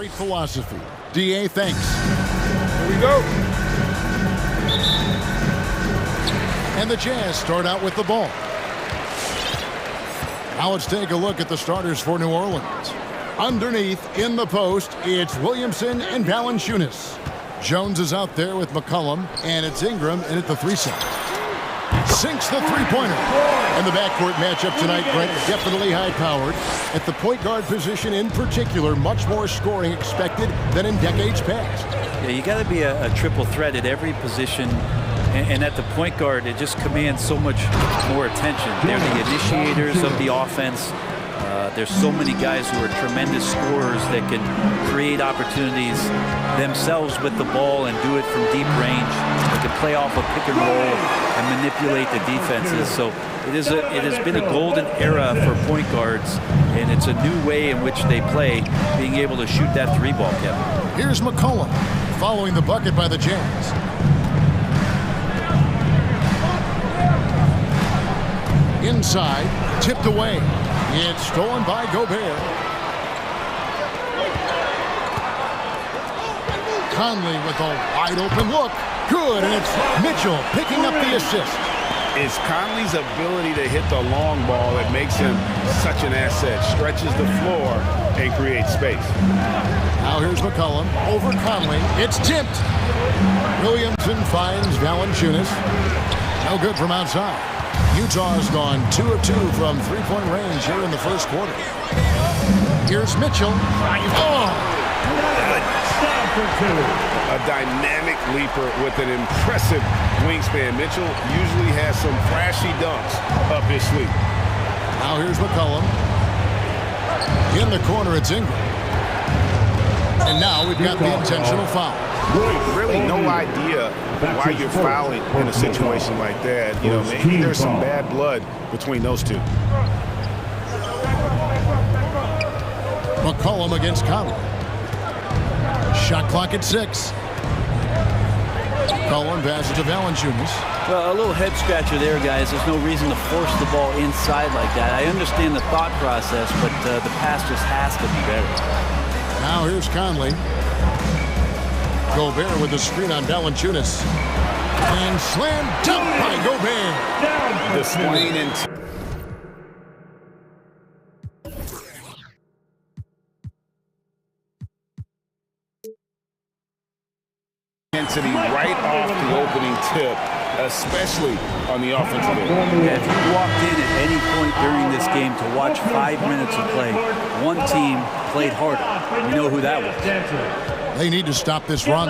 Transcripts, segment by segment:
Great philosophy. DA, thanks. Here we go. And the Jazz start out with the ball. Now let's take a look at the starters for New Orleans. Underneath, in the post, it's Williamson and Valanciunas. Jones is out there with McCollum, and it's Ingram in at the 3 side. Sinks the three-pointer. And the backcourt matchup tonight, Brent, definitely high-powered. At the point guard position in particular, much more scoring expected than in decades past. Yeah, you got to be a triple threat at every position. And at the point guard, it just commands so much more attention. They're the initiators of the offense. There's so many guys who are tremendous scorers that can create opportunities themselves with the ball and do it from deep range. They can play off a pick and roll and manipulate the defenses. So it has been a golden era for point guards, and it's a new way in which they play, being able to shoot that three ball, Kevin. Here's McCollum following the bucket by the Jazz. Inside, tipped away. It's stolen by Gobert. Conley with a wide open look. Good, and it's Mitchell picking up the assist. It's Conley's ability to hit the long ball that makes him such an asset. Stretches the floor and creates space. Now here's McCollum over Conley. It's tipped. Williamson finds Valanciunas. No good from outside. Utah's gone 2 of 2 from three-point range here in the first quarter. Here's Mitchell. Oh! A dynamic leaper with an impressive wingspan. Mitchell usually has some flashy dunks up his sleeve. Now here's McCollum. In the corner, it's Ingram. And now we've got the intentional foul. Really no idea why you're fouling in a situation like that. You know, maybe there's some bad blood between those two. McCollum against Conley. Shot clock at 6. McCollum passes to Valanciunas. Well, a little head scratcher there, guys. There's no reason to force the ball inside like that. I understand the thought process, but the pass just has to be better. Now here's Conley. Gobert with the screen on Valanciunas. And slam dunk by Gobert. Displaying intensity right off the opening tip, especially on the offensive end. Yeah, if you walked in at any point during this game to watch 5 minutes of play, one team played harder. You know who that was. They need to stop this run.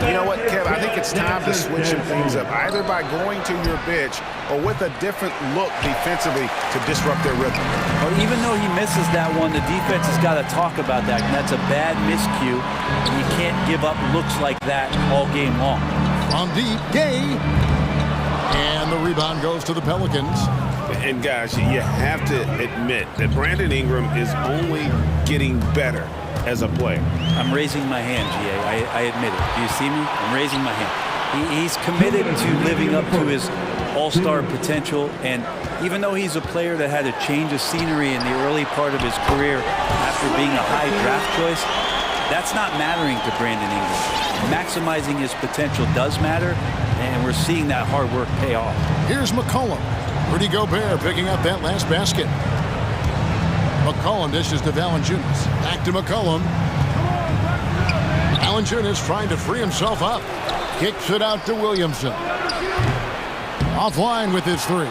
You know what, Kev? I think it's time to switch some things up, either by going to your bench or with a different look defensively to disrupt their rhythm. Well, even though he misses that one, the defense has got to talk about that, and that's a bad miscue. And you can't give up looks like that all game long. From deep, Gay. And the rebound goes to the Pelicans. And guys, you have to admit that Brandon Ingram is only getting better as a player. I'm raising my hand, GA. I admit it. Do you see me? I'm raising my hand. He's committed to living up to his all-star potential, and even though he's a player that had a change of scenery in the early part of his career after being a high draft choice, that's not mattering to Brandon Ingram. Maximizing his potential does matter, and we're seeing that hard work pay off. Here's McCollum. Rudy Gobert picking up that last basket. McCollum dishes to Valanciunas. Back to McCollum. Valanciunas trying to free himself up. Kicks it out to Williamson. Offline with his 3.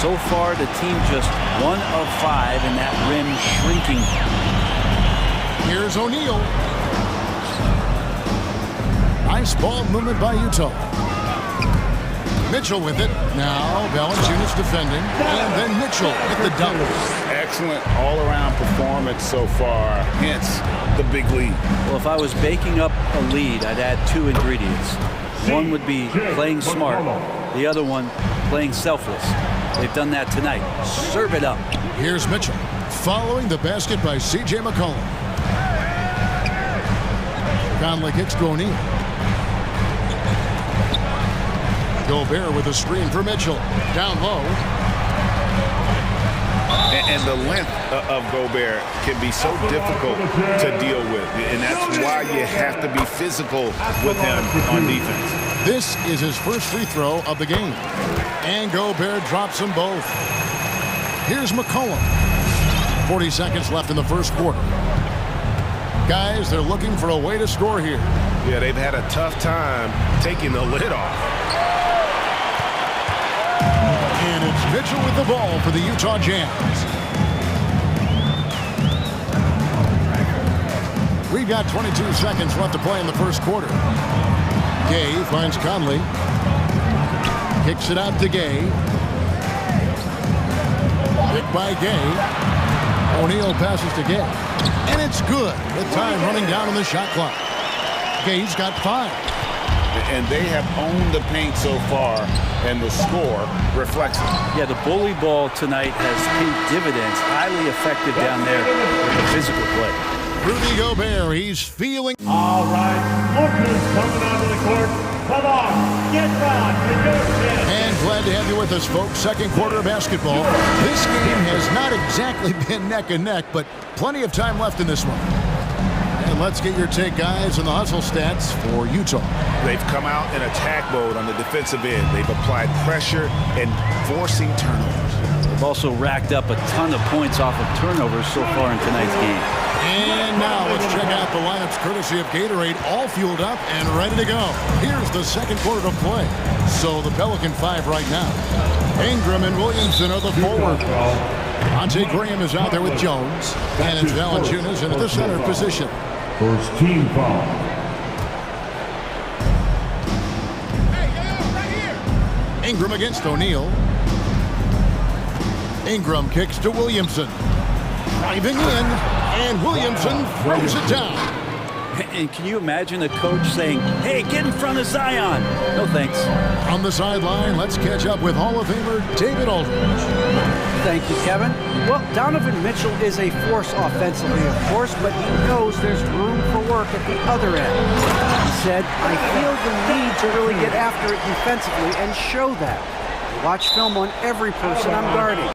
So far, the team just 1 of 5, and that rim shrinking. Here's O'Neal. Nice ball movement by Utah. Mitchell with it. Now Valanciunas defending. And then Mitchell with the dunk. Excellent all-around performance so far, hence the big lead. Well, if I was baking up a lead, I'd add 2 ingredients. One would be playing smart. The other one, playing selfless. They've done that tonight. Serve it up. Here's Mitchell following the basket by C.J. McCollum. Conley kicks to O'Neal. Gobert with a screen for Mitchell. Down low. And the length of Gobert can be so difficult to deal with. And that's why you have to be physical with him on defense. This is his first free throw of the game. And Gobert drops them both. Here's McCollum. 40 seconds left in the first quarter. Guys, they're looking for a way to score here. Yeah, they've had a tough time taking the lid off. And it's Mitchell with the ball for the Utah Jazz. We've got 22 seconds left to play in the first quarter. Gay finds Conley. Kicks it out to Gay. Picked by Gay. O'Neal passes to Gay. And it's good with time running down on the shot clock. Gay's got 5. And they have owned the paint so far, and the score reflects it. Yeah, the bully ball tonight has paid dividends. Highly effective down there with the physical play. Rudy Gobert, he's feeling... All right, lookers coming onto the court. Come on, get round, get your chance. And glad to have you with us, folks. Second quarter of basketball. This game has not exactly been neck and neck, but plenty of time left in this one. And let's get your take, guys, on the hustle stats for Utah. They've come out in attack mode on the defensive end. They've applied pressure and forcing turnovers. They've also racked up a ton of points off of turnovers so far in tonight's game. And now let's check out the lineups courtesy of Gatorade, all fueled up and ready to go. Here's the second quarter to play. So the Pelican 5 right now. Ingram and Williamson are the forward. Monte Graham is out there with Jones. And it's Valanciunas into the center position. First team foul. Ingram against O'Neal. Ingram kicks to Williamson. Driving in, and Williamson throws it down. And can you imagine a coach saying, hey, get in front of Zion? No thanks. On the sideline, let's catch up with Hall of Famer David Aldridge. Thank you, Kevin. Well, Donovan Mitchell is a force offensively, of course, but he knows there's room for work at the other end. He said, I feel the need to really get after it defensively and show that. I watch film on every person I'm guarding.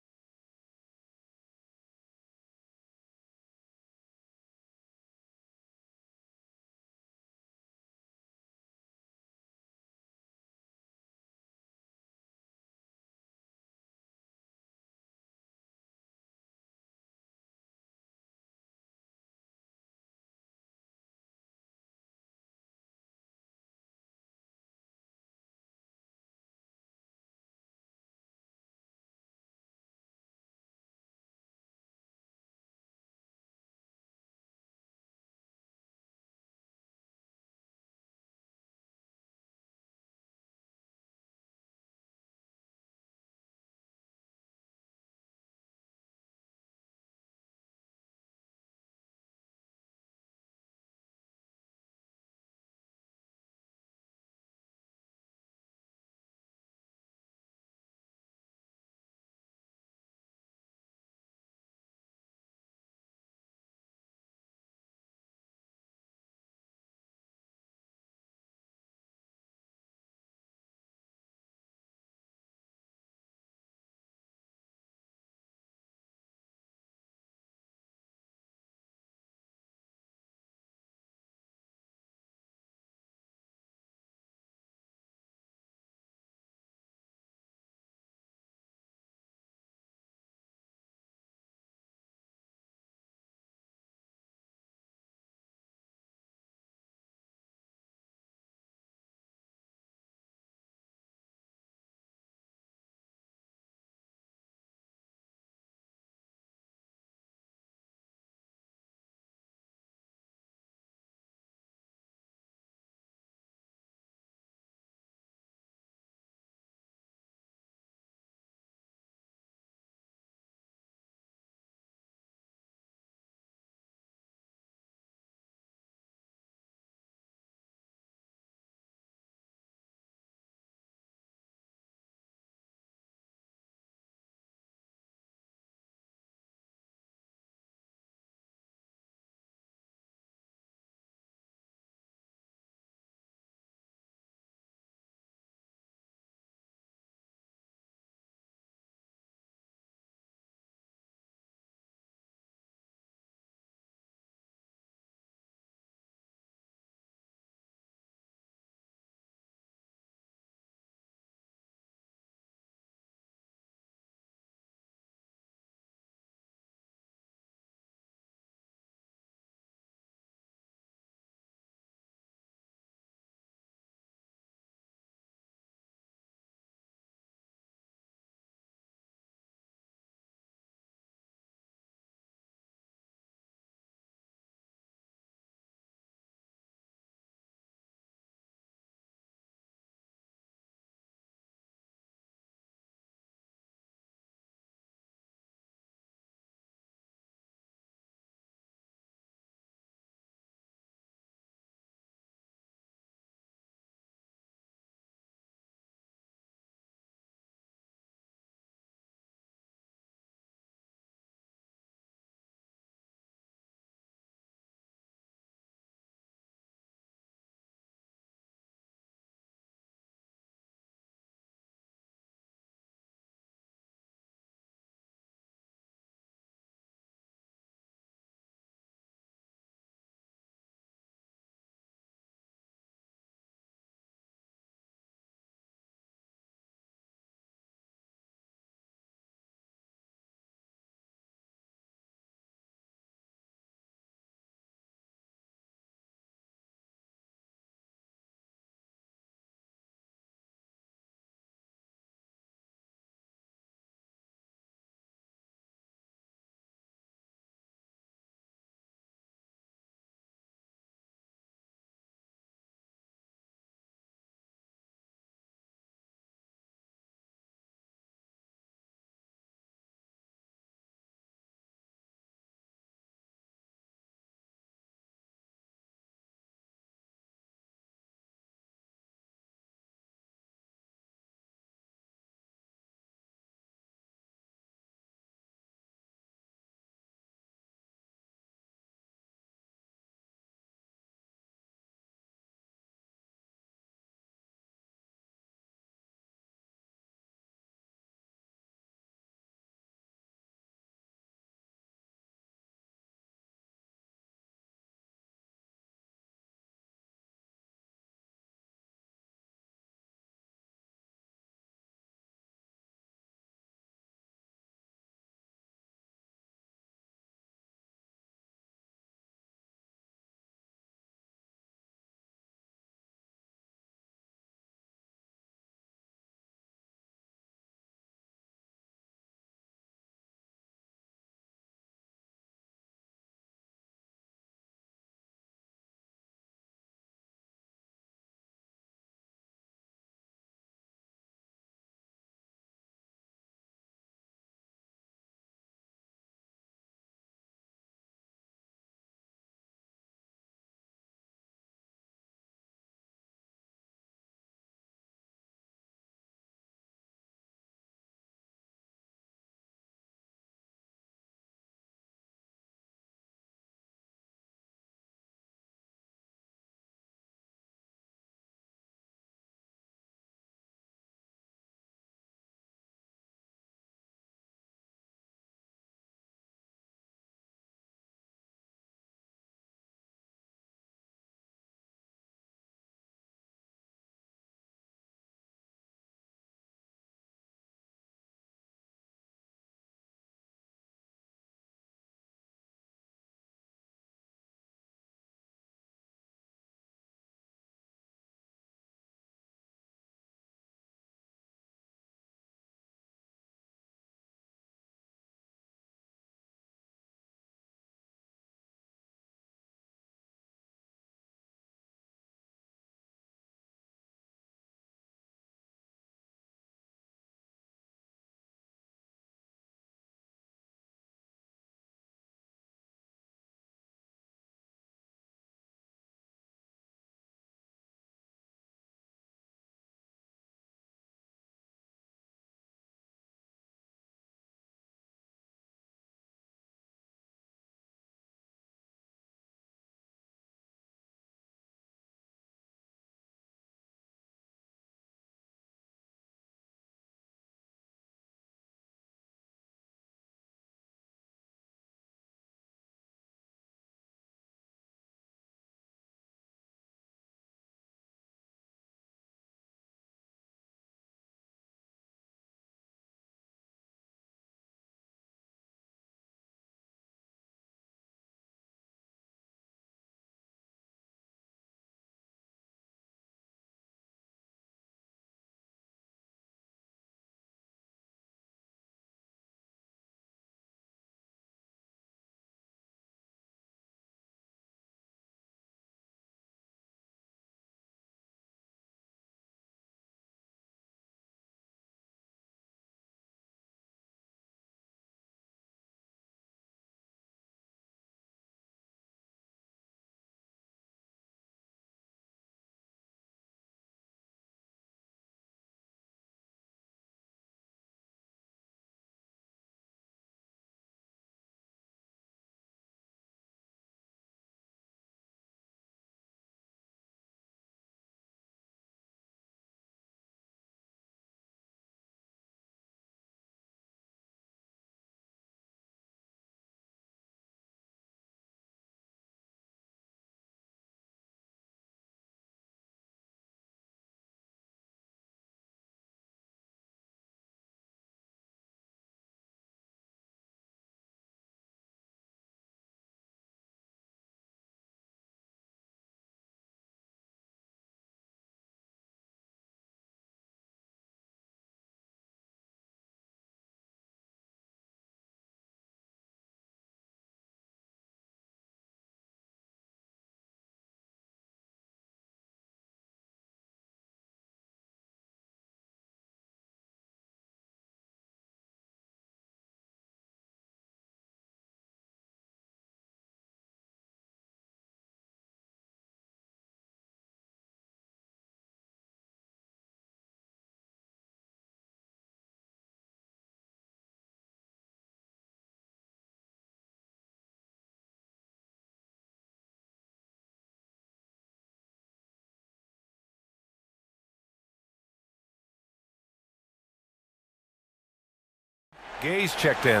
Gay's checked in.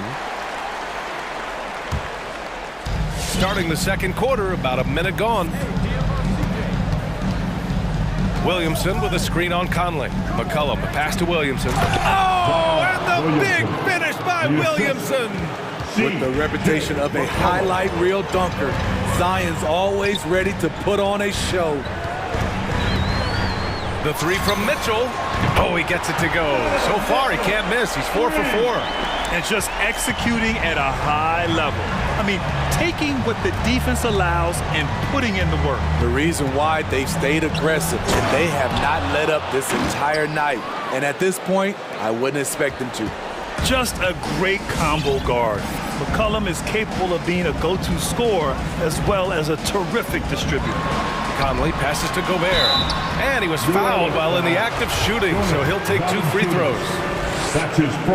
Starting the second quarter, about a minute gone. Williamson with a screen on Conley. McCollum, a pass to Williamson. Oh, and the big finish by Williamson. With the reputation of a highlight reel dunker, Zion's always ready to put on a show. The three from Mitchell. Oh, he gets it to go. So far, he can't miss. He's 4 for 4. And just executing at a high level. I mean, taking what the defense allows and putting in the work. The reason why they've stayed aggressive and they have not let up this entire night. And at this point, I wouldn't expect them to. Just a great combo guard. McCollum is capable of being a go-to scorer as well as a terrific distributor. Conley passes to Gobert. And he was fouled while in the act of shooting, so he'll take 2 free throws.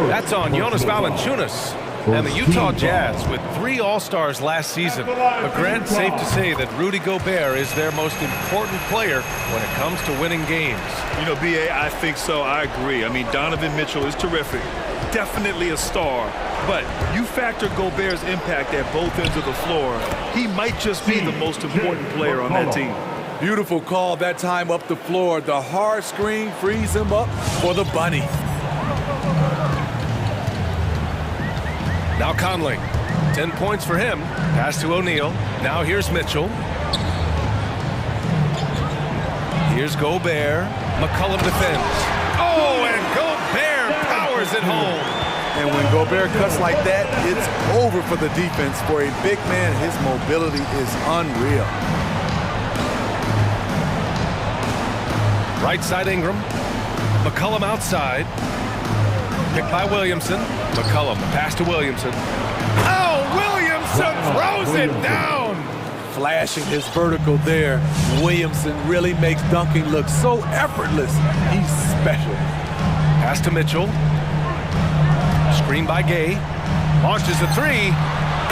That's on Jonas Valanciunas. And the Utah Jazz with 3 All-Stars last season. But Grant, safe to say that Rudy Gobert is their most important player when it comes to winning games. You know, B.A., I think so. I agree. I mean, Donovan Mitchell is terrific. Definitely a star. But you factor Gobert's impact at both ends of the floor, he might just be the most important player on that team. Beautiful call that time up the floor. The hard screen frees him up for the bunny. Now Conley, 10 points for him. Pass to O'Neal. Now here's Mitchell. Here's Gobert. McCollum defends. Oh, and Gobert powers it home. And when Gobert cuts like that, it's over for the defense. For a big man, his mobility is unreal. Right side Ingram. McCollum outside. Picked by Williamson. McCollum, pass to Williamson. Oh, Williamson throws it down! Flashing his vertical there. Williamson really makes dunking look so effortless. He's special. Pass to Mitchell. Screen by Gay. Launches a 3.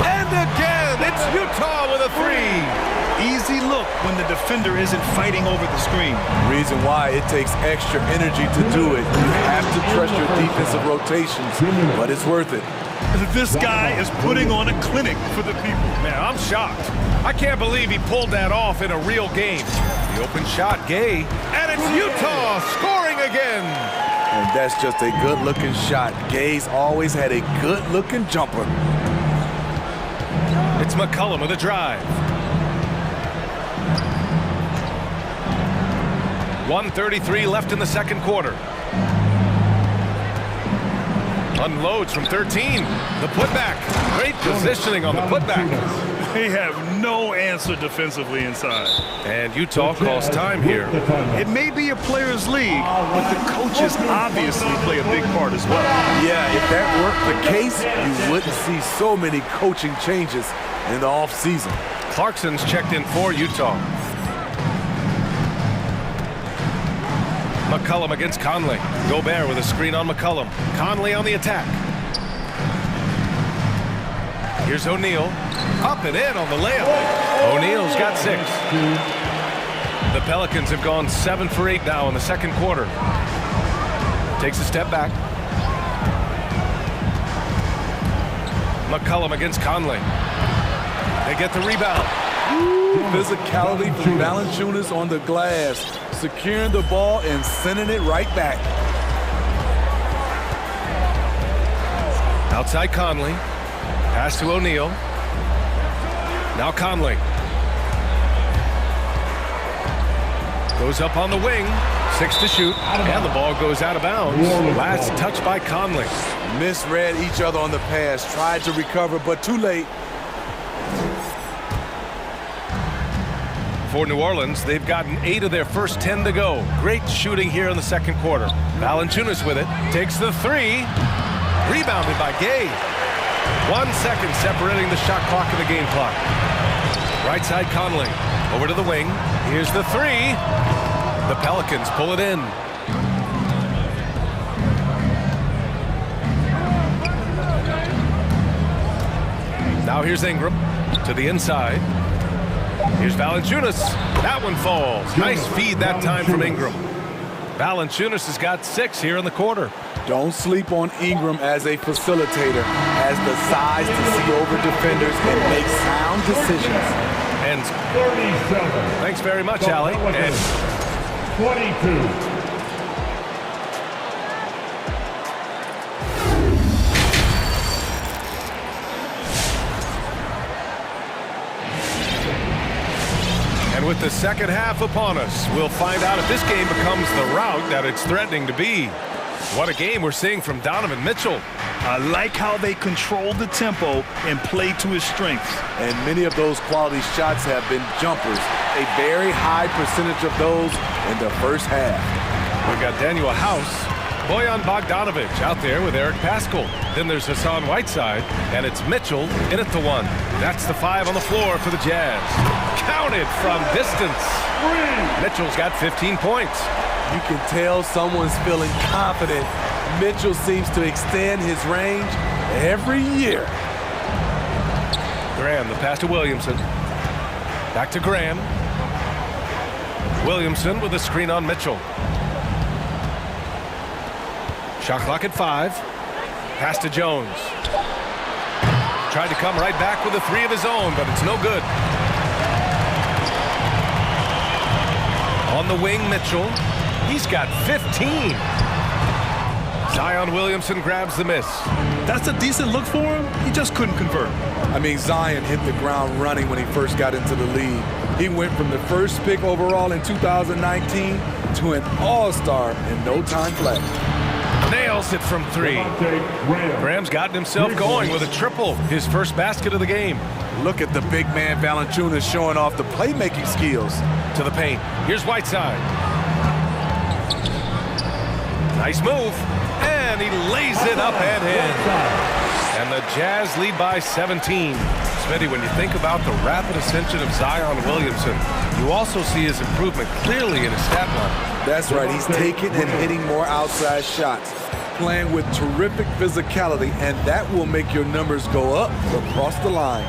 And again, it's Utah with a 3. Easy look when the defender isn't fighting over the screen. Reason why it takes extra energy to do it. You have to trust your defensive rotations, but it's worth it. This guy is putting on a clinic for the people. Man, I'm shocked. I can't believe he pulled that off in a real game. The open shot, Gay. And it's Utah scoring again. And that's just a good-looking shot. Gay's always had a good-looking jumper. It's McCollum with a drive. 1:33 left in the second quarter. Unloads from 13. The putback. Great positioning on the putback. They have no answer defensively inside. And Utah calls time here. It may be a players' league, but the coaches obviously play a big part as well. Yeah, if that weren't the case, you wouldn't see so many coaching changes in the offseason. Clarkson's checked in for Utah. McCollum against Conley. Gobert with a screen on McCollum. Conley on the attack. Here's O'Neal. Up and in on the layup. O'Neal's got 6. The Pelicans have gone 7 for 8 now in the second quarter. Takes a step back. McCollum against Conley. They get the rebound. Physicality from Valanciunas on the glass, securing the ball and sending it right back. Outside Conley. Pass to O'Neal. Now Conley. Goes up on the wing. 6 to shoot. And the ball goes out of bounds. Last touch by Conley. Misread each other on the pass. Tried to recover, but too late. For New Orleans, they've gotten 8 of their first 10 to go. Great shooting here in the second quarter. Valanciunas with it. Takes the 3. Rebounded by Gay. 1 second separating the shot clock and the game clock. Right side Conley. Over to the wing. Here's the 3. The Pelicans pull it in. Now here's Ingram to the inside. Here's Valanciunas. That one falls. Nice feed that time from Ingram. Valanciunas has got 6 here in the quarter. Don't sleep on Ingram as a facilitator, has the size to see over defenders and make sound decisions. And 37. thanks very much, Ali. And 22. And with the second half upon us, we'll find out if this game becomes the rout that it's threatening to be. What a game we're seeing from Donovan Mitchell. I like how they control the tempo and play to his strengths. And many of those quality shots have been jumpers. A very high percentage of those in the first half. We've got Daniel House, Bojan Bogdanovic out there with Eric Paschal. Then there's Hassan Whiteside, and it's Mitchell in at the 1. That's the 5 on the floor for the Jazz. Counted from distance. Mitchell's got 15 points. You can tell someone's feeling confident. Mitchell seems to extend his range every year. Graham, the pass to Williamson. Back to Graham. Williamson with a screen on Mitchell. Shot clock at 5. Pass to Jones. Tried to come right back with a 3 of his own, but it's no good. On the wing, Mitchell. He's got 15. Zion Williamson grabs the miss. That's a decent look for him. He just couldn't convert. I mean, Zion hit the ground running when he first got into the league. He went from the first pick overall in 2019 to an all-star in no time flat. Nails it from 3. Graham's gotten himself going with a triple, his first basket of the game. Look at the big man Valanciunas showing off the playmaking skills. To the paint. Here's Whiteside. Nice move. And he lays it up and in. And the Jazz lead by 17. Smitty, when you think about the rapid ascension of Zion Williamson, you also see his improvement clearly in his stat line. That's right. He's taking and hitting more outside shots, playing with terrific physicality, and that will make your numbers go up across the line.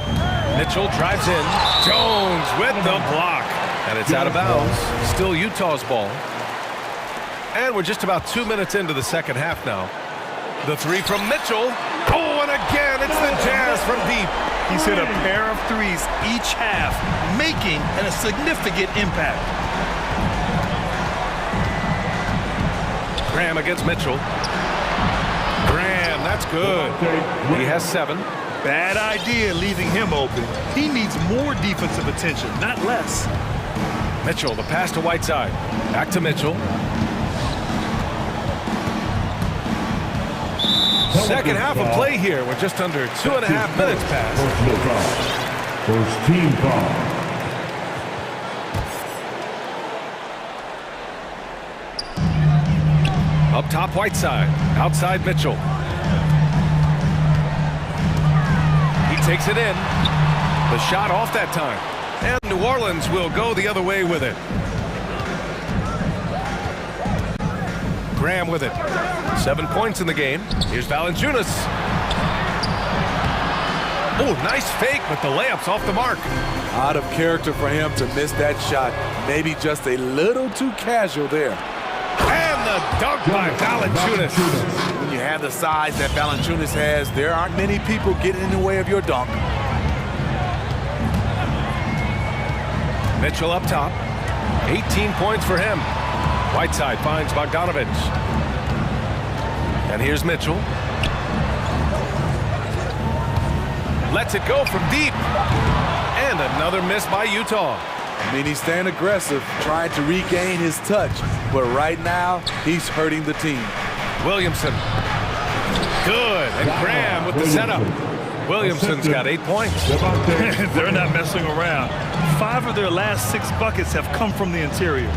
Mitchell drives in. Jones with the block. And it's out of bounds. Still Utah's ball. And we're just about 2 minutes into the second half now. The 3 from Mitchell. Oh, and again, it's the Jazz from deep. He's hit a pair of 3s each half, making a significant impact. Graham against Mitchell. Graham, that's good. He has 7. Bad idea leaving him open. He needs more defensive attention, not less. Mitchell, the pass to Whiteside. Back to Mitchell. Second half of play here with just under 2.5 minutes passed. First team foul. Up top, Whiteside. Outside, Mitchell. He takes it in. The shot off that time. And New Orleans will go the other way with it. Graham with it. 7 points in the game. Here's Valanciunas. Oh, nice fake, but the layup's off the mark. Out of character for him to miss that shot. Maybe just a little too casual there. And the dunk by Valanciunas. When you have the size that Valanciunas has, there aren't many people getting in the way of your dunk. Mitchell up top. 18 points for him. Whiteside finds Bogdanovic. And here's Mitchell. Lets it go from deep. And another miss by Utah. I mean, he's staying aggressive, trying to regain his touch. But right now, he's hurting the team. Williamson. Good. And Graham with the setup. Williamson's got 8 points. They're not messing around. 5 of their last 6 buckets have come from the interior.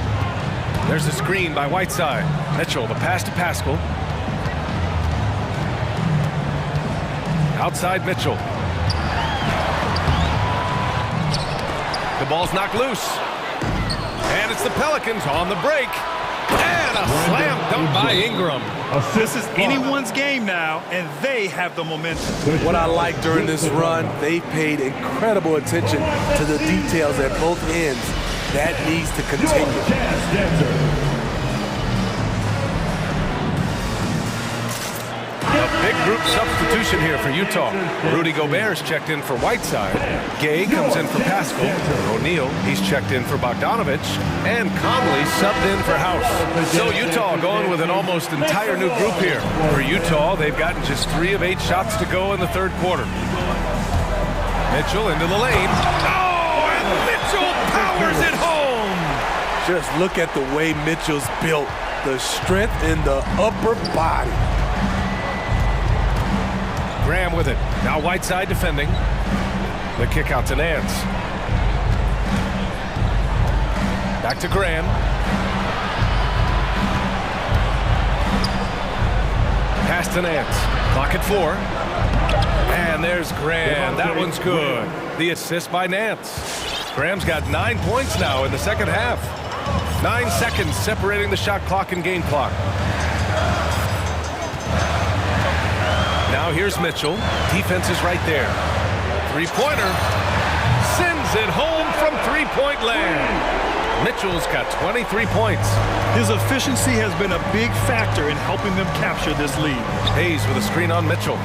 There's a screen by Whiteside. Mitchell, the pass to Paschal. Outside Mitchell. The ball's knocked loose. And it's the Pelicans on the break. And a slam dunk by Ingram. This is anyone's game now, and they have the momentum. What I like during this run, they paid incredible attention to the details at both ends. That needs to continue. group substitution here for Utah. Rudy Gobert's checked in for Whiteside. Gay comes in for Pascal. O'Neal, he's checked in for Bogdanovich. And Conley subbed in for House. So Utah going with an almost entire new group here. For Utah, they've gotten just 3 of 8 shots to go in the third quarter. Mitchell into the lane. Oh, and Mitchell powers it home! Just look at the way Mitchell's built. The strength in the upper body. Graham with it. Now Whiteside defending. The kick out to Nance. Back to Graham. Pass to Nance. Clock at 4. And there's Graham. That one's good. The assist by Nance. Graham's got 9 points now in the second half. 9 seconds separating the shot clock and game clock. Now here's Mitchell. Defense is right there. Three-pointer. Sends it home from three-point land. Mitchell's got 23 points. His efficiency has been a big factor in helping them capture this lead. Hayes with a screen on Mitchell.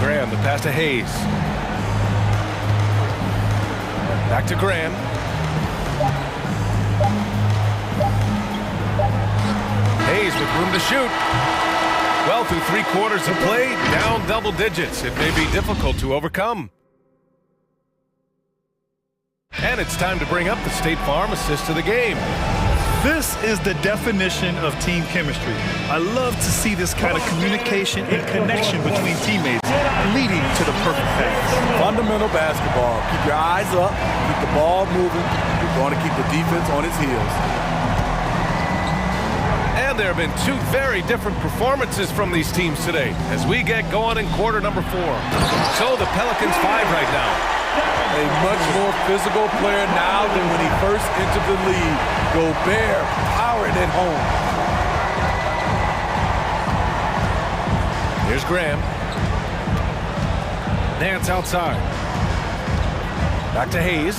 Graham, the pass to Hayes. Back to Graham. Hayes with room to shoot. Well, through 3 quarters of play, down double digits. It may be difficult to overcome. And it's time to bring up the State Farm assist of the game. This is the definition of team chemistry. I love to see this kind of communication and connection between teammates leading to the perfect pass. Fundamental basketball. Keep your eyes up, keep the ball moving. You're going to keep the defense on its heels. And there have been 2 very different performances from these teams today as we get going in quarter number 4. So the Pelicans 5 right now. A much more physical player now than when he first entered the league. Gobert powering it home. Here's Graham. Nance outside. Back to Hayes.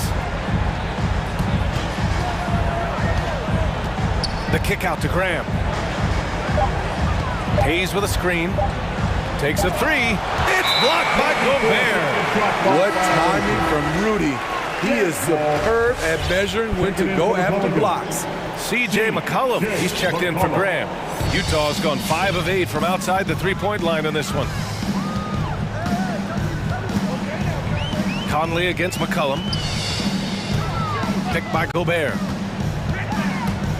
The kick out to Graham. Hayes with a screen. Takes a 3. It's blocked by Gobert. What timing from Rudy. He is superb at measuring when to go after blocks. C.J. McCollum, he's checked in for Graham. Utah's gone 5 of 8 from outside the three-point line in this one. Conley against McCollum. Picked by Gobert.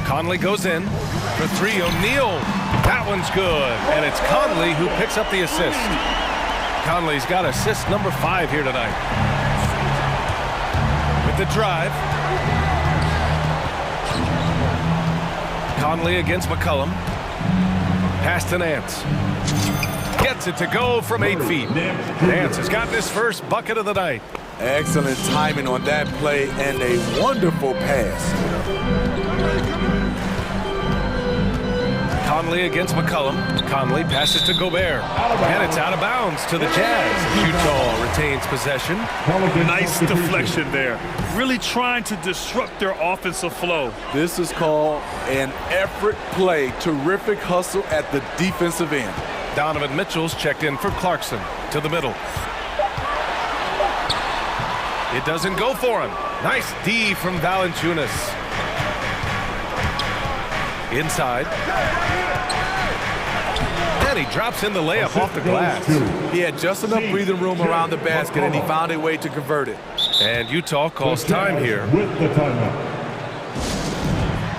Conley goes in for 3. O'Neal. That one's good. And it's Conley who picks up the assist. Conley's got assist number 5 here tonight. With the drive. Conley against McCollum. Pass to Nance. Gets it to go from 8 feet. Nance has gotten his first bucket of the night. Excellent timing on that play and a wonderful pass. Conley against McCollum. Conley passes to Gobert. And it's out of bounds to the Jazz. Utah retains possession. Nice deflection there. Really trying to disrupt their offensive flow. This is called an effort play. Terrific hustle at the defensive end. Donovan Mitchell's checked in for Clarkson to the middle. It doesn't go for him. Nice D from Valanciunas. Inside. And he drops in the layup off the glass. He had just enough breathing room around the basket, and he found a way to convert it. And Utah calls time here. With the timeout.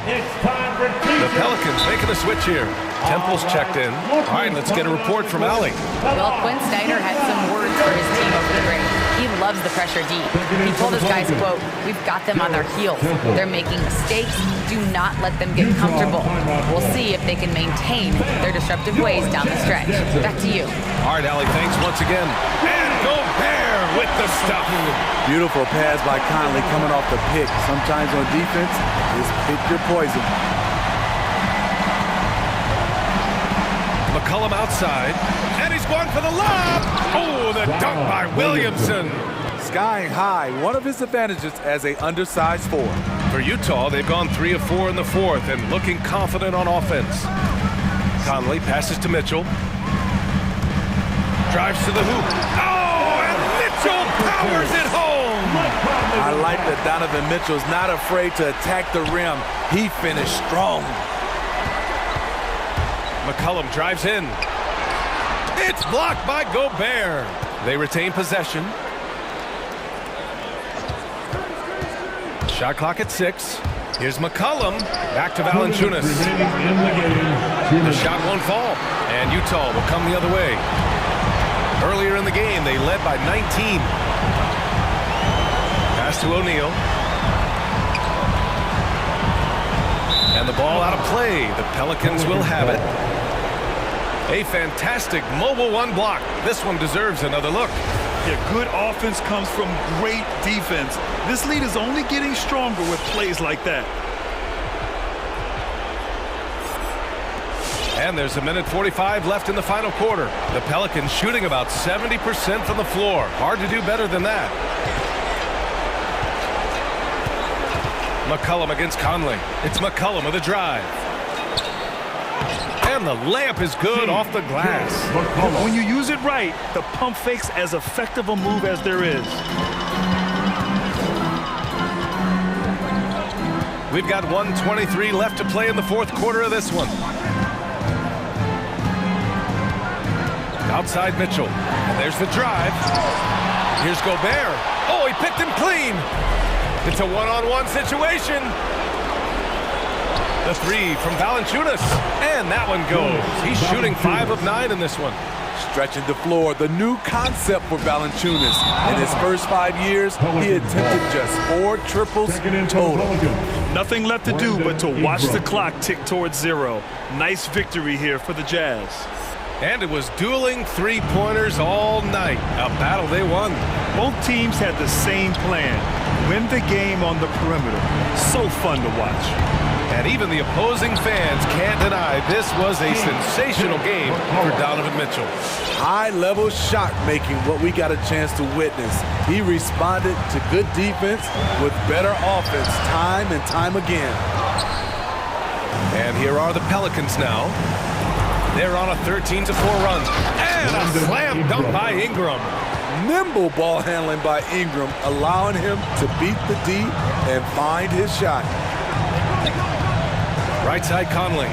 It's time for The Pelicans making a switch here. Temple's checked in. All right, let's get a report from Allie. Well, Quinn Snyder had some words for his team over the break. He loves the pressure deep. He told his guys, quote, "We've got them on their heels. They're making mistakes. Do not let them get comfortable. We'll see if they can maintain their disruptive ways down the stretch." Back to you. All right, Allie, thanks once again. And Gobert with the stuff. Beautiful pass by Conley coming off the pick. Sometimes on defense, just pick your poison. McCollum outside, and he's going for the lob. Oh, the dunk by Williamson. Skying high, one of his advantages as a undersized 4. For Utah, they've gone 3 of 4 in the fourth and looking confident on offense. Conley passes to Mitchell. drives to the hoop. Oh, and Mitchell powers it home. I like that Donovan Mitchell's not afraid to attack the rim. He finished strong. McCollum drives in. It's blocked by Gobert. They retain possession. Shot clock at 6. Here's McCollum. Back to Valanciunas. The shot won't fall, and Utah will come the other way. Earlier in the game, they led by 19. Pass to O'Neal. And the ball out of play. The Pelicans will have it. A fantastic mobile one block. This one deserves another look. Yeah, good offense comes from great defense. This lead is only getting stronger with plays like that. And there's 1:45 left in the final quarter. The Pelicans shooting about 70% from the floor. Hard to do better than that. McCollum against Conley. It's McCollum with a drive. And the layup is good off the glass. When you use it right, the pump fake's as effective a move as there is. We've got 1:23 left to play in the fourth quarter of this one. Outside Mitchell. And there's the drive. Here's Gobert. Oh, he picked him clean. It's a one-on-one situation. The three from Valanciunas. And that one goes. He's shooting 5 of 9 in this one. Stretching the floor, the new concept for Valanciunas. In his first 5 years, he attempted just 4 triples total. Nothing left to do but to watch the clock tick towards 0. Nice victory here for the Jazz. And it was dueling three-pointers all night. A battle they won. Both teams had the same plan. Win the game on the perimeter. So fun to watch. And even the opposing fans can't deny this was a sensational game for Donovan Mitchell. High-level shot making, what we got a chance to witness. He responded to good defense with better offense time and time again. And here are the Pelicans now. They're on a 13-4 run. And a slam dunk by Ingram. Nimble ball handling by Ingram, allowing him to beat the D and find his shot. Right side Conley.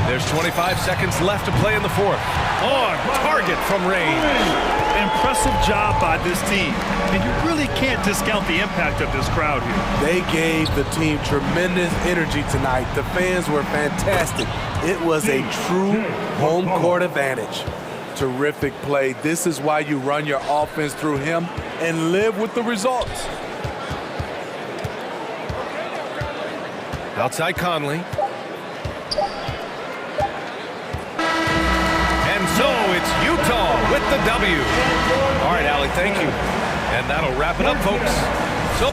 There's 25 seconds left to play in the fourth. On target from range. Impressive job by this team. And you really can't discount the impact of this crowd here. They gave the team tremendous energy tonight. The fans were fantastic. It was a true home court advantage. Terrific play. This is why you run your offense through him and live with the results. Outside Conley. And so it's Utah with the W. All right, Allie, thank you. And that'll wrap it up, folks. So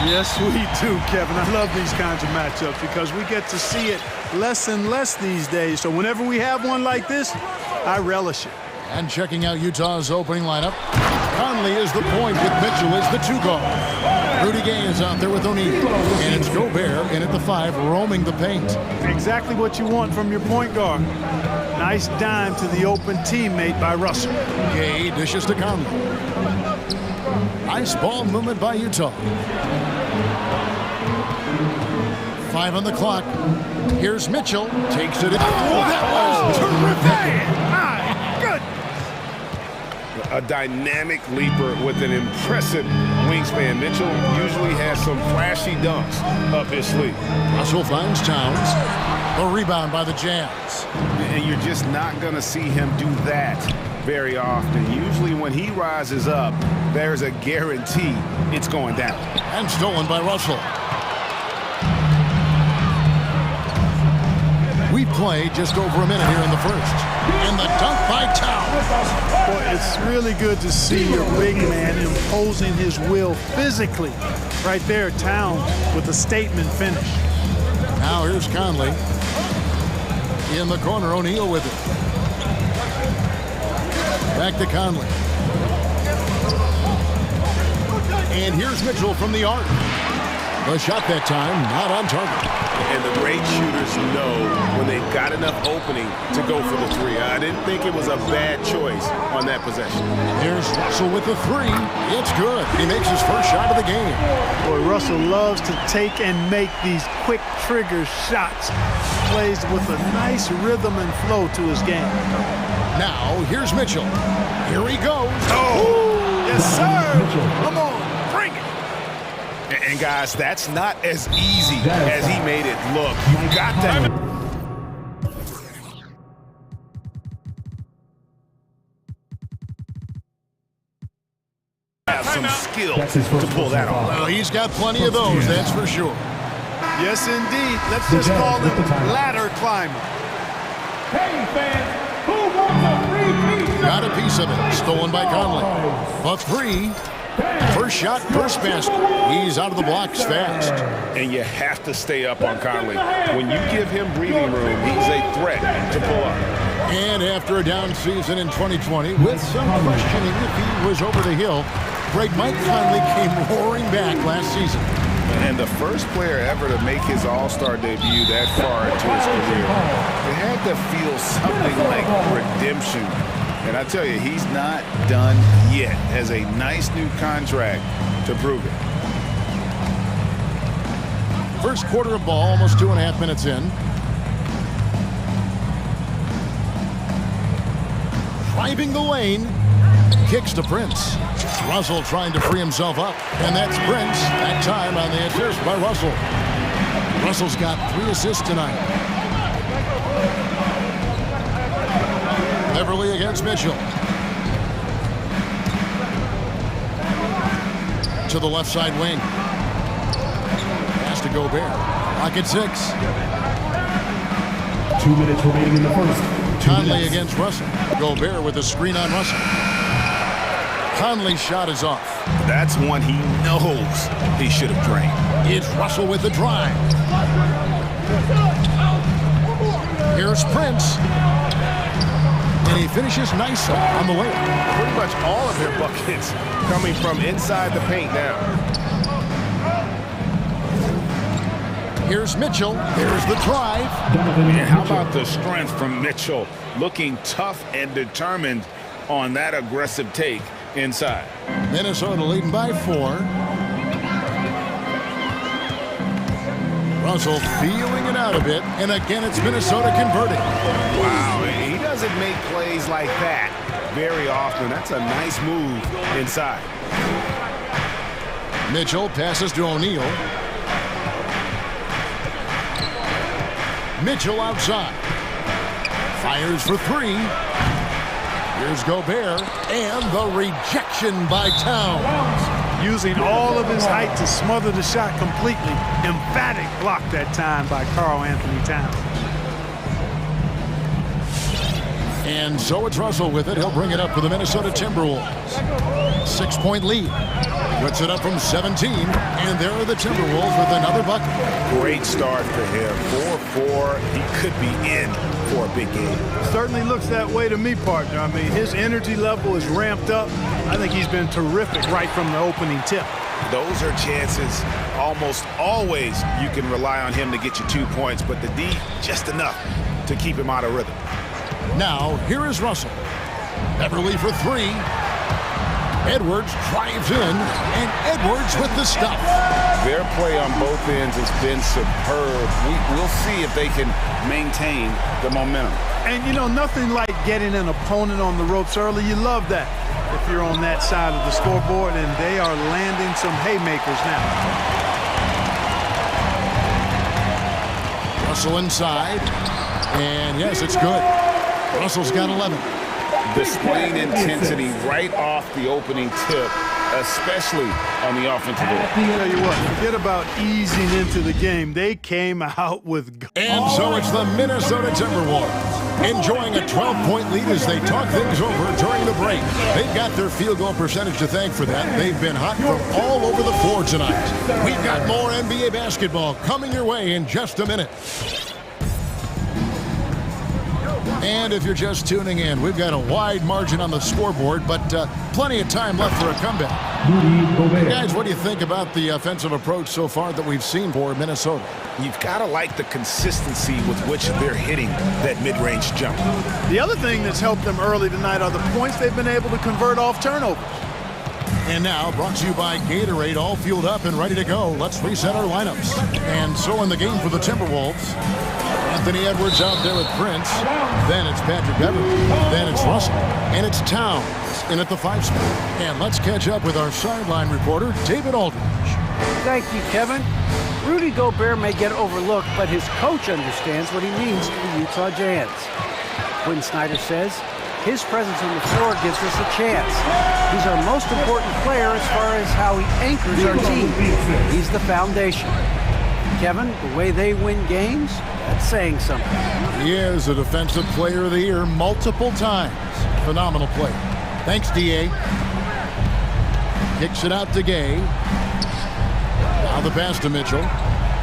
Yes, we do, Kevin. I love these kinds of matchups because we get to see it less and less these days. So whenever we have one like this, I relish it. And checking out Utah's opening lineup, Conley is the point with Mitchell as the 2 guard. Rudy Gay is out there with O'Neal. And it's Gobert in at the 5, roaming the paint. Exactly what you want from your point guard. Nice dime to the open teammate by Russell. Gay dishes to Conley. Nice ball movement by Utah. 5 on the clock. Here's Mitchell. Takes it in. Oh, that was terrific! My goodness! A dynamic leaper with an impressive wingspan. Mitchell usually has some flashy dunks up his sleeve. Russell finds Towns. The rebound by the Jazz. And you're just not going to see him do that very often. Usually when he rises up, there's a guarantee it's going down. And stolen by Russell. We played just over a minute here in the first. And the dunk by Towns. Boy, it's really good to see your big man imposing his will physically. Right there, Towns with a statement finish. Now here's Conley. In the corner, O'Neal with it. Back to Conley. And here's Mitchell from the arc. The shot that time, not on target. And the great shooters know when they've got enough opening to go for the 3. I didn't think it was a bad choice on that possession. There's Russell with the 3. It's good. He makes his first shot of the game. Boy, Russell loves to take and make these quick trigger shots. Plays with a nice rhythm and flow to his game. Now, here's Mitchell. Here he goes. Oh, yes, sir. Come on, bring it. And guys, that's not as easy as he made it look. You've got to have some skill to pull that off. Well, he's got plenty of those, that's for sure. Yes, indeed. Let's just call him ladder climber. Hey, fans, who wants a free piece? Got a piece of it. Stolen by Conley. A 3. First shot, first basket. He's out of the blocks fast. And you have to stay up on Conley. When you give him breathing room, he's a threat to pull up. And after a down season in 2020, with some questioning if he was over the hill, Greg Mike Conley came roaring back last season. And the first player ever to make his All-Star debut that far into his career, it had to feel something like redemption. And I tell you, he's not done yet. Has a nice new contract to prove it. First quarter of ball, almost 2.5 minutes in. Driving the lane, kicks to Prince. Russell trying to free himself up, and that's Prince. That time on the assist by Russell. Russell's got 3 assists tonight. Beverly against Mitchell. To the left side wing. Pass to Gobert. Pocket 6. 2 minutes remaining in the first. Conley against Russell. Gobert with a screen on Russell. Conley's shot is off. That's one he knows he should have drained. It's Russell with the drive. Here's Prince. And he finishes nicely on the layup. Pretty much all of their buckets coming from inside the paint now. Here's Mitchell. There's the drive. And how about the strength from Mitchell? Looking tough and determined on that aggressive take inside. Minnesota leading by 4. Russell feeling it out a bit, and again it's Minnesota converting. Wow, he doesn't make plays like that very often. That's a nice move inside. Mitchell passes to O'Neal. Mitchell outside. Fires for 3. Here's Gobert, and the rejection by Towns. Using all of his height to smother the shot completely. Emphatic block that time by Karl Anthony Towns. And so it's Russell with it. He'll bring it up for the Minnesota Timberwolves. 6-point lead. Puts it up from 17. And there are the Timberwolves with another bucket. Great start for him. 4-4. He could be in for a big game. Certainly looks that way to me, partner. I mean, his energy level is ramped up. I think he's been terrific right from the opening tip. Those are chances. Almost always you can rely on him to get you 2 points, but the D, just enough to keep him out of rhythm. Now, here is Russell. Beverly for three. Edwards drives in, and Edwards with the stuff. Their play on both ends has been superb. We'll see if they can maintain the momentum. And, you know, nothing like getting an opponent on the ropes early. You love that if you're on that side of the scoreboard, and they are landing some haymakers now. Russell inside, and yes, it's good. Russell's got 11. Displaying intensity right off the opening tip, especially on the offensive end. I'll tell you what, forget about easing into the game. They came out with... And so it's the Minnesota Timberwolves enjoying a 12-point lead as they talk things over during the break. They've got their field goal percentage to thank for that. They've been hot from all over the floor tonight. We've got more NBA basketball coming your way in just a minute. And if you're just tuning in, we've got a wide margin on the scoreboard, but plenty of time left for a comeback. Guys, what do you think about the offensive approach so far that we've seen for Minnesota? You've got to like the consistency with which they're hitting that mid-range jump. The other thing that's helped them early tonight are the points they've been able to convert off turnovers. And now, brought to you by Gatorade, all fueled up and ready to go. Let's reset our lineups. And so in the game for the Timberwolves, Anthony Edwards out there with Prince. Then it's Patrick Beverly. Then it's Russell. And it's Towns in at the 5 spot. And let's catch up with our sideline reporter, David Aldridge. Thank you, Kevin. Rudy Gobert may get overlooked, but his coach understands what he means to the Utah Jazz. Quinn Snyder says, his presence on the floor gives us a chance. He's our most important player as far as how he anchors our team. He's the foundation. Kevin, the way they win games, that's saying something. He is a Defensive Player of the Year multiple times. Phenomenal play. Thanks, D.A. Kicks it out to Gay. Now the pass to Mitchell.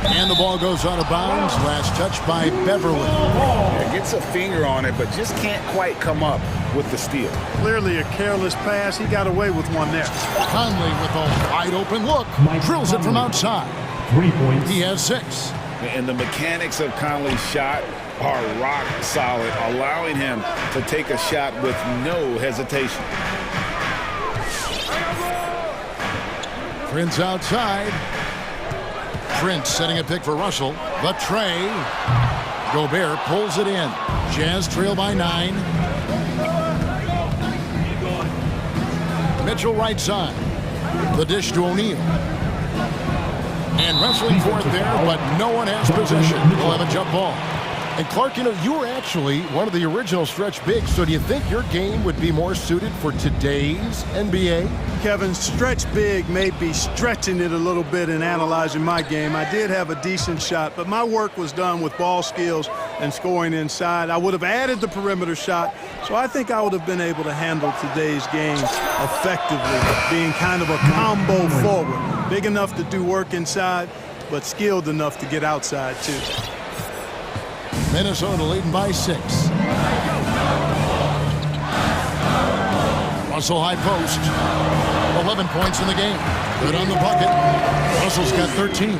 And the ball goes out of bounds. Last touch by Beverly. Yeah, gets a finger on it, but just can't quite come up with the steal. Clearly a careless pass. He got away with one there. Conley with a wide open look. Drills it from outside. 3 points. He has 6. And the mechanics of Conley's shot are rock solid, allowing him to take a shot with no hesitation. Prince outside. Prince setting a pick for Russell. The tray. Gobert pulls it in. Jazz trail by 9. Mitchell right side. The dish to O'Neal. And wrestling for it there, but no one has possession. We'll have a jump ball. And Clark, you know, you were actually one of the original stretch bigs, so do you think your game would be more suited for today's NBA? Kevin, stretch big may be stretching it a little bit in analyzing my game. I did have a decent shot, but my work was done with ball skills and scoring inside. I would have added the perimeter shot, so I think I would have been able to handle today's game effectively, being kind of a combo forward. Big enough to do work inside, but skilled enough to get outside, too. Minnesota leading by 6. Russell high post. 11 points in the game. Good on the bucket. Russell's got 13.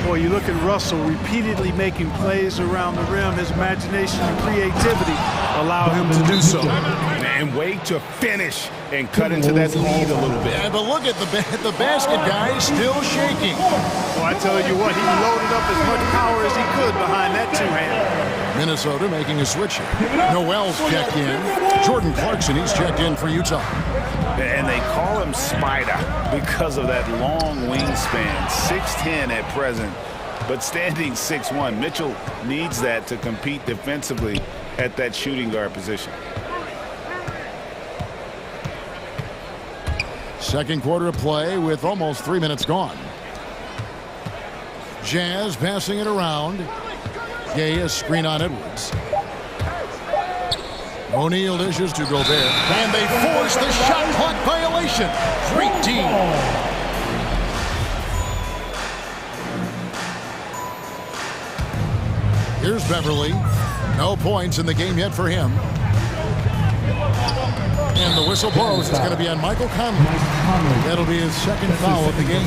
Boy, you look at Russell repeatedly making plays around the rim. His imagination and creativity allow him to do so. And wait to finish and cut into that lead a little bit. Yeah, but look at the basket guy still shaking. Well, I tell you what, he loaded up as much power as he could behind that two-hand. Minnesota making a switch here. Noel's checked in. Jordan Clarkson, he's checked in for Utah. And they call him Spider because of that long wingspan. 6'10" at present, but standing 6'1". Mitchell needs that to compete defensively at that shooting guard position. Second quarter of play with almost 3 minutes gone. Jazz passing it around. Gay a screen on Edwards. O'Neal dishes to Gobert, and they force the shot clock violation. Great team. Here's Beverly. No points in the game yet for him. And the whistle blows. It's going to be on Michael Conley. That'll be his second foul of the game.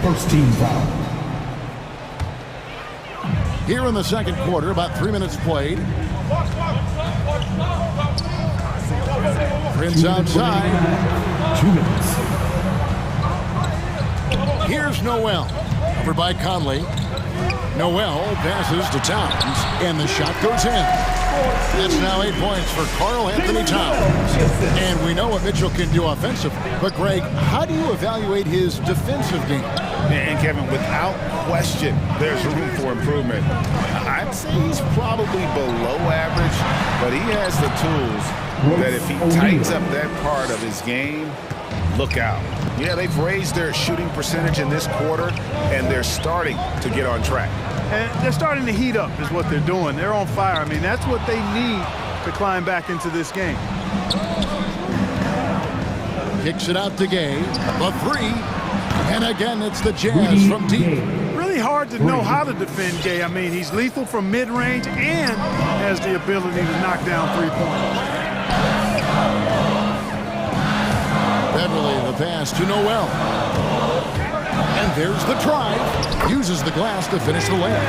First team foul. Here in the second quarter, about 3 minutes played. Prince outside. 2 minutes. Here's Noel. Covered by Conley. Noel passes to Towns, and the shot goes in. That's now 8 points for Karl Anthony Towns. And we know what Mitchell can do offensively. But, Greg, how do you evaluate his defensive game? And, Kevin, without question, there's room for improvement. I'd say he's probably below average, but he has the tools that if he tightens up that part of his game, look out. Yeah, they've raised their shooting percentage in this quarter, and they're starting to get on track. And they're starting to heat up is what they're doing. They're on fire. I mean, that's what they need to climb back into this game. Kicks it out to Gay. The three. And again, it's the Jazz from deep. Really hard to know how to defend Gay. I mean, he's lethal from mid-range and has the ability to knock down three-pointers. Beverly, the pass to Noel. And there's the drive. Uses the glass to finish the layup.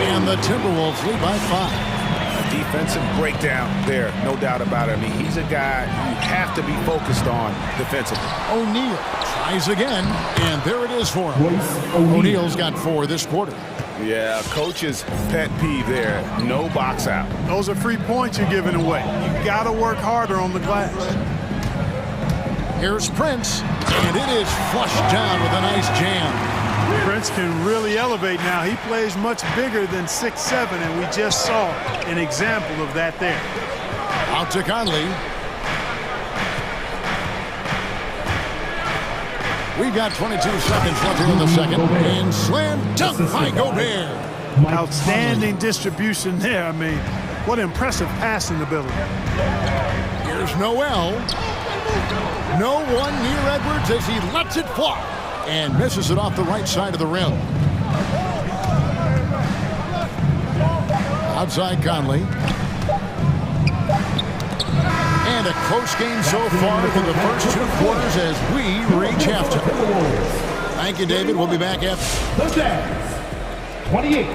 And the Timberwolves lead by 5. A defensive breakdown there, no doubt about it. I mean, he's a guy you have to be focused on defensively. O'Neal tries again, and there it is for him. O'Neal's got 4 this quarter. Yeah, coach's pet peeve there. No box out. Those are free points you're giving away. You got to work harder on the glass. Here's Prince, and it is flushed down with a nice jam. Prince can really elevate now. He plays much bigger than 6'7", and we just saw an example of that there. Out to Conley. We've got 22 seconds left here in the second. And slam dunk by Gobert. Outstanding distribution there. I mean, what impressive passing ability. Here's Noel. No one near Edwards as he lets it fly and misses it off the right side of the rim. Outside Conley. And a close game so far for the first 2 quarters as we reach halftime. Thank you, David. We'll be back after. The Jazz, 28.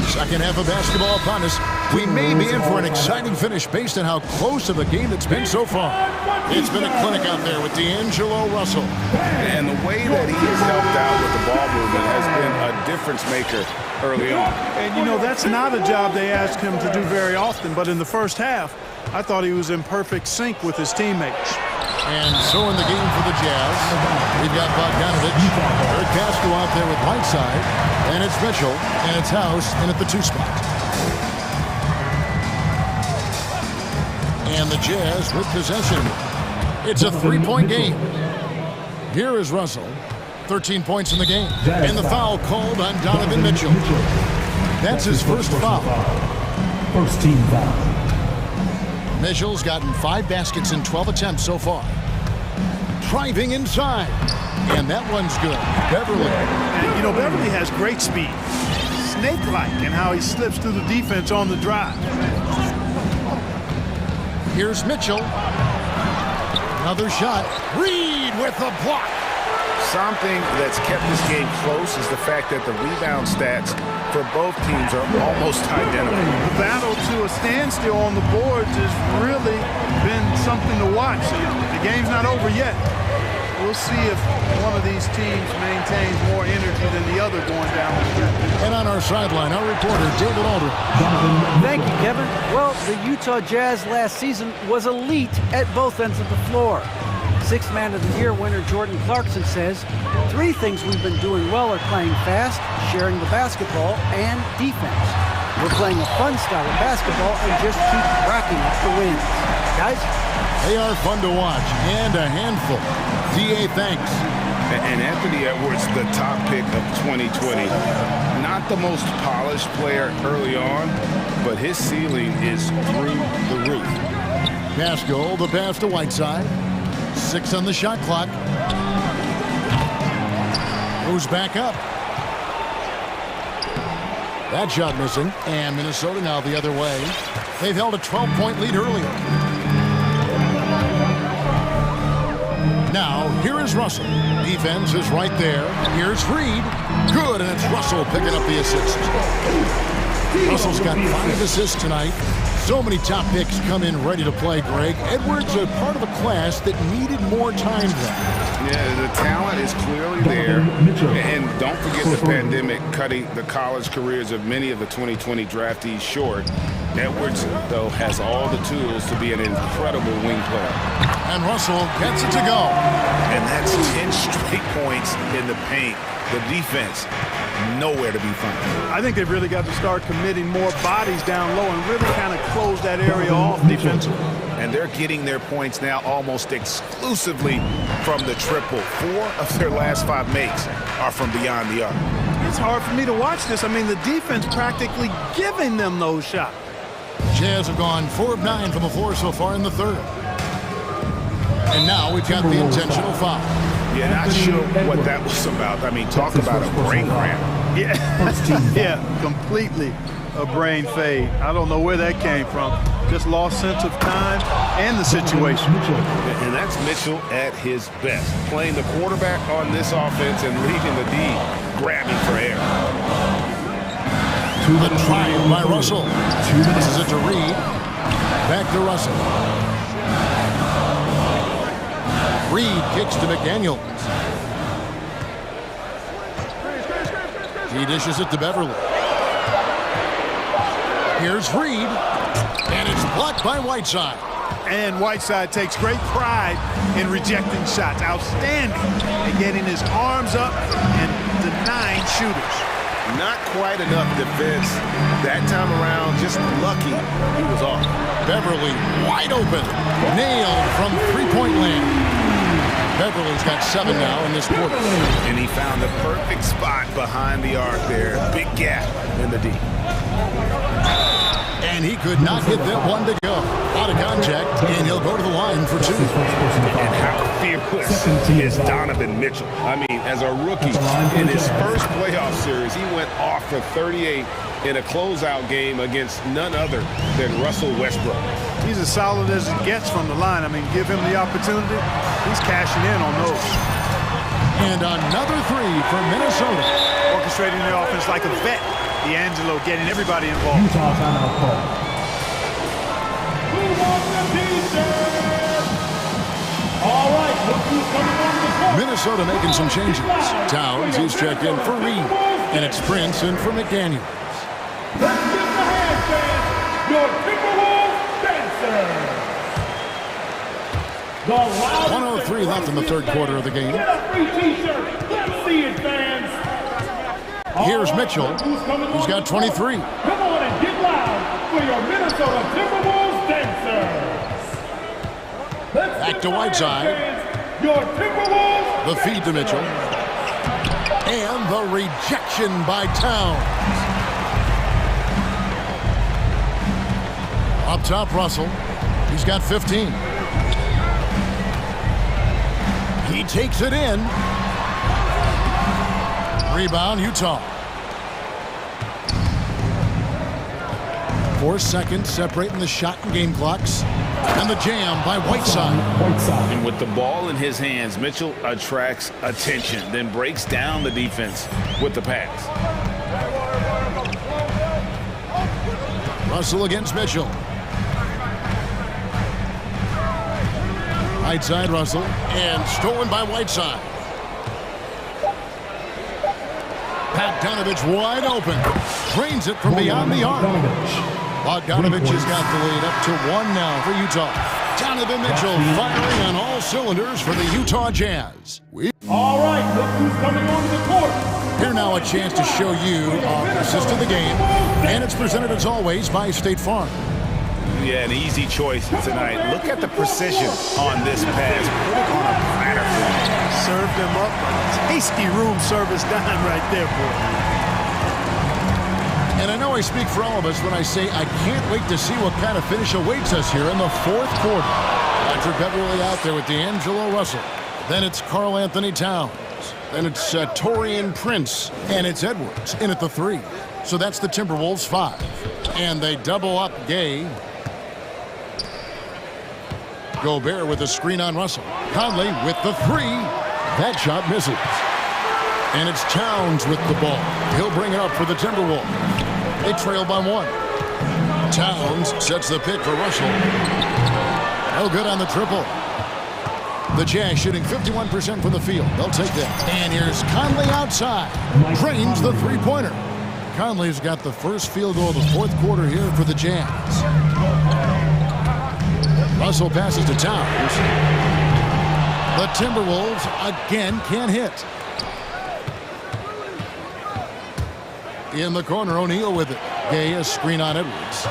Second half of basketball upon us. We may be in for an exciting finish based on how close of a game it's been so far. It's been a clinic out there with D'Angelo Russell. And the way that he has helped out with the ball movement has been a difference maker early on. And, you know, that's not a job they ask him to do very often, but in the first half, I thought he was in perfect sync with his teammates. And so in the game for the Jazz, we've got Bogdanovich, Eric Castro out there with Whiteside, and it's Mitchell, and it's House in at the 2 spot. And the Jazz with possession. It's a 3-point game. Here is Russell, 13 points in the game, and the foul called on Donovan Mitchell. That's his first foul. First team foul. Mitchell's gotten 5 baskets in 12 attempts so far. Driving inside. And that one's good. Beverly. And, you know, Beverly has great speed. Snake-like in how he slips through the defense on the drive. Here's Mitchell. Another shot. Reed with the block. Something that's kept this game close is the fact that the rebound stats for both teams are almost identical. The battle to a standstill on the boards has really been something to watch. The game's not over yet. We'll see if one of these teams maintains more energy than the other going down the stretch. And on our sideline, our reporter, David Aldridge. Thank you, Kevin. Well, the Utah Jazz last season was elite at both ends of the floor. 6th Man of the Year winner Jordan Clarkson says, 3 things we've been doing well are playing fast, sharing the basketball, and defense. We're playing a fun style of basketball and just keep racking up the wins. Guys? They are fun to watch and a handful. DA, thanks. And Anthony Edwards, the top pick of 2020. Not the most polished player early on, but his ceiling is through the roof. Pascal, the pass to Whiteside. 6 on the shot clock. Goes back up. That shot missing. And Minnesota now the other way. They've held a 12-point lead earlier. Now, here is Russell. Defense is right there. Here's Reed. Good, and it's Russell picking up the assist. Russell's got 5 assists tonight. So many top picks come in ready to play, Greg. Edwards a part of a class that needed more time there. Yeah, the talent is clearly there. And don't forget the pandemic cutting the college careers of many of the 2020 draftees short. Edwards, though, has all the tools to be an incredible wing player. And Russell gets it to go. And that's 10 straight points in the paint. The defense, nowhere to be found. I think they've really got to start committing more bodies down low and really kind of close that area off defensively. And they're getting their points now almost exclusively from the triple. 4 of their last 5 makes are from beyond the arc. It's hard for me to watch this. I mean, the defense practically giving them those shots. Jazz have gone 4 of 9 from the floor so far in the third. And now we've got the intentional foul. Yeah, not sure what that was about. I mean, talk about a brain cramp. Yeah, yeah, completely a brain fade. I don't know where that came from. Just lost sense of time and the situation. And that's Mitchell at his best. Playing the quarterback on this offense and leaving the D grabbing for air. The try by Russell. This is it to Reed. Back to Russell. Reed kicks to McDaniels. He dishes it to Beverly. Here's Reed. And it's blocked by Whiteside. And Whiteside takes great pride in rejecting shots. Outstanding in getting his arms up and denying shooters. Not quite enough defense that time around. Just lucky he was off. Beverly wide open. Nailed from three-point land. Beverly's got 7 now in this quarter. And he found the perfect spot behind the arc there. Big gap in the D. And he could not get that one to go. Out of contact, and he'll go to the line for 2. And how fearless is Donovan Mitchell? I mean, as a rookie, in his first playoff series, he went off for 38 in a closeout game against none other than Russell Westbrook. He's as solid as it gets from the line. I mean, give him the opportunity. He's cashing in on those. And another 3 for Minnesota. Orchestrating the offense like a vet. D'Angelo getting everybody involved. Utah timeout call. All right, look who's coming on the court. Minnesota making some changes. Towns, he's checked in for Reed. And it's Prince in for McDaniels. Let's give the handstand, your Timberwolves dancer. 103 left in the third quarter of the game. Get a free t-shirt. Let's see it, fans. Here's Mitchell, who's got 23. Come on and get loud for your Minnesota Timberwolves dancers. Back to Whiteside. Your Timberwolves. The feed to Mitchell. And the rejection by Towns. Up top, Russell. He's got 15. He takes it in. Rebound, Utah. 4 seconds separating the shot and game clocks. And the jam by Whiteside. And with the ball in his hands, Mitchell attracts attention, then breaks down the defense with the pass. Russell against Mitchell. Whiteside, Russell, and stolen by Whiteside. Bogdanovich wide open. Drains it from beyond the arc. Bogdanovich has got the lead up to 1 now for Utah. Donovan Mitchell firing on all cylinders for the Utah Jazz. All right, look who's coming onto the court. Here now a chance to show you our assist of the game. And it's presented as always by State Farm. Yeah, an easy choice tonight. Look at the precision on this pass. Put it on a platter for him. Served him up a tasty room service dime right there, boy. And I know I speak for all of us when I say I can't wait to see what kind of finish awaits us here in the fourth quarter. Patrick Beverly out there with D'Angelo Russell. Then it's Karl Anthony Towns. Then it's Taurean Prince. And it's Edwards in at the 3. So that's the Timberwolves 5. And they double up Gay. Gobert with a screen on Russell. Conley with the 3. That shot misses. And it's Towns with the ball. He'll bring it up for the Timberwolves. They trail by 1. Towns sets the pick for Russell. No good on the triple. The Jazz shooting 51% from the field. They'll take that. And here's Conley outside. Drains the three-pointer. Conley's got the first field goal of the fourth quarter here for the Jazz. Russell passes to Towns. The Timberwolves again can't hit. In the corner, O'Neal with it. Gay, a screen on Edwards.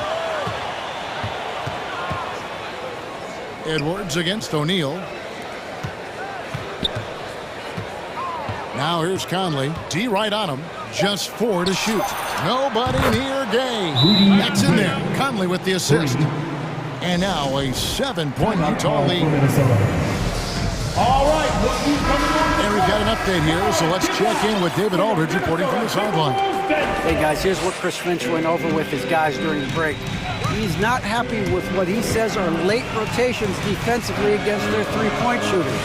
Edwards against O'Neal. Now here's Conley. D right on him. Just 4 to shoot. Nobody near Gay. That's in there. Conley with the assist. And now a 7-point Utah lead. All right, look who's coming on. And we've got an update here, so let's check in with David Aldridge reporting from the sideline. Hey guys, here's what Chris Finch went over with his guys during the break. He's not happy with what he says are late rotations defensively against their three-point shooters.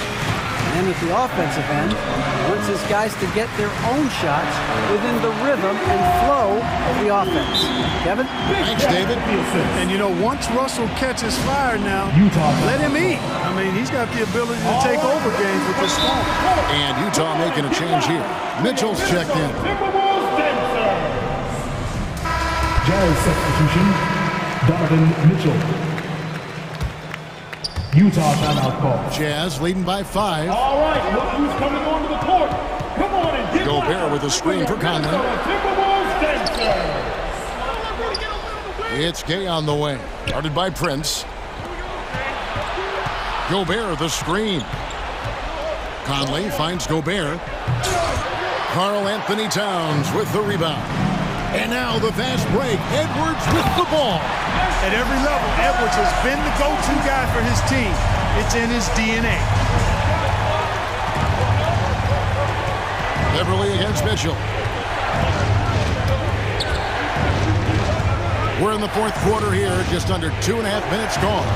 And at the offensive end, he wants his guys to get their own shots within the rhythm and flow of the offense. Kevin? Thanks, David. And you know, once Russell catches fire now, let him eat. I mean, he's got the ability to take over games with this swarm. And Utah making a change here. Mitchell's checked in. Jazz substitution, Donovan Mitchell. Utah timeout call. Jazz leading by 5. All right, look who's coming onto the court. Come on and give Gobert with a screen for Conley. It's Gay on the way. Guarded by Prince. Gobert the screen. Conley finds Gobert. Karl Anthony Towns with the rebound. And now the fast break. Edwards with the ball. At every level, Edwards has been the go-to guy for his team. It's in his DNA. Beverly against Mitchell. We're in the fourth quarter here, just under 2.5 minutes gone.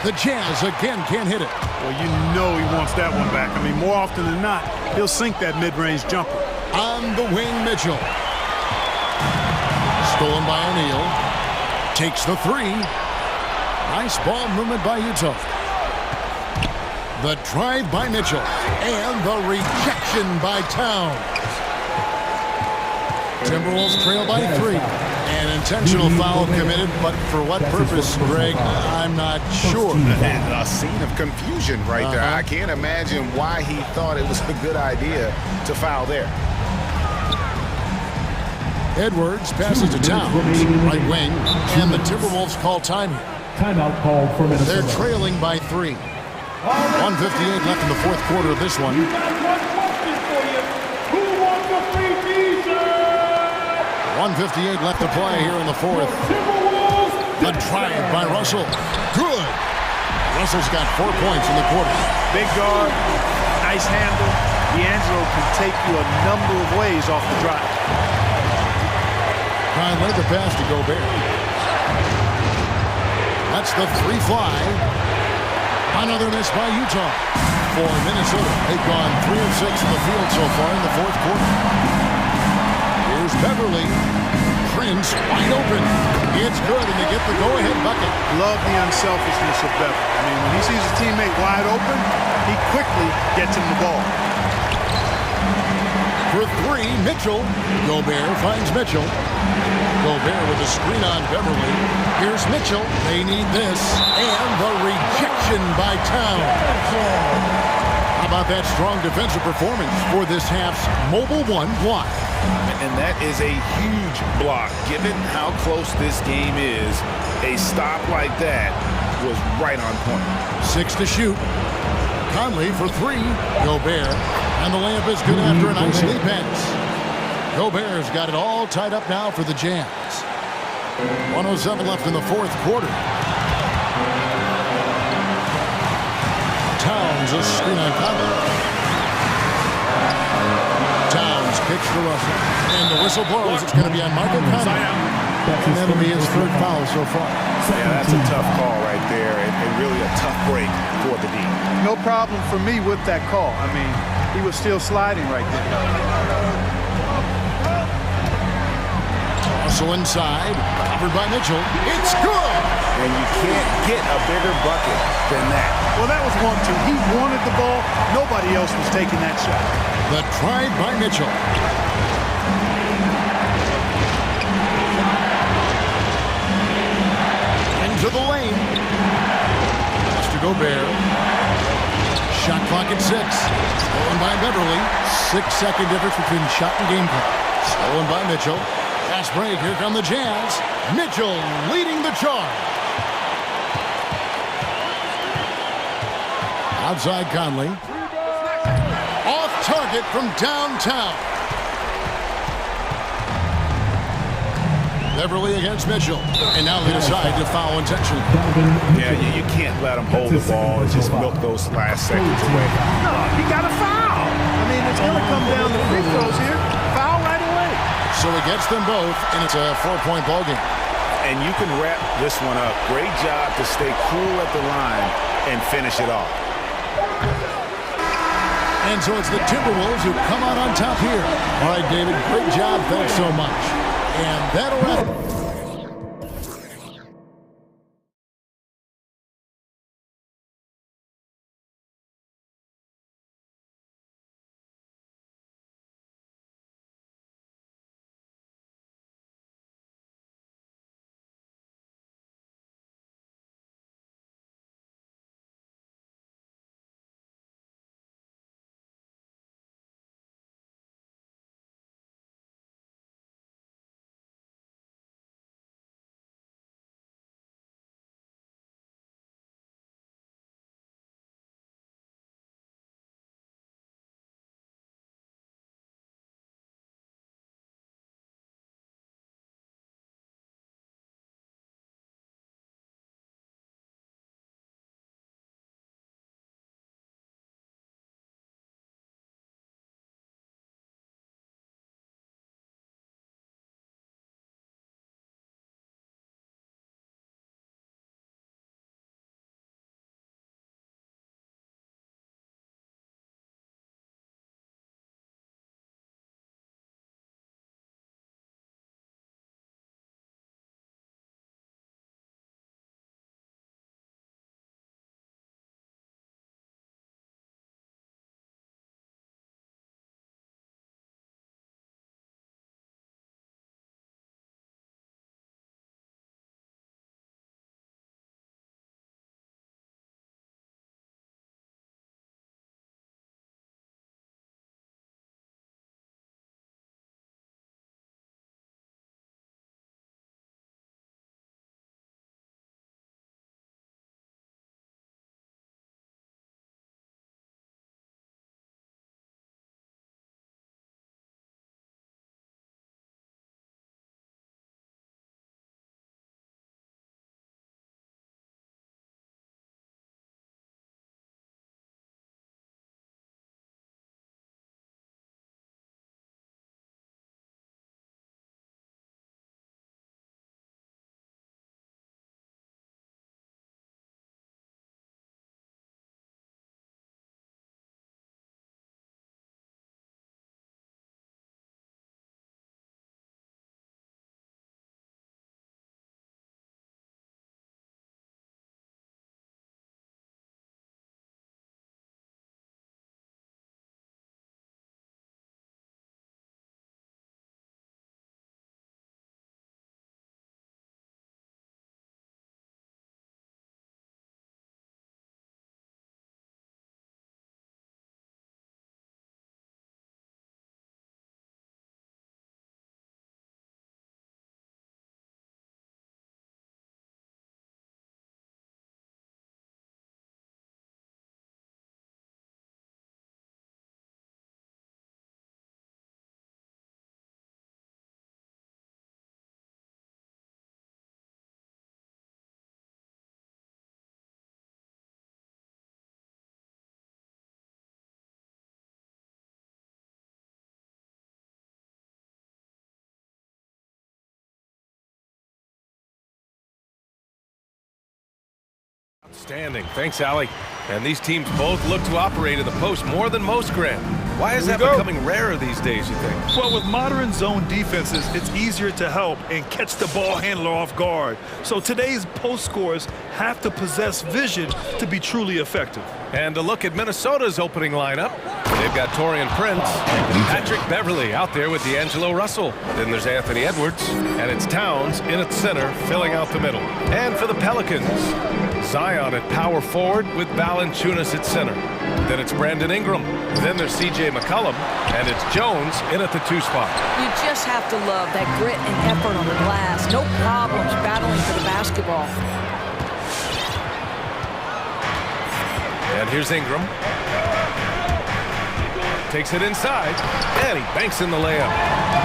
The Jazz again can't hit it. Well, you know he wants that one back. I mean, more often than not, he'll sink that mid-range jumper. On the wing, Mitchell. Stolen by O'Neal. Takes the 3. Nice ball movement by Utah. The drive by Mitchell. And the rejection by Towns. Timberwolves trail by 3. An intentional foul committed, but for what purpose, Greg, I'm not sure. A scene of confusion right there. I can't imagine why he thought it was a good idea to foul there. Edwards passes to Towns, right wing, and the Timberwolves call time here. Timeout call for Minnesota. They're trailing by 3. 1:58 left in the fourth quarter of this one. 1:58 left to play here in the fourth. The drive by Russell. Good. Russell's got 4 points in the quarter. Big guard, nice handle. D'Angelo can take you a number of ways off the drive. Conley the pass to Gobert. That's the 3 fly. Another miss by Utah. For Minnesota, they've gone 3 of 6 in the field so far in the fourth quarter. Here's Beverly. Prince wide open. It's good, and they get the go-ahead bucket. Love the unselfishness of Beverly. I mean, when he sees his teammate wide open, he quickly gets him the ball. For 3, Mitchell. Gobert finds Mitchell. Gobert with a screen on Beverly. Here's Mitchell. They need this. And the rejection by Towns. How about that strong defensive performance for this half's Mobile 1 block? And that is a huge block. Given how close this game is, a stop like that was right on point. 6 to shoot. Conley for 3. Gobert. And the layup is good after a nice knee pass. Gobert's got it all tied up now for the Jazz. 1:07 left in the fourth quarter. Towns a screen on Conley. Towns kicks to Russell. And the whistle blows. It's going to be on Michael Conley. And that'll be his third foul so far. Yeah, that's a tough call right there, and really a tough break for the D. No problem for me with that call. I mean, he was still sliding right there. Also inside, covered by Mitchell. It's good! And you can't get a bigger bucket than that. Well, that was 1-2. He wanted the ball. Nobody else was taking that shot. The try by Mitchell. Into the lane. Mr. Gobert. Shot clock at 6. Stolen by Beverly. 6-second difference between shot and game clock. Stolen by Mitchell. Fast break. Here come the Jazz. Mitchell leading the charge. Outside Conley. Off target from downtown. Beverly against Mitchell. And now they decide to foul intentionally. Yeah, you can't let him hold the ball and just milk those last seconds away. No, he got a foul. I mean, it's going to come down to free throws here. Foul right away. So he gets them both, and it's a 4-point ball game. And you can wrap this one up. Great job to stay cool at the line and finish it off. And so it's the Timberwolves who come out on top here. All right, David, great job. Thanks so much. And that'll wrap it. Outstanding. Thanks, Allie. And these teams both look to operate in the post more than most, Grant. Why is that becoming rarer these days, you think? Well, with modern zone defenses, it's easier to help and catch the ball handler off guard. So today's post scorers have to possess vision to be truly effective. And a look at Minnesota's opening lineup. They've got Torian Prince, Patrick Beverly out there with D'Angelo Russell. Then there's Anthony Edwards, and it's Towns in at center, filling out the middle. And for the Pelicans, Zion at power forward with Valanciunas at center. Then it's Brandon Ingram. Then there's C.J. McCollum, and it's Jones in at the 2 spot. You just have to love that grit and effort on the glass. No problems battling for the basketball. And here's Ingram. Takes it inside, and he banks in the layup.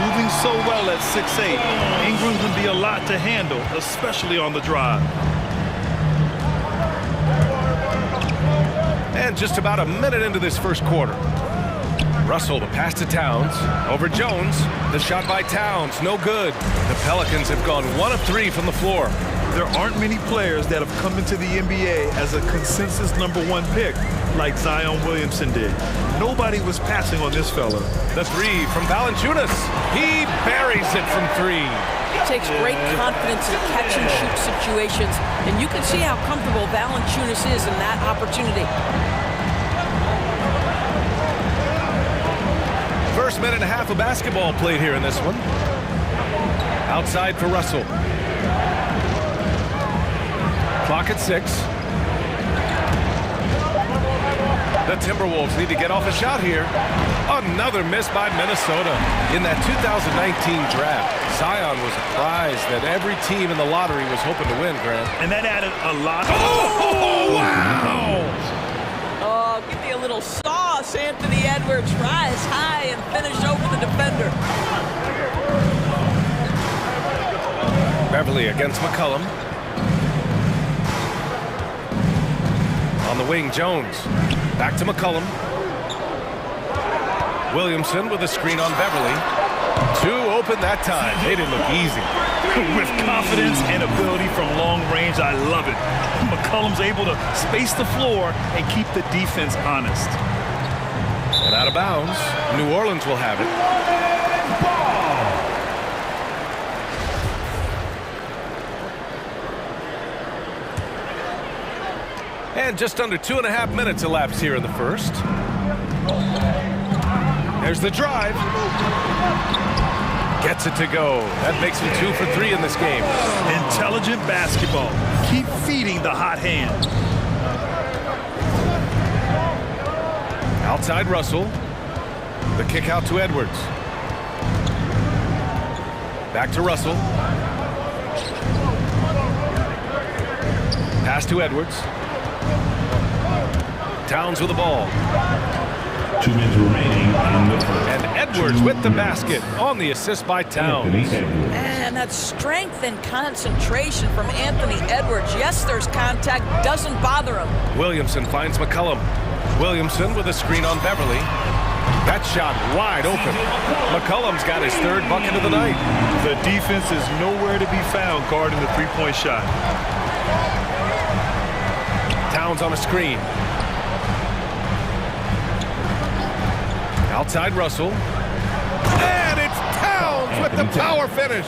Moving so well at 6'8", Ingram can be a lot to handle, especially on the drive. And just about a minute into this first quarter. Russell, the pass to Towns. Over Jones. The shot by Towns, no good. The Pelicans have gone 1 of 3 from the floor. There aren't many players that have come into the NBA as a consensus #1 pick like Zion Williamson did. Nobody was passing on this fella. The 3 from Valanciunas. He buries it from 3. It takes great confidence in catch-and-shoot situations, and you can see how comfortable Valanciunas is in that opportunity. First minute and a half of basketball played here in this one. Outside for Russell. Clock at 6. The Timberwolves need to get off a shot here. Another miss by Minnesota. In that 2019 draft, Zion was a prize that every team in the lottery was hoping to win, Grant. And that added a lot. Oh, wow! Oh, give me a little sauce. Anthony Edwards rise high and finish over the defender. Beverly against McCollum. On the wing, Jones. Back to McCollum. Williamson with a screen on Beverly. 2 open that time. They didn't look easy. With confidence and ability from long range, I love it. McCollum's able to space the floor and keep the defense honest. And out of bounds, New Orleans will have it. And just under 2.5 minutes elapsed here in the first. There's the drive. Gets it to go. That makes him 2 for 3 in this game. Intelligent basketball. Keep feeding the hot hand. Outside Russell. The kick out to Edwards. Back to Russell. Pass to Edwards. Towns with the ball. 2 minutes remaining in the first. And Edwards with the basket on the assist by Towns. And that strength and concentration from Anthony Edwards. Yes, there's contact. Doesn't bother him. Williamson finds McCollum. Williamson with a screen on Beverly. That shot wide open. McCollum's got his 3rd bucket of the night. The defense is nowhere to be found guarding the 3-point shot. Towns on a screen. Outside Russell. And it's Towns with the power finish.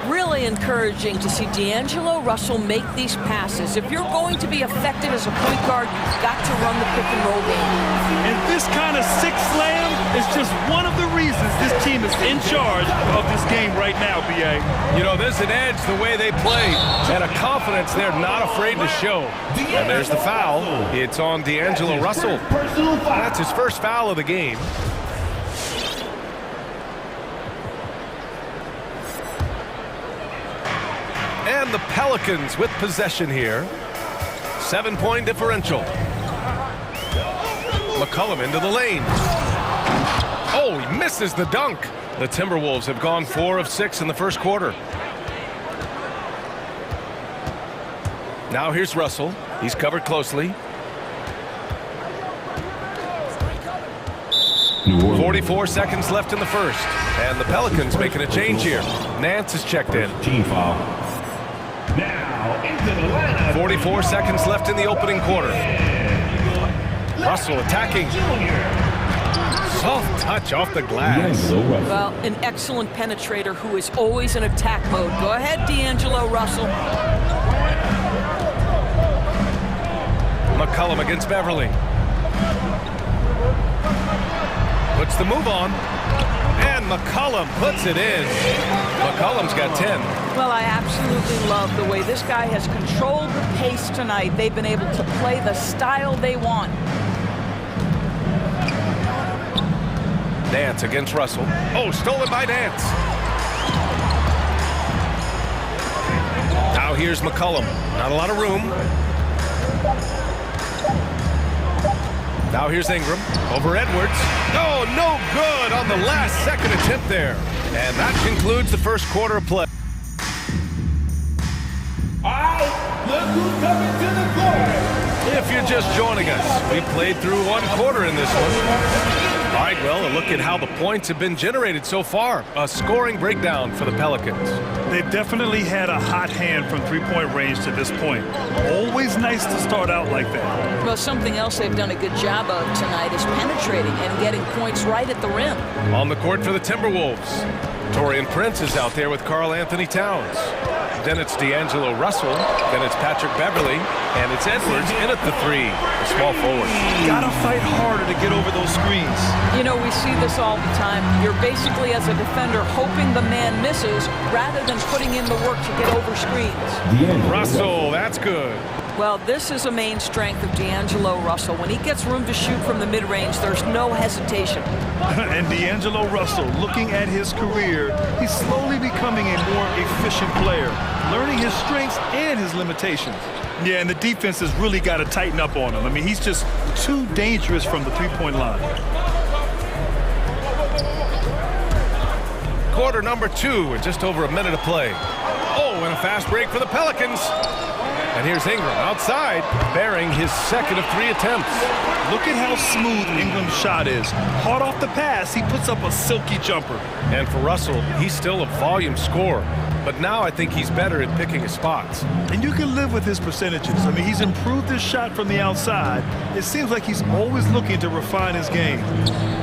Really encouraging to see D'Angelo Russell make these passes. If you're going to be effective as a point guard, you've got to run the pick-and-roll game. And this kind of 6 slam is just one of the reasons this team is in charge of this game right now, B.A. You know, there's an edge the way they play and a confidence they're not afraid to show. And there's the foul. It's on D'Angelo Russell. That's his first foul of the game. And the Pelicans with possession here. 7-point differential. McCollum into the lane. Oh, he misses the dunk. The Timberwolves have gone 4 of 6 in the first quarter. Now here's Russell. He's covered closely. 44 seconds left in the first. And the Pelicans making a change here. Nance is checked in. Team foul. Now 44 seconds left in the opening quarter. Russell attacking. Soft touch off the glass. Well, an excellent penetrator who is always in attack mode. Go ahead, D'Angelo Russell. McCollum against Beverly. Puts the move on. And McCollum puts it in. McCollum's got 10. Well, I absolutely love the way this guy has controlled the pace tonight. They've been able to play the style they want. Nance against Russell. Oh, stolen by Nance. Now here's McCollum. Not a lot of room. Now here's Ingram over Edwards. Oh, no good on the last second attempt there. And that concludes the first quarter of play. All right, look who's coming to the court. If you're just joining us, we played through one quarter in this one. All right, well, a look at how the points have been generated so far. A scoring breakdown for the Pelicans. They've definitely had a hot hand from three-point range to this point. Always nice to start out like that. Well, something else they've done a good job of tonight is penetrating and getting points right at the rim. On the court for the Timberwolves, Taurean Prince is out there with Karl Anthony Towns. Then it's D'Angelo Russell. Then it's Patrick Beverly. And it's Edwards in at the three, a small forward. Gotta fight harder to get over those screens. You know, we see this all the time. You're basically, as a defender, hoping the man misses rather than putting in the work to get over screens. Russell, that's good. Well, this is a main strength of D'Angelo Russell. When he gets room to shoot from the mid-range, there's no hesitation. And D'Angelo Russell, looking at his career, he's slowly becoming a more efficient player, learning his strengths and his limitations. Yeah, and the defense has really got to tighten up on him. I mean, he's just too dangerous from the three-point line. Quarter number 2 with just over a minute to play. Oh, and a fast break for the Pelicans. And here's Ingram outside, bearing his second of 3 attempts. Look at how smooth Ingram's shot is. Hard off the pass, he puts up a silky jumper. And for Russell, he's still a volume scorer. But now I think he's better at picking his spots. And you can live with his percentages. I mean, he's improved his shot from the outside. It seems like he's always looking to refine his game.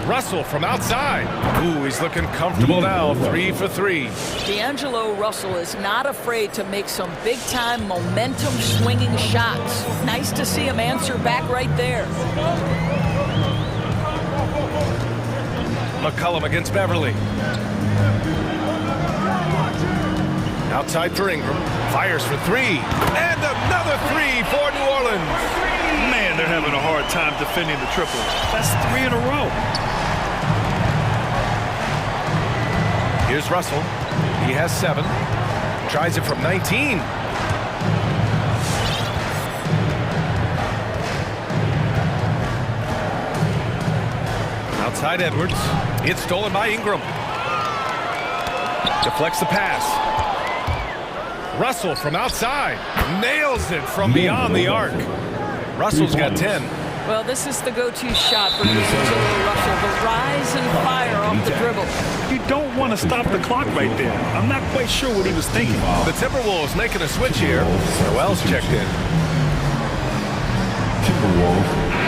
Russell from outside. Ooh, he's looking comfortable now, 3 for 3. D'Angelo Russell is not afraid to make some big-time momentum-swinging shots. Nice to see him answer back right there. McCollum against Beverly. Outside for Ingram. Fires for 3. And another 3 for New Orleans. Man, they're having a hard time defending the triple. That's 3 in a row. Here's Russell. He has 7. Tries it from 19. Outside Edwards. It's stolen by Ingram. Deflects the pass. Russell from outside. Nails it from beyond the arc. Russell's got 10. Well, this is the go-to shot for D'Angelo Russell. The rise and fire off the dribble. You don't want to stop the clock right there. I'm not quite sure what he was thinking. The Timberwolves making a switch here. Noel's checked in.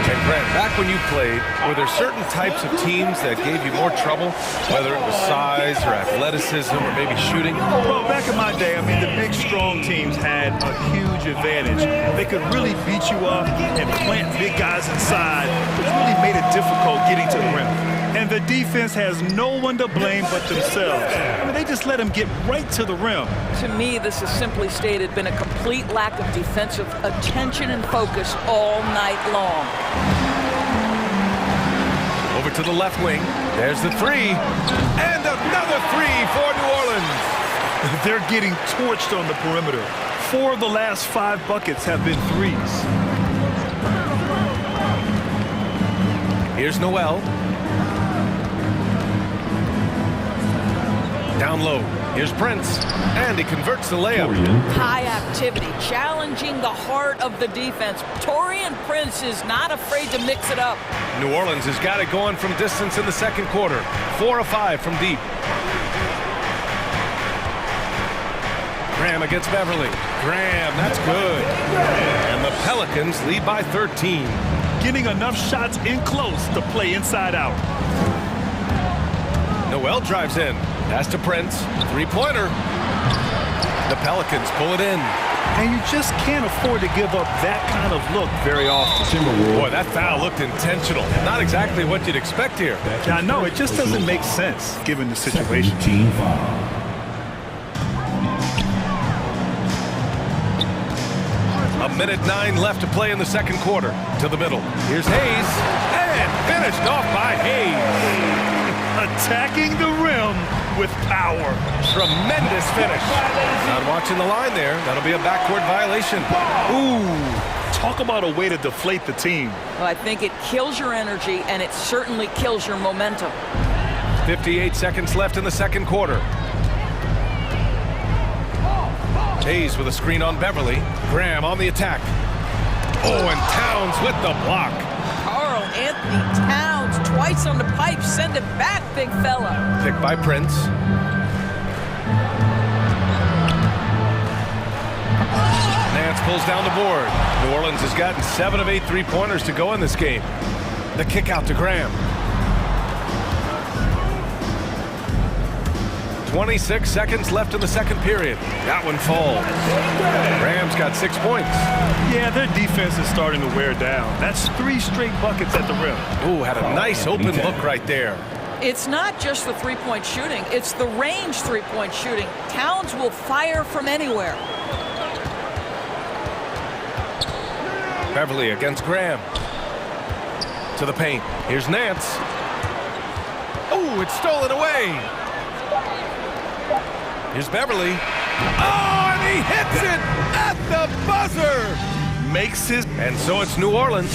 And Grant, back when you played, were there certain types of teams that gave you more trouble, whether it was size or athleticism or maybe shooting? Well, back in my day, I mean, the big, strong teams had a huge advantage. They could really beat you up and plant big guys inside, which really made it difficult getting to the rim. And the defense has no one to blame but themselves. I mean, they just let them get right to the rim. To me, this is simply stated been a complete lack of defensive attention and focus all night long. Over to the left wing. There's the 3. And another 3 for New Orleans. They're getting torched on the perimeter. 4 of the last 5 buckets have been 3s. Here's Noel. Down low. Here's Prince. And he converts the layup. High activity, challenging the heart of the defense. Taurean Prince is not afraid to mix it up. New Orleans has got it going from distance in the second quarter. 4 of 5 from deep. Graham against Beverly. Graham, that's good. And the Pelicans lead by 13. Getting enough shots in close to play inside out. Noel drives in. Pass to Prince. Three-pointer. The Pelicans pull it in. And you just can't afford to give up that kind of look very often. Boy, that foul looked intentional. Not exactly what you'd expect here. Yeah, I know. It just doesn't make sense given the situation. Team foul. A minute 9 left to play in the second quarter. To the middle. Here's Hayes. And finished off by Hayes. Attacking the rim with power. Tremendous finish. Not watching the line there. That'll be a backcourt violation. Ooh, talk about a way to deflate the team. Well, I think it kills your energy, and it certainly kills your momentum. 58 seconds left in the second quarter. Hayes with a screen on Beverly. Graham on the attack. Oh, and Towns with the block. Carl Anthony Towns twice on the pipe. Send it back, big fella. Picked by Prince. Nance pulls down the board. New Orleans has gotten 7 of 8 three-pointers to go in this game. The kick out to Graham. 26 seconds left in the second period. That one falls. Graham's got 6 points. Yeah, their defense is starting to wear down. That's 3 straight buckets at the rim. Ooh, had a nice open look right there. It's not just the three-point shooting. It's the range three-point shooting. Towns will fire from anywhere. Beverly against Graham. To the paint. Here's Nance. Oh, it's stolen away. Here's Beverly. Oh, and he hits it at the buzzer. Makes his... And so it's New Orleans.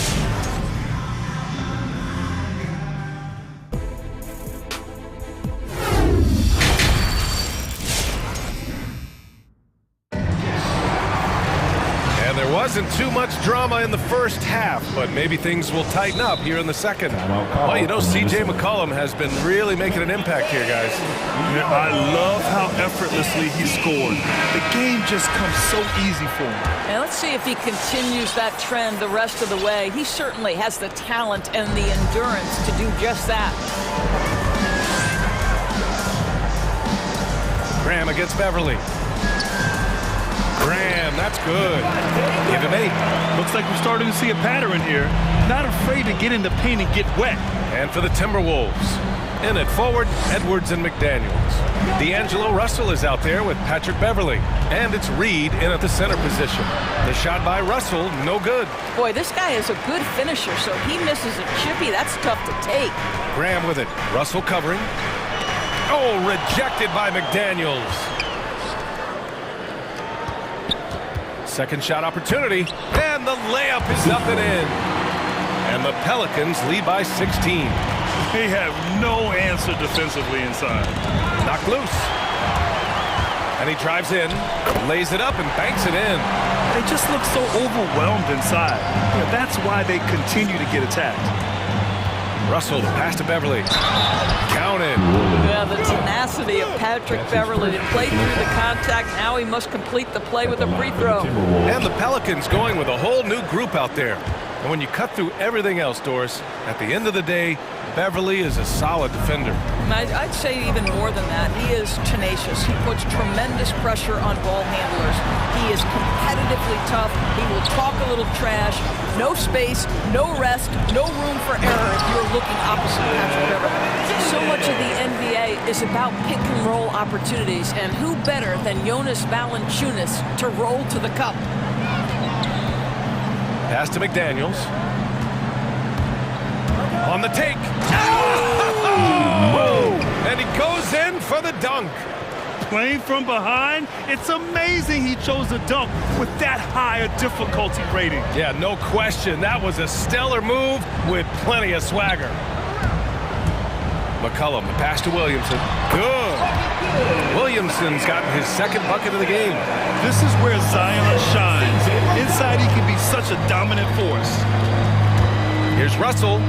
And there wasn't too much drama in the first half, but maybe things will tighten up here in the second. Well, you know, C.J. McCollum has been really making an impact here, guys. Yeah, I love how effortlessly he scored. The game just comes so easy for him. And let's see if he continues that trend the rest of the way. He certainly has the talent and the endurance to do just that. Graham against Beverly. Graham, that's good. Give him 8. Looks like we're starting to see a pattern here. Not afraid to get in the paint and get wet. And for the Timberwolves. In at forward, Edwards and McDaniels. D'Angelo Russell is out there with Patrick Beverly. And it's Reed in at the center position. The shot by Russell, no good. Boy, this guy is a good finisher, so he misses a chippy. That's tough to take. Graham with it. Russell covering. Oh, rejected by McDaniels. Second shot opportunity. And the layup is up and in. And the Pelicans lead by 16. They have no answer defensively inside. Knocked loose. And he drives in, lays it up, and banks it in. They just look so overwhelmed inside. Yeah, that's why they continue to get attacked. Russell, the pass to Beverly. Counted. Yeah, the tenacity of Patrick Beverly to play through the contact. Now he must complete the play with a free throw. And the Pelicans going with a whole new group out there. And when you cut through everything else, Doris, at the end of the day, Beverly is a solid defender. I'd say even more than that. He is tenacious. He puts tremendous pressure on ball handlers. He is competitively tough. He will talk a little trash. No space, no rest, no room for error if you're looking opposite Patrick Beverly. So much of the NBA is about pick and roll opportunities, and who better than Jonas Valanciunas to roll to the cup? Pass to McDaniels. On the take. Oh! And he goes in for the dunk. Playing from behind, it's amazing he chose a dunk with that high a difficulty rating. Yeah, no question. That was a stellar move with plenty of swagger. McCollum, the pass to Williamson. Good. Williamson's gotten his second bucket of the game. This is where Zion shines. Inside, he can be such a dominant force. Here's Russell.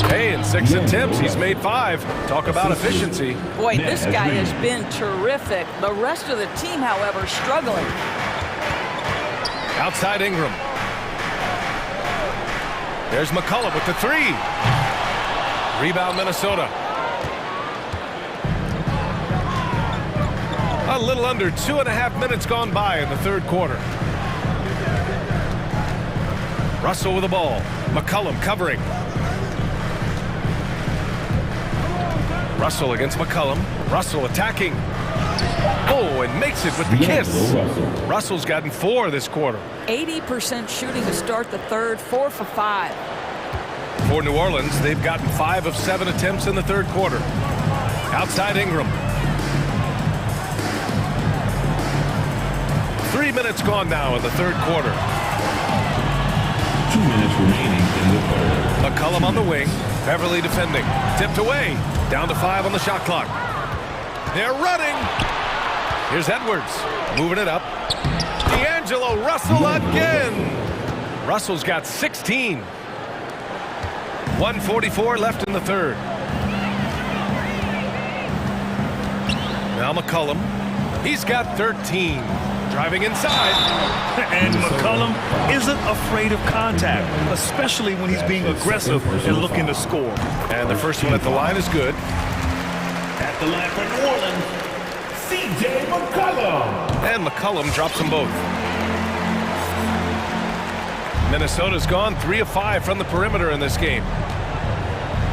Hey, in 6 attempts, he's made 5. Talk about efficiency. Boy, this guy has been terrific. The rest of the team, however, struggling. Outside Ingram. There's McCullough with the 3. Rebound Minnesota. A little under 2.5 minutes gone by in the third quarter. Russell with the ball. McCullough covering. Russell against McCullough. Russell attacking. Oh, and makes it with the kiss. Russell's gotten 4 this quarter. 80% shooting to start the third, 4 for 5. For New Orleans, they've gotten 5 of 7 attempts in the third quarter. Outside Ingram. 3 minutes gone now in the third quarter. 2 minutes remaining in the third. McCullough on the wing. Beverly defending. Tipped away. Down to 5 on the shot clock. They're running. Here's Edwards. Moving it up. D'Angelo Russell again. Russell's got 16. 1:44 left in the third. Now McCullough. He's got 13. Driving inside. And McCullough isn't afraid of contact, especially when he's being aggressive and looking to score. And the first one at the line is good. At the line for New Orleans, C.J. McCullough. And McCullough drops them both. Minnesota's gone 3 of 5 from the perimeter in this game.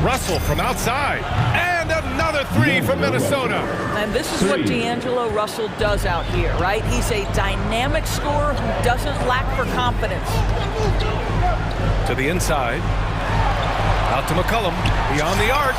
Russell from outside. And another 3 from Minnesota. And this is what D'Angelo Russell does out here, right? He's a dynamic scorer who doesn't lack for confidence. To the inside. Out to McCullough. Beyond the arc.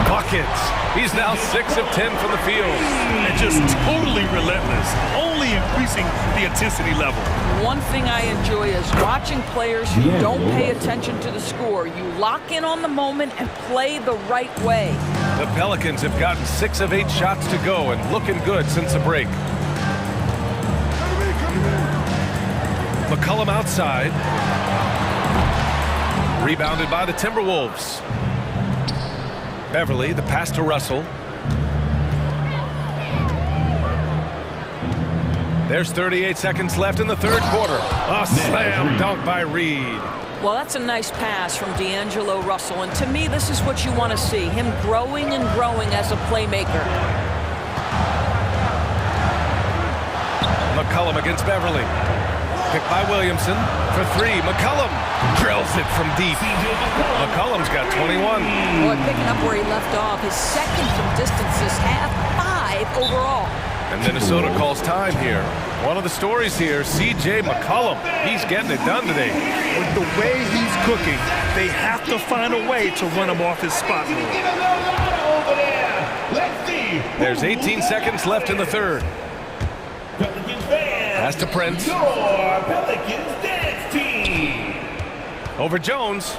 Buckets. He's now 6 of 10 from the field. And just totally relentless, only increasing the intensity level. One thing I enjoy is watching players who don't pay attention to the score. You lock in on the moment and play the right way. The Pelicans have gotten 6 of 8 shots to go and looking good since the break. McCullough outside. Rebounded by the Timberwolves. Beverly, the pass to Russell. There's 38 seconds left in the third quarter. A slam dunk by Reed. Well, that's a nice pass from D'Angelo Russell, and to me, this is what you want to see, him growing and growing as a playmaker. McCullough against Beverly. Picked by Williamson for 3. McCullough drills it from deep. McCullough's got 21. Boy, picking up where he left off. His second from distance this half, 5 overall. And Minnesota calls time here. One of the stories here, C.J. McCullough. He's getting it done today. With the way he's cooking, they have to find a way to run him off his spot. There's 18 seconds left in the third. Pass to Prince. Over Jones.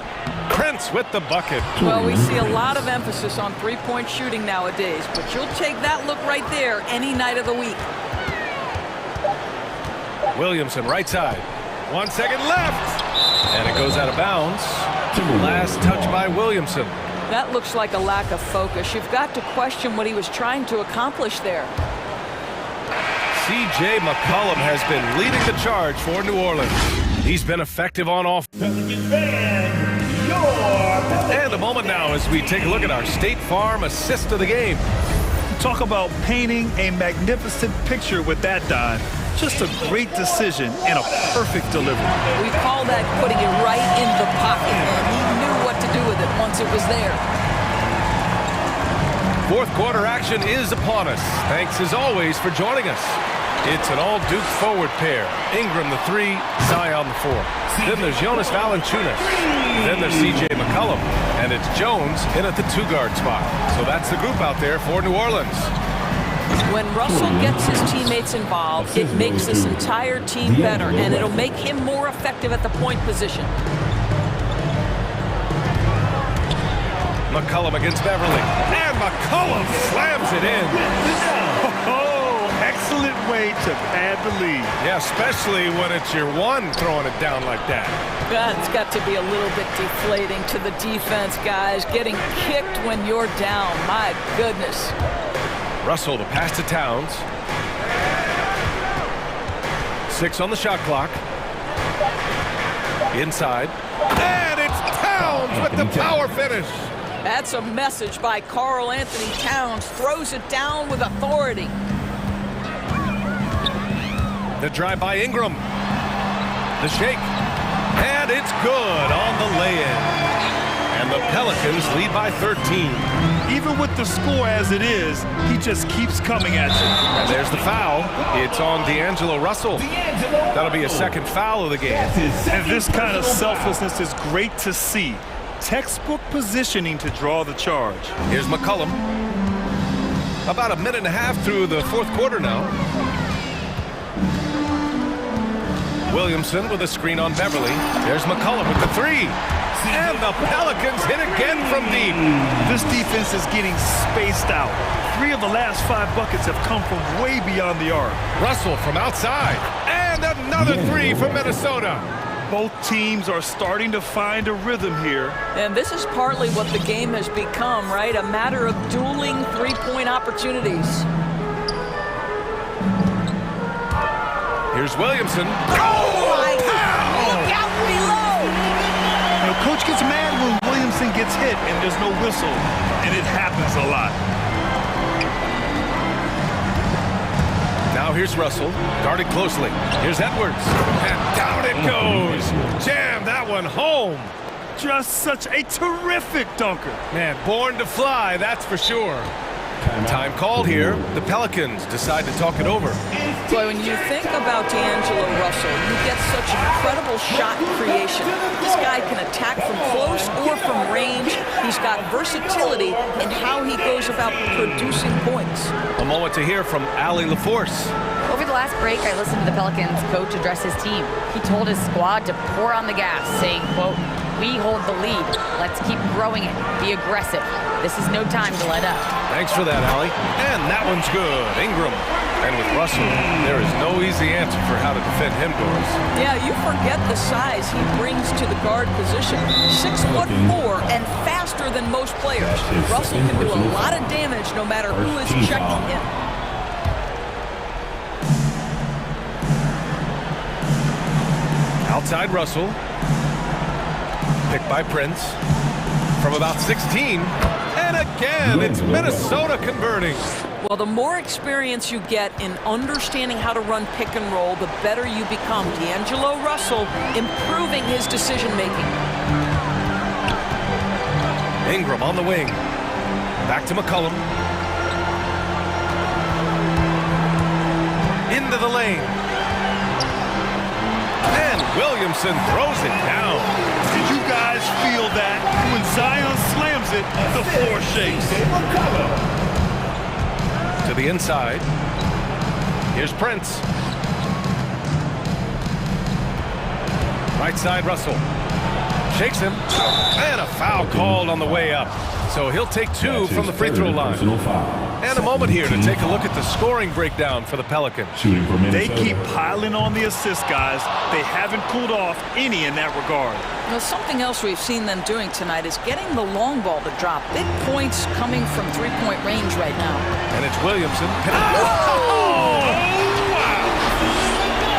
Prince with the bucket. Well, we see a lot of emphasis on three-point shooting nowadays, but you'll take that look right there any night of the week. Williamson, right side. 1 second left. And it goes out of bounds. Last touch by Williamson. That looks like a lack of focus. You've got to question what he was trying to accomplish there. C.J. McCullough has been leading the charge for New Orleans. He's been effective on offense. And a moment now as we take a look at our State Farm assist of the game. Talk about painting a magnificent picture with that dive. Just a great decision and a perfect delivery. We call that putting it right in the pocket, and he knew what to do with it once it was there. Fourth quarter action is upon us. Thanks as always for joining us. It's an all-Duke forward pair. Ingram the 3, Zion the 4. Then there's Jonas Valanciunas. Then there's C.J. McCullough. And it's Jones in at the 2-guard spot. So that's the group out there for New Orleans. When Russell gets his teammates involved, it makes this entire team better, and it'll make him more effective at the point position. McCullough against Beverly. And McCullough slams it in. Oh, excellent excellent way to pad the lead. Yeah, especially when it's your one throwing it down like that. That's got to be a little bit deflating to the defense, guys. Getting kicked when you're down. My goodness. Russell, the pass to Towns. 6 on the shot clock. Inside. And it's Towns with the power finish. That's a message by Karl Anthony Towns. Throws it down with authority. The drive by Ingram. The shake. And it's good on the lay-in. And the Pelicans lead by 13. Even with the score as it is, he just keeps coming at you. And there's the foul. It's on D'Angelo Russell. That'll be a second foul of the game. And this kind of selflessness is great to see. Textbook positioning to draw the charge. Here's McCollum. About a minute and a half through the fourth quarter now. Williamson with a screen on Beverly. There's McCollum with the three. And the Pelicans hit again from deep. This defense is getting spaced out. 3 of the last 5 buckets have come from way beyond the arc. Russell from outside. And another 3 from Minnesota. Both teams are starting to find a rhythm here. And this is partly what the game has become, right? A matter of dueling three-point opportunities. Here's Williamson. Look out below! You know, Coach gets mad when Williamson gets hit and there's no whistle, and it happens a lot. Now here's Russell, guarded closely. Here's Edwards, and down it goes. Jam that one home. Just such a terrific dunker. Man, born to fly, that's for sure. Time called here. The Pelicans decide to talk it over. Boy, when you think about D'Angelo Russell, you get such incredible shot creation. This guy can attack from close or from range. He's got versatility in how he goes about producing points. A moment to hear from Allie LaForce. Over the last break, I listened to the Pelicans coach address his team. He told his squad to pour on the gas, saying, quote, "We hold the lead. Let's keep growing it. Be aggressive. This is no time to let up." Thanks for that, Allie. And that one's good. Ingram. And with Russell, there is no easy answer for how to defend him, Doris. Yeah, you forget the size he brings to the guard position. 6'4" and faster than most players. Russell can do a lot of damage no matter who is checking him. Outside Russell. Picked by Prince. From about 16. And again, it's Minnesota converting. Well, the more experience you get in understanding how to run pick and roll, the better you become. D'Angelo Russell improving his decision-making. Ingram on the wing. Back to McCollum. Into the lane. And Williamson throws it down. Did you guys feel that? When Zion slams it, the floor shakes. To the inside. Here's Prince. Right side, Russell. Shakes him. And a foul called on the way up. So he'll take 2 from the free throw line. And a moment here to take a look at the scoring breakdown for the Pelicans. They keep piling on the assists, guys. They haven't cooled off any in that regard. Now, something else we've seen them doing tonight is getting the long ball to drop. Big points coming from three-point range right now. And it's Williamson.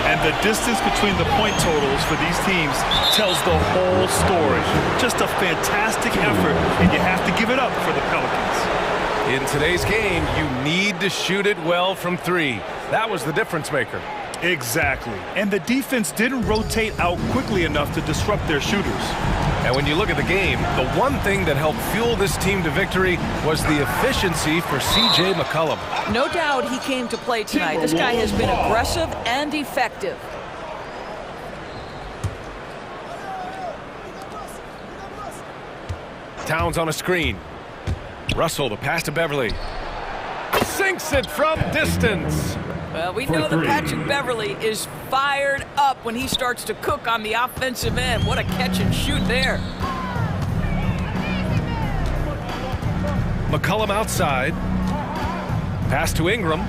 And the distance between the point totals for these teams tells the whole story. Just a fantastic effort, and you have to give it up for the Pelicans. In today's game, you need to shoot it well from 3. That was the difference maker. Exactly. And the defense didn't rotate out quickly enough to disrupt their shooters. And when you look at the game, the one thing that helped fuel this team to victory was the efficiency for C.J. McCollum. No doubt he came to play tonight. This guy has been aggressive and effective. Towns on a screen. Russell, the pass to Beverly. Sinks it from distance. Well, we know that Patrick Beverly is fired up when he starts to cook on the offensive end. What a catch and shoot there. McCollum outside. Pass to Ingram.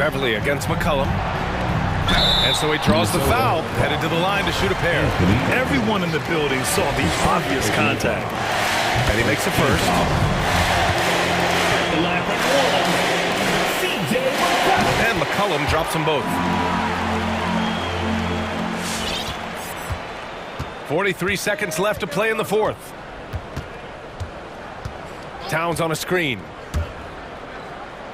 Beverly against McCullum. And so he draws the foul, headed to the line to shoot a pair. Everyone in the building saw the obvious contact. And he makes the first. And McCullum drops them both. 43 seconds left to play in the fourth. Towns on a screen.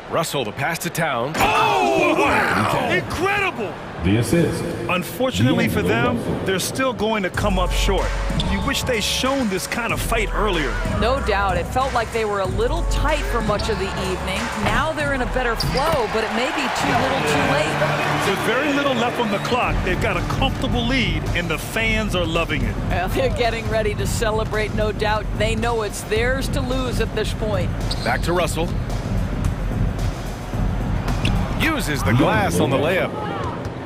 Russell to pass to Towns. Oh, wow! Incredible! The assist. Unfortunately for them, they're still going to come up short. You wish they'd shown this kind of fight earlier. No doubt. It felt like they were a little tight for much of the evening. Now they're in a better flow, but it may be too little too late. With very little left on the clock, they've got a comfortable lead, and the fans are loving it. Well, they're getting ready to celebrate, no doubt. They know it's theirs to lose at this point. Back to Russell. Uses the glass on the layup.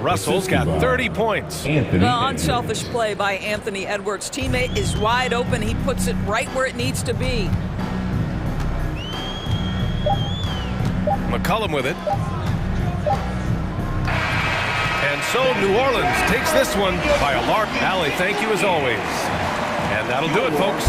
Russell's got 30 points. Well, unselfish play by Anthony Edwards. Teammate is wide open. He puts it right where it needs to be. McCullum with it. And so New Orleans takes this one by a lark. Allie, thank you as always. And that'll do it, folks.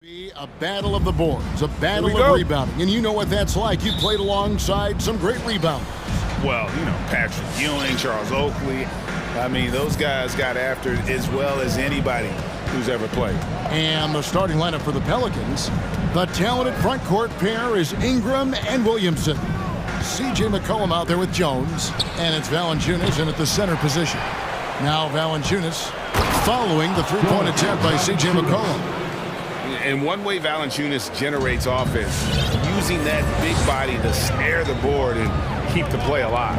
Be a battle of the boards, a battle of rebounding, and you know what that's like. You played alongside some great rebounders. Well, you know, Patrick Ewing, Charles Oakley. I mean, those guys got after it as well as anybody who's ever played. And the starting lineup for the Pelicans, the talented front court pair is Ingram and Williamson. C.J. McCollum out there with Jones, and it's Valanciunas in at the center position. Now Valanciunas following the three-point attempt by C.J. McCollum. And one way Valanciunas generates offense, using that big body to snare the board and keep the play alive.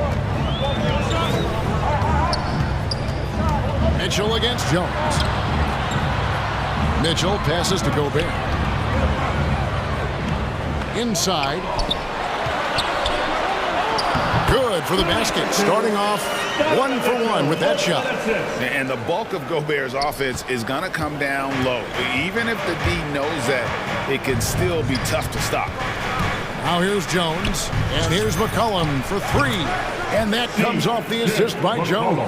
Mitchell against Jones. Mitchell passes to Gobert. Inside. Good for the basket. Starting off 1 for 1 with that shot. And the bulk of Gobert's offense is going to come down low. Even if the D knows that, it can still be tough to stop. Now here's Jones, and here's McCollum for 3. And that comes off the assist by Jones.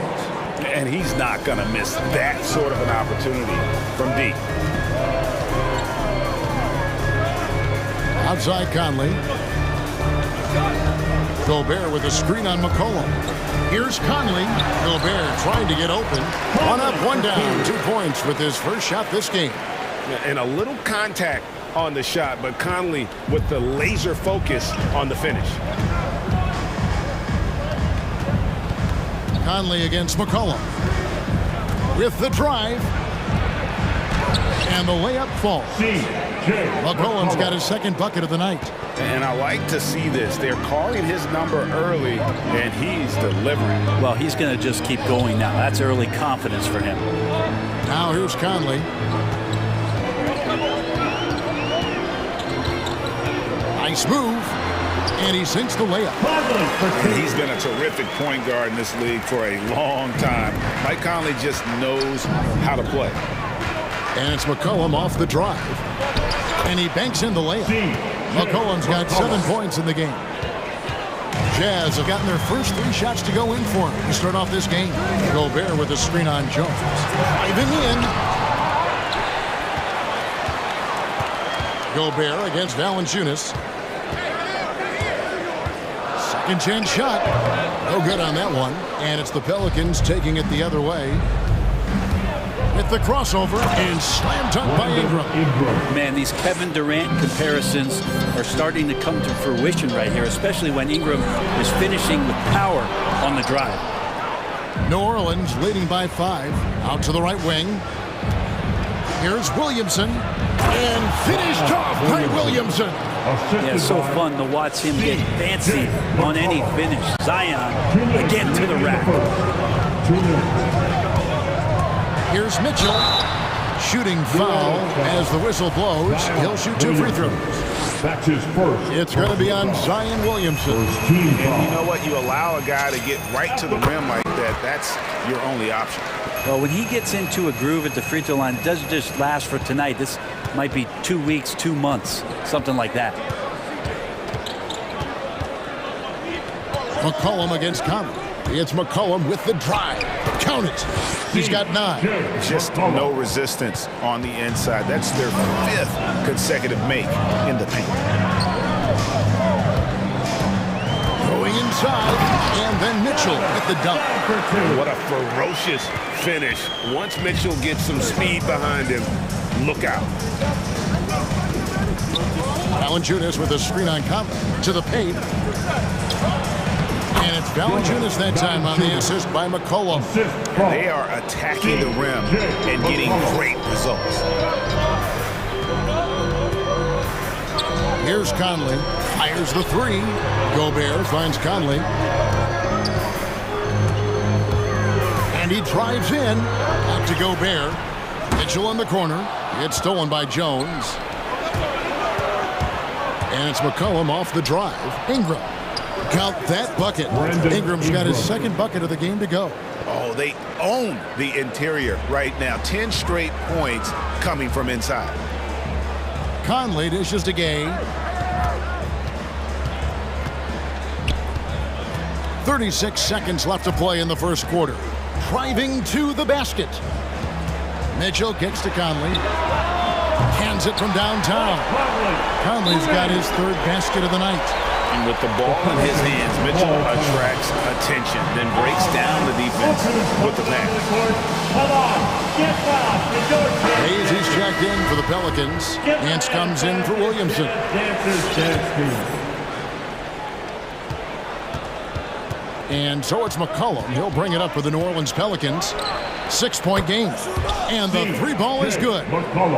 And he's not going to miss that sort of an opportunity from D. Outside Conley. Gobert with a screen on McCollum. Here's Conley. Gobert trying to get open. 1 up, 1 down. 2 points with his first shot this game. And a little contact on the shot, but Conley with the laser focus on the finish. Conley against McCollum. With the drive. And the layup falls. McCollum's got his second bucket of the night. And I like to see this. They're calling his number early, and he's delivering. Well, he's going to just keep going now. That's early confidence for him. Now here's Conley. Nice move. And he sinks the layup. And he's been a terrific point guard in this league for a long time. Mike Conley just knows how to play. And it's McCollum off the drive. And he banks in the layup. McCollum's got 7 points in the game. Jazz have gotten their first 3 shots to go in for him to start off this game. Gobert with a screen on Jones. Driving in. Gobert against Valanciunas. Second chance shot. No good on that one. And it's the Pelicans taking it the other way. With the crossover and slam dunk by Ingram. Man, these Kevin Durant comparisons are starting to come to fruition right here, especially when Ingram is finishing with power on the drive. New Orleans leading by 5. Out to the right wing. Here's Williamson. And finished off by Williamson. Yeah, it's so fun to watch him get fancy on any finish. Zion again to the rack. Here's Mitchell. Shooting foul as the whistle blows. He'll shoot 2 free throws. That's his first. It's going to be on Zion Williamson. And you know what? You allow a guy to get right to the rim like that. That's your only option. Well, when he gets into a groove at the free throw line, it doesn't just last for tonight. This might be 2 weeks, 2 months, something like that. McCollum against Conley. It's McCollum with the drive. Count it. He's got 9. Just no resistance on the inside. That's their 5th consecutive make in the paint. Going inside, and then Mitchell with the dunk. What a ferocious finish. Once Mitchell gets some speed behind him, look out. Valanciunas with a screen on Conley to the paint. And it's Valanciunas that time on the assist by McCollum. They are attacking the rim and getting great results. Here's Conley. Fires the 3. Gobert finds Conley. And he drives in. Out to Gobert. Mitchell in the corner. It's stolen by Jones. And it's McCollum off the drive. Ingram. Count that bucket. Ingram's got his second bucket of the game to go. Oh, they own the interior right now. 10 straight points coming from inside. Conley dishes to Gay. 36 seconds left to play in the first quarter. Driving to the basket. Mitchell kicks to Conley. Hands it from downtown. Conley's got his third basket of the night. And with the ball in his hands, Mitchell attracts attention, then breaks down the defense with the pass. Hayes, he's checked in for the Pelicans. Nance comes in for Williamson. And so it's McCollum. He'll bring it up for the New Orleans Pelicans. 6-point game. And the three ball is good.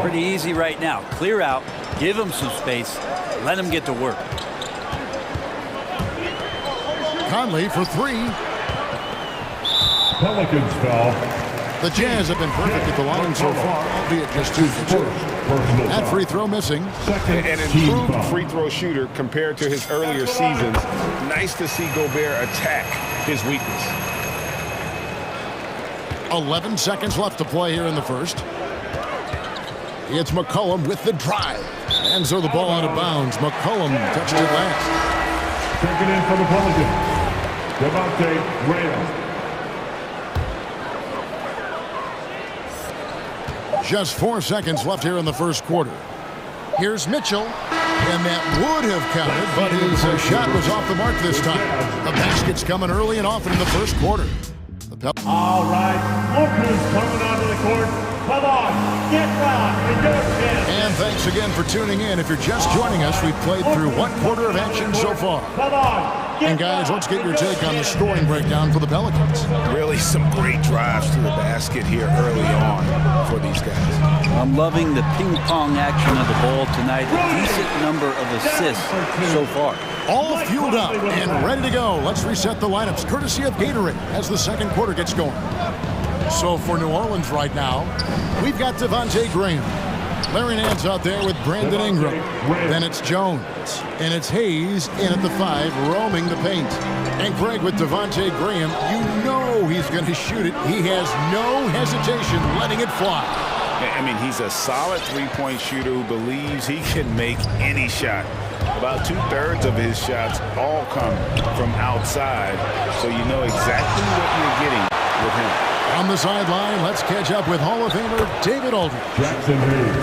Pretty easy right now. Clear out, give him some space, let him get to work. Conley for three. Pelicans foul. The Jazz have been perfect at the line so far, albeit just 2 for 2. That free throw missing. An improved free throw shooter compared to his earlier seasons. Nice to see Gobert attack his weakness. 11 seconds left to play here in the first. It's McCollum with the drive. And so the ball out of bounds. McCollum touched it last. Checking in for the Pelicans, Graham. Just 4 seconds left here in the first quarter. Here's Mitchell, and that would have counted, but his shot was off the mark this time. The basket's coming early and often in the first quarter. All right, look who's coming onto the court. Come on, get round with your chance. And thanks again for tuning in. If you're just joining us, we've played through 1 quarter of action so far. Come on. And guys, let's get your take on the scoring breakdown for the Pelicans. Really some great drives to the basket here early on for these guys. I'm loving the ping pong action of the ball tonight. A decent number of assists so far. All fueled up and ready to go. Let's reset the lineups, courtesy of Gatorade, as the second quarter gets going. So for New Orleans right now, we've got Devontae Graham. Larry Nance out there with Brandon Ingram. Then it's Jones. And it's Hayes in at the 5, roaming the paint. And Greg with Devontae Graham, you know he's going to shoot it. He has no hesitation letting it fly. I mean, he's a solid three-point shooter who believes he can make any shot. About 2/3 of his shots all come from outside, so you know exactly what you're getting with him. On the sideline, let's catch up with Hall of Famer David Aldridge.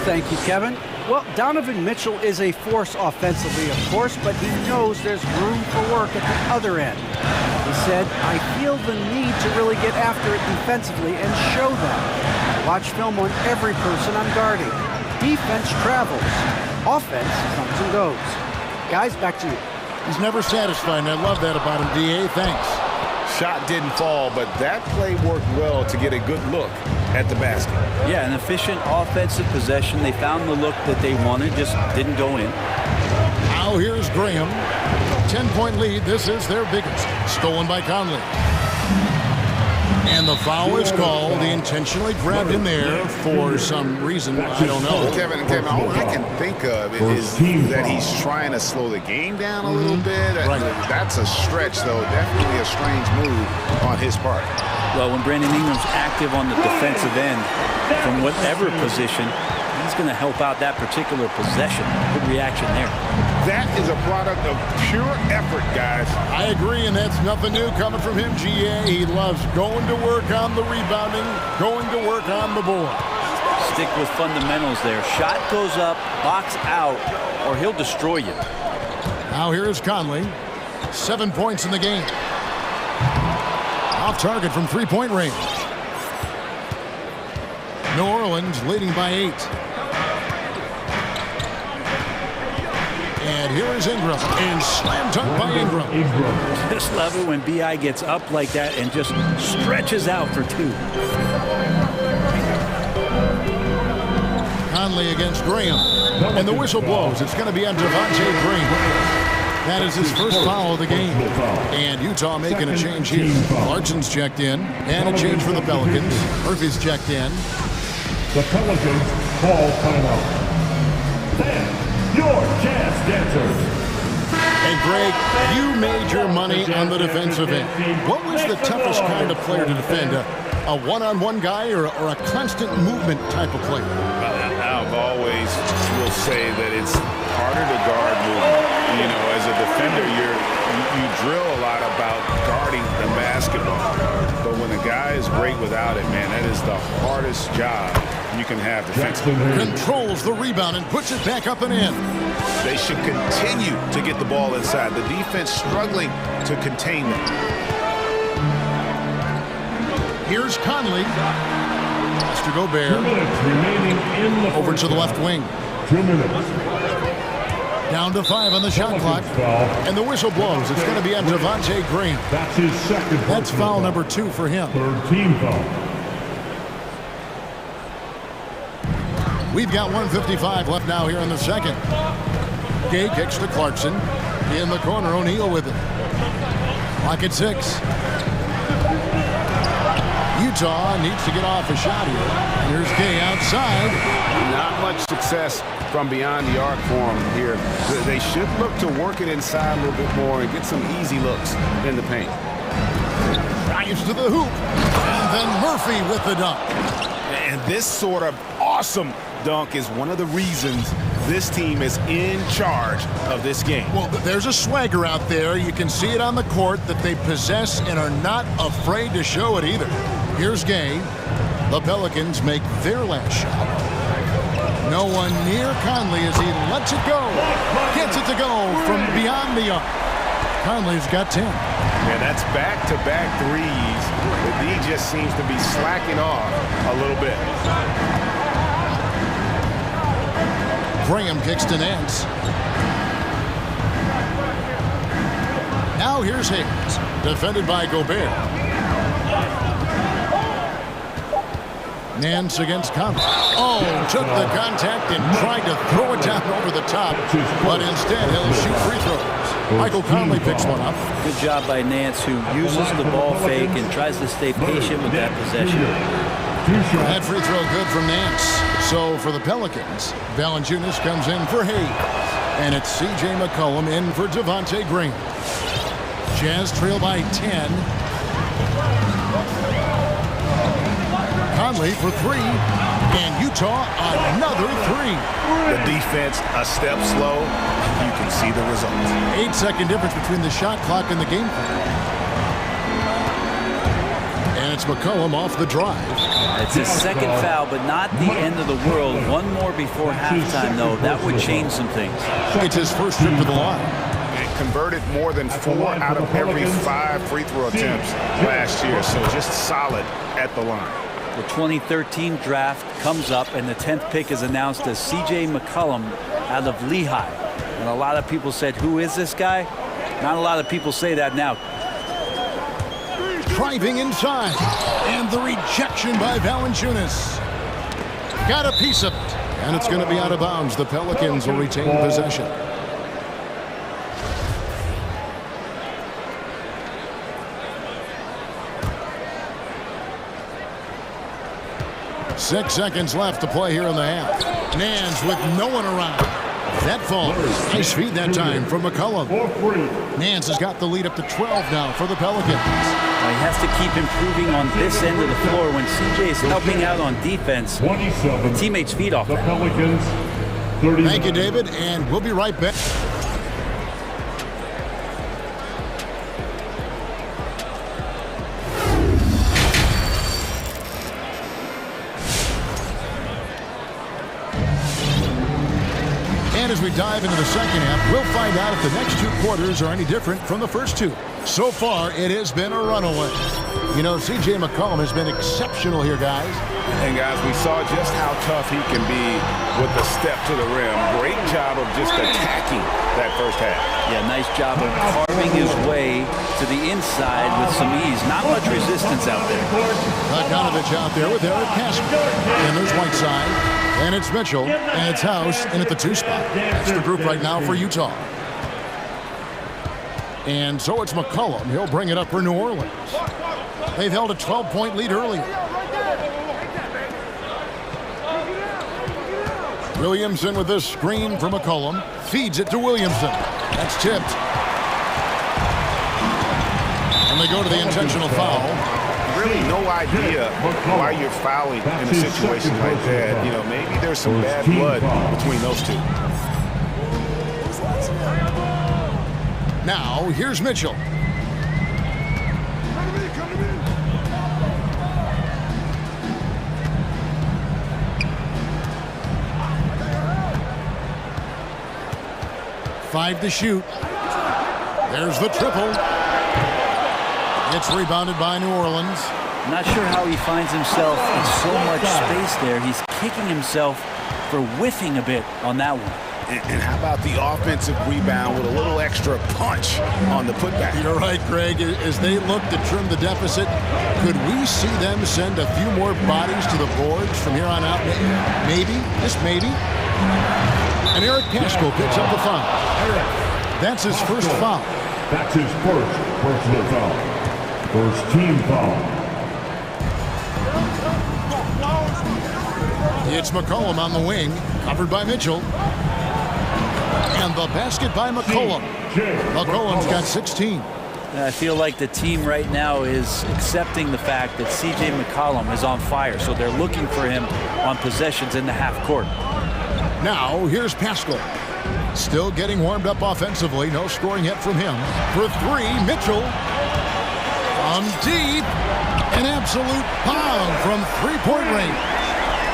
Thank you, Kevin. Well, Donovan Mitchell is a force offensively, of course, but he knows there's room for work at the other end. He said, I feel the need to really get after it defensively and show that. Watch film on every person I'm guarding. Defense travels. Offense comes and goes. Guys, back to you. He's never satisfied, and I love that about him, D.A. Thanks. Shot didn't fall, but that play worked well to get a good look at the basket. Yeah, an efficient offensive possession. They found the look that they wanted, just didn't go in. Now here's Graham. 10-point lead. This is their biggest. Stolen by Conley. And the foul is called. He intentionally grabbed him there for some reason. I don't know. Kevin, all I can think of is that he's trying to slow the game down a little bit. Right. That's a stretch, though. Definitely a strange move on his part. Well, when Brandon Ingram's active on the defensive end, from whatever position, he's going to help out that particular possession. Good reaction there. That is a product of pure effort, guys. I agree, and that's nothing new coming from him, GA. He loves going to work on the rebounding, going to work on the board. Stick with fundamentals there. Shot goes up, box out, or he'll destroy you. Now here's Conley. 7 points in the game. Off target from three-point range. New Orleans leading by 8. And here is Ingram, and slam dunk by Ingram. Just love it when B.I. gets up like that and just stretches out for 2. Conley against Graham. And the whistle blows. It's going to be on Devontae Graham. That is his first foul of the game. And Utah making a change here. Larson's checked in, and a change for the Pelicans. Murphy's checked in. The Pelicans call timeout. Then, your chance dancers. And Greg, you made your money on the defensive end. What was the toughest kind of player to defend? A one-on-one guy or a constant movement type of player? I've always will say that it's harder to guard movement. You know, as a defender, you drill a lot about guarding the basketball. But when a guy is great without it, man, that is the hardest job you can have defensively. Controls the rebound and puts it back up and in. They should continue to get the ball inside. The defense struggling to contain them. Here's Conley. Mr. Gobert. 2 minutes remaining in the over to the first left wing. 2 minutes. Down to 5 on the shot clock. And the whistle blows. It's going to be on Devontae Graham. That's his second. That's foul number 2 for him. Third team foul. We've got 1:55 left now here in the second. Gay kicks to Clarkson. In the corner, O'Neal with it. Clock at 6. Utah needs to get off a shot here. Here's Gay outside. Not much success from beyond the arc for them here. They should look to work it inside a little bit more and get some easy looks in the paint. Drives to the hoop. And then Murphy with the dunk. And this sort of awesome dunk is one of the reasons this team is in charge of this game. Well, there's a swagger out there. You can see it on the court that they possess and are not afraid to show it either. Here's Gay. The Pelicans make their last shot. No one near Conley as he lets it go. Gets it to go from beyond the arc. Conley's got 10. And that's back-to-back threes. The D just seems to be slacking off a little bit. Graham kicks to Nance. Now here's Higgins, defended by Gobert. Nance against Conley. Oh, took the contact and tried to throw it down over the top, but instead he'll shoot free throws. Michael Conley picks one up. Good job by Nance, who uses the ball fake and tries to stay patient with that possession. That free throw good from Nance. So for the Pelicans, Valanciunas comes in for Hayes. And it's C.J. McCollum in for Devontae Graham. Jazz trail by 10. Conley for 3. And Utah another 3. The defense a step slow. You can see the results. 8-second difference between the shot clock and the game clock. And it's McCollum off the drive. It's his second foul, but not the end of the world. One more before halftime, though. That would change some things. It's his first trip to the line. And converted more than 4 out of every 5 free throw attempts last year. So just solid at the line. The 2013 draft comes up, and the 10th pick is announced as C.J. McCollum out of Lehigh. And a lot of people said, who is this guy? Not a lot of people say that now. Driving inside. And the rejection by Valanciunas. Got a piece of it. And it's going to be out of bounds. The Pelicans will retain possession. Six seconds left to play here in the half. Nance with no one around. That falls. Nice feed that time from McCollum. Nance has got the lead up to 12 now for the Pelicans. Well, he has to keep improving on this end of the floor. When CJ is helping out on defense, the teammates feed off that. Thank you, David, and we'll be right back. And as we dive into the second half, we'll find out if the next 2 quarters are any different from the first 2. So far, it has been a runaway. You know, C.J. McCollum has been exceptional here, guys. And guys, we saw just how tough he can be with the step to the rim. Great job of just attacking that first half. Yeah, nice job of carving his way to the inside with some ease. Not much resistance out there. Bogdanovich out there with Eric Casper. And there's Whiteside. And it's Mitchell. And it's House in at the 2 spot. That's the group right now for Utah. And so it's McCollum. He'll bring it up for New Orleans. They've held a 12-point lead earlier. Williamson with this screen for McCollum. Feeds it to Williamson. That's tipped. And they go to the intentional foul. Really no idea why you're fouling in a situation like that. You know, maybe there's some bad blood between those two. Now, here's Mitchell. Five to shoot. There's the triple. It's rebounded by New Orleans. Not sure how he finds himself in so much space there. He's kicking himself for whiffing a bit on that one. And how about the offensive rebound with a little extra punch on the putback? You're right, Greg. As they look to trim the deficit, could we see them send a few more bodies to the boards from here on out? Maybe, just maybe. And Eric Pascal picks up the foul. That's his first foul. That's his first personal foul. First team foul. It's McCollum on the wing, covered by Mitchell. And the basket by McCollum. McCollum's got 16. I feel like the team right now is accepting the fact that C.J. McCollum is on fire, so they're looking for him on possessions in the half court. Now, here's Pascal. Still getting warmed up offensively. No scoring yet from him. For three, Mitchell. From deep. An absolute pound from three-point range.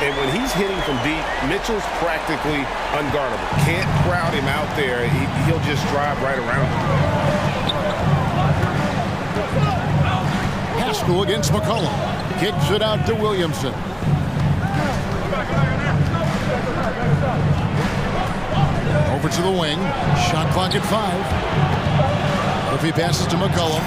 And when he's hitting from deep, Mitchell's practically unguardable. Can't crowd him out there. He'll just drive right around him. Pascal against McCollum. Kicks it out to Williamson. Over to the wing. Shot clock at 5. If he passes to McCollum.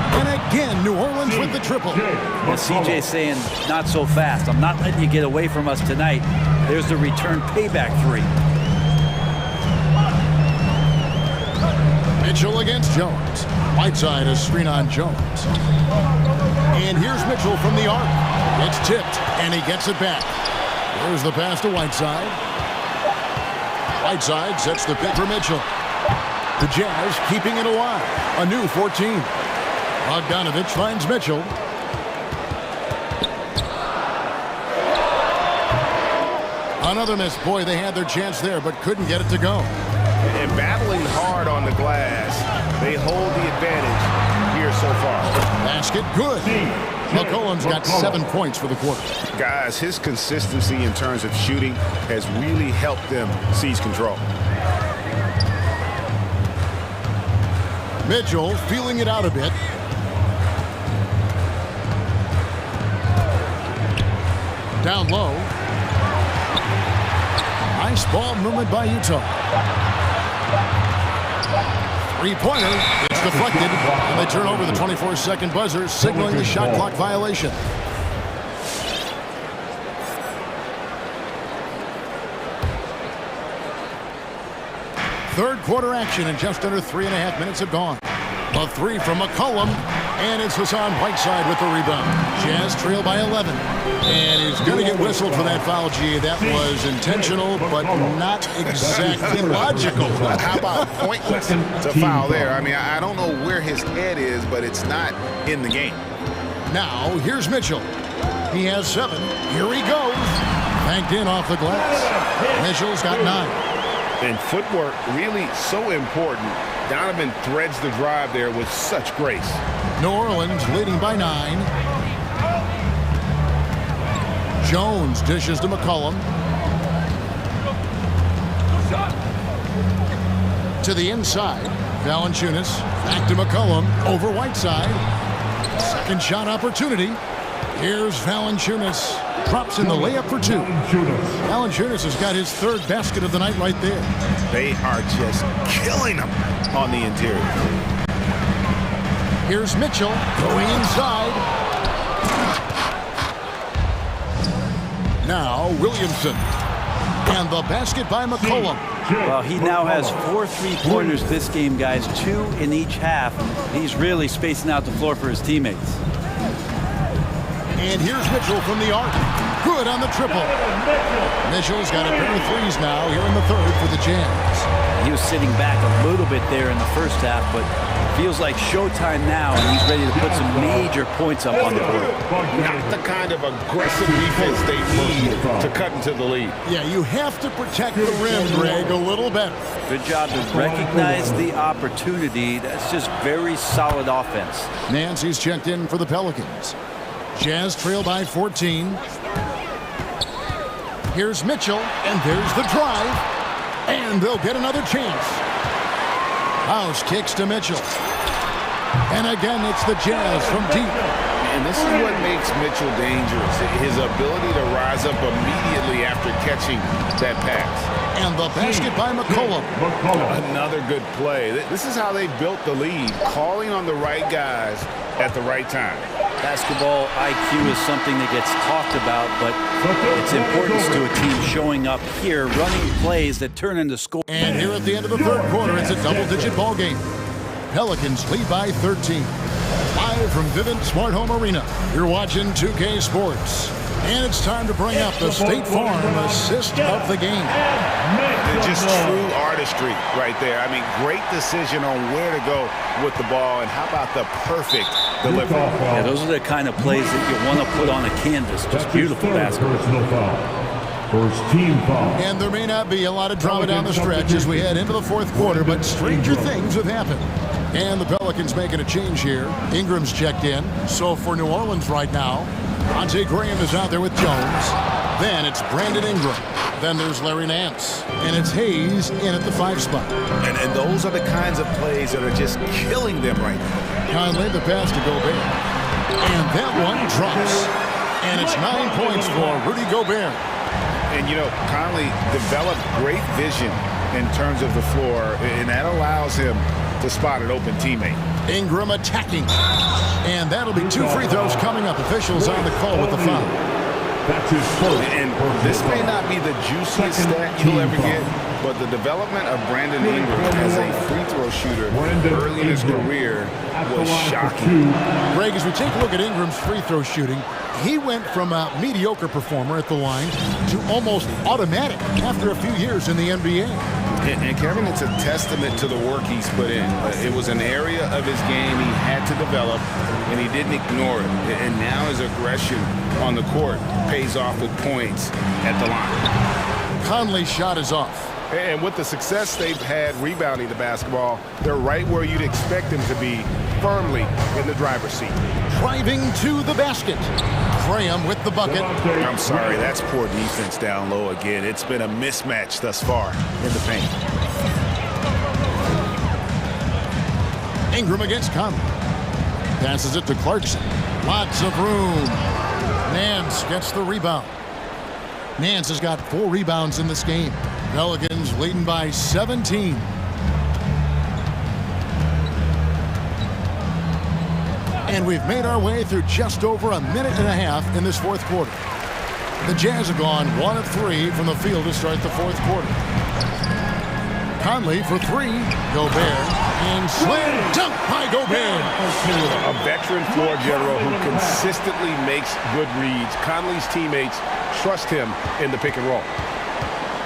And again, New Orleans with the triple. Well, CJ saying, not so fast. I'm not letting you get away from us tonight. There's the return payback three. Mitchell against Jones. Whiteside a screen on Jones. And here's Mitchell from the arc. It's tipped, and he gets it back. Here's the pass to Whiteside. Whiteside sets the pick for Mitchell. The Jazz keeping it alive. A new 14. Bogdanovich finds Mitchell. Another miss. Boy, they had their chance there, but couldn't get it to go. And battling hard on the glass, they hold the advantage here so far. Basket good. McCollum's got 7 points for the quarter. Guys, his consistency in terms of shooting has really helped them seize control. Mitchell feeling it out a bit. Down low. Nice ball movement by Utah. Three-pointer. It's deflected. And they turn over the 24-second buzzer, signaling the shot clock violation. Third quarter action, and just under 3.5 minutes have gone. A three from McCollum, and it's Hassan Whiteside with the rebound. Jazz trail by 11. And he's going to get whistled for that foul, G. That was intentional, but not exactly logical. How about pointless to foul there? I mean, I don't know where his head is, but it's not in the game. Now, here's Mitchell. He has 7. Here he goes. Banked in off the glass. Mitchell's got 9. And footwork really so important. Donovan threads the drive there with such grace. New Orleans leading by 9. Jones dishes to McCollum. To the inside. Valanciunas back to McCollum. Over Whiteside. Second shot opportunity. Here's Valanciunas. Drops in the layup for 2. Valanciunas has got his 3rd basket of the night right there. They are just killing him on the interior. Here's Mitchell going inside. Now Williamson. And the basket by McCollum. Well, he now has 4 3-pointers this game, guys. 2 in each half. He's really spacing out the floor for his teammates. And here's Mitchell from the arc. Good on the triple. Mitchell's got a pair of threes now here in the third for the Jazz. He was sitting back a little bit there in the first half, but feels like showtime now, and he's ready to put some major points up on the board. Not the kind of aggressive defense they need to cut into the lead. Yeah, you have to protect the rim, Greg, a little better. Good job to recognize the opportunity. That's just very solid offense. Nancy's checked in for the Pelicans. Jazz trail by 14. Here's Mitchell, and there's the drive. And they'll get another chance. House kicks to Mitchell. And again, it's the Jazz from deep. And this is what makes Mitchell dangerous. His ability to rise up immediately after catching that pass. And the basket by McCollum. Another good play. This is how they built the lead, calling on the right guys at the right time. Basketball IQ is something that gets talked about, but its importance to a team showing up here, running plays that turn into score. And here at the end of the third quarter, it's a double-digit ball game. Pelicans lead by 13. Live from Vivint Smart Home Arena, you're watching 2K Sports. And it's time to bring up the State Farm assist of the game. Just true artistry right there. I mean, great decision on where to go with the ball, and how about the perfect delivery? Yeah, those are the kind of plays that you want to put on a canvas. Just beautiful basketball. First team foul. And there may not be a lot of drama down the stretch as we head into the fourth quarter, but stranger things have happened. And the Pelicans making a change here. Ingram's checked in. So for New Orleans right now, Andre Graham is out there with Jones. Then it's Brandon Ingram. Then there's Larry Nance. And it's Hayes in at the 5 spot. And those are the kinds of plays that are just killing them right now. Conley the pass to Gobert. And that one drops. And it's 9 points for Rudy Gobert. And, you know, Conley developed great vision in terms of the floor, and that allows him to spot an open teammate. Ingram attacking. And that'll be 2 free throws coming up. Officials on the call with the foul. That's his first. And this may not be the juiciest stat you'll ever get, but the development of Brandon Ingram as a free throw shooter early in his career was shocking. Greg, as we take a look at Ingram's free throw shooting, he went from a mediocre performer at the line to almost automatic after a few years in the NBA. And Kevin, it's a testament to the work he's put in. It was an area of his game he had to develop, and he didn't ignore it. And now his aggression on the court pays off with points at the line. Conley's shot is off. And with the success they've had rebounding the basketball, they're right where you'd expect them to be, firmly in the driver's seat. Driving to the basket. Graham with the bucket. I'm sorry, that's poor defense down low again. It's been a mismatch thus far in the paint. Ingram against Conley. Passes it to Clarkson. Lots of room. Nance gets the rebound. Nance has got 4 rebounds in this game. Pelicans leading by 17. And we've made our way through just over a minute and a half in this fourth quarter. The Jazz have gone 1 of 3 from the field to start the fourth quarter. Conley for 3. Gobert. And slam dunk by Gobert. A veteran floor general who consistently makes good reads. Conley's teammates trust him in the pick and roll.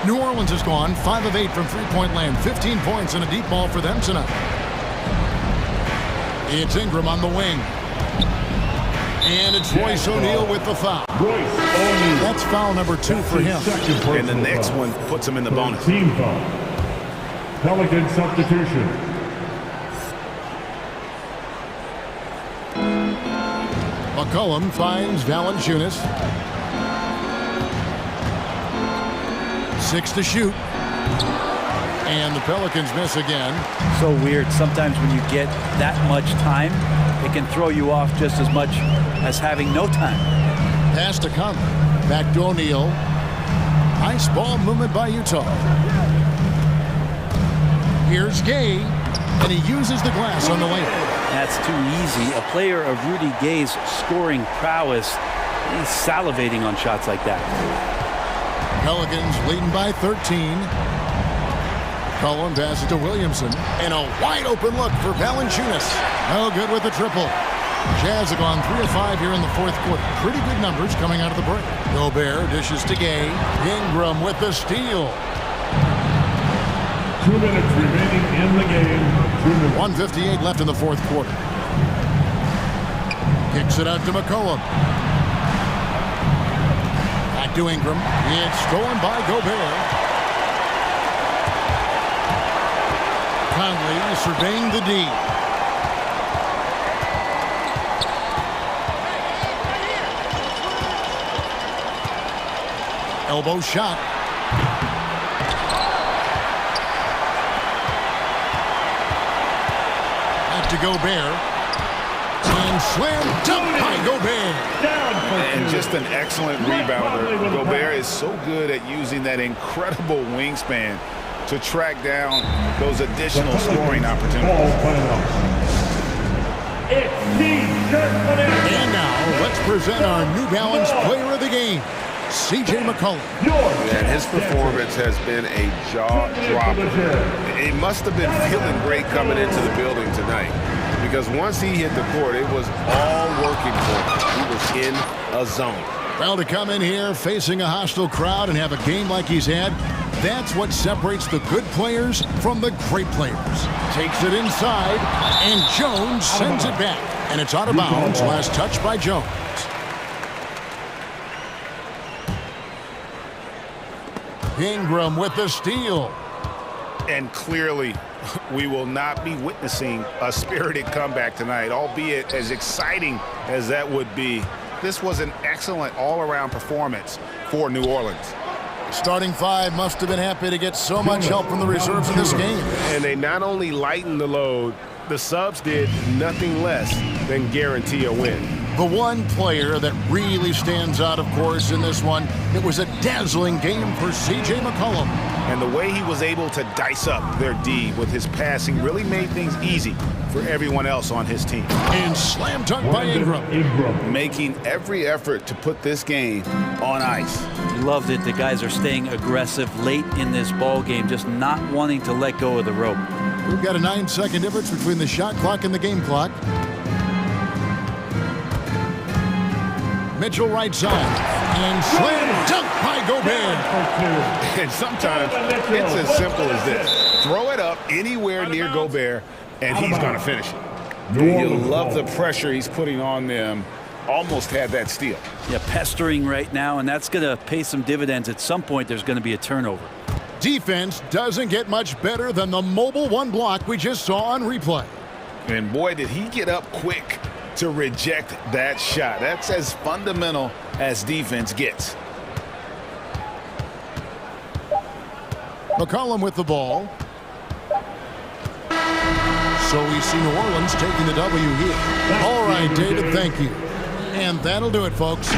New Orleans has gone 5 of 8 from three-point land. 15 points and a deep ball for them tonight. It's Ingram on the wing. And it's Royce O'Neal with the foul. That's foul number 2 for him. And the next one puts him in the bonus. Team foul. Pelican substitution. McCollum finds Valanciunas. 6 to shoot. And the Pelicans miss again. So weird. Sometimes when you get that much time, it can throw you off just as much as having no time. Pass to Conley. Back to O'Neal. Nice ball movement by Utah. Here's Gay, and he uses the glass on the layup. That's too easy. A player of Rudy Gay's scoring prowess, he's salivating on shots like that. Pelicans leading by 13. Cullen passes to Williamson. And a wide open look for Valanciunas. No good with the triple. Jazz have gone 3 of 5 here in the fourth quarter. Pretty good numbers coming out of the break. Gobert dishes to Gay. Ingram with the steal. 2 minutes remaining in the game. 1:58 left in the fourth quarter. Kicks it out to McCollum. Back to Ingram. It's stolen by Gobert. Conley surveying the D. Elbow shot. Back to Gobert. And slam dunk by Gobert. And just an excellent rebounder. Gobert is so good at using that incredible wingspan to track down those additional scoring opportunities. And now, let's present our New Balance Player of the Game, C.J. McCollum. And his performance has been a jaw-dropper. He must have been feeling great coming into the building tonight, because once he hit the court, it was all working for him. He was in a zone. Well, to come in here facing a hostile crowd and have a game like he's had, that's what separates the good players from the great players. Takes it inside, and Jones sends it back. And it's out of bounds. Last touch by Jones. Ingram with the steal. And clearly, we will not be witnessing a spirited comeback tonight, albeit as exciting as that would be. This was an excellent all-around performance for New Orleans. Starting five must have been happy to get so much help from the reserves in this game. And they not only lightened the load, the subs did nothing less than guarantee a win. The one player that really stands out, of course, in this one, it was a dazzling game for C.J. McCollum. And the way he was able to dice up their D with his passing really made things easy for everyone else on his team. And slam dunk by Ingram. Making every effort to put this game on ice. Loved it. The guys are staying aggressive late in this ball game, just not wanting to let go of the rope. We've got a 9-second difference between the shot clock and the game clock. Mitchell right side. And slam dunk by Gobert. And sometimes it's as simple as this. Throw it up anywhere near Gobert, and he's going to finish it. You love the pressure he's putting on them. Almost had that steal. Yeah, pestering right now, and that's going to pay some dividends. At some point, there's going to be a turnover. Defense doesn't get much better than the mobile one block we just saw on replay. And boy, did he get up quick to reject that shot. That's as fundamental as defense gets. McCollum with the ball. So we see New Orleans taking the W here. All right, David, thank you. And that'll do it, folks.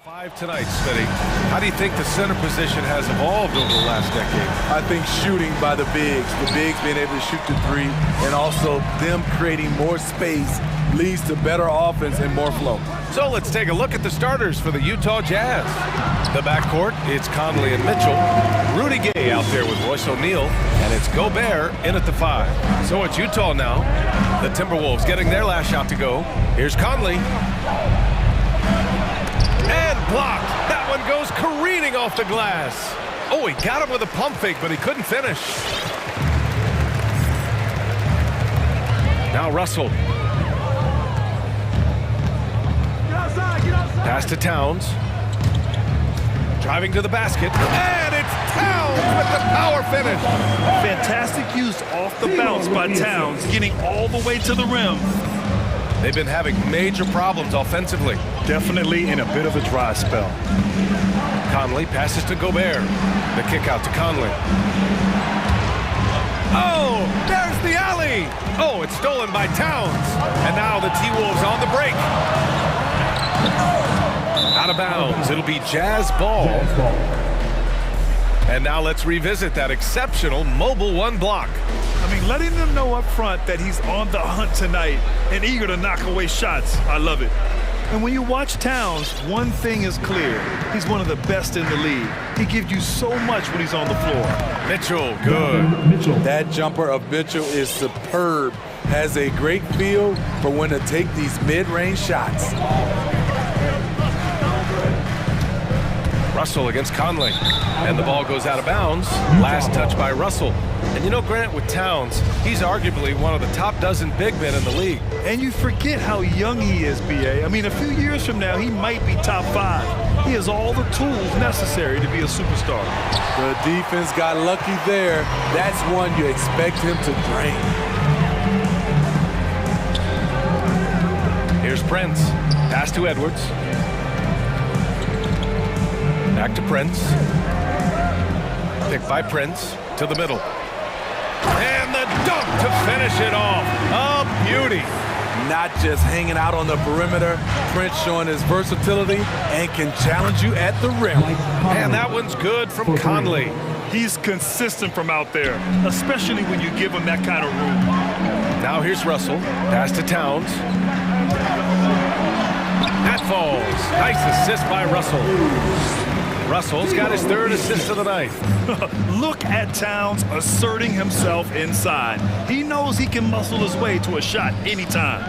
5 tonight, Smitty. How do you think the center position has evolved over the last decade? I think shooting by the bigs being able to shoot the three, and also them creating more space leads to better offense and more flow. So let's take a look at the starters for the Utah Jazz. The backcourt, it's Conley and Mitchell. Rudy Gay out there with Royce O'Neal, and it's Gobert in at the 5. So it's Utah now. The Timberwolves getting their last shot to go. Here's Conley. And blocked. That one goes careening off the glass. Oh, he got him with a pump fake, but he couldn't finish. Now Russell. Pass to Towns. Driving to the basket. And it's Towns with the power finish. Fantastic use off the bounce by Towns, getting all the way to the rim. They've been having major problems offensively. Definitely in a bit of a dry spell. Conley passes to Gobert. The kick out to Conley. Oh, there's the alley. Oh, it's stolen by Towns. And now the T-Wolves on the break. Out of bounds. It'll be Jazz ball. And now let's revisit that exceptional mobile one block. I mean, letting them know up front that he's on the hunt tonight and eager to knock away shots. I love it. And when you watch Towns, one thing is clear. He's one of the best in the league. He gives you so much when he's on the floor. Mitchell, good. That jumper of Mitchell is superb. Has a great feel for when to take these mid-range shots. Russell against Conley. And the ball goes out of bounds. Last touch by Russell. And you know, Grant, with Towns, he's arguably one of the top dozen big men in the league. And you forget how young he is, B.A. I mean, a few years from now, he might be top 5. He has all the tools necessary to be a superstar. The defense got lucky there. That's one you expect him to drain. Here's Prince. Pass to Edwards. Back to Prince. Picked by Prince to the middle. And the dunk to finish it off. A beauty. Not just hanging out on the perimeter. Prince showing his versatility and can challenge you at the rim. And that one's good from Conley. He's consistent from out there, especially when you give him that kind of room. Now here's Russell. Pass to Towns. That falls. Nice assist by Russell. Russell's got his 3rd assist of the night. Look at Towns asserting himself inside. He knows he can muscle his way to a shot anytime.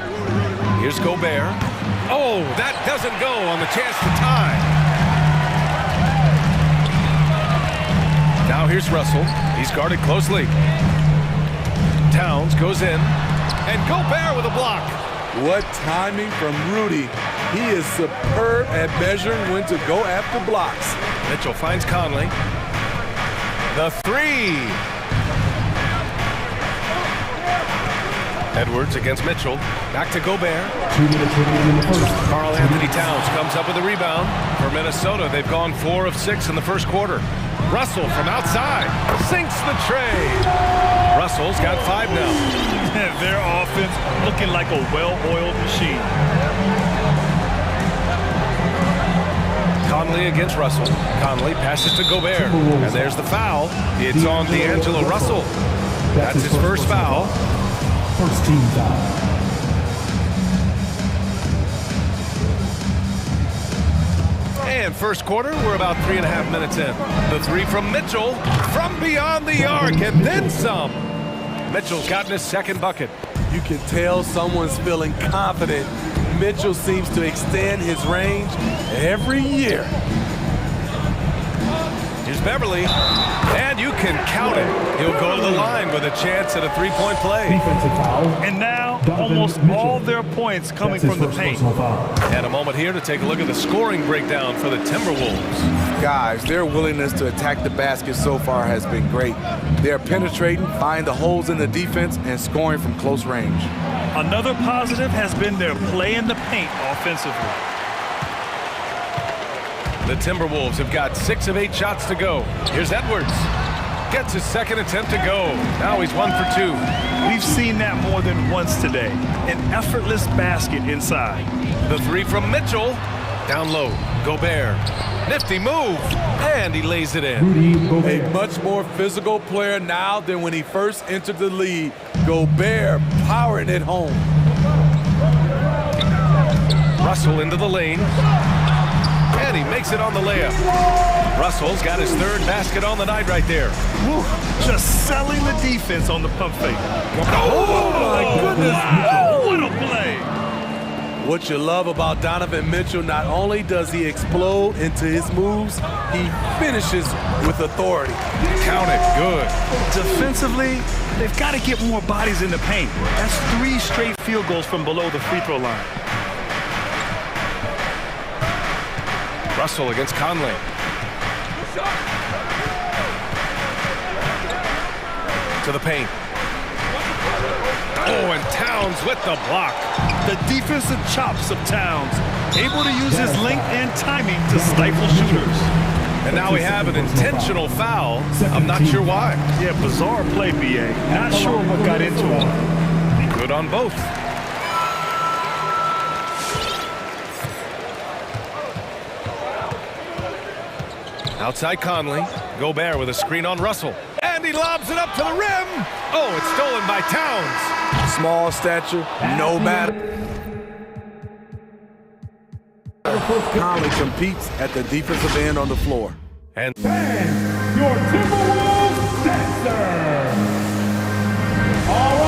Here's Gobert. Oh, that doesn't go on the chance to tie. Now here's Russell. He's guarded closely. Towns goes in. And Gobert with a block. What timing from Rudy. He is superb at measuring when to go after blocks. Mitchell finds Conley. The 3. Edwards against Mitchell. Back to Gobert. Karl Anthony Towns comes up with a rebound. For Minnesota, they've gone 4 of 6 in the first quarter. Russell from outside sinks the tray. Russell's got 5 now. Their offense looking like a well-oiled machine. Conley against Russell. Conley passes to Gobert. And there's the foul. It's on D'Angelo Russell. That's his first foul. First team foul. And first quarter, we're about 3.5 minutes in. The 3 from Mitchell from beyond the arc and then some. Mitchell's gotten his 2nd bucket. You can tell someone's feeling confident. Mitchell seems to extend his range every year. Here's Beverly, and you can count it. He'll go to the line with a chance at a 3-point play. Defensive foul. And now, almost all their points coming from the paint. And a moment here to take a look at the scoring breakdown for the Timberwolves. Guys, their willingness to attack the basket so far has been great. They're penetrating, finding the holes in the defense, and scoring from close range. Another positive has been their play in the paint offensively. The Timberwolves have got 6 of 8 shots to go. Here's Edwards. Gets his 2nd attempt to go. Now he's 1 for 2. We've seen that more than once today. An effortless basket inside. The 3 from Mitchell. Down low, Gobert. Nifty move, and he lays it in. A much more physical player now than when he first entered the league. Gobert powering it home. Russell into the lane, and he makes it on the layup. Russell's got his third basket on the night right there. Woo, just selling the defense on the pump fake. Oh my goodness! What a play! What you love about Donovan Mitchell, not only does he explode into his moves, he finishes with authority. Count it, good. Defensively, they've got to get more bodies in the paint. That's 3 straight field goals from below the free throw line. Russell against Conley. To the paint. Oh, and Towns with the block. The defensive chops of Towns, able to use his length and timing to stifle shooters. And now we have an intentional foul. I'm not sure why. Yeah, bizarre play, BA. Not sure what got into him. Good on both. Outside Conley. Gobert with a screen on Russell. And he lobs it up to the rim. Oh, it's stolen by Towns. Small stature, no matter. Conley competes at the defensive end on the floor. And Your Timberwolves dancer.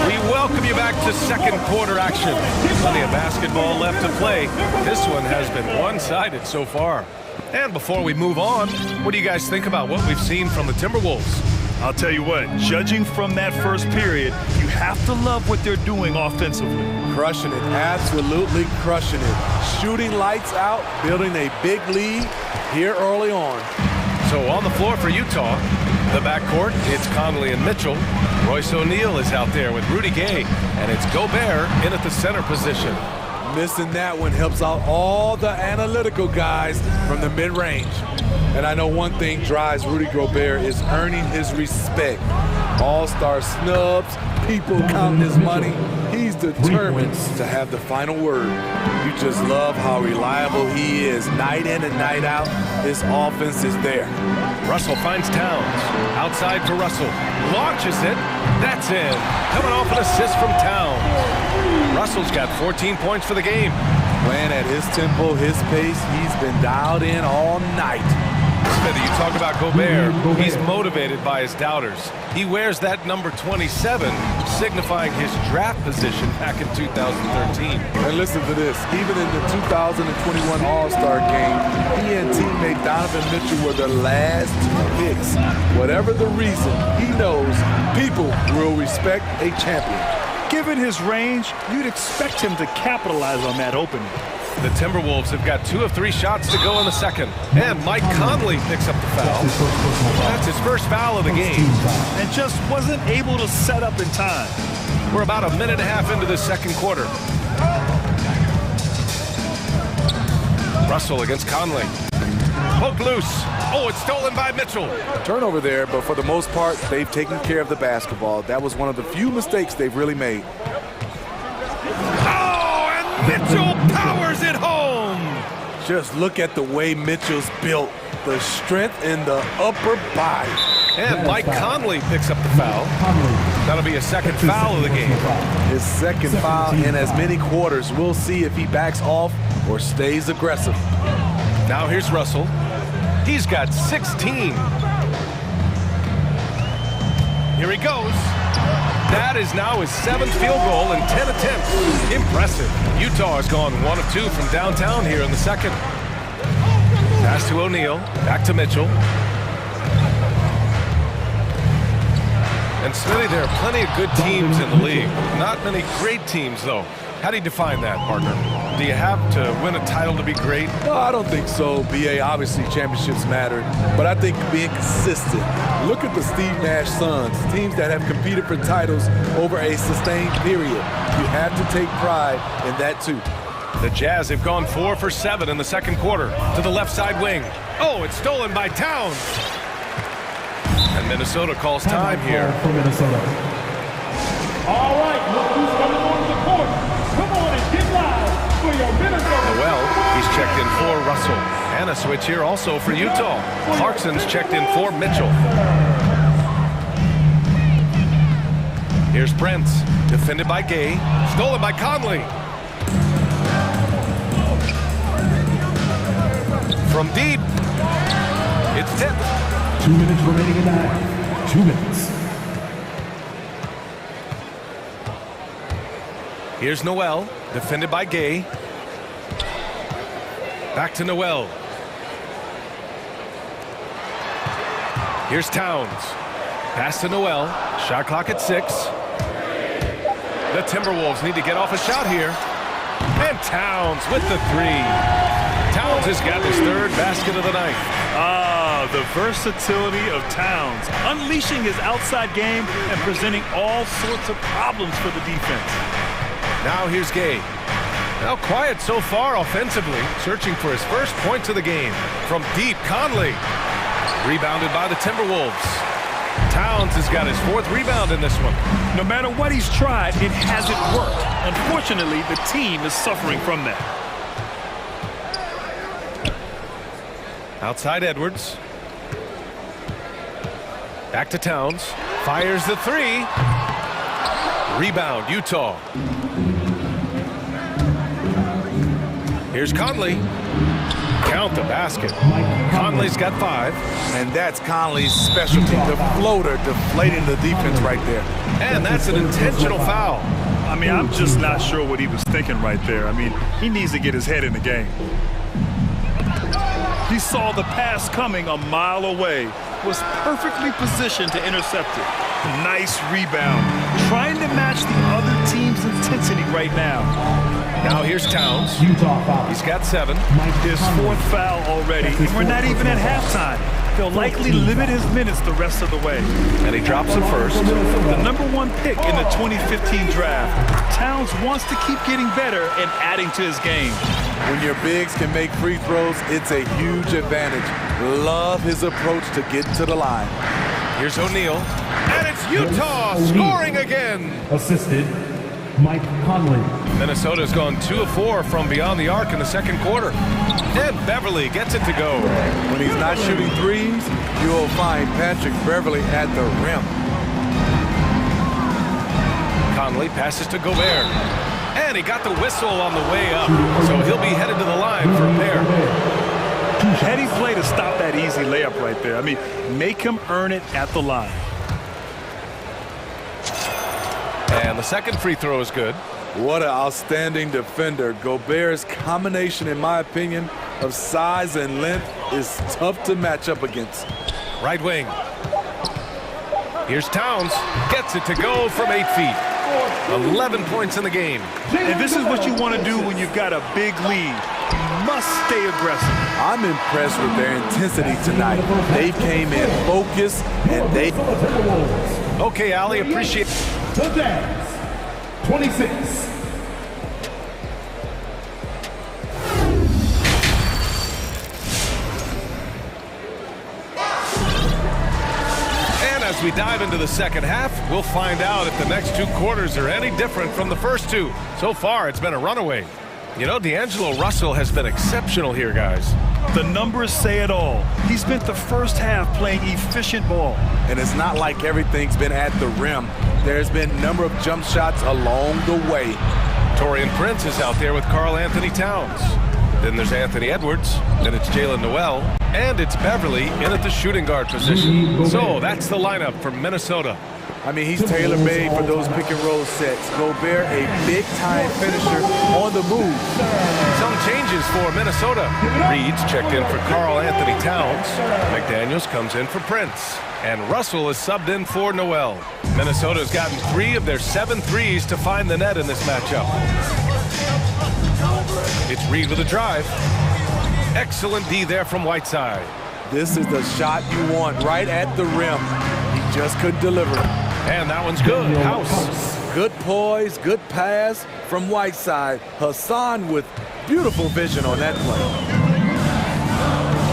we welcome you back to second quarter action. Plenty of basketball left to play. This one has been one-sided so far. And before we move on, what do you guys think about what we've seen from the Timberwolves? I'll tell you what, judging from that first period, you have to love what they're doing offensively. Crushing it, absolutely crushing it. Shooting lights out, building a big lead here early on. So on the floor for Utah, the backcourt, it's Conley and Mitchell. Royce O'Neal is out there with Rudy Gay, and it's Gobert in at the center position. Missing that one helps out all the analytical guys from the mid-range. And I know one thing drives Rudy Gobert is earning his respect. All-star snubs, people counting his money. He's determined to have the final word. You just love how reliable he is. Night in and night out, his offense is there. Russell finds Towns. Outside for Russell. Launches it. That's in. Coming off an assist from Towns. Russell's got 14 points for the game. Playing at his tempo, his pace, he's been dialed in all night. Smithy, you talk about Gobert. He's motivated by his doubters. He wears that number 27, signifying his draft position back in 2013. And listen to this. Even in the 2021 All-Star game, he and teammate Donovan Mitchell were the last 2 picks. Whatever the reason, he knows people will respect a champion. Given his range, you'd expect him to capitalize on that opening. The Timberwolves have got 2 of 3 shots to go in the second. And Mike Conley picks up the foul. That's his first foul of the game. And just wasn't able to set up in time. We're about a minute and a half into the second quarter. Russell against Conley. Poked loose. Oh, it's stolen by Mitchell. Turnover there, but for the most part, they've taken care of the basketball. That was one of the few mistakes they've really made. Oh, and Mitchell powers it home. Just look at the way Mitchell's built. The strength in the upper body. And Mike Conley picks up the foul. That'll be a second foul of the game. His second foul in as many quarters. We'll see if he backs off or stays aggressive. Now here's Russell. He's got 16. Here he goes. That is now his 7th field goal in 10 attempts. Impressive. Utah has gone 1 of 2 from downtown here in the second. Pass to O'Neal. Back to Mitchell. And Smitty, there are plenty of good teams in the league. Not many great teams, though. How do you define that, partner? Do you have to win a title to be great? No, I don't think so, BA. Obviously, championships matter. But I think being consistent. Look at the Steve Nash Suns, teams that have competed for titles over a sustained period. You have to take pride in that, too. The Jazz have gone 4 for 7 in the second quarter. To the left side wing. Oh, it's stolen by Towns. And Minnesota calls time here. For Minnesota. All right, look who's coming on the court. Come on and get loud for your Minnesota. Noel, he's checked in for Russell. Russell. And a switch here also for Utah. Clarkson's checked in for Mitchell. Here's Brents, defended by Gay, stolen by Conley. From deep, it's tipped. 2 minutes remaining in the half. 2 minutes. Here's Noel, defended by Gay. Back to Noel. Here's Towns. Pass to Noel. Shot clock at 6. The Timberwolves need to get off a shot here. And Towns with the 3. Towns has got his 3rd basket of the night. Ah, the versatility of Towns, unleashing his outside game and presenting all sorts of problems for the defense. Now here's Gay. Now quiet so far offensively, searching for his first points of the game. From deep, Conley. Rebounded by the Timberwolves. Towns has got his 4th rebound in this one. No matter what he's tried, it hasn't worked. Unfortunately, the team is suffering from that. Outside Edwards. Back to Towns. Fires the 3. Rebound, Utah. Here's Conley. Count the basket. Conley's got 5. And that's Conley's specialty, the floater deflating the defense right there. And that's an intentional foul. I mean, I'm just not sure what he was thinking right there. I mean, he needs to get his head in the game. He saw the pass coming a mile away, was perfectly positioned to intercept it. Nice rebound. Trying to match the other team's intensity right now. Now here's Towns. He's got 7. His 4th foul already, and we're not even at halftime. They'll likely limit his minutes the rest of the way. And he drops the first. The #1 pick in the 2015 draft. Towns wants to keep getting better and adding to his game. When your bigs can make free throws, it's a huge advantage. Love his approach to get to the line. Here's O'Neal. And it's Utah scoring again. Assisted, Mike Conley. Minnesota's gone 2 of 4 from beyond the arc in the 2nd quarter. And Beverly gets it to go. When he's not shooting threes, you'll find Patrick Beverly at the rim. Conley passes to Gobert. And he got the whistle on the way up. So he'll be headed to the line for a pair. Heady play to stop that easy layup right there. I mean, make him earn it at the line. And the 2nd free throw is good. What an outstanding defender. Gobert's combination, in my opinion, of size and length is tough to match up against. Right wing. Here's Towns. Gets it to go from 8 feet. 11 points in the game. And this is what you want to do when you've got a big lead. You must stay aggressive. I'm impressed with their intensity tonight. They came in focused and they... Okay, Ali, appreciate it. The Jazz, 26. As we dive into the 2nd half, we'll find out if the next 2 quarters are any different from the first 2. So far, it's been a runaway. You know, D'Angelo Russell has been exceptional here, guys. The numbers say it all. He spent the first half playing efficient ball. And it's not like everything's been at the rim. There's been a number of jump shots along the way. Taurean Prince is out there with Karl Anthony Towns. Then there's Anthony Edwards. Then it's Jalen Noel. And it's Beverly in at the shooting guard position. So that's the lineup for Minnesota. I mean, he's tailor-made for those pick-and-roll sets. Gobert, a big-time finisher on the move. Some changes for Minnesota. Reed's checked in for Karl Anthony Towns. McDaniels comes in for Prince. And Russell is subbed in for Noel. Minnesota's gotten 3 of their 7 threes to find the net in this matchup. It's Reed with a drive. Excellent D there from Whiteside. This is the shot you want right at the rim. He just couldn't deliver. And that one's good. House. Good poise, good pass from Whiteside. Hassan with beautiful vision on that play.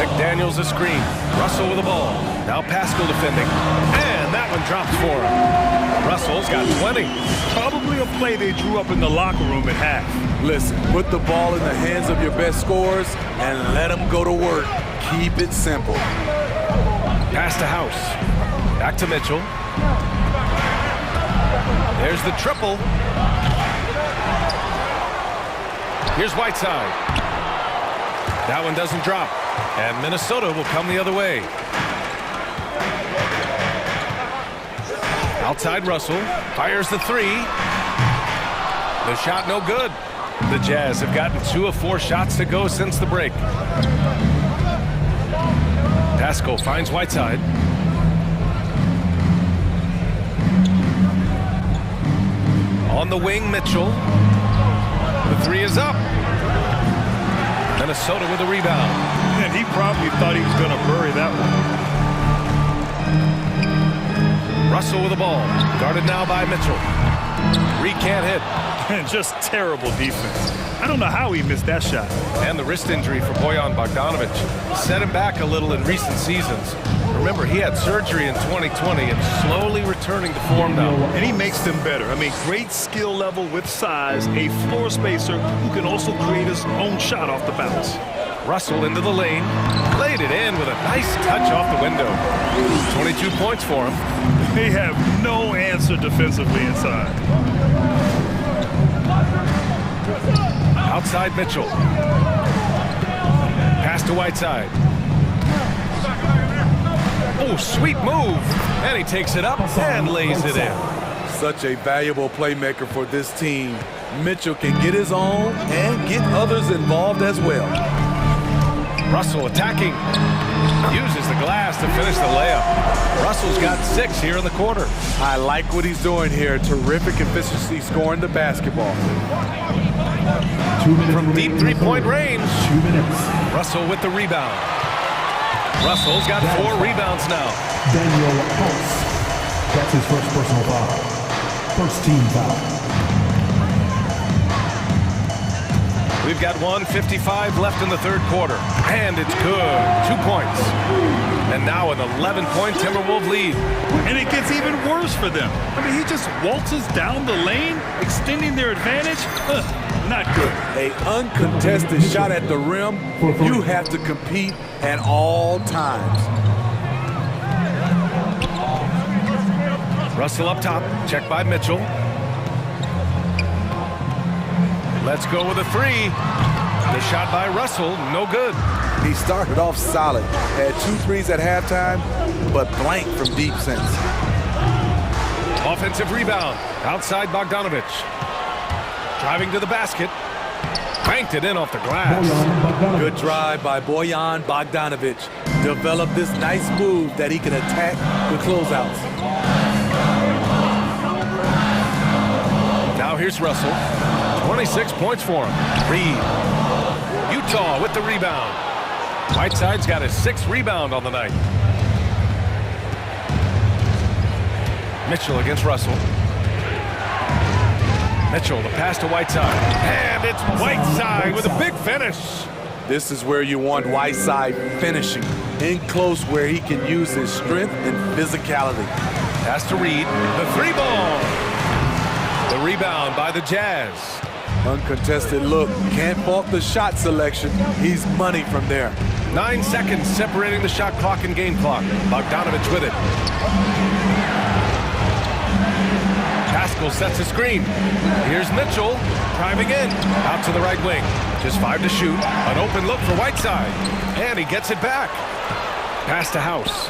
McDaniels a screen. Russell with the ball. Now Pascal defending. And that one drops for him. Russell's got 20. Probably a play they drew up in the locker room at half. Listen, put the ball in the hands of your best scorers and let them go to work. Keep it simple. Pass to House. Back to Mitchell. There's the triple. Here's Whiteside. That one doesn't drop. And Minnesota will come the other way. Outside Russell. Fires the three. The shot no good. The Jazz have gotten 2 of 4 shots to go since the break. Pascal finds Whiteside. On the wing, Mitchell. The three is up. Minnesota with a rebound. And he probably thought he was going to bury that one. Russell with the ball. Guarded now by Mitchell. Reed can't hit. And just terrible defense. I don't know how he missed that shot. And the wrist injury for Bojan Bogdanovic set him back a little in recent seasons. Remember, he had surgery in 2020 and slowly returning to form now. And he makes them better. I mean, great skill level with size, a floor spacer who can also create his own shot off the bounce. Russell into the lane, laid it in with a nice touch off the window. 22 points for him. They have no answer defensively inside. Outside Mitchell. Pass to Whiteside. Oh, sweet move. And he takes it up and lays it in. Such a valuable playmaker for this team. Mitchell can get his own and get others involved as well. Russell attacking. Uses the glass to finish the layup. Russell's got 6 here in the quarter. I like what he's doing here. Terrific efficiency scoring the basketball. From deep three-point range. Russell with the rebound. Russell's got 4 rebounds now. Daniel House. That's his first personal foul. First team foul. We've got 1:55 left in the third quarter. And it's good. 2 points. And now an 11-point Timberwolves lead. And it gets even worse for them. I mean, he just waltzes down the lane, extending their advantage. Not good. An uncontested shot at the rim. You have to compete at all times. Russell up top. Checked by Mitchell. Let's go with a three. The shot by Russell, no good. He started off solid. Had 2 threes at halftime, but blank from deep since. Offensive rebound. Outside Bogdanovic. Driving to the basket. Banked it in off the glass. Good drive by Bojan Bogdanovic. Developed this nice move that he can attack the closeouts. Now here's Russell. 26 points for him. Reed. Utah with the rebound. Whiteside's got his 6th rebound on the night. Mitchell against Russell. Mitchell, the pass to Whiteside. And it's Whiteside with a big finish. This is where you want Whiteside finishing. In close where he can use his strength and physicality. Pass to Reed. The 3-ball. The rebound by the Jazz. Uncontested look. Can't fault the shot selection. He's money from there. 9 seconds separating the shot clock and game clock. Bogdanovic with it. Pascal sets a screen. Here's Mitchell driving in. Out to the right wing. Just 5 to shoot. An open look for Whiteside. And he gets it back. Pass to House.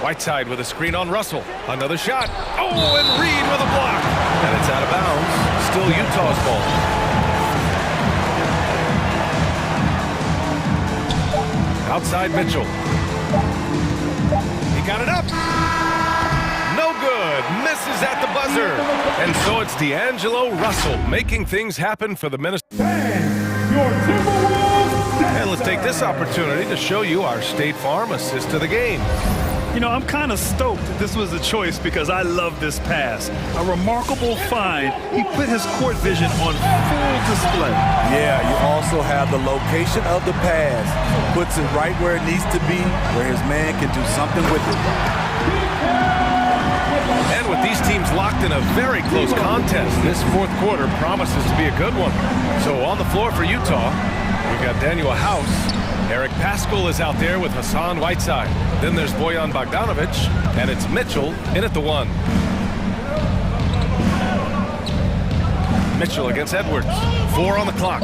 Whiteside with a screen on Russell. Another shot. Oh, and Reed with a block. And it's out of bounds. Still Utah's ball. Outside Mitchell. He got it up. No good. Misses at the buzzer. And so it's D'Angelo Russell making things happen for the Minnesota. And let's take this opportunity to show you our State Farm assist to the game. You know, I'm kind of stoked that this was a choice because I love this pass. A remarkable find. He put his court vision on full display. Yeah, you also have the location of the pass. Puts it right where it needs to be, where his man can do something with it. And with these teams locked in a very close contest. This fourth quarter promises to be a good one. So on the floor for Utah, we've got Daniel House. Eric Paschal is out there with Hassan Whiteside. Then there's Bojan Bogdanovic, and it's Mitchell in at the one. Mitchell against Edwards. 4 on the clock.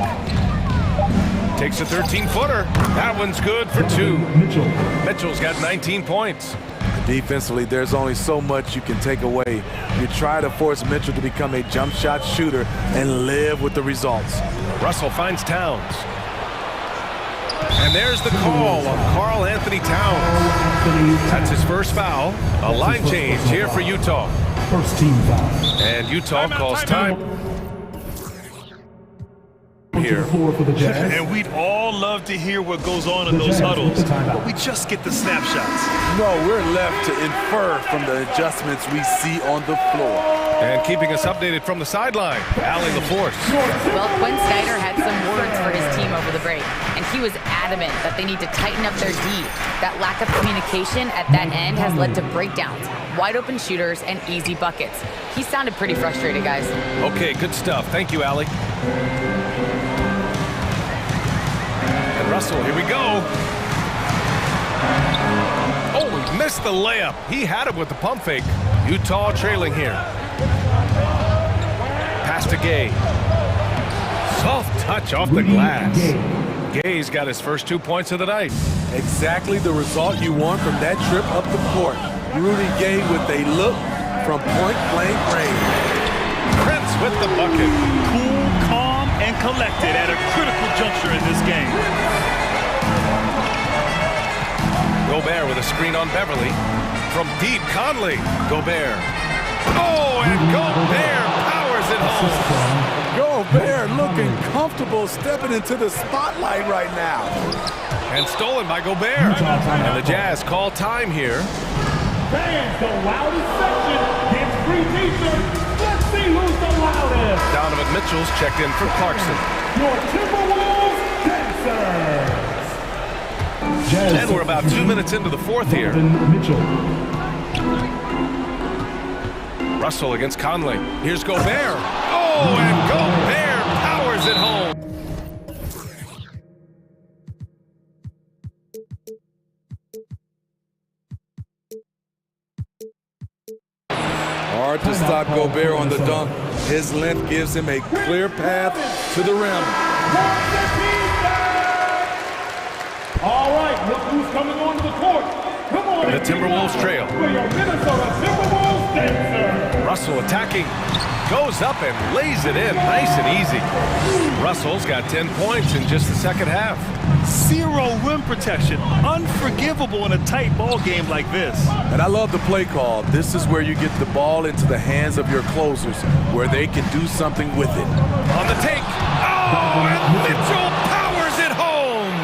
Takes a 13-footer. That one's good for 2. Mitchell's got 19 points. Defensively, there's only so much you can take away. You try to force Mitchell to become a jump shot shooter and live with the results. Russell finds Towns. And there's the call on Karl Anthony Towns. That's his first foul. A line change here for Utah. First team foul. And Utah calls time. Here. And we'd all love to hear what goes on in those huddles, but we just get the snapshots. No, we're left to infer from the adjustments we see on the floor. And keeping us updated from the sideline, Allie LaForce. Well, Quinn Snyder had some words for his team over the break, and he was adamant that they need to tighten up their D. That lack of communication at that end has led to breakdowns, wide open shooters, and easy buckets. He sounded pretty frustrated, guys. Okay, good stuff. Thank you, Allie. And Russell, here we go. Oh, he missed the layup. He had it with the pump fake. Utah trailing here. Pass to Gay. Soft touch off the glass. Gay's got his first 2 points of the night. Exactly the result you want from that trip up the court. Rudy Gay with a look from point-blank range. Prince with the bucket. Cool, calm, and collected at a critical juncture in this game. Gobert with a screen on Beverly. From deep, Conley. Gobert. Oh, and Gobert powers it home. Gobert looking comfortable stepping into the spotlight right now. And stolen by Gobert. And the Jazz call time here. Fans, the loudest section gets free t-shirts. Let's see who's the loudest. Donovan Mitchell's checked in for Clarkson. Your Timberwolves dancers. And we're about 2 minutes into the fourth here. Mitchell. Russell against Conley. Here's Gobert. Oh, and Gobert powers it home. Hard to stop Gobert on the dunk. His length gives him a clear path to the rim. All right, look who's coming onto the court. Come on. The Timberwolves trail. For your Minnesota Timberwolves dancer. Russell attacking. Goes up and lays it in. Nice and easy. Russell's got 10 points in just the second half. Zero rim protection. Unforgivable in a tight ball game like this. And I love the play call. This is where you get the ball into the hands of your closers, where they can do something with it. On the take. Oh, and Mitchell powers it home.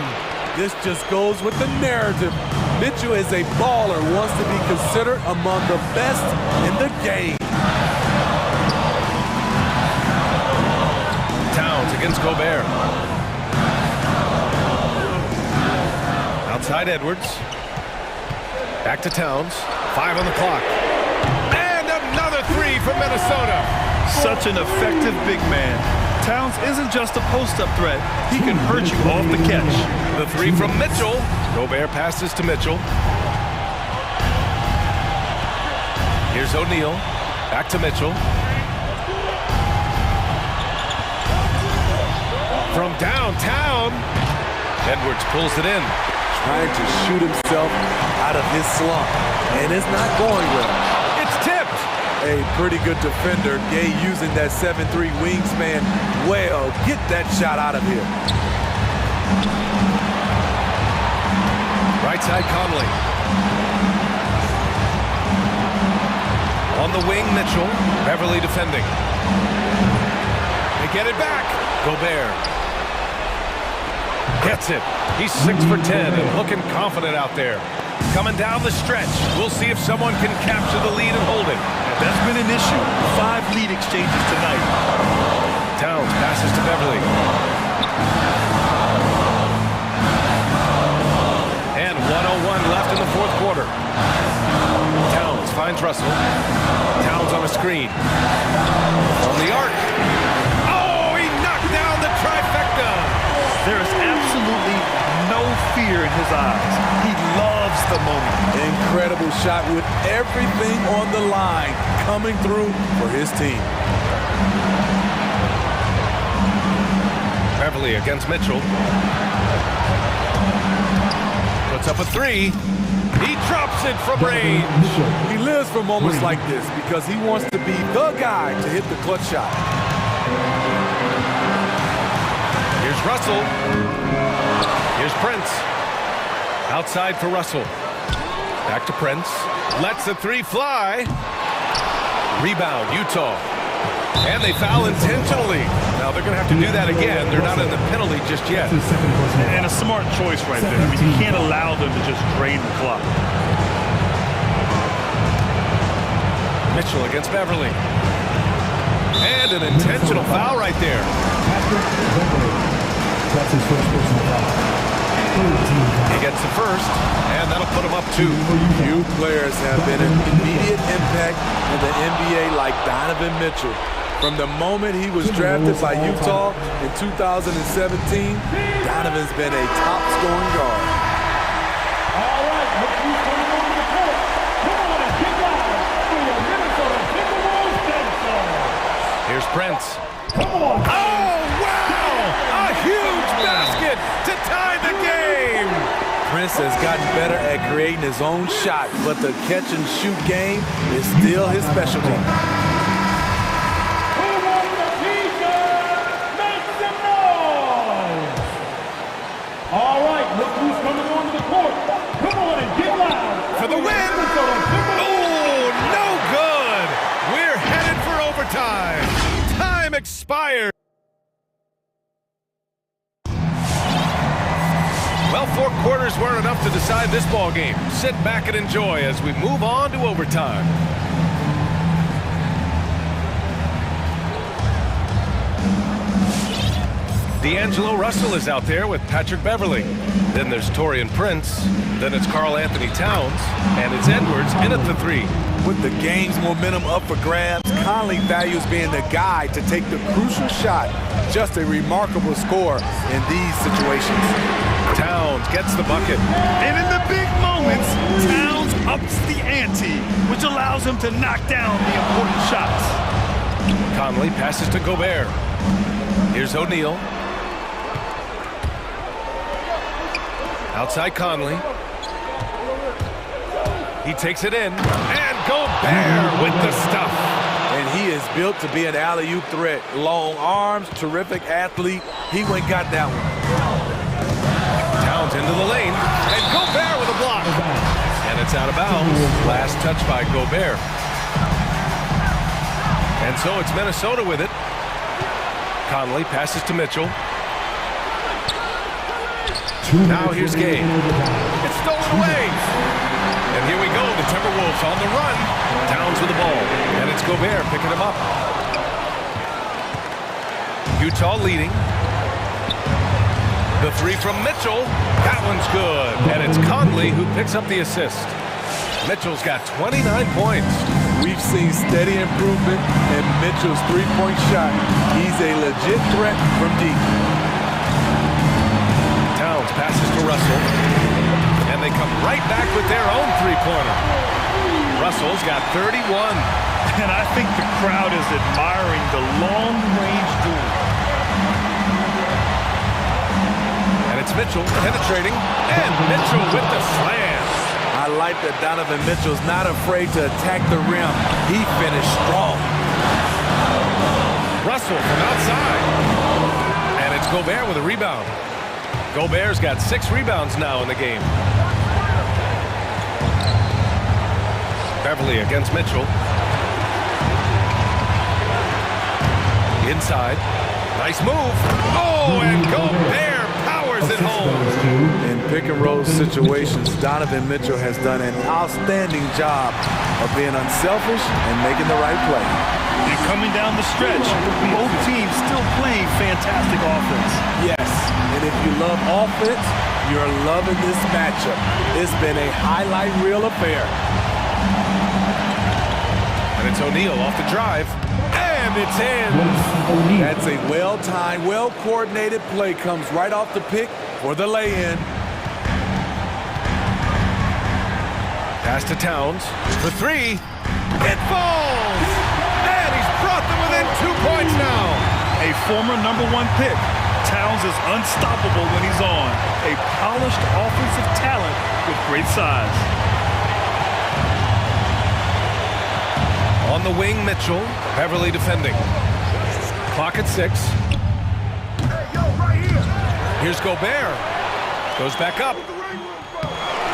This just goes with the narrative. Mitchell is a baller, wants to be considered among the best in the game. Towns against Gobert. Outside Edwards. Back to Towns. 5 on the clock. And another 3 for Minnesota. Such an effective big man. Towns isn't just a post-up threat. He can hurt you off the catch. The 3 from Mitchell. Gobert passes to Mitchell. Here's O'Neal. Back to Mitchell. From downtown. Edwards pulls it in. Trying to shoot himself out of his slump. And it's not going well. It's tipped. A pretty good defender. Gay using that 7'3 wingspan well. Get that shot out of here. Right side Conley. On the wing, Mitchell. Beverly defending. They get it back. Gobert. Gets it. He's 6 for 10 and looking confident out there. Coming down the stretch. We'll see if someone can capture the lead and hold it. That's been an issue. 5 lead exchanges tonight. Towns passes to Beverly. And 1:01 left in the fourth quarter. Towns finds Russell. Towns screen. On the arc. Oh, he knocked down the trifecta. There is absolutely no fear in his eyes. He loves the moment. Incredible shot with everything on the line coming through for his team. Beverly against Mitchell. Puts up a three. He drops it from range. He lives for moments like this because he wants to be the guy to hit the clutch shot. Here's Russell. Here's Prince. Outside for Russell. Back to Prince. Lets the three fly. Rebound, Utah. And they foul intentionally. Now they're going to have to do that again. They're not in the penalty just yet. And a smart choice right there. I mean, you can't allow them to just drain the clock. Mitchell against Beverly. And an intentional foul right there. That's his first personal foul. He gets the first, and that'll put him up 2. Few players have been an immediate impact in the NBA like Donovan Mitchell. From the moment he was drafted by Utah in 2017, Donovan's been a top-scoring guard. All right, look who's coming on the court. Come on and get loud for your Minnesota Timberwolves Minnesota. Here's Prince. Come on. Oh, wow! A huge basket to tie the game! Prince has gotten better at creating his own shot, but the catch-and-shoot game is still his specialty. All right, look who's coming onto the court. Come on and get loud. For the win! Oh, no good! We're headed for overtime. Time expired. Well, 4 quarters weren't enough to decide this ball game. Sit back and enjoy as we move on to overtime. D'Angelo Russell is out there with Patrick Beverly. Then there's Taurean Prince. Then it's Karl Anthony Towns. And it's Edwards in at the 3. With the game's momentum up for grabs, Conley values being the guy to take the crucial shot. Just a remarkable score in these situations. Towns gets the bucket. And in the big moments, Towns ups the ante, which allows him to knock down the important shots. Conley passes to Gobert. Here's O'Neal. Outside Conley. He takes it in. And Gobert with the stuff. And he is built to be an alley-oop threat. Long arms, terrific athlete. He went and got that one. Towns into the lane. And Gobert with a block. And it's out of bounds. Last touch by Gobert. And so it's Minnesota with it. Conley passes to Mitchell. Now here's Gay. It's stolen away. And here we go. The Timberwolves on the run. Towns with the ball. And it's Gobert picking him up. Utah leading. The 3 from Mitchell. That one's good. And it's Conley who picks up the assist. Mitchell's got 29 points. We've seen steady improvement in Mitchell's three-point shot. He's a legit threat from deep. Towns passes to Russell. And they come right back with their own three-pointer. Russell's got 31. And I think the crowd is admiring the long-range duel. And it's Mitchell penetrating. And Mitchell with the slam. I like that Donovan Mitchell's not afraid to attack the rim. He finished strong. Russell from outside. And it's Gobert with a rebound. Gobert's got 6 rebounds now in the game. Beverly against Mitchell. Inside. Nice move. Oh, and Gobert powers it home. In pick-and-roll situations, Donovan Mitchell has done an outstanding job of being unselfish and making the right play. And coming down the stretch, both teams still playing fantastic offense. Yes, and if you love offense, you're loving this matchup. It's been a highlight reel affair. And It's O'Neal off the drive. And it's in. That's a well-timed, well-coordinated play. Comes right off the pick for the lay-in. Pass to Towns for three. It falls! And he's brought them within 2 points now. A former #1 pick. Towns is unstoppable when he's on. A polished offensive talent with great size. On the wing, Mitchell. Beverly defending. Clock at 6. Here's Gobert. Goes back up.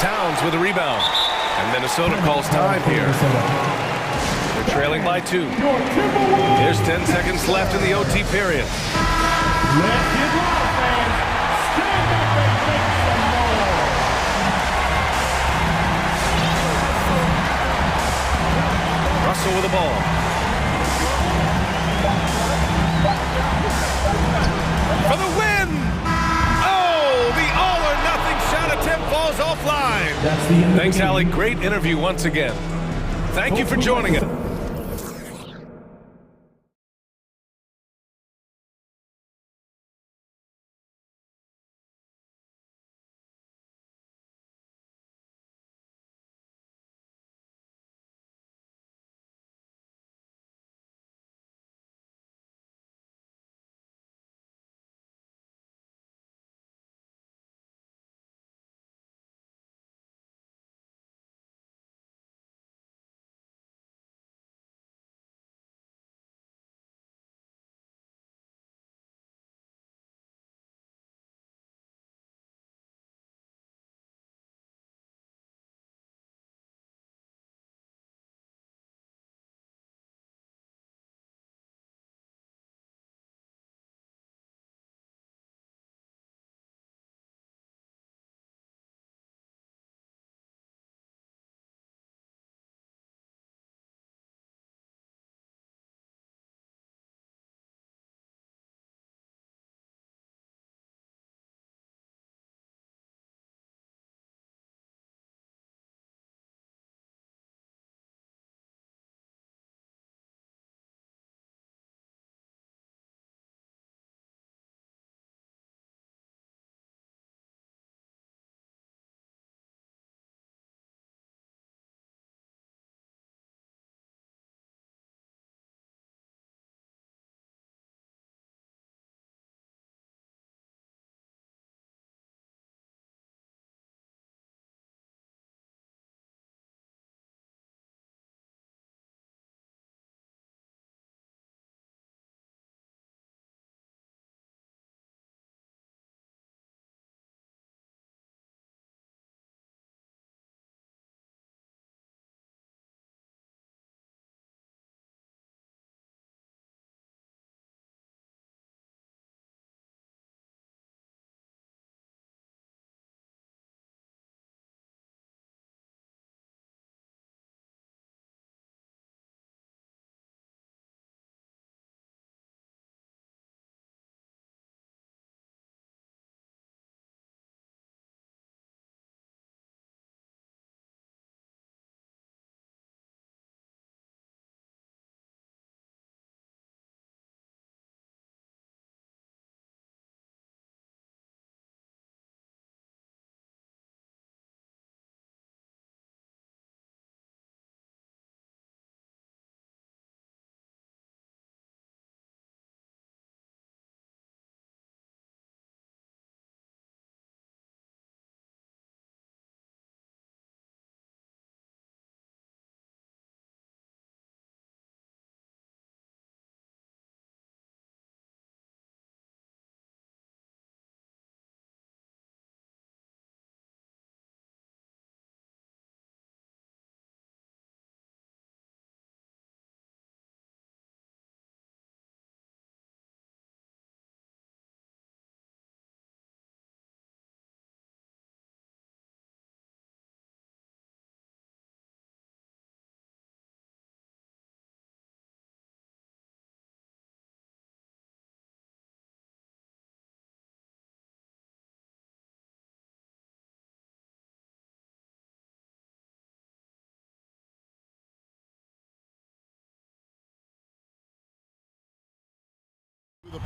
Towns with a rebound. And Minnesota calls time here. They're trailing by 2. There's 10 seconds left in the OT period. Let's get loud, fans. Stand up and make some noise. Russell with the ball. For the win! Oh, the all-or-nothing shot attempt falls offline. Thanks, Allie. Great interview once again. Thank you for joining us.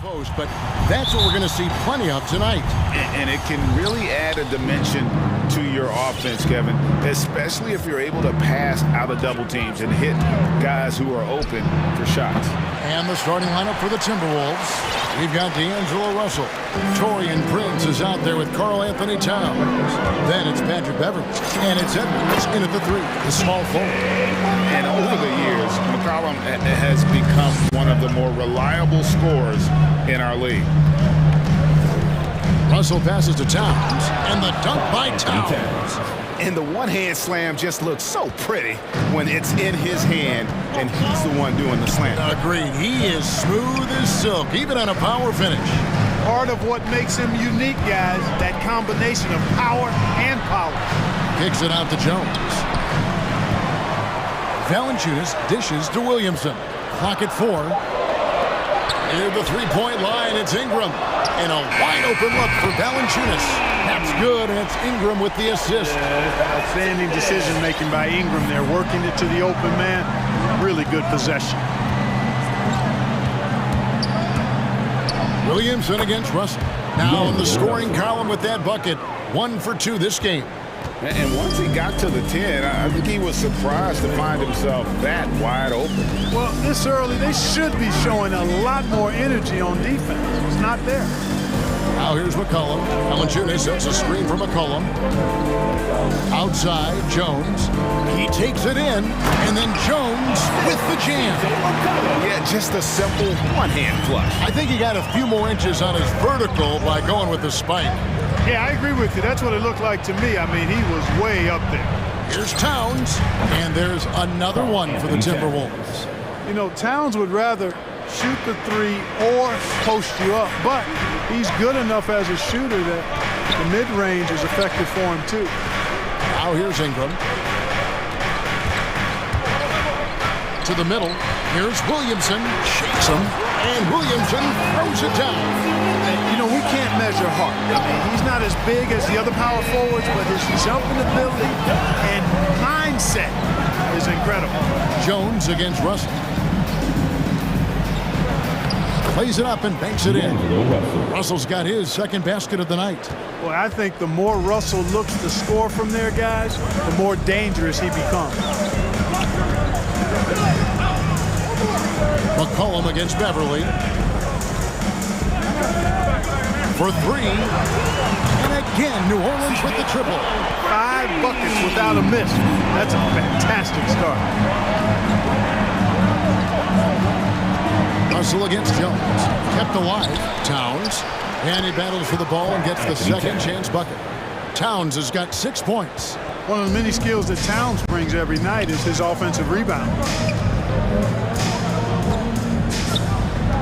post, but that's what we're going to see plenty of tonight. And it can really add a dimension to your offense, Kevin, especially if you're able to pass out of double teams and hit guys who are open for shots. And the starting lineup for the Timberwolves. We've got D'Angelo Russell. Torian Prince is out there with Karl Anthony Towns. Then it's Patrick Beverly. And it's Edwards in at the 3, the small forward. And over the years, McCollum has become one of the more reliable scorers in our league. Russell passes to Towns, and the dunk by Towns. And the one-hand slam just looks so pretty when it's in his hand and he's the one doing the slam. Agreed. He is smooth as silk, even on a power finish. Part of what makes him unique, guys, that combination of power and power. Kicks it out to Jones. Valanciunas dishes to Williamson. Clock at 4. Near the three-point line, it's Ingram. And a wide-open look for Valanciunas. That's good, and it's Ingram with the assist. Outstanding decision-making by Ingram there, working it to the open man. Really good possession. Williamson against Russell. Now in the scoring column with that bucket. 1 for 2 this game. And once he got to the 10, I think he was surprised to find himself that wide open. Well, this early, they should be showing a lot more energy on defense. It's not there. Now here's McCollum. Valanciunas sets a screen for McCollum. Outside, Jones. He takes it in, and then Jones with the jam. Yeah, just a simple one-hand flush. I think he got a few more inches on his vertical by going with the spike. Yeah, I agree with you. That's what it looked like to me. I mean, he was way up there. Here's Towns, and there's another one for the Timberwolves. You know, Towns would rather shoot the 3 or post you up, but he's good enough as a shooter that the mid-range is effective for him too. Now here's Ingram. To the middle. Here's Williamson. Shakes him. And Williamson throws it down. You know, we can't measure heart. I mean, he's not as big as the other power forwards, but his jumping ability and mindset is incredible. Jones against Russell. Plays it up and banks it in. Russell's got his second basket of the night. Well, I think the more Russell looks to score from there, guys, the more dangerous he becomes. McCollum against Beverly. For 3. And again, New Orleans with the triple. 5 buckets without a miss. That's a fantastic start. Russell against Jones. Kept alive. Towns. And he battles for the ball and gets the second chance bucket. Towns has got 6 points. One of the many skills that Towns brings every night is his offensive rebound.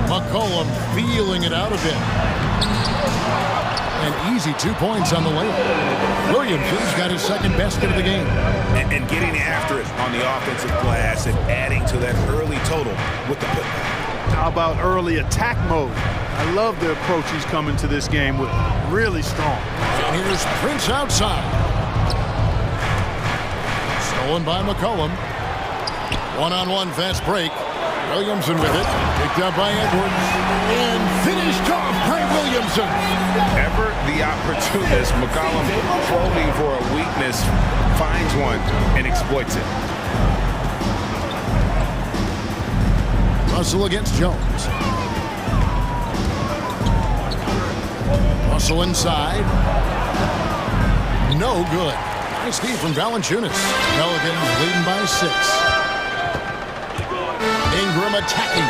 McCollum feeling it out a bit. An easy 2 points on the layup. Williamson's got his second basket of the game. And getting after it on the offensive glass and adding to that early total with the putback. How about early attack mode? I love the approach he's coming to this game with. Really strong. And here's Prince outside. Stolen by McCollum. One-on-one fast break. Williamson with it. Picked up by Edwards. And finished off by Williamson. Ever the opportunist, McCollum probing for a weakness, finds one and exploits it. Russell against Jones. Russell inside. No good. Nice feed from Valanciunas. Pelicans leading by 6. Ingram attacking.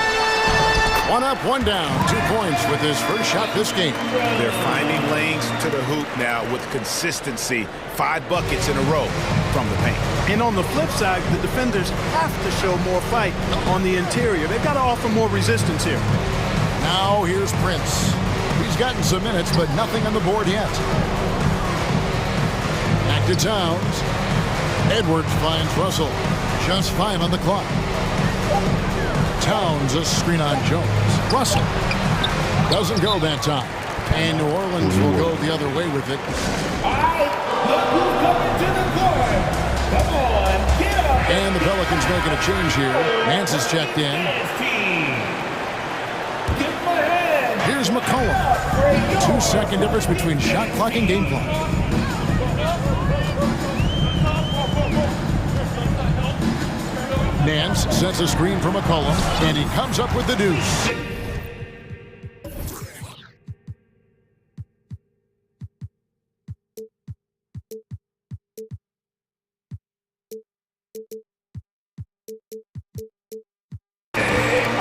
1 up, 1 down. 2 points with his first shot this game. They're finding lanes to the hoop now with consistency. 5 buckets in a row from the paint. And on the flip side, the defenders have to show more fight on the interior. They've got to offer more resistance here. Now here's Prince. He's gotten some minutes, but nothing on the board yet. Back to Towns. Edwards finds Russell. Just 5 on the clock. Towns a screen on Jones. Russell doesn't go that time. And New Orleans will go the other way with it. All right, look who's coming to the court. Come on, get up. And the Pelicans making a change here. Nance is checked in. Here's McCollum. 2-second difference between shot clock and game clock. Nance sets a screen for McCollum, and he comes up with the deuce.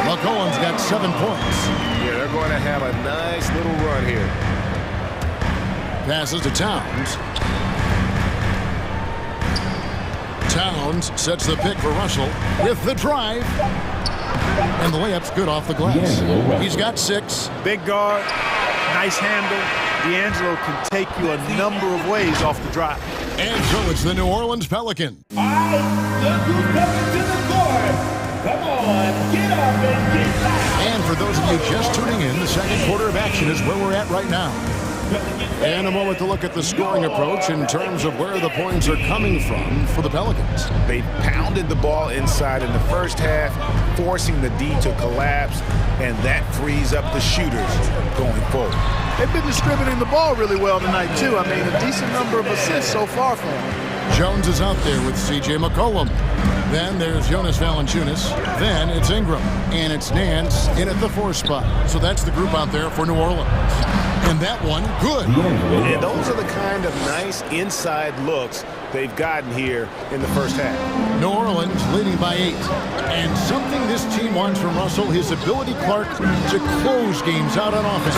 McCollum's got 7 points. Yeah, they're going to have a nice little run here. Passes to Towns. Towns sets the pick for Russell with the drive. And the layup's good off the glass. He's got 6. Big guard, nice handle. D'Angelo can take you a number of ways off the drive. And so it's the New Orleans Pelicans. All right, look who's coming to the court. Come on, get up and get loud. And for those of you just tuning in, the second quarter of action is where we're at right now. And a moment to look at the scoring approach in terms of where the points are coming from for the Pelicans. They pounded the ball inside in the first half, forcing the D to collapse, and that frees up the shooters going forward. They've been distributing the ball really well tonight, too. I mean, a decent number of assists so far for them. Jones is out there with C.J. McCollum. Then there's Jonas Valanciunas. Then it's Ingram. And it's Nance in at the 4 spot. So that's the group out there for New Orleans. And that one, good. And those are the kind of nice inside looks they've gotten here in the first half. New Orleans leading by 8. And something this team wants from Russell, his ability, Clark, to close games out on offense.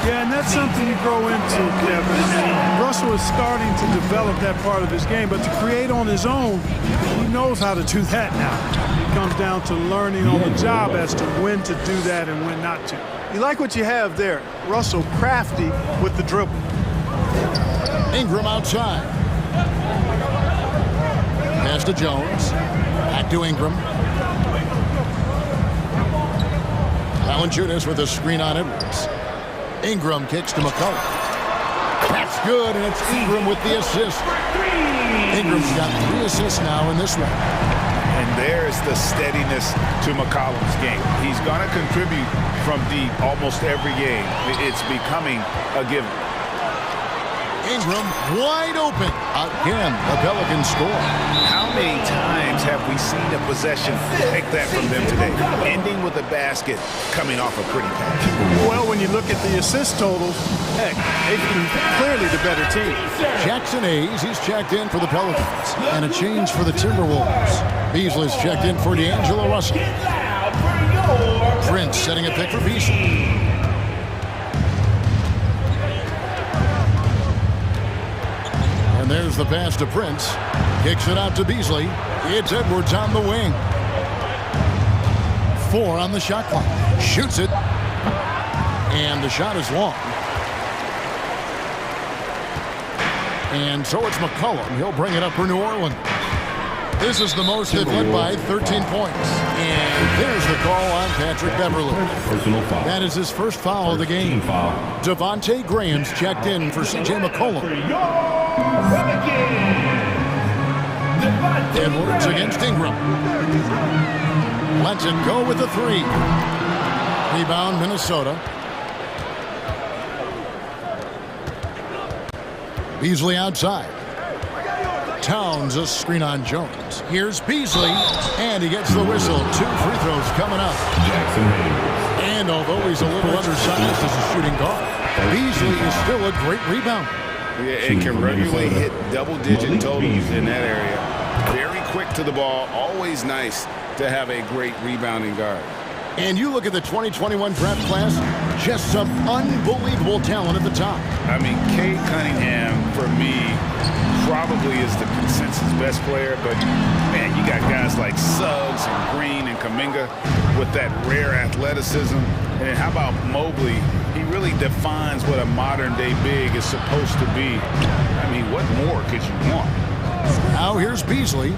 Yeah, and that's something you grow into, Kevin. And Russell is starting to develop that part of his game, but to create on his own, he knows how to do that now. It comes down to learning on the job as to when to do that and when not to. You like what you have there. Russell crafty with the dribble. Ingram outside. Pass to Jones. Back to Ingram. Valanciunas with a screen on Edwards. Ingram kicks to McCollum. That's good, and it's Ingram with the assist. Ingram's got 3 assists now in this one. And there's the steadiness to McCollum's game. He's going to contribute from deep almost every game. It's becoming a given. Ingram wide open. Again, the Pelicans score. How many times have we seen a possession take that from them today? Ending with a basket coming off a pretty pass. Well, when you look at the assist totals, heck, they've been clearly the better team. Jackson Hayes, he's checked in for the Pelicans. And a change for the Timberwolves. Beasley's checked in for D'Angelo Russell. Prince setting a pick for Beasley. And there's the pass to Prince. Kicks it out to Beasley. It's Edwards on the wing. 4 on the shot clock. Shoots it. And the shot is long. And so it's McCollum. He'll bring it up for New Orleans. This is the most they've led by 13 points. And there's the call on Patrick Beverley. That is his first foul of the game. Devontae Graham's checked in for C.J. McCollum. Edwards against Ingram. Lets it go with the 3. Rebound, Minnesota. Beasley outside. Towns a screen on Jones. Here's Beasley, and he gets the whistle. 2 free throws coming up. And although he's a little undersized as a shooting guard, Beasley is still a great rebounder. Yeah, and can regularly hit double-digit totals in that area. Very quick to the ball. Always nice to have a great rebounding guard. And you look at the 2021 draft class, just some unbelievable talent at the top. I mean, Cade Cunningham, for me, probably is the consensus best player, but, man, you got guys like Suggs and Green and Kuminga with that rare athleticism. And how about Mobley? He really defines what a modern-day big is supposed to be. I mean, what more could you want? Now here's Beasley.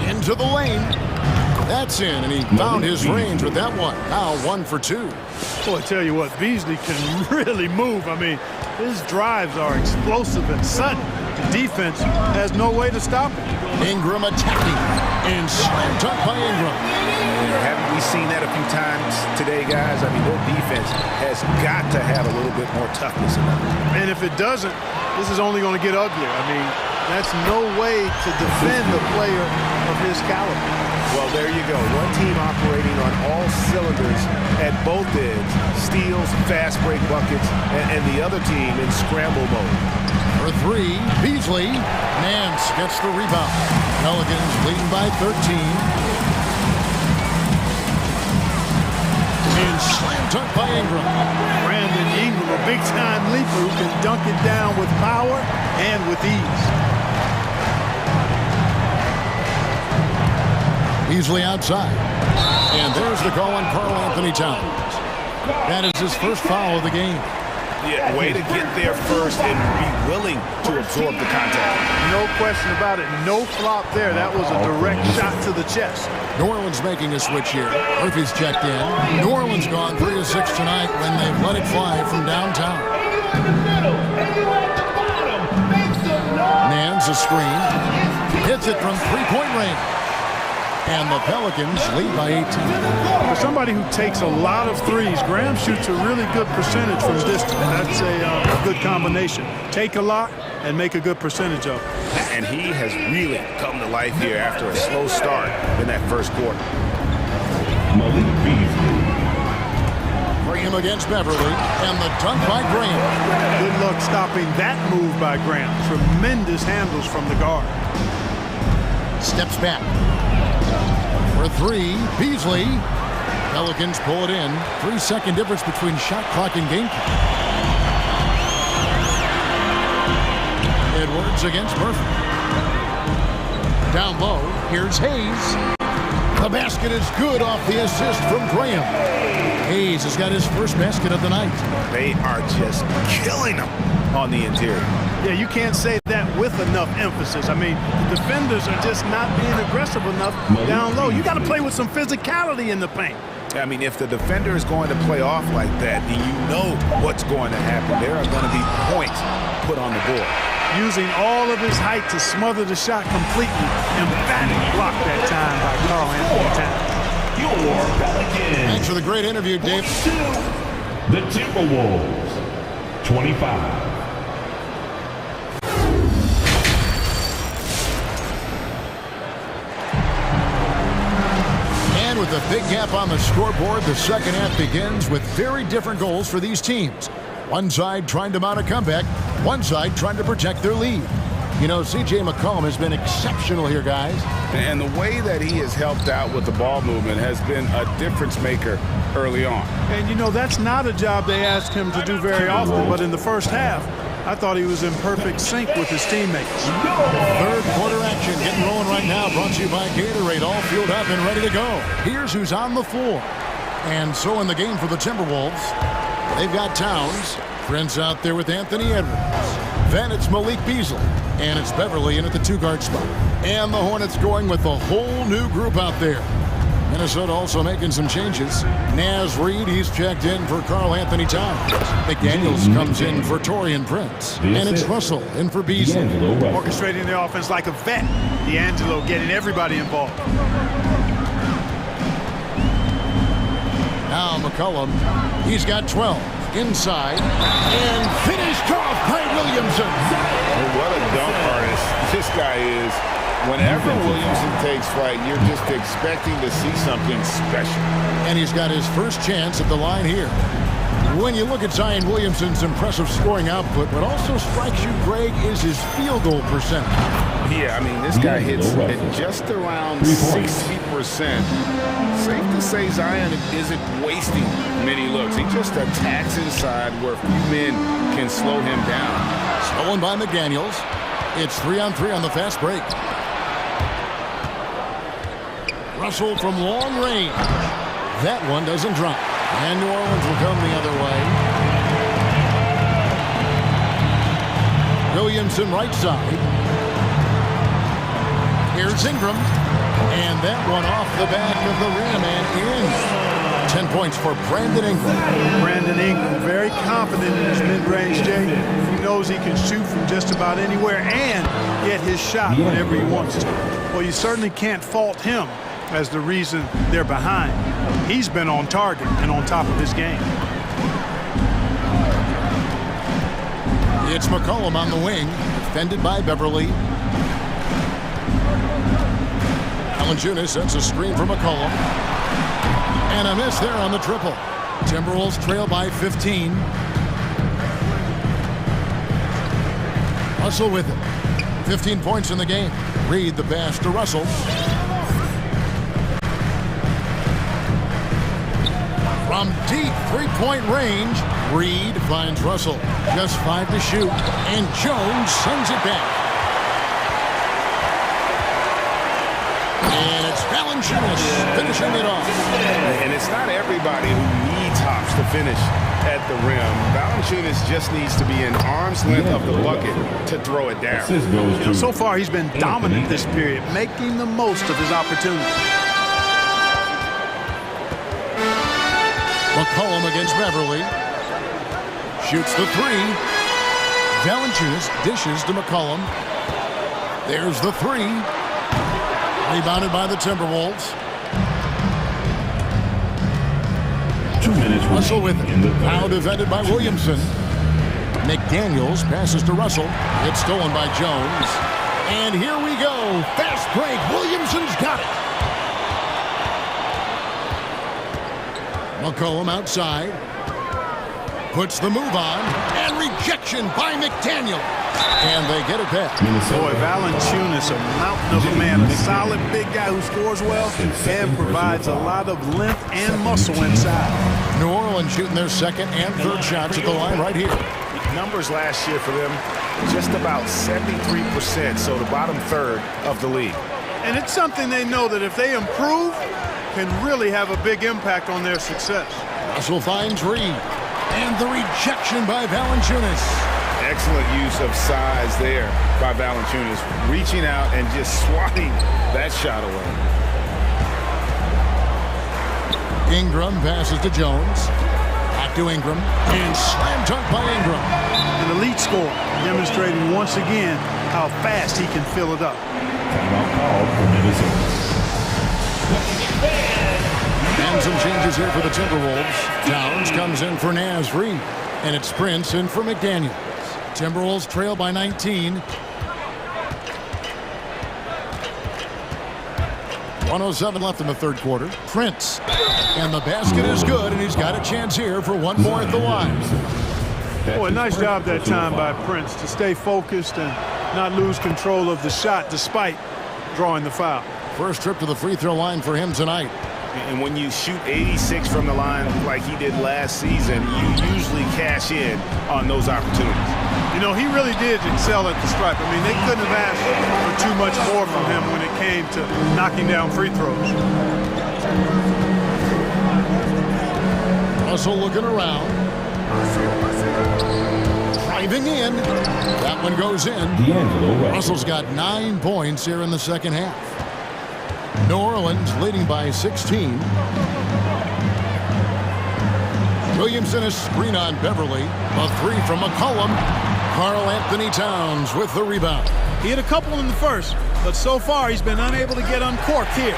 Into the lane. That's in, and he found his range with that one. Now 1 for 2. Boy, I tell you what, Beasley can really move. I mean, his drives are explosive and sudden. The defense has no way to stop it. Ingram attacking, and slam dunk by Ingram. Haven't we seen that a few times today, guys? I mean, their defense has got to have a little bit more toughness in them. And if it doesn't, this is only going to get uglier. I mean, that's no way to defend a player of his caliber. Well, there you go. One team operating on all cylinders at both ends. Steals, fast break buckets, and the other team in scramble mode. For three, Beasley. Nance gets the rebound. Pelicans leading by 13. And slam dunk by Ingram. Brandon Ingram, a big-time leaper who can dunk it down with power and with ease. Beasley outside. And there's the call on Karl Anthony Towns. That is his first foul of the game. Yeah, way to get there first and be willing to absorb the contact. No question about it. No flop there. That was a direct shot to the chest. New Orleans making a switch here. Murphy's checked in. New Orleans gone 3 of 6 tonight when they've let it fly from downtown. Nance a screen. Hits it from three-point range. And the Pelicans lead by 18. For somebody who takes a lot of threes, Graham shoots a really good percentage from distance. That's a good combination. Take a lot and make a good percentage of it. And he has really come to life here after a slow start in that first quarter. Graham against Beverly, and the dunk by Graham. Good luck stopping that move by Graham. Tremendous handles from the guard. Steps back. For three, Beasley. Pelicans pull it in. 3-second difference between shot clock and game clock. Edwards against Murphy. Down low, here's Hayes. The basket is good off the assist from Graham. Hayes has got his first basket of the night. They are just killing them on the interior. Yeah, you can't say that with enough emphasis. I mean, the defenders are just not being aggressive enough down low. You got to play with some physicality in the paint. I mean, if the defender is going to play off like that, then you know what's going to happen. There are going to be points put on the board. Using all of his height to smother the shot completely. Emphatic block that time by Karl Anthony Towns. Thanks for the great interview, Dave. The Timberwolves, 25. With a big gap on the scoreboard, the second half begins with very different goals for these teams. One side trying to mount a comeback, one side trying to protect their lead. You know, C.J. McCollum has been exceptional here, guys. And the way that he has helped out with the ball movement has been a difference maker early on. And, you know, that's not a job they ask him to do very often, but in the first half, I thought he was in perfect sync with his teammates. Third quarter action getting rolling right now, brought to you by Gatorade, all fueled up and ready to go. Here's who's on the floor. And so in the game for the Timberwolves, they've got Towns. Prince out there with Anthony Edwards. Then it's Malik Beasley. And it's Beverly in at the two-guard spot. And the Hornets going with a whole new group out there. Minnesota also making some changes. Naz Reid, he's checked in for Karl Anthony Towns. McDaniels comes in for Taurean Prince. And it's Russell in for Beasley. Orchestrating the offense like a vet. D'Angelo getting everybody involved. Now McCollum, he's got 12. Inside. And finished off by Williamson. Oh, what a dunk artist this guy is. Whenever Williamson takes flight, you're just expecting to see something special. And he's got his first chance at the line here. When you look at Zion Williamson's impressive scoring output, what also strikes you, Greg, is his field goal percentage. Yeah, I mean, this guy hits at just around 60%. Safe to say Zion isn't wasting many looks. He just attacks inside where few men can slow him down. Stolen by McDaniels. It's 3-on-3 on the fast break. Russell from long range. That one doesn't drop. And New Orleans will come the other way. Williamson right side. Here's Ingram. And that one off the back of the rim and in. points for Brandon Ingram. Brandon Ingram, very confident in his mid-range, Jay. He knows he can shoot from just about anywhere and get his shot whenever he wants to. Well, you certainly can't fault him as the reason they're behind. He's been on target and on top of his game. It's McCollum on the wing, defended by Beverly. Valanciunas sets a screen for McCollum. And a miss there on the triple. Timberwolves trail by 15. Russell with it. 15 points in the game. Reed the pass to Russell. From deep three-point range, Reed finds Russell. Just 5 to shoot, and Jones sends it back. And it's Valanciunas finishing it off. And it's not everybody who needs hops to finish at the rim. Valanciunas just needs to be an arm's length of the bucket to throw it down. You know, so far, he's been dominant this period, making the most of his opportunity. McCollum against Beverly. Shoots the three. Valanciunas dishes to McCollum. There's the three. Rebounded by the Timberwolves. 2 minutes. Russell with it. Now defended by Williamson. McDaniels passes to Russell. It's stolen by Jones. And here we go. Fast break. Williamson's got it. McCollum outside. Puts the move on. And rejection by McDaniel. And they get it back. Boy, Valanciunas, a mountain of a man. A solid big guy who scores well and provides a lot of length and muscle inside. New Orleans shooting their second and third shots at the line right here. Numbers last year for them, just about 73%, so the bottom third of the league. And it's something they know that if they improve, can really have a big impact on their success. Russell finds Reed. And the rejection by Valanciunas. Excellent use of size there by Valanciunas, reaching out and just swatting that shot away. Ingram passes to Jones. Back to Ingram. And slam dunk by Ingram. An elite scorer, demonstrating once again how fast he can fill it up. And some changes here for the Timberwolves. Towns comes in for Naz Reed. And it's Prince in for McDaniels. Timberwolves trail by 19. 1:07 left in the third quarter. Prince. And the basket is good, and he's got a chance here for one more at the line. Boy, nice job that time by Prince to stay focused and not lose control of the shot despite drawing the foul. First trip to the free throw line for him tonight. And when you shoot 86 from the line like he did last season, you usually cash in on those opportunities. You know, he really did excel at the stripe. I mean, they couldn't have asked for too much more from him when it came to knocking down free throws. Russell looking around. Driving in. That one goes in. Russell's got 9 points here in the second half. New Orleans leading by 16. Williamson a screen on Beverly. A three from McCollum. Karl Anthony Towns with the rebound. He had a couple in the first, but so far he's been unable to get uncorked here.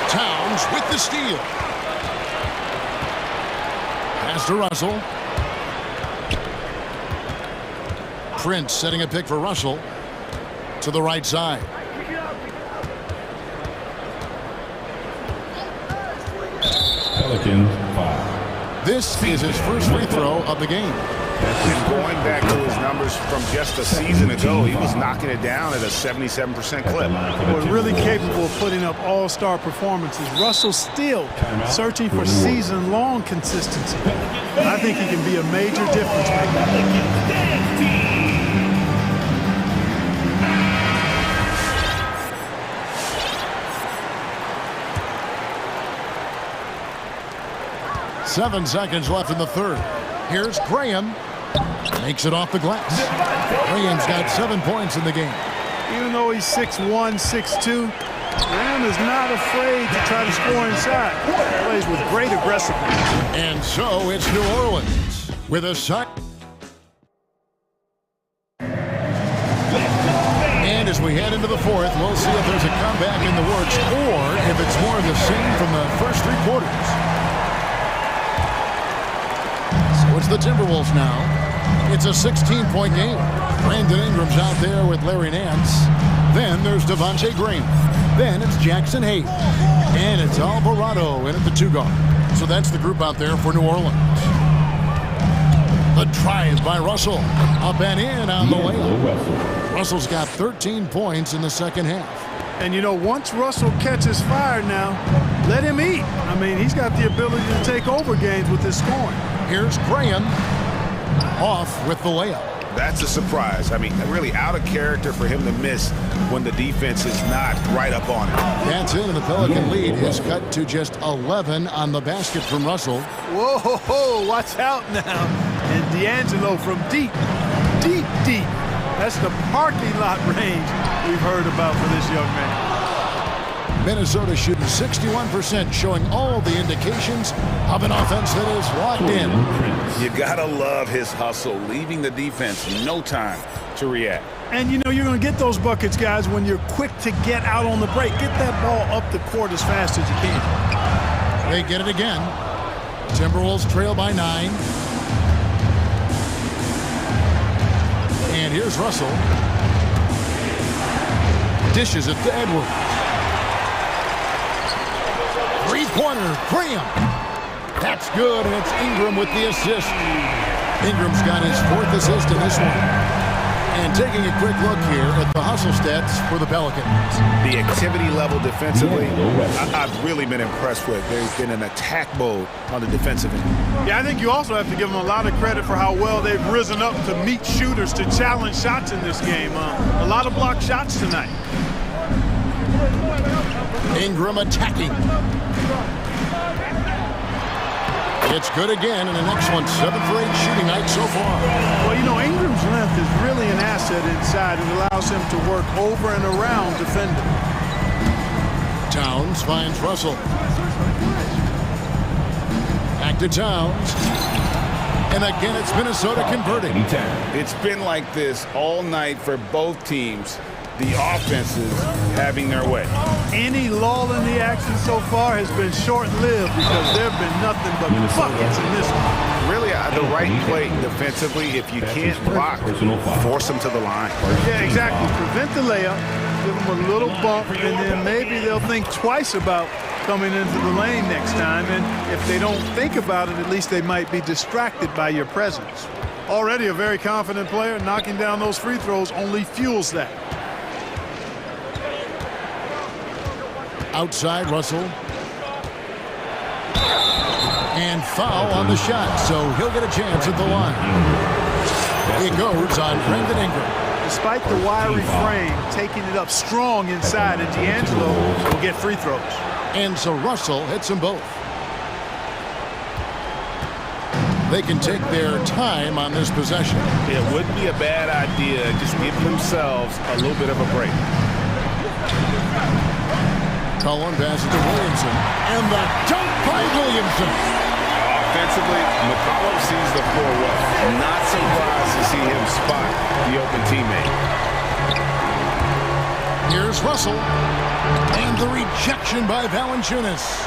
Towns with the steal. Pass to Russell. Prince setting a pick for Russell. To the right side. Pelicans 5. This is his first free throw of the game. And going back to his numbers from just a season ago, he was knocking it down at a 77% clip. Boy, really capable of putting up all-star performances. Russell still searching for season-long consistency. I think he can be a major difference maker. 7 seconds left in the third. Here's Graham. Makes it off the glass. Graham's got 7 points in the game. Even though he's 6'1", 6'2", Graham is not afraid to try to score inside. He plays with great aggressiveness. And so it's New Orleans with a side. And as we head into the fourth, we'll see if there's a comeback in the works or if it's more of the same from the first three quarters. So it's the Timberwolves now. It's a 16-point game. Brandon Ingram's out there with Larry Nance. Then there's Devontae Graham. Then it's Jackson Hayes. And it's Alvarado in at the 2-guard. So that's the group out there for New Orleans. The drive by Russell. Up and in on the layup. Russell's got 13 points in the second half. And, you know, once Russell catches fire now, let him eat. I mean, he's got the ability to take over games with his scoring. Here's Graham off with the layup. That's a surprise. I mean, really out of character for him to miss when the defense is not right up on him. That's it, and the Pelican lead is cut to just 11 on the basket from Russell. Whoa, watch out now. And D'Angelo from deep. That's the parking lot range we've heard about for this young man. Minnesota shooting 61%, showing all the indications of an offense that is locked in. You gotta love his hustle, leaving the defense no time to react. And you know you're going to get those buckets, guys, when you're quick to get out on the break. Get that ball up the court as fast as you can. They get it again. Timberwolves trail by 9. And here's Russell. Dishes it to Edwards. Three-pointer, Graham. That's good, and it's Ingram with the assist. Ingram's got his 4th assist in this one. And taking a quick look here at the hustle stats for the Pelicans. The activity level defensively, I've really been impressed with. There's been an attack mode on the defensive end. Yeah, I think you also have to give them a lot of credit for how well they've risen up to meet shooters to challenge shots in this game. A lot of blocked shots tonight. Ingram attacking. It's good again, and an excellent 7 for 8 shooting night so far. Well, you know, Ingram's length is really an asset inside. It allows him to work over and around defenders. Towns finds Russell. Back to Towns. And again, it's Minnesota converting. It's been like this all night for both teams. The offenses having their way. Any lull in the action so far has been short-lived because there have been nothing but buckets in this one. Really, the right play defensively, if you can't block, force them to the line. Yeah, exactly. Prevent the layup, give them a little bump, and then maybe they'll think twice about coming into the lane next time. And if they don't think about it, at least they might be distracted by your presence. Already a very confident player, knocking down those free throws only fuels that. Outside Russell. And foul on the shot, so he'll get a chance at the line. It goes on Brandon Ingram. Despite the wiry frame, taking it up strong inside, and D'Angelo will get free throws. And so Russell hits them both. They can take their time on this possession. It wouldn't be a bad idea. Just give themselves a little bit of a break. Cullen passes to Williamson, and the dunk by Williamson. Offensively, McCollum sees the floor well. Not surprised to see him spot the open teammate. Here's Russell, and the rejection by Valanciunas.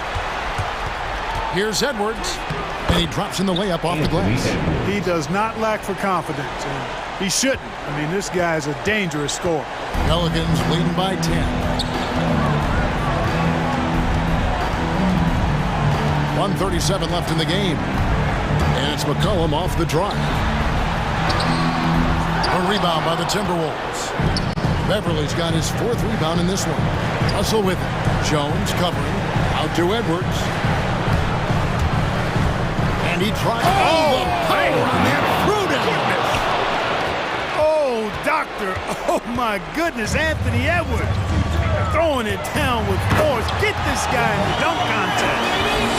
Here's Edwards, and he drops in the layup off the glass. He does not lack for confidence, and he shouldn't. I mean, this guy is a dangerous scorer. Pelicans leading by 10. 1:37 left in the game. And it's McCollum off the drive. A rebound by the Timberwolves. Beverly's got his 4th rebound in this one. Russell with it. Jones covering. Out to Edwards. And he tries. Oh, the power on that fruit. Oh, doctor. Oh, my goodness. Anthony Edwards throwing it down with force. Get this guy in the dunk contest.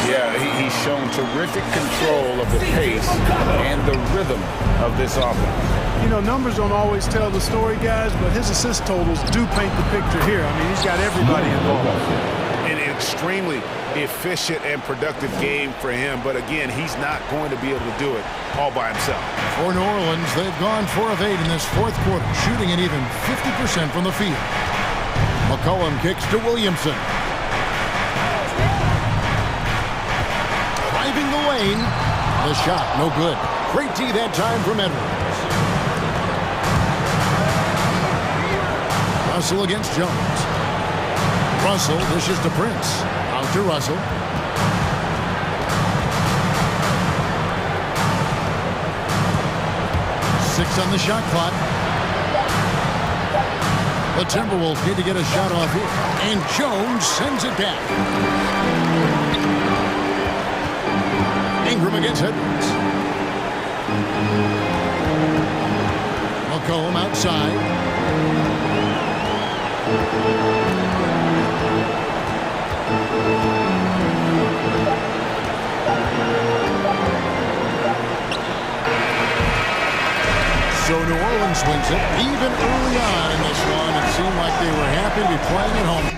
Yeah, he's shown terrific control of the pace and the rhythm of this offense. You know, numbers don't always tell the story, guys, but his assist totals do paint the picture here. I mean, he's got everybody involved. An extremely efficient and productive game for him, but again, he's not going to be able to do it all by himself. For New Orleans, they've gone 4 of 8 in this fourth quarter, shooting at even 50% from the field. McCollum kicks to Williamson. Driving the lane. The shot, no good. Great D that time from Edwards. Russell against Jones. Russell dishes to Prince. Out to Russell. Six on the shot clock. The Timberwolves need to get a shot off here. And Jones sends it back. Ingram against Edwards. McCollum outside. So New Orleans wins it. Even early on in this one, it seemed like they were happy to be playing at home.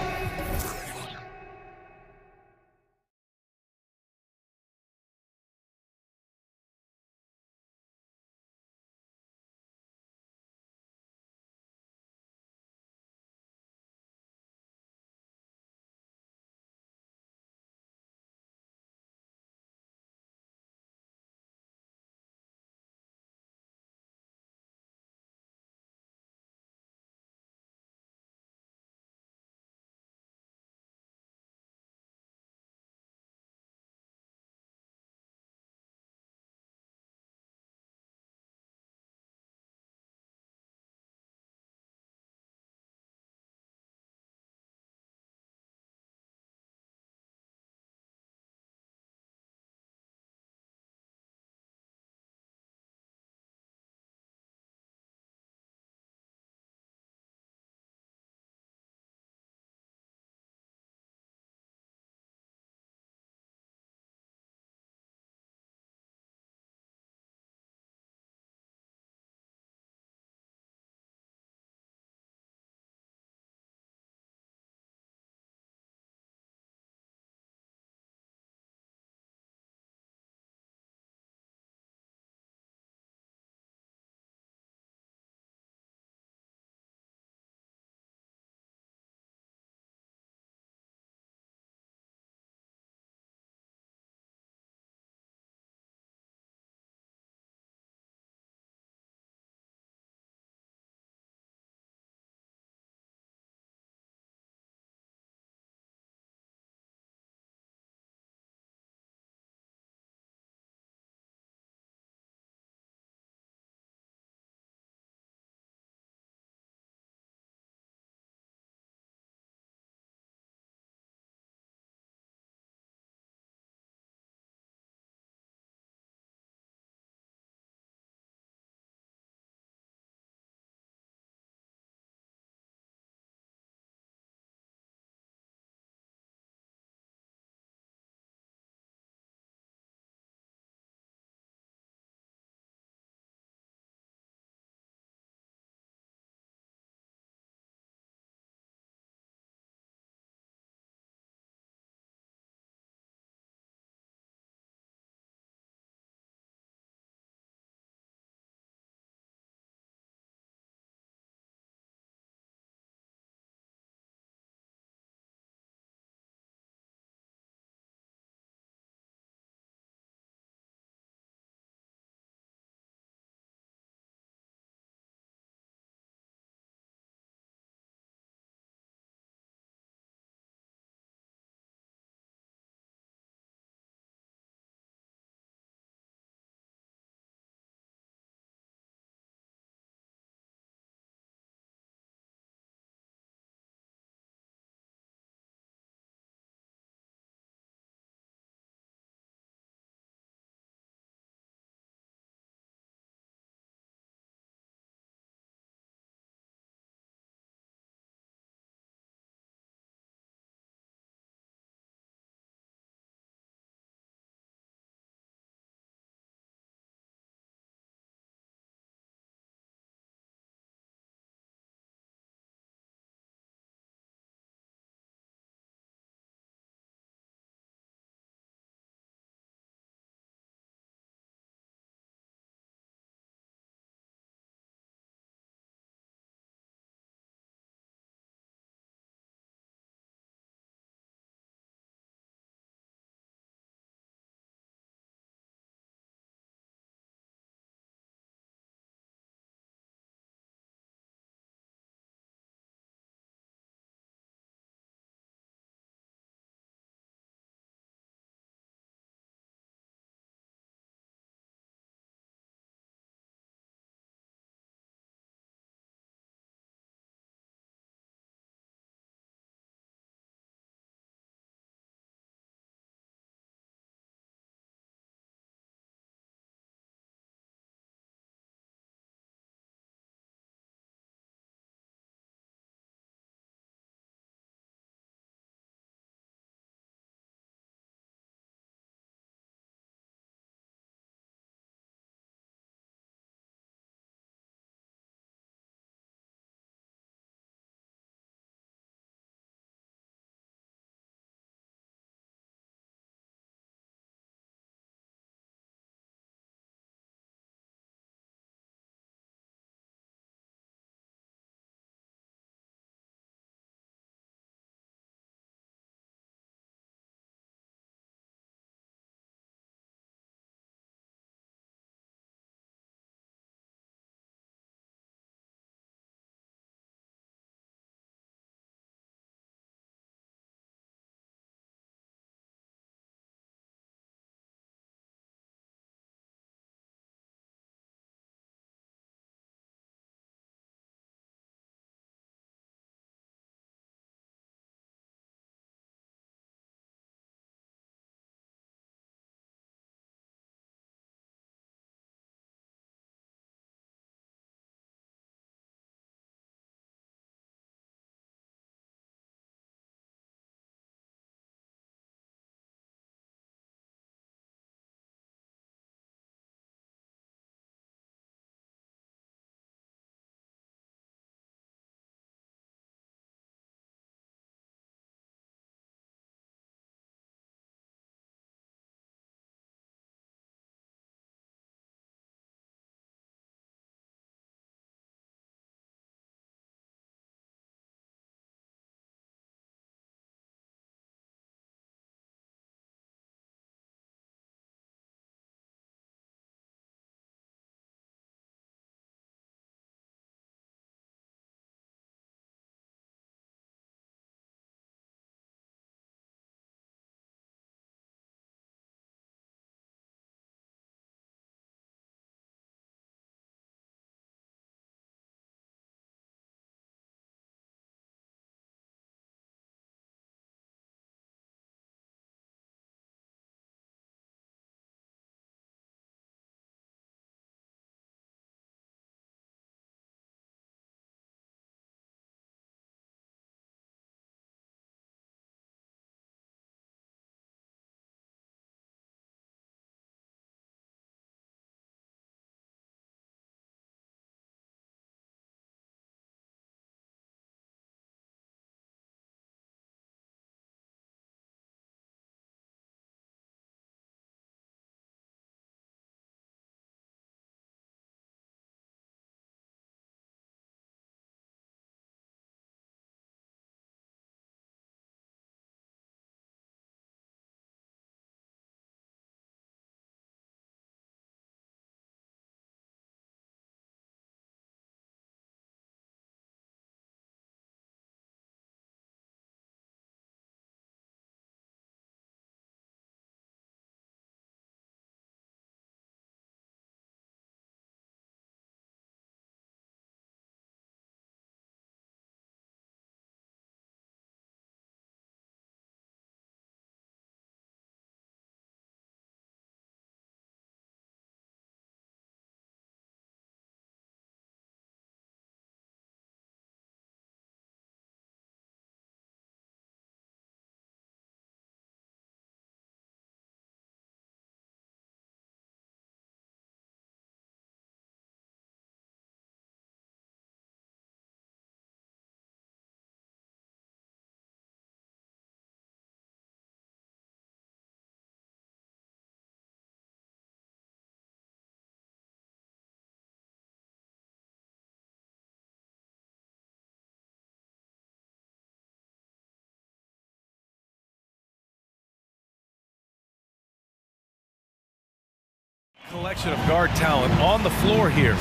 Collection of guard talent on the floor here.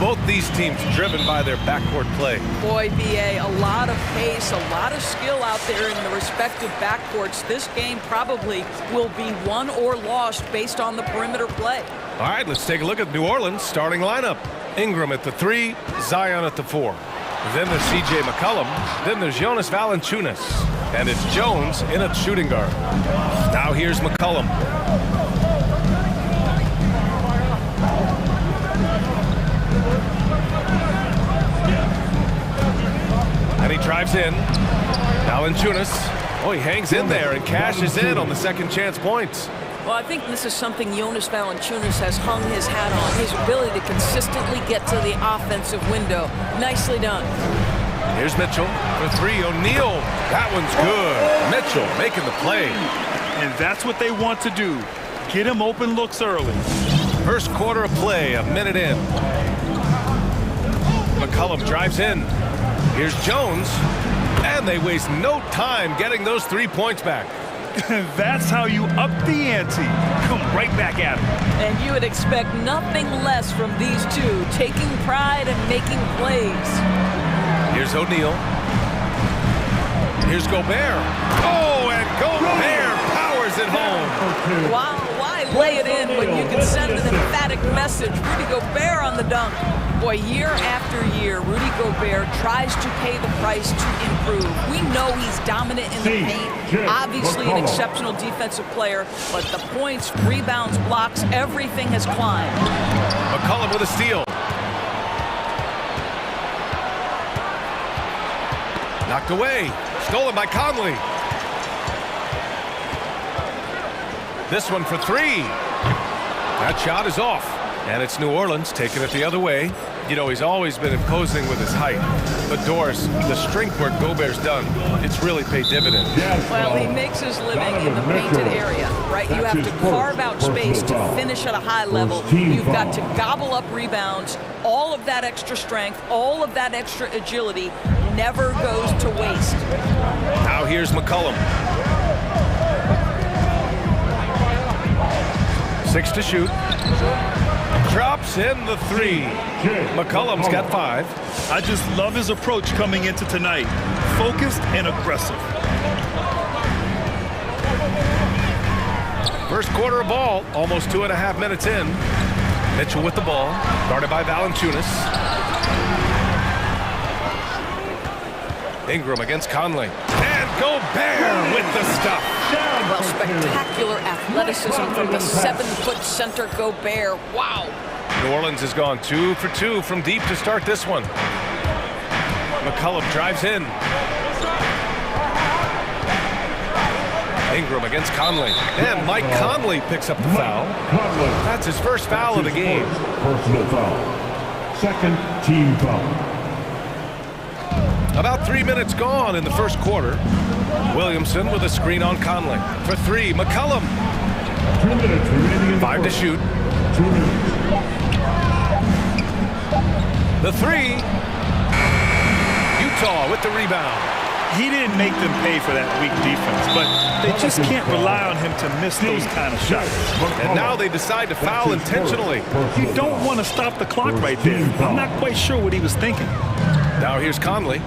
Both these teams driven by their backcourt play. Boy, BA, a lot of pace, a lot of skill out there in the respective backcourts. This game probably will be won or lost based on the perimeter play. All right, let's take a look at New Orleans' starting lineup. Ingram at the 3, Zion at the 4. Then there's C.J. McCollum. Then there's Jonas Valanciunas. And it's Jones in at shooting guard. Now here's McCollum. And he drives in. Valanciunas. Oh, he hangs in there and cashes in on the second chance points. Well, I think this is something Jonas Valanciunas has hung his hat on, his ability to consistently get to the offensive window. Nicely done. Here's Mitchell for 3. O'Neal. That one's good. Mitchell making the play. And that's what they want to do. Get him open looks early. First quarter of play, a minute in. McCollum drives in. Here's Jones. And they waste no time getting those 3 points back. That's how you up the ante. Come right back at him. And you would expect nothing less from these two, taking pride and making plays. Here's O'Neal. Here's Gobert. Oh, and Gobert powers it home. Why lay it in when you can send an emphatic message? Rudy Gobert on the dunk. Boy, year after year, Rudy Gobert tries to pay the price to improve. We know he's dominant in the paint, obviously an exceptional defensive player, but the points, rebounds, blocks, everything has climbed. McCollum with a steal. Knocked away. Stolen by Conley. This one for 3. That shot is off. And it's New Orleans taking it the other way. You know, he's always been imposing with his height. But Doris, the strength work Gobert's done, it's really paid dividends. Well, he makes his living in the painted area, right? You have to carve out space to finish at a high level. You've got to gobble up rebounds. All of that extra strength, all of that extra agility never goes to waste. Now here's McCollum. 6 to shoot. Drops in the 3. McCollum's got 5. I just love his approach coming into tonight. Focused and aggressive. First quarter of ball, almost 2.5 minutes in. Mitchell with the ball, guarded by Valanciunas. Ingram against Conley. And Gobert with the stuff. Well, spectacular athleticism from the 7-foot center Gobert. Wow. New Orleans has gone 2 for 2 from deep to start this one. McCollum drives in. Ingram against Conley. And Mike Conley picks up the foul. That's his first foul of the game. Personal foul. Second team foul. About 3 minutes gone in the first quarter. Williamson with a screen on Conley. For 3, McCollum. 2 minutes remaining in the 5 to first. shoot. 2 minutes. The 3. Utah with the rebound. He didn't make them pay for that weak defense, but they just can't rely on him to miss those kind of shots. And now they decide to foul intentionally. You don't want to stop the clock right there. I'm not quite sure what he was thinking. Now here's Conley.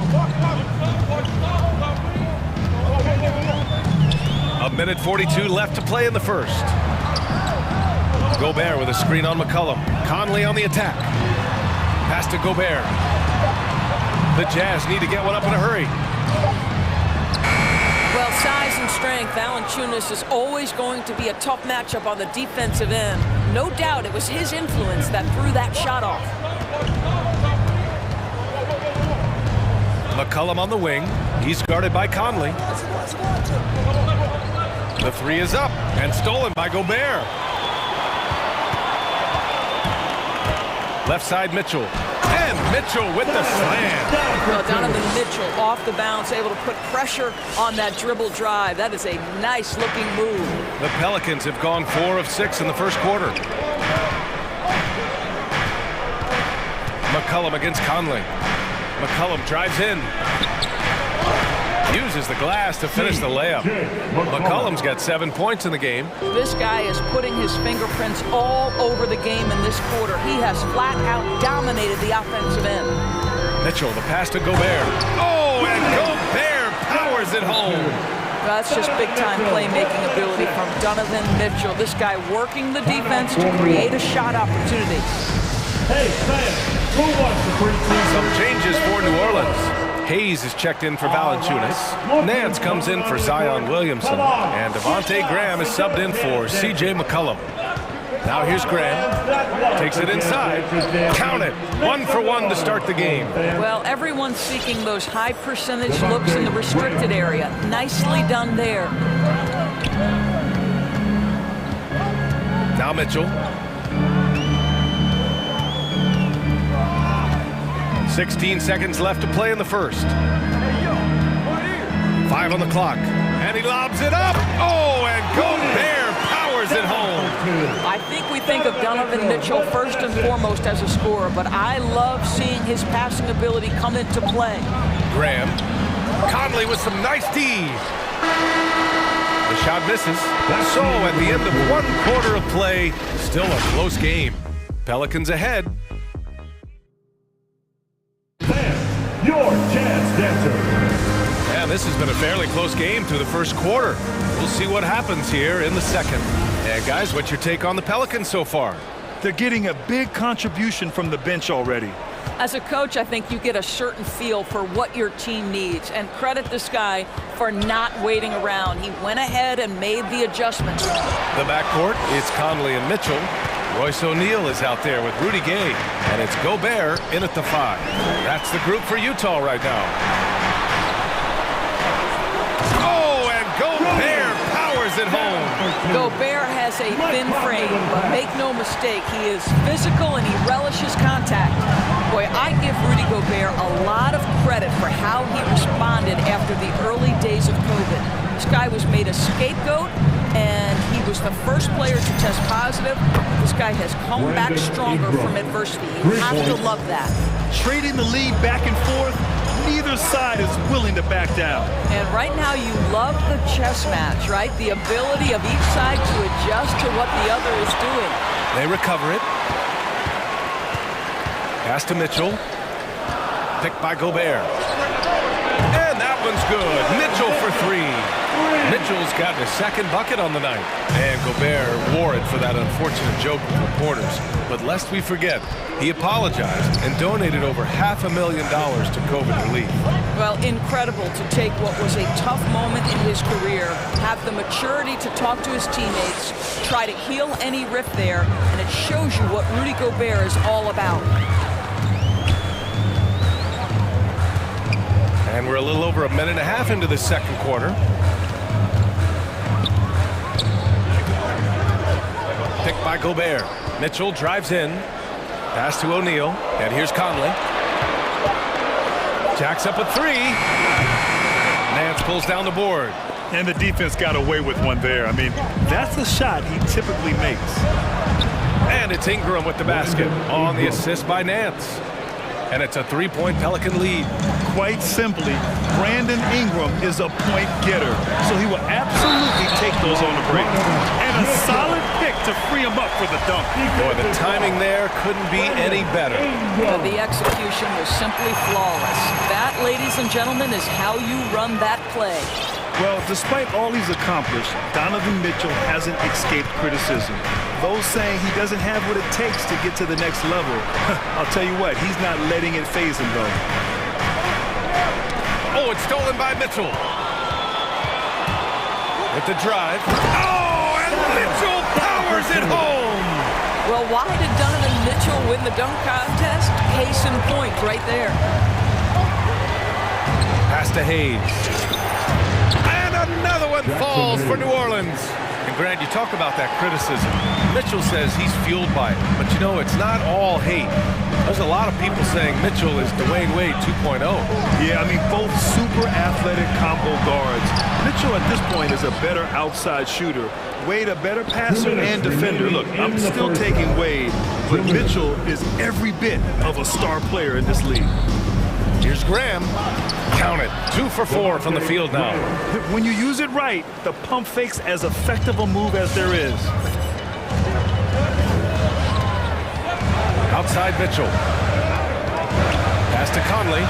A minute 42 left to play in the first. Gobert with a screen on McCollum. Conley on the attack. Pass to Gobert. The Jazz need to get one up in a hurry. Well, size and strength, Valanciunas is always going to be a tough matchup on the defensive end. No doubt it was his influence that threw that shot off. McCollum on the wing. He's guarded by Conley. The 3 is up and stolen by Gobert. Left side Mitchell. And Mitchell with the slam. Well, Donovan Mitchell off the bounce, able to put pressure on that dribble drive. That is a nice looking move. The Pelicans have gone 4 of 6 in the first quarter. McCollum against Conley. McCollum drives in. Uses the glass to finish the layup. McCollum's got 7 points in the game. This guy is putting his fingerprints all over the game in this quarter. He has flat out dominated the offensive end. Mitchell, the pass to Gobert. Oh, and Gobert powers it home. That's just big-time playmaking ability from Donovan Mitchell. This guy working the defense to create a shot opportunity. Hey, fans, who wants the free throw? Some changes for New Orleans. Hayes is checked in for Valanciunas. Nance comes in for Zion Williamson. And Devontae Graham is subbed in for C.J. McCollum. Now here's Graham. Takes it inside. Count it. 1 for 1 to start the game. Well, everyone's seeking those high percentage looks in the restricted area. Nicely done there. Now Mitchell. 16 seconds left to play in the first. 5 on the clock. And he lobs it up. Oh, and Gobert powers it home. I think we think of Donovan Mitchell first and foremost as a scorer, but I love seeing his passing ability come into play. Graham. Conley with some nice D. The shot misses. So at the end of 1 quarter of play, still a close game. Pelicans ahead. Your chance dancer. Yeah, this has been a fairly close game through the first quarter. We'll see what happens here in the second. Yeah, guys, what's your take on the Pelicans so far? They're getting a big contribution from the bench already. As a coach, I think you get a certain feel for what your team needs, and credit this guy for not waiting around. He went ahead and made the adjustments. The backcourt, it's Conley and Mitchell. Royce O'Neal is out there with Rudy Gay, and it's Gobert in at the 5. That's the group for Utah right now. Oh, and Gobert powers it home. Gobert has a thin frame, but make no mistake, he is physical and he relishes contact. Boy, I give Rudy Gobert a lot of credit for how he responded after the early days of COVID. This guy was made a scapegoat, and he was the first player to test positive. This guy has come back stronger from adversity. You have to love that. Trading the lead back and forth, neither side is willing to back down. And right now you love the chess match, right? The ability of each side to adjust to what the other is doing. They recover it. Pass to Mitchell. Picked by Gobert. And that one's good. Mitchell for 3. Mitchell's gotten his second bucket on the night. And Gobert wore it for that unfortunate joke with reporters. But lest we forget, he apologized and donated over $500,000 to COVID relief. Well, incredible to take what was a tough moment in his career, have the maturity to talk to his teammates, try to heal any rift there, and it shows you what Rudy Gobert is all about. And we're a little over a minute and a half into the second quarter. Picked by Gobert. Mitchell drives in. Pass to O'Neal. And here's Conley. Jacks up a 3. Nance pulls down the board. And the defense got away with one there. I mean, that's the shot he typically makes. And it's Ingram with the basket on the assist by Nance. And it's a 3-point Pelican lead. Quite simply, Brandon Ingram is a point getter, so he will absolutely take those on the break. And a solid pick to free him up for the dunk. Boy, the timing there couldn't be any better. But the execution was simply flawless. That, ladies and gentlemen, is how you run that play. Well, despite all he's accomplished, Donovan Mitchell hasn't escaped criticism. Those saying he doesn't have what it takes to get to the next level, I'll tell you what, he's not letting it faze him, though. Oh, it's stolen by Mitchell. With the drive. Oh, and Mitchell powers it home. Well, why did Donovan Mitchell win the dunk contest? Case in point right there. Pass to Hayes. And another one falls for New Orleans. And Grant, you talk about that criticism. Mitchell says he's fueled by it. But you know, it's not all hate. There's a lot of people saying Mitchell is Dwayne Wade 2.0. Yeah, I mean, both super athletic combo guards. Mitchell at this point is a better outside shooter. Wade a better passer and defender. Look, I'm still taking Wade, but Mitchell is every bit of a star player in this league. Here's Graham. Count it. 2 for 4 from the field now. When you use it right, the pump fake's as effective a move as there is. Outside Mitchell. Pass to Conley.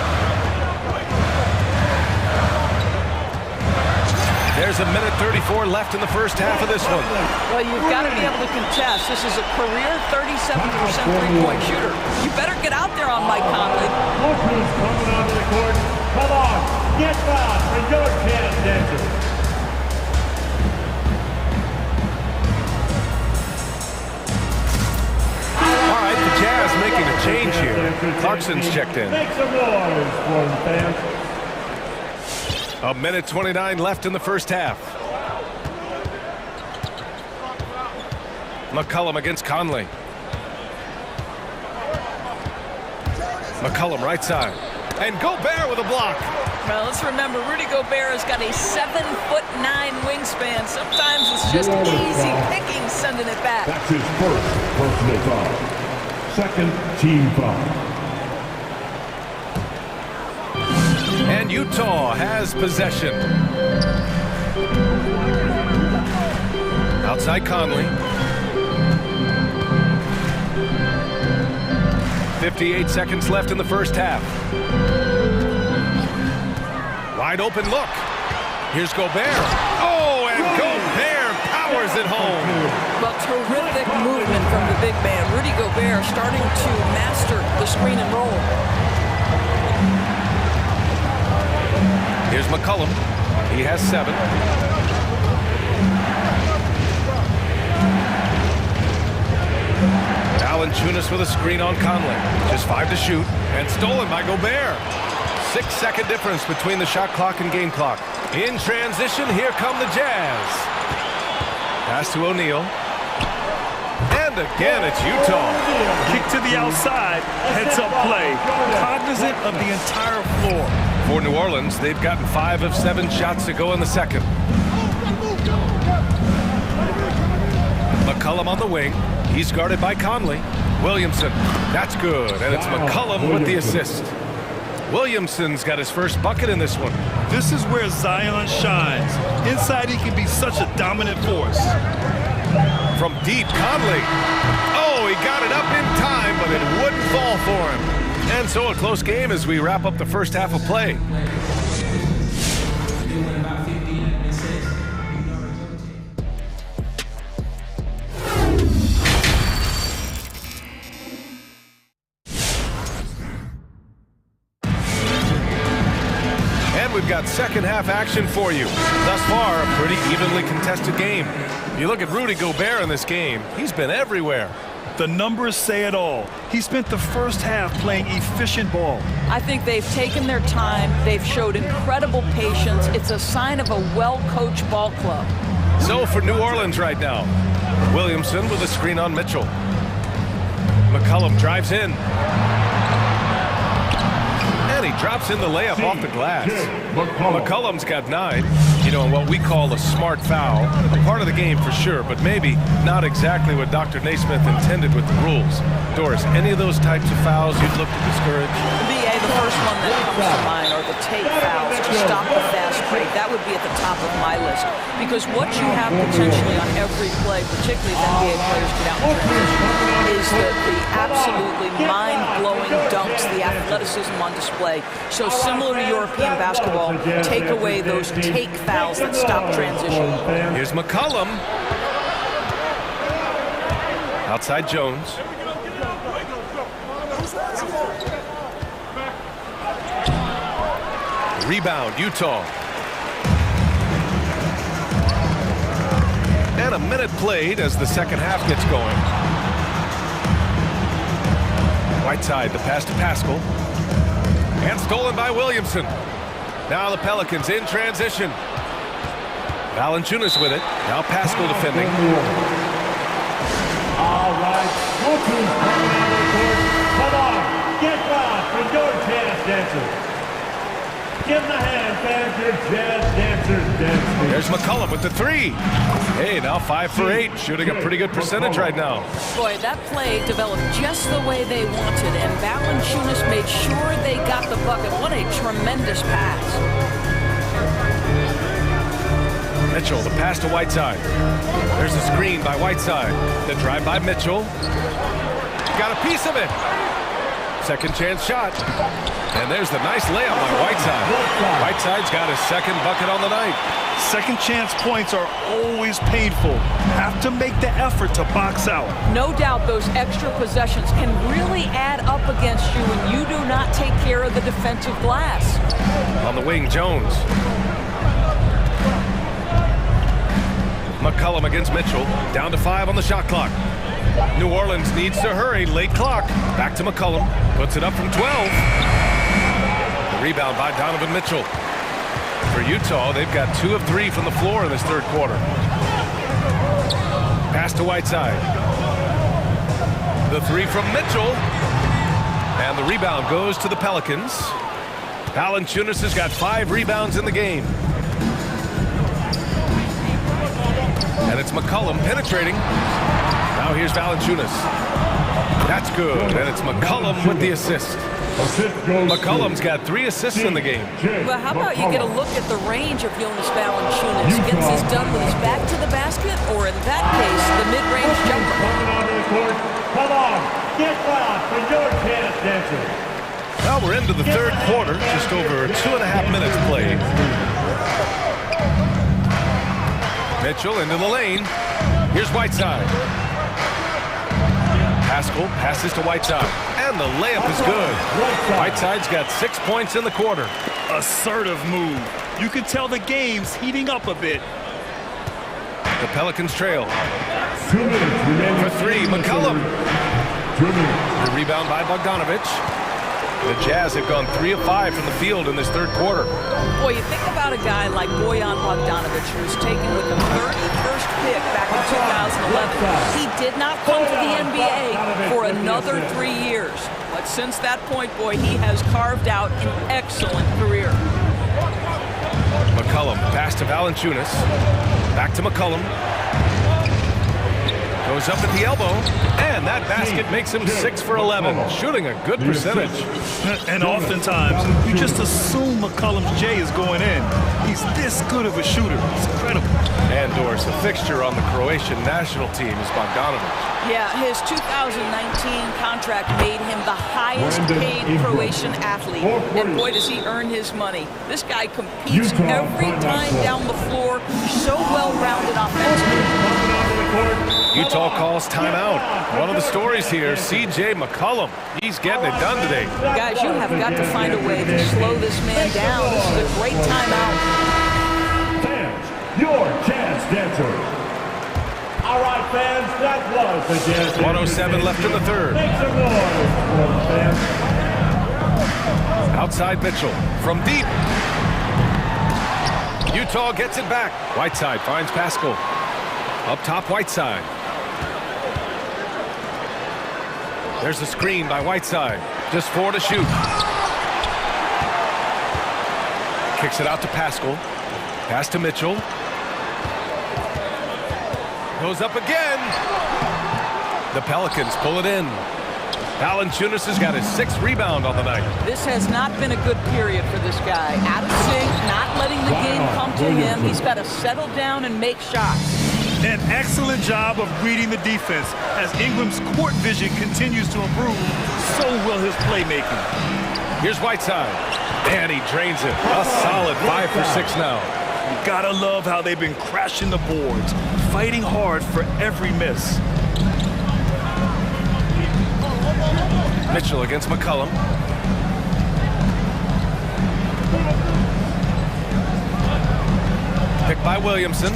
There's a minute 34 left in the first half of this one. Well, you've got to be able to contest. This is a career 37% three-point shooter. You better get out there on Mike Conley. Look who's coming onto the court. Come on, get back for your chance, dancer. All right, the Jazz making a change here. Clarkson's checked in. Make some noise for the fans. A minute 29 left in the first half. McCollum against Conley. McCollum right side. And Gobert with a block. Well, let's remember, Rudy Gobert has got a 7'9" wingspan. Sometimes it's just easy picking sending it back. That's his first personal foul. Second team foul. And Utah has possession. Outside Conley. 58 seconds left in the first half. Wide open look. Here's Gobert. Oh, and Gobert powers it home. Well, terrific movement from the big man. Rudy Gobert starting to master the screen and roll. Here's McCollum. He has 7. Valanciunas with a screen on Conley. Just 5 to shoot. And stolen by Gobert. 6-second difference between the shot clock and game clock. In transition, here come the Jazz. Pass to O'Neal. And again, it's Utah. Kick to the outside, heads-up play. Cognizant of the entire floor. For New Orleans, they've gotten 5 of 7 shots to go in the second. McCollum on the wing. He's guarded by Conley. Williamson, that's good, and it's McCollum with the assist. Williamson's got his first bucket in this one. This is where Zion shines. Inside, he can be such a dominant force. From deep, Conley. Oh, he got it up in time, but it wouldn't fall for him. And so a close game as we wrap up the first half of play. We've got second half action for you. Thus far, a pretty evenly contested game. If you look at Rudy Gobert in this game, he's been everywhere. The numbers say it all. He spent the first half playing efficient ball. I think they've taken their time. They've showed incredible patience. It's a sign of a well-coached ball club. So for New Orleans right now, Williamson with a screen on Mitchell. McCollum drives in. He drops in the layup off the glass. McCollum's got 9. You know, what we call a smart foul. A part of the game for sure, but maybe not exactly what Dr. Naismith intended with the rules. Doris, any of those types of fouls you'd look to discourage? BA, the first one that comes to mind are the take fouls to stop the fast break. That would be at the top of my list. Because what you have potentially on every play, particularly if NBA players get out in transition, is the absolutely mind-blowing dunks, the athleticism on display. So similar to European basketball, take away those take fouls that stop transition. Here's McCollum. Outside Jones. Rebound, Utah. And a minute played as the second half gets going. Whiteside, the pass to Pascal. And stolen by Williamson. Now the Pelicans in transition. Valanciunas with it. Now Pascal defending. All right, look who's coming on the court. Come on, get back for your chance, dancers. Give them a hand, fans. Your jazz dancers dancing. There's McCollum with the three. Hey, now 5 for 8, shooting a pretty good percentage right now. Boy, that play developed just the way they wanted, and Valanciunas made sure they got the bucket. What a tremendous pass. Mitchell, the pass to Whiteside. There's a screen by Whiteside. The drive by Mitchell. Got a piece of it. Second chance shot. And there's the nice layup by Whiteside. Whiteside's got his second bucket on the night. Second chance points are always painful. Have to make the effort to box out. No doubt those extra possessions can really add up against you when you do not take care of the defensive glass. On the wing, Jones. McCollum against Mitchell. Down to 5 on the shot clock. New Orleans needs to hurry. Late clock. Back to McCollum. Puts it up from 12. The rebound by Donovan Mitchell. For Utah, they've got 2 of 3 from the floor in this third quarter. Pass to Whiteside. The 3 from Mitchell. And the rebound goes to the Pelicans. Valanciunas has got 5 rebounds in the game. And it's McCollum penetrating. Now here's Valanciunas. That's good. And it's McCollum with the assist. McCollum's got 3 assists in the game. Well, how about you get a look at the range of Jonas Valanciunas? Gets this done with his back to the basket, or in that case, the mid-range jumper. Coming onto the court. Come on, get loud for your chance dancer. Well, we're into the third quarter. Just over 2.5 minutes played. Mitchell into the lane. Here's Whiteside. Pascal passes to Whiteside. And the layup is good. Whiteside's got 6 points in the quarter. Assertive move. You can tell the game's heating up a bit. The Pelicans trail. 2 minutes remaining. For 3, McCollum. 2 minutes. The rebound by Bogdanovich. The Jazz have gone 3 of 5 from the field in this third quarter. Boy, you think about a guy like Bojan Bogdanović, who was taken with the 31st pick back in 2011. He did not come to the NBA for another 3 years. But since that point, boy, he has carved out an excellent career. McCollum, pass to Valanciunas. Back to McCollum. Goes up at the elbow, and that basket makes him 6 for 11, shooting a good percentage. And oftentimes, you just assume McCollum's J is going in. He's this good of a shooter. It's incredible. And Doris, a fixture on the Croatian national team is Bogdanovich. Yeah, his 2019 contract made him the highest paid Croatian athlete. And boy, does he earn his money. This guy competes every time down the floor. So well-rounded offensively. Utah calls timeout. One of the stories here, C.J. McCollum. He's getting it done today. Guys, you have got to find a way to slow this man down. This is a great timeout. Fans, your chance dancer. All right, fans, that was the chance dancer. 107 left in the third. Make some noise for the fans. Outside Mitchell from deep. Utah gets it back. Whiteside finds Pascal. Up top, Whiteside. There's a screen by Whiteside. Just 4 to shoot. Kicks it out to Pascal. Pass to Mitchell. Goes up again. The Pelicans pull it in. Valanciunas has got his 6th rebound on the night. This has not been a good period for this guy. Out of sync, not letting the game come to him. He's got to settle down and make shots. An excellent job of reading the defense. As Ingram's court vision continues to improve, so will his playmaking. Here's Whiteside. And he drains it. A solid 5 for 6 now. You gotta love how they've been crashing the boards, fighting hard for every miss. Mitchell against McCollum. Picked by Williamson.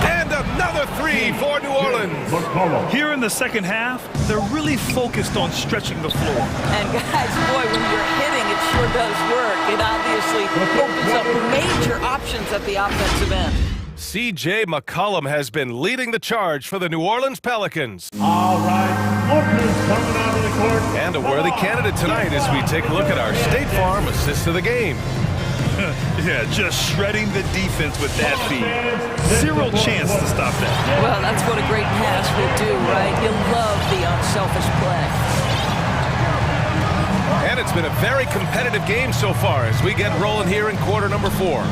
And another 3 for New Orleans. Here in the second half, they're really focused on stretching the floor. And guys, boy, when you're hitting, it sure does work. It obviously opens up major options at the offensive end. C.J. McCollum has been leading the charge for the New Orleans Pelicans. All right, look who's coming out of the court. And a worthy candidate tonight as we take a look at our State Farm assist of the game. Yeah, just shredding the defense with that feed. Zero chance to stop that. Well, that's what a great pass will do, right? You love the unselfish play. And it's been a very competitive game so far as we get rolling here in quarter number 4.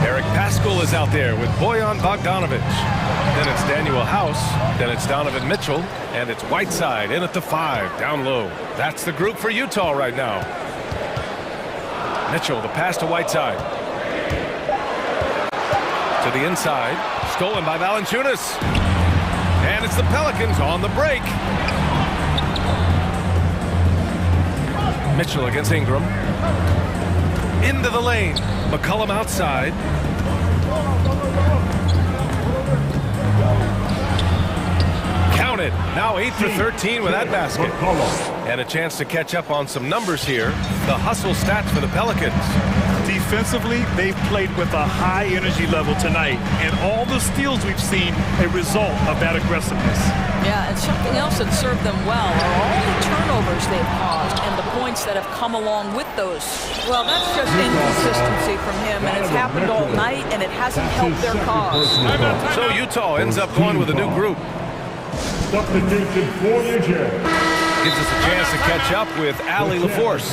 Eric Paschal is out there with Bojan Bogdanovic. Then it's Daniel House. Then it's Donovan Mitchell. And it's Whiteside in at the 5, down low. That's the group for Utah right now. Mitchell, the pass to Whiteside. To the inside. Stolen by Valanciunas. And it's the Pelicans on the break. Mitchell against Ingram. Into the lane. McCollum outside. Counted. Now 8 for 13 with that basket. And a chance to catch up on some numbers here. The hustle stats for the Pelicans. Defensively, they've played with a high energy level tonight, and all the steals we've seen a result of that aggressiveness. Yeah, and something else that served them well are all the turnovers they've caused and the points that have come along with those. Well, that's just inconsistency from him, and it's happened all night, and it hasn't helped their cause. So Utah ends up going with a new group. Substitution for Utah. Gives us a chance to catch up with Allie LaForce.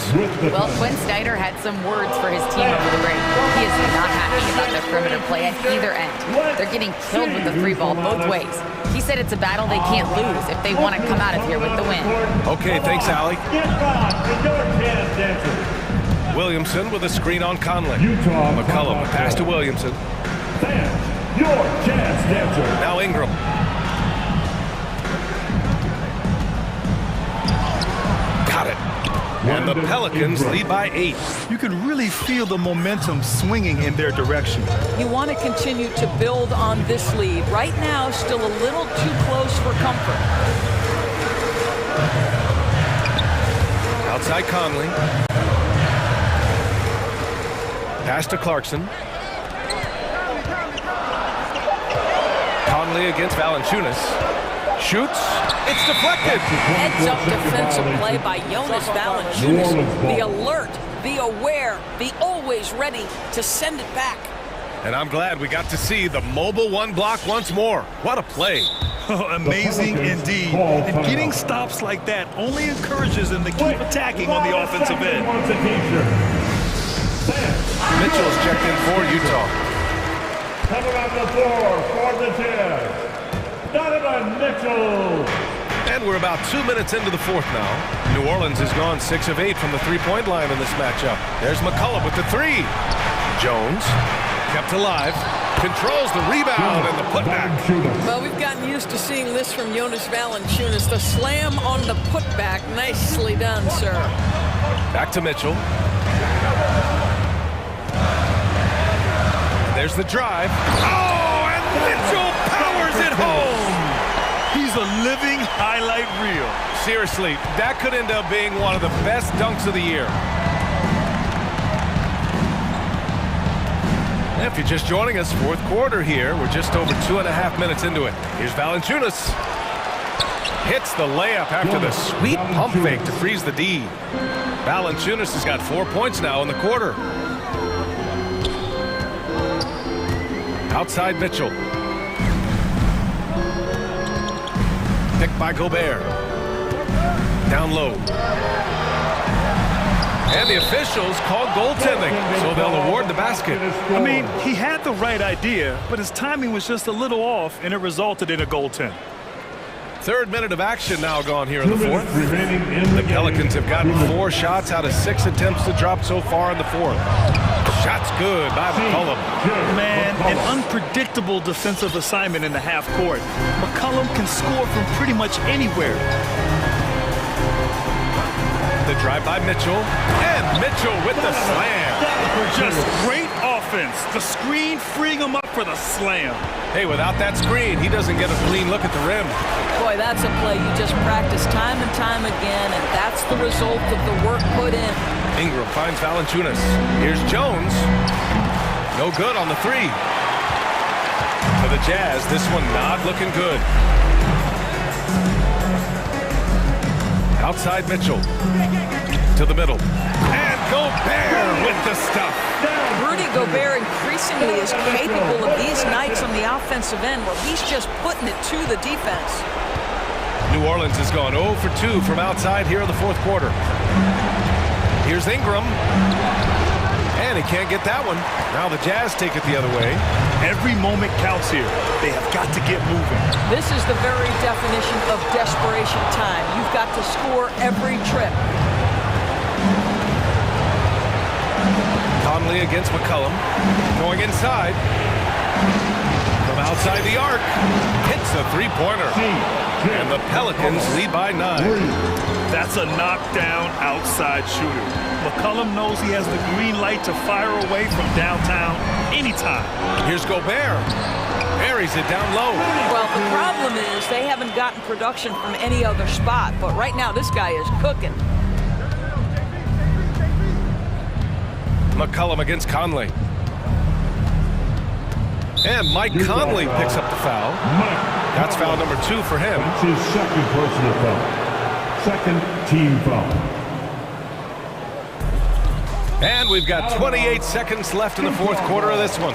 Well, Quinn Snyder had some words for his team over the break. He is not happy about their perimeter play at either end. They're getting killed with the free ball both ways. He said it's a battle they can't lose if they want to come out of here with the win. Okay, thanks, Allie. Get back to your chance dancer. Williamson with a screen on Conley. Utah. McCollum, a pass to Williamson. Fans, your chance dancer. Now Ingram. Got it. And the Pelicans lead by 8. You can really feel the momentum swinging in their direction. You want to continue to build on this lead. Right now, still a little too close for comfort. Outside Conley. Pass to Clarkson. Conley against Valanciunas. Shoots. It's deflected. Heads-up defensive play by Jonas Valanciunas. The alert, the aware, the always ready to send it back. And I'm glad we got to see the mobile one block once more. What a play. Amazing indeed. And getting stops like that only encourages them to keep attacking on the offensive end. Mitchell's checked in for Utah. Coming on the floor for the Jazz, Donovan Mitchell. And we're about 2 minutes into the fourth now. New Orleans has gone 6 of 8 from the three-point line in this matchup. There's McCollum with the 3. Jones kept alive. Controls the rebound and the putback. Well, we've gotten used to seeing this from Jonas Valanciunas. The slam on the putback. Nicely done, sir. Back to Mitchell. There's the drive. Oh, and Mitchell powers it home. He's a living highlight reel. Seriously, that could end up being one of the best dunks of the year. If you're just joining us, fourth quarter here. We're just over 2.5 minutes into it. Here's Valanciunas. Hits the layup after the sweet pump fake to freeze the D. Valanciunas has got 4 points now in the quarter. Outside Mitchell. Picked by Gobert. Down low. And the officials called goaltending, so they'll award the basket. I mean, he had the right idea, but his timing was just a little off, and it resulted in a goaltend. Third minute of action now gone here in the fourth. The Pelicans have gotten 4 shots out of 6 attempts to drop so far in the fourth. Shot's good by McCollum. Man, an unpredictable defensive assignment in the half court. McCollum can score from pretty much anywhere. The drive by Mitchell, and Mitchell with the slam. Just great offense. The screen freeing him up for the slam. Hey, without that screen, he doesn't get a clean look at the rim. Boy, that's a play you just practice time and time again, and that's the result of the work put in. Ingram finds Valanciunas. Here's Jones. No good on the 3. the Jazz. This one not looking good. Outside Mitchell. To the middle. And Gobert with the stuff. Rudy Gobert increasingly is capable of these nights on the offensive end where he's just putting it to the defense. New Orleans has gone 0 for 2 from outside here in the fourth quarter. Here's Ingram. And he can't get that one. Now the Jazz take it the other way. Every moment counts here. They have got to get moving. This is the very definition of desperation time. You've got to score every trip. Conley against McCollum. Going inside. From outside the arc. Hits a three-pointer. And the Pelicans lead by 9. That's a knockdown outside shooter. McCollum knows he has the green light to fire away from downtown anytime. Here's Gobert. Buries it down low. Well, the problem is they haven't gotten production from any other spot, but right now this guy is cooking. McCollum against Conley. And Mike Conley picks up the foul. That's foul number 2 for him. That's his second personal foul. Second team foul. And we've got 28 seconds left in the fourth quarter of this one.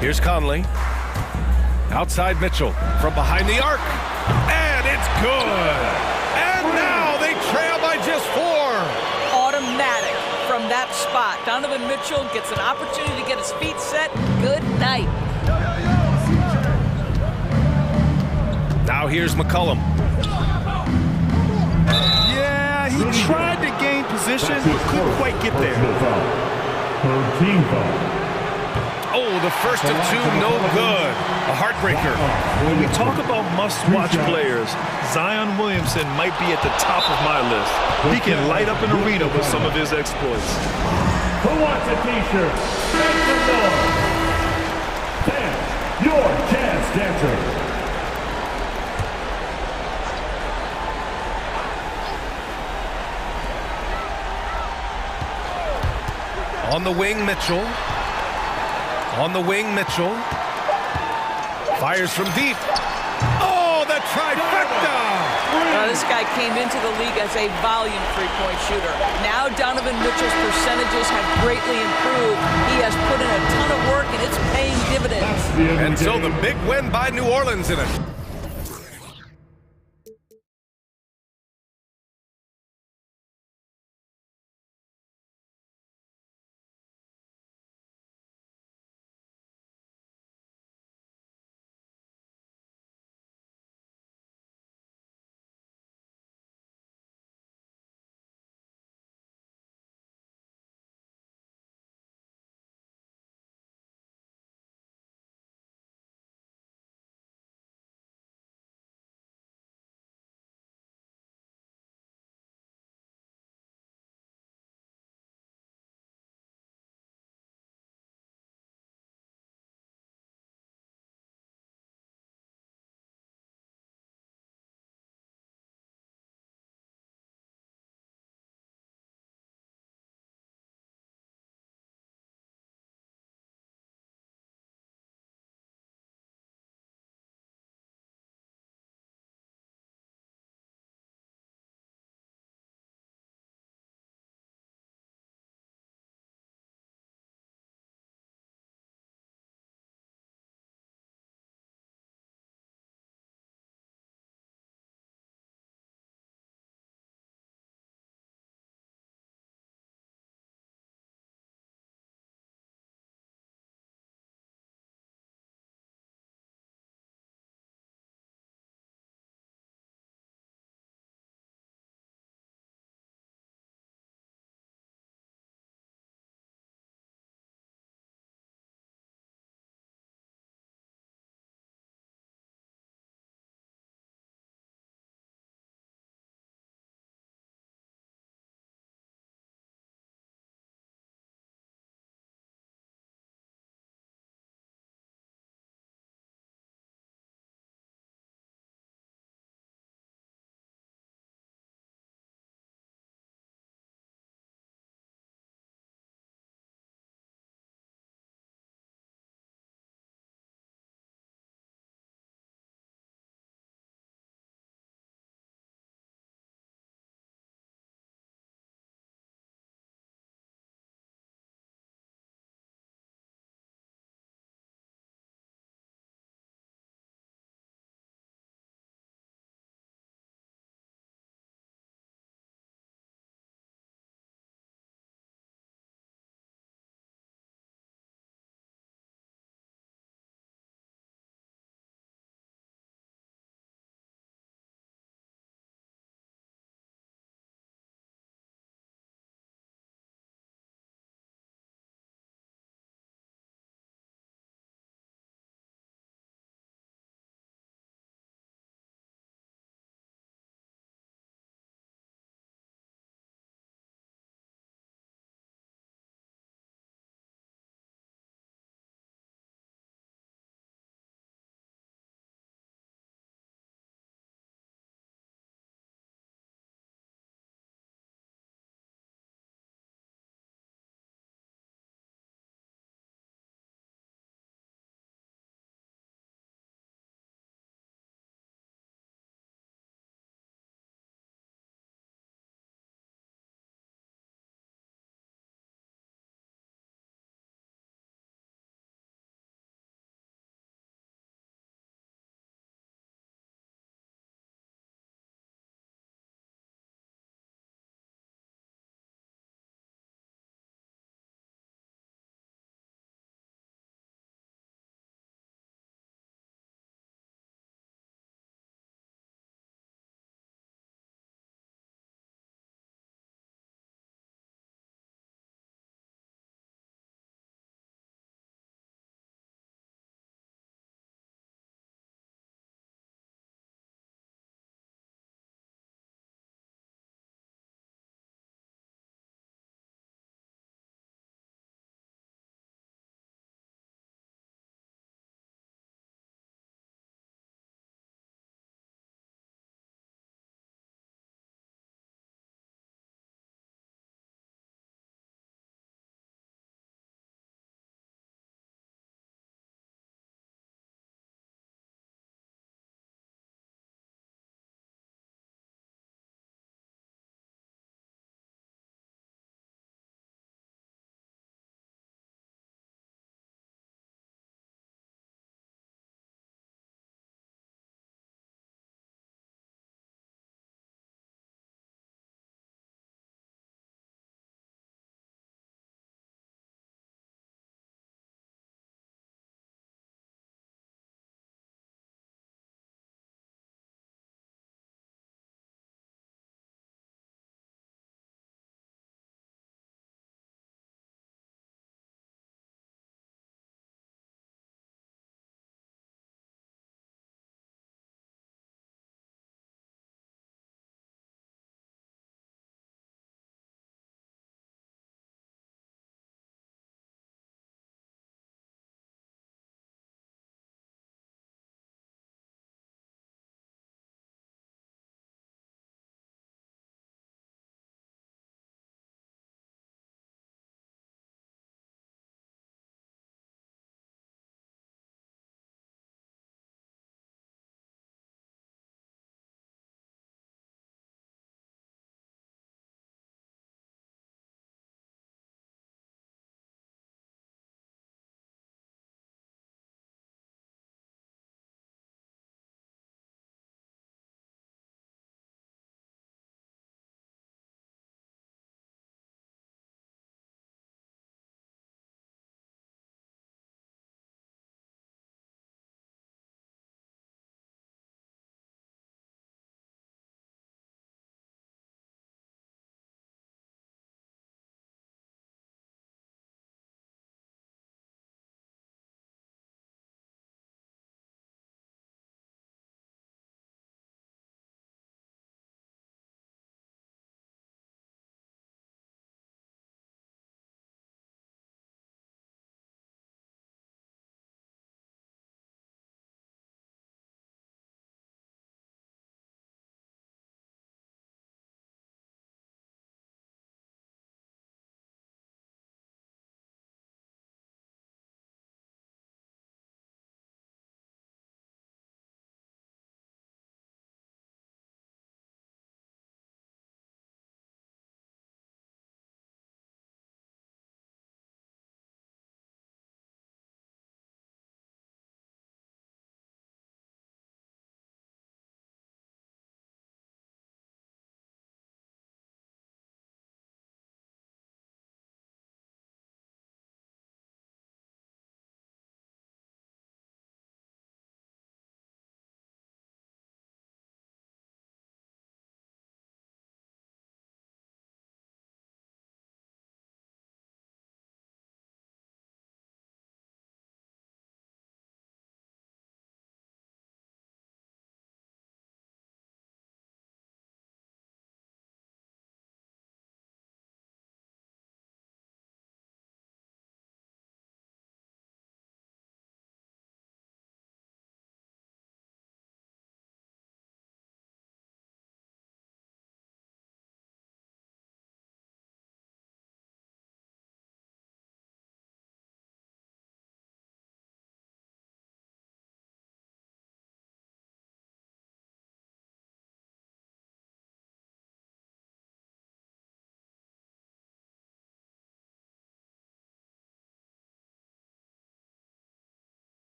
Here's Conley. Outside Mitchell. From behind the arc. And it's good. And now they trail by just 4. Automatic from that spot. Donovan Mitchell gets an opportunity to get his feet set. Good night. Now here's McCollum. Yeah, he tried to gain position, but couldn't quite get there. Third team foul. Oh, the first of 2, no good. A heartbreaker. When we talk about must-watch players, Zion Williamson might be at the top of my list. He can light up an arena with some of his exploits. Who wants a t-shirt? Make some noise. Dance, your chance dancer. On the wing, Mitchell. On the wing, Mitchell. Fires from deep. Oh, the trifecta! This guy came into the league as a volume three-point shooter. Now Donovan Mitchell's percentages have greatly improved. He has put in a ton of work, and it's paying dividends. And so the big win by New Orleans in it.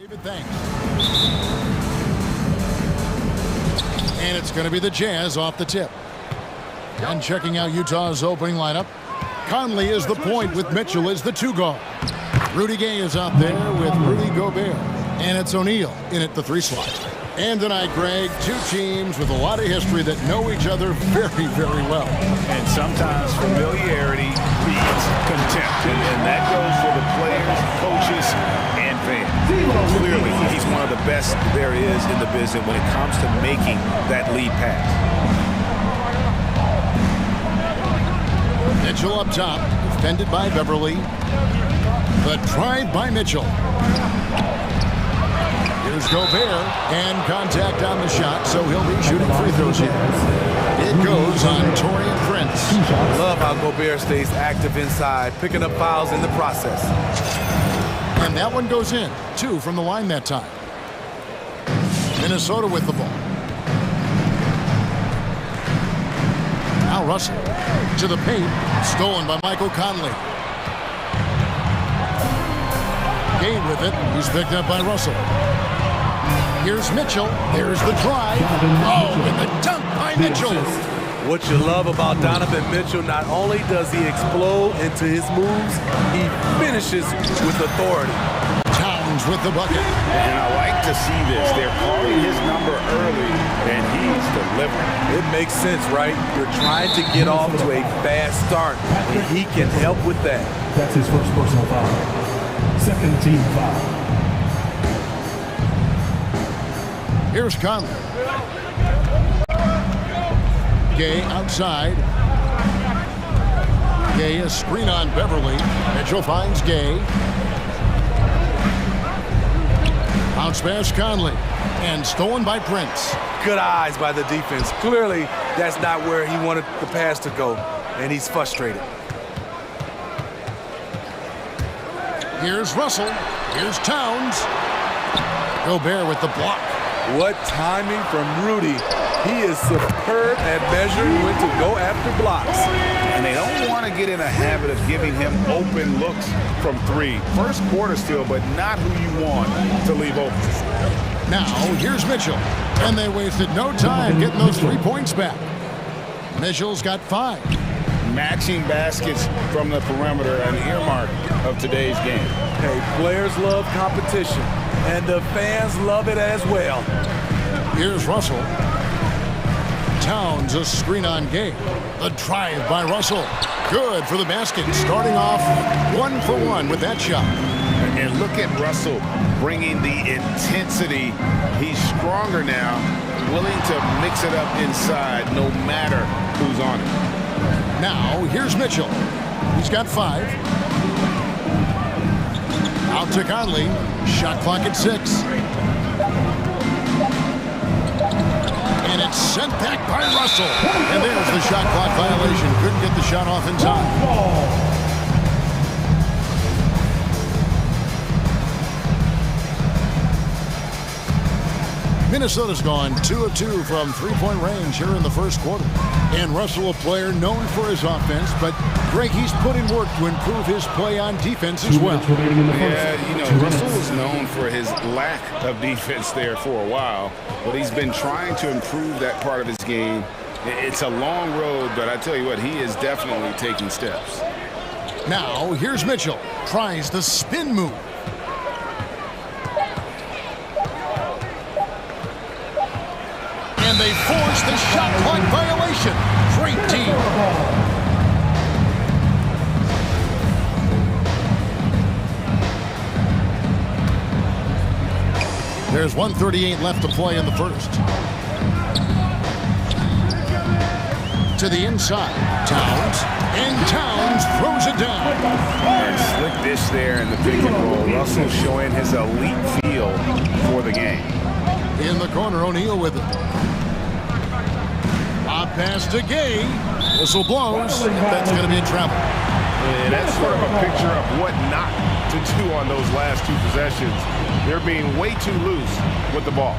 David, thanks. And it's going to be the Jazz off the tip. And checking out Utah's opening lineup, Conley is the point with Mitchell as the two guard. Rudy Gay is out there with Rudy Gobert. And it's O'Neal in at the 3 slot. And tonight, Greg, two teams with a lot of history that know each other very, very well. And sometimes familiarity breeds contempt. And that goes for the players, coaches, and fans. Clearly, he's one of the best there is in the business when it comes to making that lead pass. Mitchell up top, defended by Beverly. The drive by Mitchell. Here's Gobert, and contact on the shot, so he'll be shooting free throws here. It goes on Taurean Prince. Love how Gobert stays active inside, picking up fouls in the process. And that one goes in. 2 from the line that time. Minnesota with the ball. Now Russell to the paint, stolen by Michael Conley. Gain with it. He's picked up by Russell. Here's Mitchell. There's the drive. Oh, and the dunk by Mitchell. What you love about Donovan Mitchell, not only does he explode into his moves, he finishes with authority. Towns with the bucket. And I like to see this. They're calling his number early, and he's delivering. It makes sense, right? You're trying to get off to a fast start, and he can help with that. That's his first personal foul. Second team foul. Here's Conley. Gay outside. Gay a screen on Beverly. Mitchell finds Gay. Bounce pass Conley. And stolen by Prince. Good eyes by the defense. Clearly, that's not where he wanted the pass to go, and he's frustrated. Here's Russell. Here's Towns. Gobert with the block. What timing from Rudy. He is superb at measuring when to go after blocks. And they don't want to get in a habit of giving him open looks from 3. First quarter still, but not who you want to leave open. Now, here's Mitchell. And they wasted no time getting those 3 points back. Mitchell's got 5. Matching baskets from the perimeter, an earmark of today's game. Hey, players love competition, and the fans love it as well. Here's Russell. Towns a screen on Gay. The drive by Russell. Good for the basket. Starting off 1 for 1 with that shot. And look at Russell bringing the intensity. He's stronger now, willing to mix it up inside no matter who's on it. Now, here's Mitchell. He's got 5. Out to Conley. Shot clock at 6. And it's sent back by Russell. And there's the shot clock violation. Couldn't get the shot off in time. Minnesota's gone 2 of 2 from 3-point range here in the first quarter. And Russell, a player known for his offense, but Greg, he's put in work to improve his play on defense as well. Yeah, you know, Russell was known for his lack of defense there for a while, but he's been trying to improve that part of his game. It's a long road, but I tell you what, he is definitely taking steps. Now, here's Mitchell. Tries the spin move. And they force the shot clock violation. Great team. There's 1:38 left to play in the first. To the inside. Towns. And Towns throws it down. And slick dish there in the pick and roll. Russell showing his elite feel for the game. In the corner, O'Neal with it. Lob pass to Gay. Whistle blows. That's going to be a travel. And that's sort of a picture of what not to do on those last 2 possessions. They're being way too loose with the ball.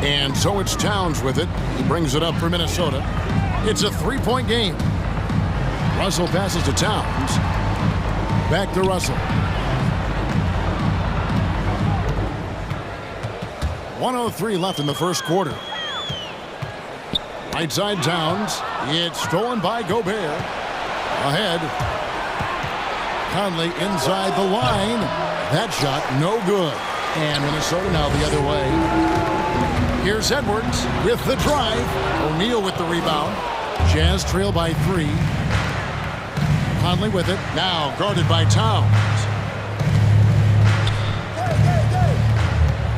And so it's Towns with it. He brings it up for Minnesota. It's a 3-point game. Russell passes to Towns. Back to Russell. 1:03 left in the first quarter. Right side Towns. It's stolen by Gobert. Ahead. Conley inside the line. That shot no good. And Minnesota now the other way. Here's Edwards with the drive. O'Neal with the rebound. Jazz trail by 3. Conley with it. Now guarded by Towns.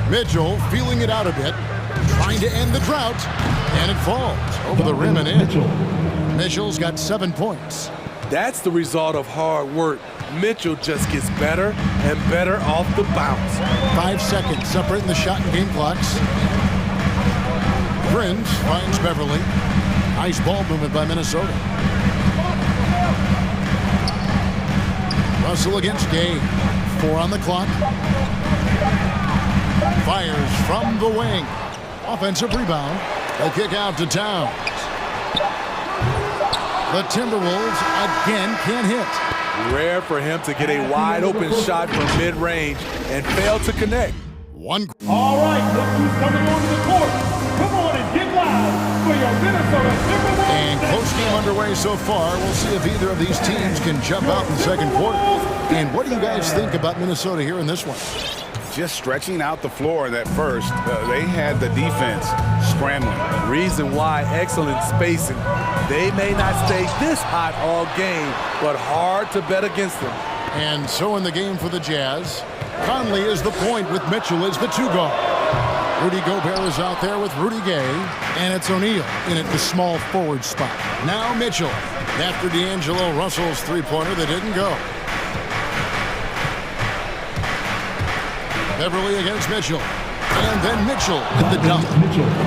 Mitchell feeling it out a bit. Trying to end the drought. And it falls over the rim and in. Mitchell's got 7 points. That's the result of hard work. Mitchell just gets better and better off the bounce. 5 seconds separating the shot and game clocks. Prince finds Beverly. Nice ball movement by Minnesota. Russell against Gay. 4 on the clock. Fires from the wing. Offensive rebound. They'll kick out to Towns. The Timberwolves again can't hit. Rare for him to get a wide open shot from mid-range and fail to connect. All right, look who's coming onto the court. Come on and get loud for your Minnesota Timberwolves. And close game underway so far. We'll see if either of these teams can jump out in the second quarter. And what do you guys think about Minnesota here in this one? Just stretching out the floor in that first. They had the defense scrambling. Reason why, excellent spacing. They may not stay this hot all game, but hard to bet against them. And so in the game for the Jazz, Conley is the point with Mitchell as the 2 guard. Rudy Gobert is out there with Rudy Gay, and it's O'Neal in at the small forward spot. Now Mitchell, after D'Angelo Russell's three-pointer that didn't go. Beverly against Mitchell. And then Mitchell at the dunk.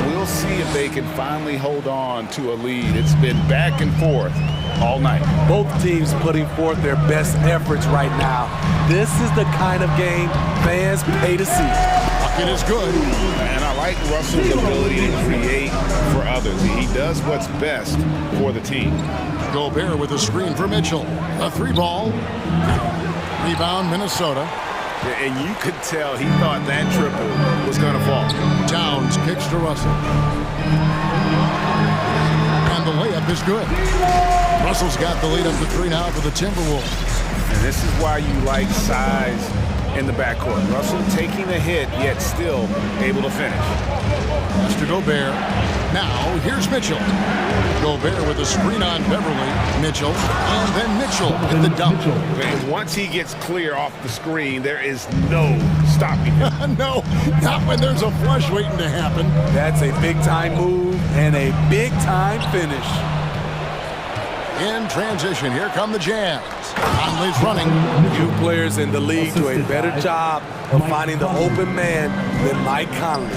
We'll see if they can finally hold on to a lead. It's been back and forth all night. Both teams putting forth their best efforts right now. This is the kind of game fans pay to see. Bucket is good. And I like Russell's ability to create for others. He does what's best for the team. Gobert with a screen for Mitchell. A 3-ball. Rebound Minnesota. And you could tell he thought that triple was going to fall. Towns kicks to Russell. And the layup is good. Russell's got the lead up to 3 now for the Timberwolves. And this is why you like size in the backcourt. Russell taking the hit, yet still able to finish. Mr. Gobert. Now, here's Mitchell. Gobert with a screen on Beverly. Mitchell. And then Mitchell in the dunk. And once he gets clear off the screen, there is no stopping him. No, not when there's a flush waiting to happen. That's a big-time move and a big-time finish. In transition, here come the Jazz. Conley's running. Few players in the league do a better job of finding the open man than Mike Conley.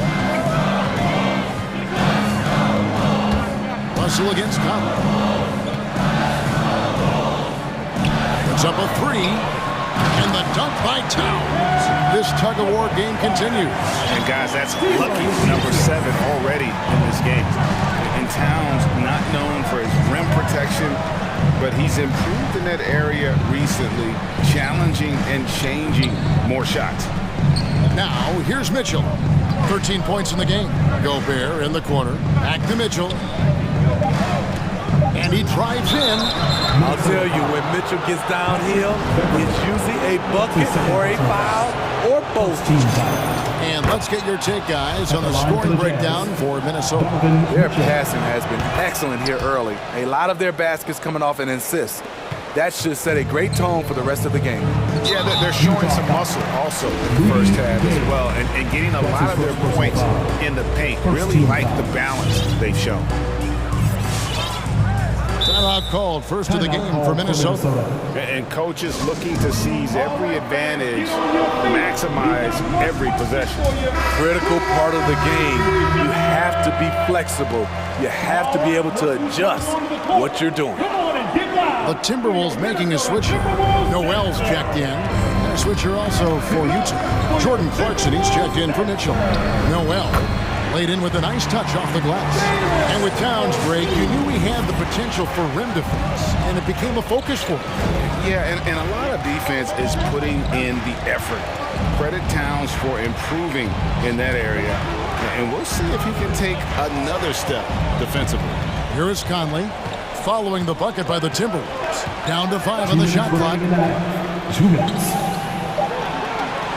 Russell against Conley. Puts up a 3. And the dunk by Towns. This tug-of-war game continues. And guys, that's lucky number 7 already in this game. And Towns not known for his rim protection, but he's improved in that area recently, challenging and changing more shots. Now, here's Mitchell. 13 points in the game. Gobert in the corner. Back to Mitchell. And he drives in. I'll tell you, when Mitchell gets downhill, it's usually a bucket or a foul or both. And let's get your take, guys, on the scoring breakdown for Minnesota. Their passing has been excellent here early. A lot of their baskets coming off an assist. That should set a great tone for the rest of the game. Yeah, they're showing some muscle also in the first half as well, and getting a lot of their points in the paint. Really like the balance they've shown. Timeout called, first of the game for Minnesota. And coaches looking to seize every advantage, maximize every possession. Critical part of the game. You have to be flexible. You have to be able to adjust what you're doing. The Timberwolves making a switcher. Noel's checked in. And a switcher also for Utah. Jordan Clarkson, he's checked in for Mitchell. Noel laid in with a nice touch off the glass. And with Towns' break, you knew he had the potential for rim defense, and it became a focus for him. Yeah, and a lot of defense is putting in the effort. Credit Towns for improving in that area. And we'll see if he can take another step defensively. Here is Conley following the bucket by the Timberwolves. Down to 5 on the shot clock. 2 minutes.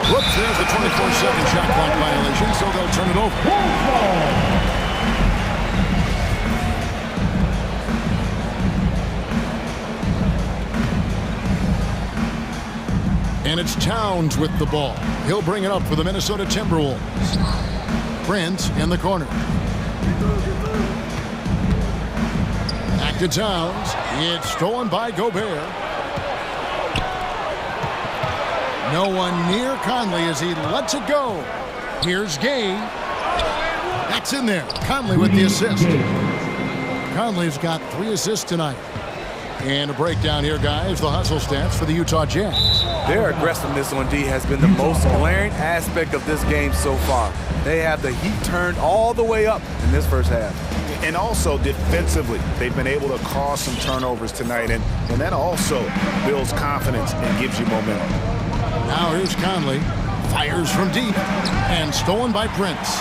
Whoops, there's the 24-second shot clock violation, so they'll turn it over. And it's Towns with the ball. He'll bring it up for the Minnesota Timberwolves. Prince in the corner. Back to Towns. It's stolen by Gobert. No one near Conley as he lets it go. Here's Gay. That's in there. Conley with the assist. Conley's got 3 assists tonight. And a breakdown here, guys. The hustle stats for the Utah Jazz. Their aggressiveness on D has been the most glaring aspect of this game so far. They have the heat turned all the way up in this first half. And also defensively, they've been able to cause some turnovers tonight, and that also builds confidence and gives you momentum. Now here's Conley. Fires from deep. And stolen by Prince.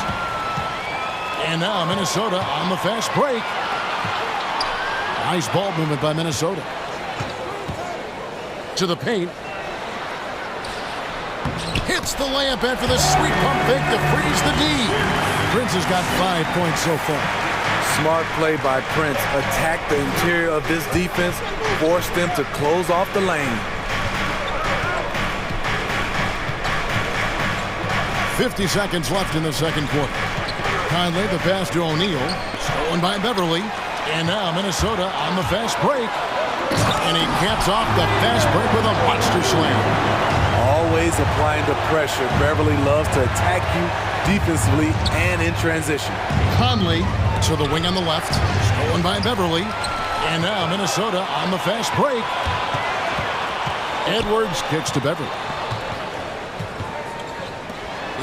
And now Minnesota on the fast break. Nice ball movement by Minnesota. To the paint. Hits the layup after the sweet pump fake to freeze the D. Prince has got 5 points so far. Smart play by Prince. Attack the interior of this defense. Force them to close off the lane. 50 seconds left in the second quarter. Conley, the pass to O'Neal. Stolen by Beverly. And now Minnesota on the fast break. And he caps off the fast break with a monster slam. Always applying the pressure. Beverly loves to attack you defensively and in transition. Conley to the wing on the left. Stolen by Beverly. And now Minnesota on the fast break. Edwards kicks to Beverly.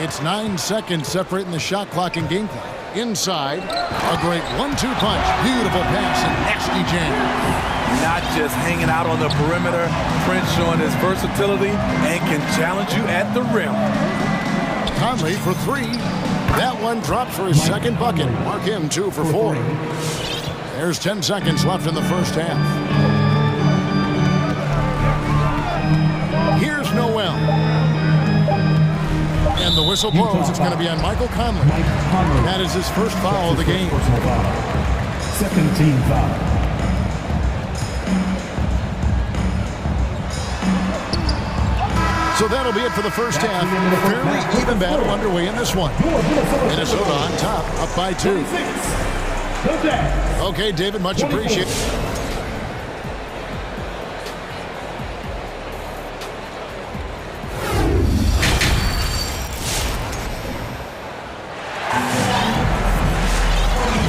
It's 9 seconds separating the shot clock and game clock. Inside, a great 1-2 punch. Beautiful pass and nasty jam. Not just hanging out on the perimeter, Prince showing his versatility and can challenge you at the rim. Conley for 3. That one drops for his second bucket. Mark him 2 for 4. There's 10 seconds left in the first half. Here's Noel. And the whistle blows. It's going to be on Michael Conley. That is his first foul of the game. Second team foul. So that'll be it for the first half. Fairly even battle underway in this one. Minnesota on top, up by 2. Okay, David, much appreciated.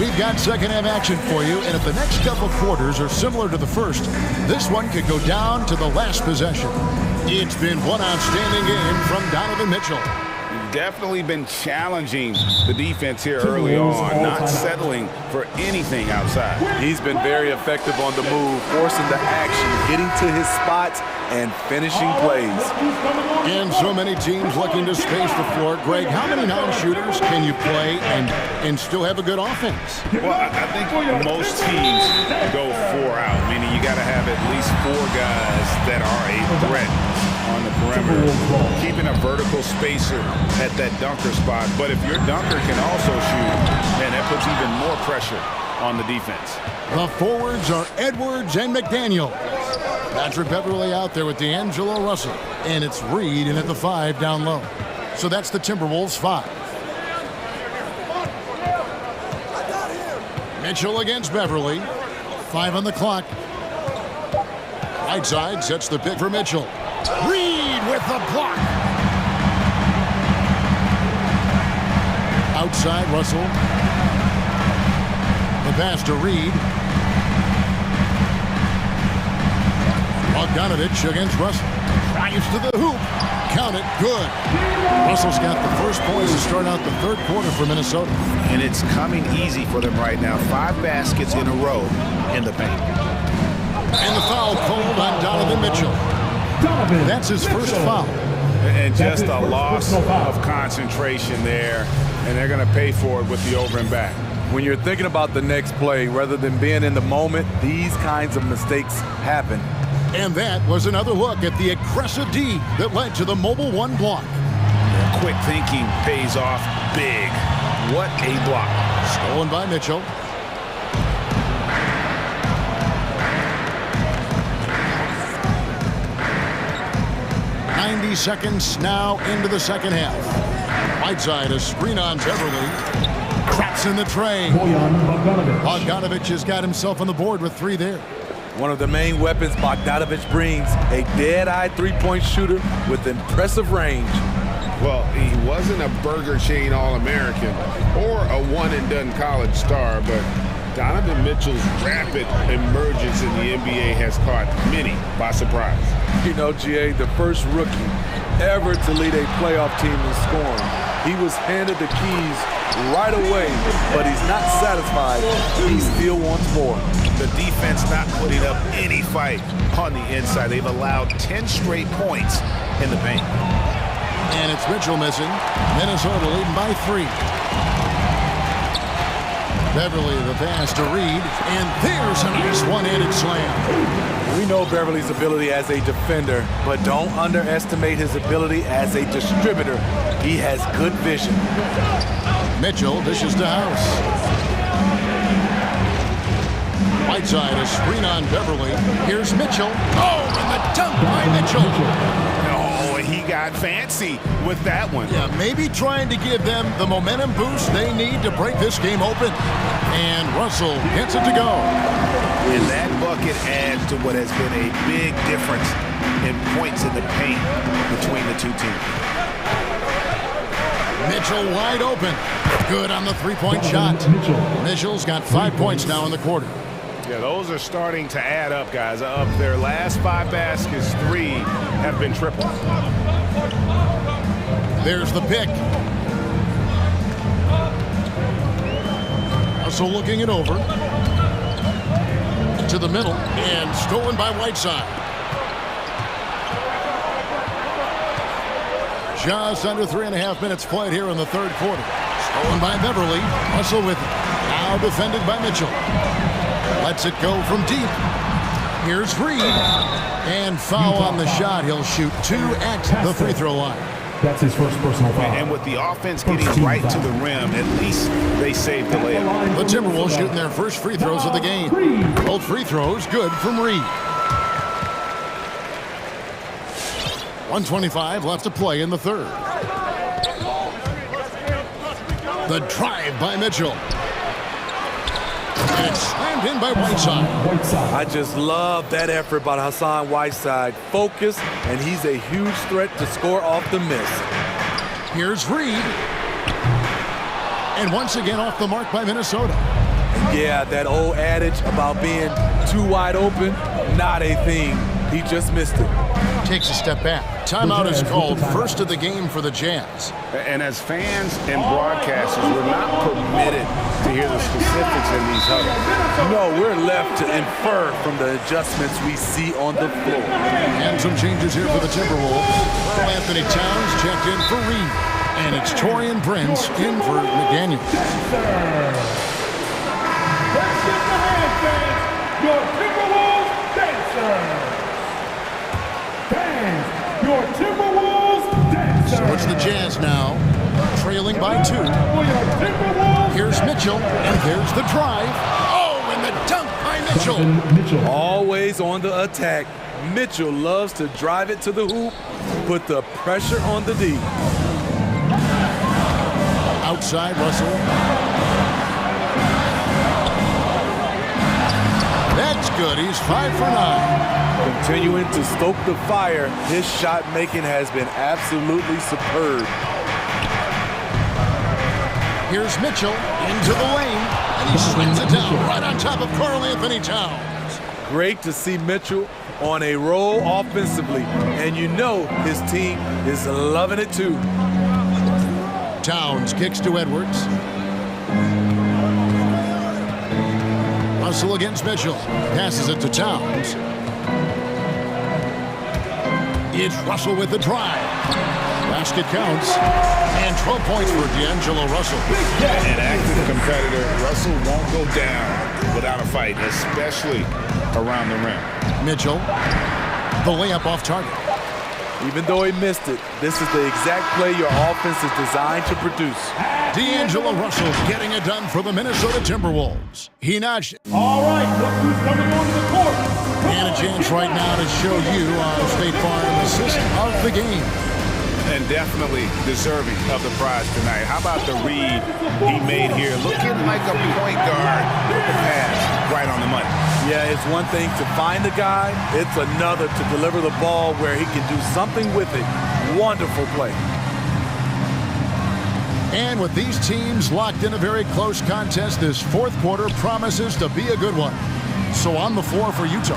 We've got second half action for you, and if the next couple quarters are similar to the first, this one could go down to the last possession. It's been one outstanding game from Donovan Mitchell. Definitely been challenging the defense here early on, not settling for anything outside. He's been very effective on the move, forcing the action, getting to his spots, and finishing plays. And so many teams looking to space the floor. Greg, how many non-shooters can you play and still have a good offense? Well, I think most teams go 4 out, meaning you got to have at least 4 guys that are a threat on the perimeter, keeping a vertical spacer at that dunker spot. But if your dunker can also shoot, man, that puts even more pressure on the defense. The forwards are Edwards and McDaniel. Patrick Beverly out there with D'Angelo Russell. And it's Reed in at the 5 down low. So that's the Timberwolves 5. Mitchell against Beverly. 5 on the clock. Right side sets the pick for Mitchell. Reed with the block. Outside, Russell. The pass to Reed. Bogdanovich against Russell. Drives to the hoop. Count it. Good. Russell's got the first points to start out the third quarter for Minnesota. And it's coming easy for them right now. 5 baskets in a row in the paint. And the foul called on Donovan Mitchell. That's his first foul. And just a loss of concentration there, and they're going to pay for it with the over and back. When you're thinking about the next play, rather than being in the moment, these kinds of mistakes happen. And that was another look at the aggressive D that led to the Mobile One block. Quick thinking pays off big. What a block. Stolen by Mitchell. Seconds now into the second half. Whiteside, a screen on Beverly. Traps in the tray. Bogdanovich has got himself on the board with 3 there. One of the main weapons Bogdanovich brings, a dead-eye three-point shooter with impressive range. Well, he wasn't a Burger Chain All-American or a one-and-done college star, but Donovan Mitchell's rapid emergence in the NBA has caught many by surprise. You know, GA, the first rookie ever to lead a playoff team in scoring. He was handed the keys right away, but he's not satisfied. He still wants more. The defense not putting up any fight on the inside. They've allowed 10 straight points in the paint. And it's Mitchell missing. Minnesota leading by 3. Beverly the pass to Reed, and there's a nice one-handed slam. We know Beverly's ability as a defender, but don't underestimate his ability as a distributor. He has good vision. Mitchell dishes to House. Whiteside, a screen on Beverly. Here's Mitchell. Oh, and the dunk by Mitchell. He got fancy with that one. Yeah, maybe trying to give them the momentum boost they need to break this game open. And Russell gets it to go. And that bucket adds to what has been a big difference in points in the paint between the two teams. Mitchell wide open. Good on the three-point shot. Mitchell's got 5 points now in the quarter. Yeah, those are starting to add up, guys. Of their last 5 baskets, 3 have been triples. There's the pick. Russell looking it over. To the middle, and stolen by Whiteside. Just under 3.5 minutes played here in the third quarter. Stolen by Beverly. Russell with it. Now defended by Mitchell. Lets it go from deep. Here's Reed. And foul on the shot. He'll shoot 2 at the free throw line. That's his first personal foul. And with the offense getting right to the rim, at least they saved the layup. The Timberwolves shooting their first free throws of the game. Both free throws good from Reed. 1:25 left to play in the third. The drive by Mitchell. And it's slammed in by Whiteside. I just love that effort by Hassan Whiteside. Focus, and he's a huge threat to score off the miss. Here's Reed. And once again off the mark by Minnesota. Yeah, that old adage about being too wide open, not a thing. He just missed it. Takes a step back. Timeout is called, first of the game for the Jazz. And as fans and broadcasters, we're not permitted to hear the specifics in these huddles. No, we're left to infer from the adjustments we see on the floor. And some changes here for the Timberwolves. Carl Anthony Towns checked in for Reed. And it's Torian Prince in for McDaniel. Let's get the hand fans, your Timberwolves dancer. Fans, your Timberwolves dancer. So it's the Jazz now, trailing by 2. Here's Mitchell, and there's the drive. Oh, and the dunk by Mitchell. Always on the attack. Mitchell loves to drive it to the hoop, put the pressure on the D. Outside, Russell. That's good. He's 5 for 9. Continuing to stoke the fire, his shot making has been absolutely superb. Here's Mitchell into the lane, and he slams it down right on top of Carl Anthony Towns. Great to see Mitchell on a roll offensively, and you know his team is loving it too. Towns kicks to Edwards. Russell against Mitchell. Passes it to Towns. It's Russell with the drive. basket counts. And 12 points for D'Angelo Russell. An active competitor. Russell won't go down without a fight, especially around the rim. Mitchell, the layup off target. Even though he missed it, this is the exact play your offense is designed to produce. D'Angelo Russell getting it done for the Minnesota Timberwolves. He notched. All right, look who's coming onto the court. And a chance right now to show you our State Farm assist of the game. And definitely deserving of the prize tonight. How about the read he made here? Looking like a point guard with the pass right on the money. Yeah, it's one thing to find the guy. It's another to deliver the ball where he can do something with it. Wonderful play. And with these teams locked in a very close contest, this fourth quarter promises to be a good one. So on the floor for Utah,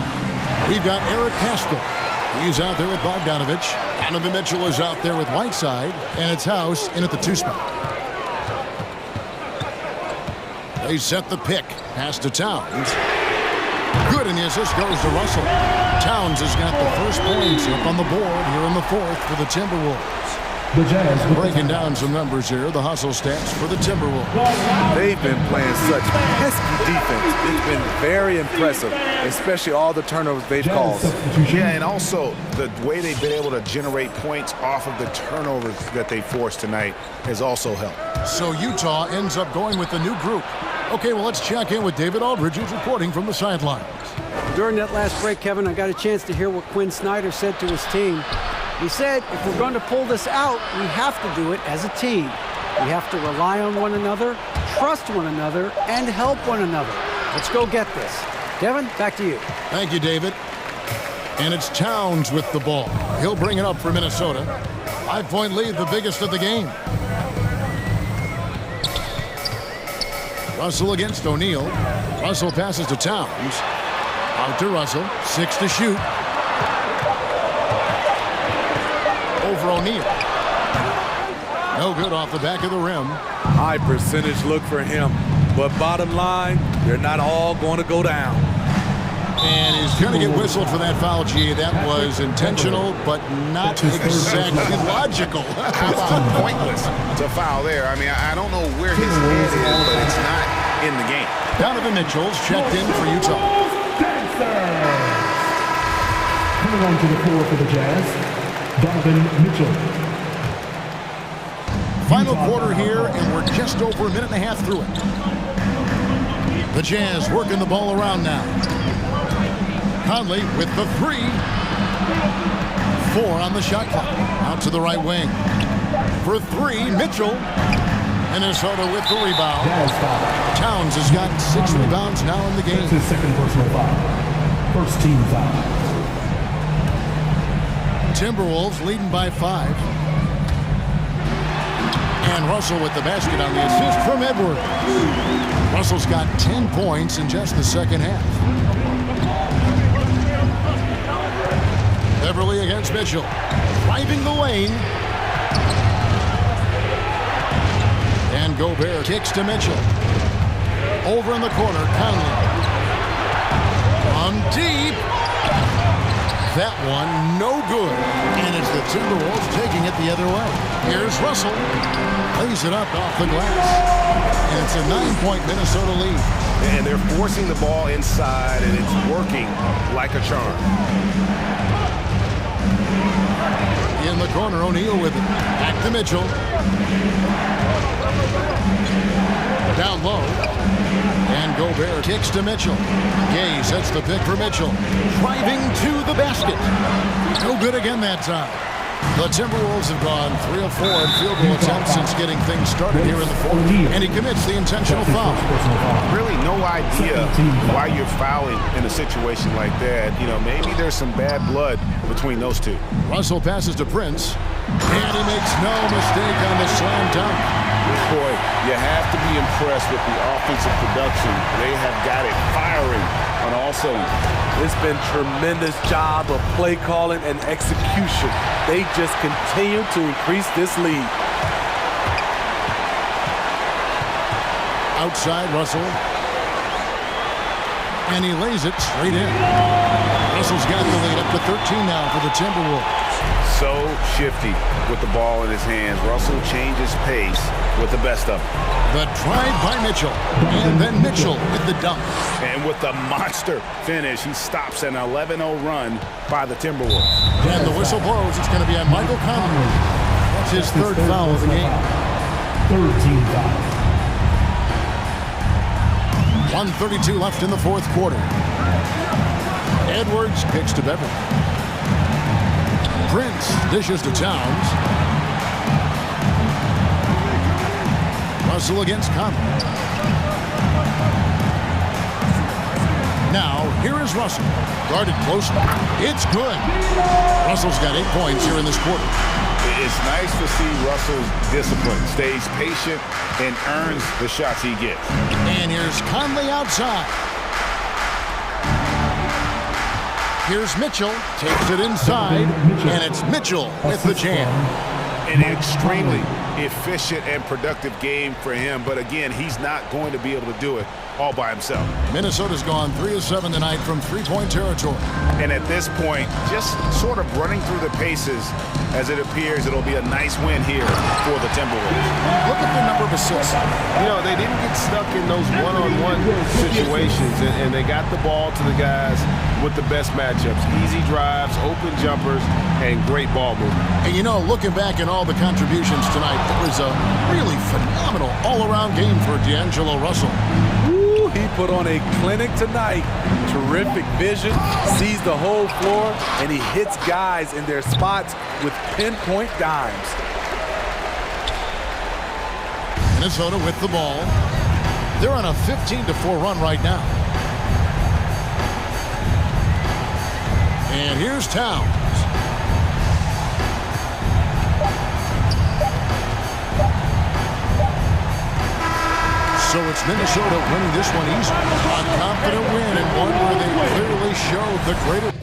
we've got Eric Castro. He's out there with Bogdanovich. Donovan Mitchell is out there with Whiteside. And it's House in at the 2 spot. They set the pick. Pass to Towns. Good, and the assist goes to Russell. Towns has got the first points up on the board here in the fourth for the Timberwolves. The Jazz breaking down some numbers here, the hustle stats for the Timberwolves. They've been playing such pesky defense. It's been very impressive, especially all the turnovers they've caused. Yeah, and also the way they've been able to generate points off of the turnovers that they forced tonight has also helped. So Utah ends up going with the new group. Okay, well, let's check in with David Aldridge, who's reporting from the sidelines. During that last break, Kevin, I got a chance to hear what Quinn Snyder said to his team. He said, if we're going to pull this out, we have to do it as a team. We have to rely on one another, trust one another, and help one another. Let's go get this. Kevin, back to you. Thank you, David. And it's Towns with the ball. He'll bring it up for Minnesota. 5-point lead, the biggest of the game. Russell against O'Neal. Russell passes to Towns. Out to Russell. 6 to shoot. Over O'Neal. No good off the back of the rim. High percentage look for him. But bottom line, they're not all going to go down. And he's going to get whistled for that foul, G. That was intentional, but not exactly logical. How about pointless to foul there? I mean, I don't know where his head is, but it's not in the game. Donovan Mitchell's checked in for Utah. Coming onto the floor for the Jazz, Donovan Mitchell. Final quarter here, and we're just over a minute and a half through it. The Jazz working the ball around now. Conley with the 3. 4 on the shot clock. Out to the right wing. For 3, Mitchell. Minnesota with the rebound. Towns has got 6 rebounds now in the game. That's his second personal foul. First team foul. Timberwolves leading by 5. And Russell with the basket on the assist from Edwards. Russell's got 10 points in just the second half. Beverly against Mitchell. Driving the lane. And Gobert kicks to Mitchell. Over in the corner, Conley. From deep. That one, no good. And it's the Timberwolves taking it the other way. Here's Russell. Lays it up off the glass. And it's a 9-point Minnesota lead. And they're forcing the ball inside, and it's working like a charm. In the corner, O'Neal with it. Back to Mitchell. Down low. And Gobert kicks to Mitchell. Gay sets the pick for Mitchell. Driving to the basket. No good again that time. The Timberwolves have gone 3 of 4 in field goal attempts since getting things started here in the fourth. And he commits the intentional foul. Really no idea why you're fouling in a situation like that. You know, maybe there's some bad blood between those two. Russell passes to Prince. And he makes no mistake on the slam dunk. Boy, you have to be impressed with the offensive production. They have got it firing on all cylinders. It's been tremendous job of play calling and execution. They just continue to increase this lead. Outside Russell. And he lays it straight in. Russell's got the lead up to 13 now for the Timberwolves. so shifty with the ball in his hands. Russell changes pace with the best of them. The drive by Mitchell, and then Mitchell with the dunk. And with the monster finish, he stops an 11-0 run by the Timberwolves. And the whistle blows. It's going to be on Michael Conley. That's his third foul of the game. 13 foul. 1:32 left in the fourth quarter. Edwards kicks to Beverly. Prince dishes to Towns. Russell against Conley. Now, here is Russell. Guarded closely. It's good. Russell's got 8 points here in this quarter. It's nice to see Russell's discipline. Stays patient and earns the shots he gets. And here's Conley outside. Here's Mitchell. Takes it inside. And it's Mitchell with the jam. An extremely efficient and productive game for him. But again, he's not going to be able to do it all by himself. Minnesota's gone 3 of 7 tonight from three-point territory. And at this point, just sort of running through the paces as it appears it'll be a nice win here for the Timberwolves. Look at the number of assists. You know, they didn't get stuck in those one-on-one situations, and they got the ball to the guys with the best matchups. Easy drives, open jumpers, and great ball movement. And you know, looking back at all the contributions tonight, it was a really phenomenal all-around game for D'Angelo Russell. Ooh, he put on a clinic tonight. Terrific vision, sees the whole floor, and he hits guys in their spots with pinpoint dimes. Minnesota with the ball. They're on a 15-4 run right now. And here's Towns. So it's Minnesota winning this one easily. A confident win and one where they clearly showed the greater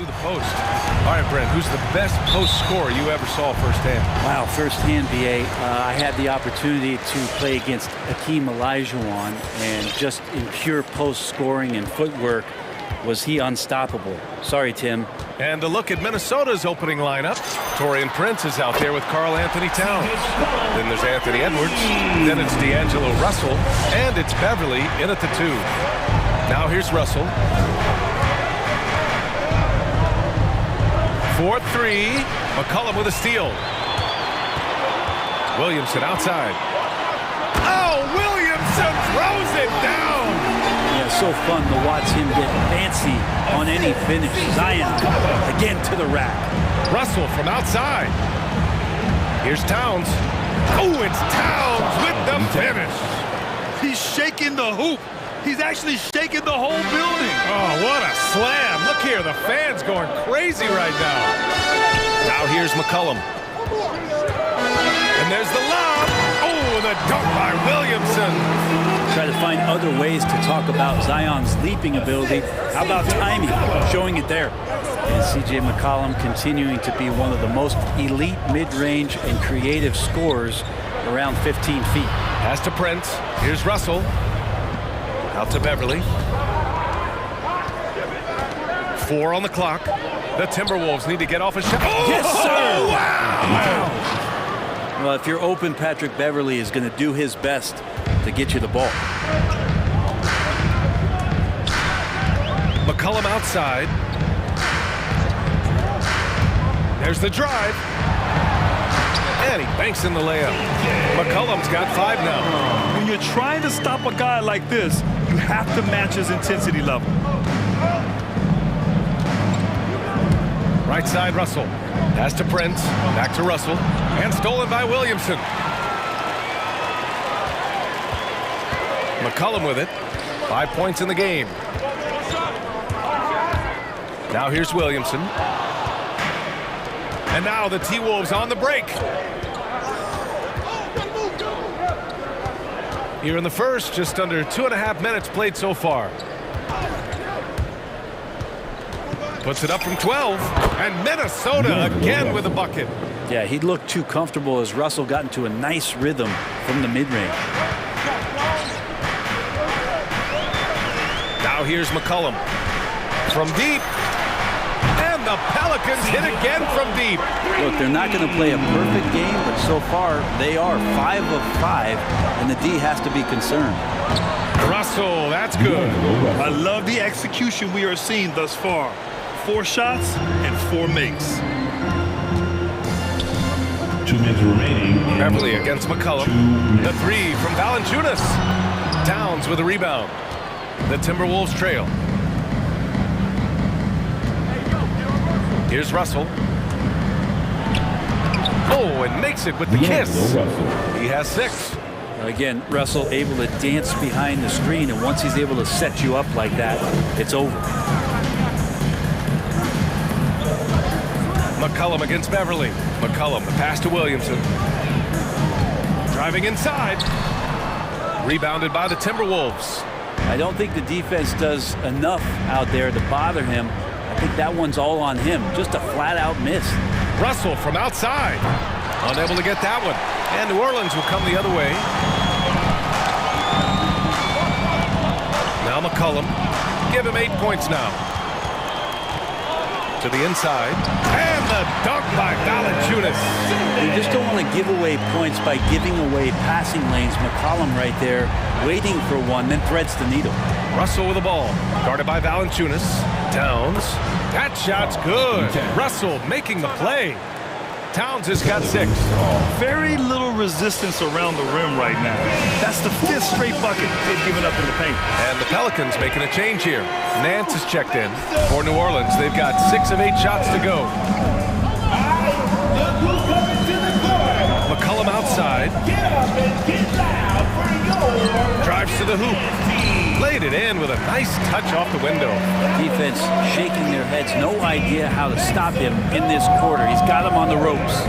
to the post. All right, Brent, who's the best post scorer you ever saw firsthand? Wow, firsthand, BA. I had the opportunity to play against Hakeem Olajuwon, and just in pure post scoring and footwork, was he unstoppable. Sorry, Tim. And a look at Minnesota's opening lineup. Torian Prince is out there with Karl Anthony Towns. Then there's Anthony Edwards. Then it's D'Angelo Russell. And it's Beverly in at the 2. Now here's Russell. 4-3. McCollum with a steal. Williamson outside. Oh, Williamson throws it down. Yeah, so fun to watch him get fancy on any finish. Zion again to the rack. Russell from outside. Here's Towns. Oh, it's Towns with the finish. He's shaking the hoop. He's actually shaking the whole building. Oh, what a slam. Look here, the fans going crazy right now. Now here's McCollum. And there's the lob. Oh, the dunk by Williamson. Try to find other ways to talk about Zion's leaping ability. How about timing? Showing it there. And C.J. McCollum continuing to be one of the most elite mid-range and creative scorers around 15 feet. Pass to Prince. Here's Russell. Out to Beverly. 4 on the clock. The Timberwolves need to get off a shot. Oh, yes, sir! Wow! Well, if you're open, Patrick Beverly is going to do his best to get you the ball. McCollum outside. There's the drive. And he banks in the layup. McCollum's got 5 now. When you're trying to stop a guy like this, you have to match his intensity level. Right side, Russell. Pass to Prince. Back to Russell. And stolen by Williamson. McCollum with it. 5 points in the game. Now here's Williamson. And now the T-Wolves on the break. Here in the first, just under 2.5 minutes played so far. Puts it up from 12. And Minnesota again with a bucket. Yeah, he looked too comfortable as Russell got into a nice rhythm from the mid-range. Now here's McCollum. From deep. And the Pelicans hit again from deep. Look, they're not going to play a perfect game, but so far they are 5 of 5, and the D has to be concerned. Russell, that's good. I love the execution we are seeing thus far. 4 shots and 4 makes. 2 minutes remaining. Beverly against McCollum. The 3 from Valanciunas. Towns with a rebound. The Timberwolves trail. Here's Russell. Oh, and makes it with the kiss. He has 6. Again, Russell able to dance behind the screen, and once he's able to set you up like that, it's over. McCollum against Beverly. McCollum, the pass to Williamson. Driving inside. Rebounded by the Timberwolves. I don't think the defense does enough out there to bother him. I think that one's all on him. Just a flat-out miss. Russell from outside. Unable to get that one. And New Orleans will come the other way. Now McCollum. Give him 8 points now. To the inside. And the dunk by Valanciunas. You just don't want to give away points by giving away passing lanes. McCollum right there, waiting for one, then threads the needle. Russell with the ball. Guarded by Valanciunas. Towns. That shot's good. Russell making the play. Towns has got 6. Very little resistance around the rim right now. That's the 5th straight bucket they've given up in the paint. And the Pelicans making a change here. Nance is checked in. For New Orleans, they've got 6 of 8 shots to go. McCollum outside. Drives to the hoop. Laid it in with a nice touch off the window. Defense shaking their heads. No idea how to stop him in this quarter. He's got him on the ropes.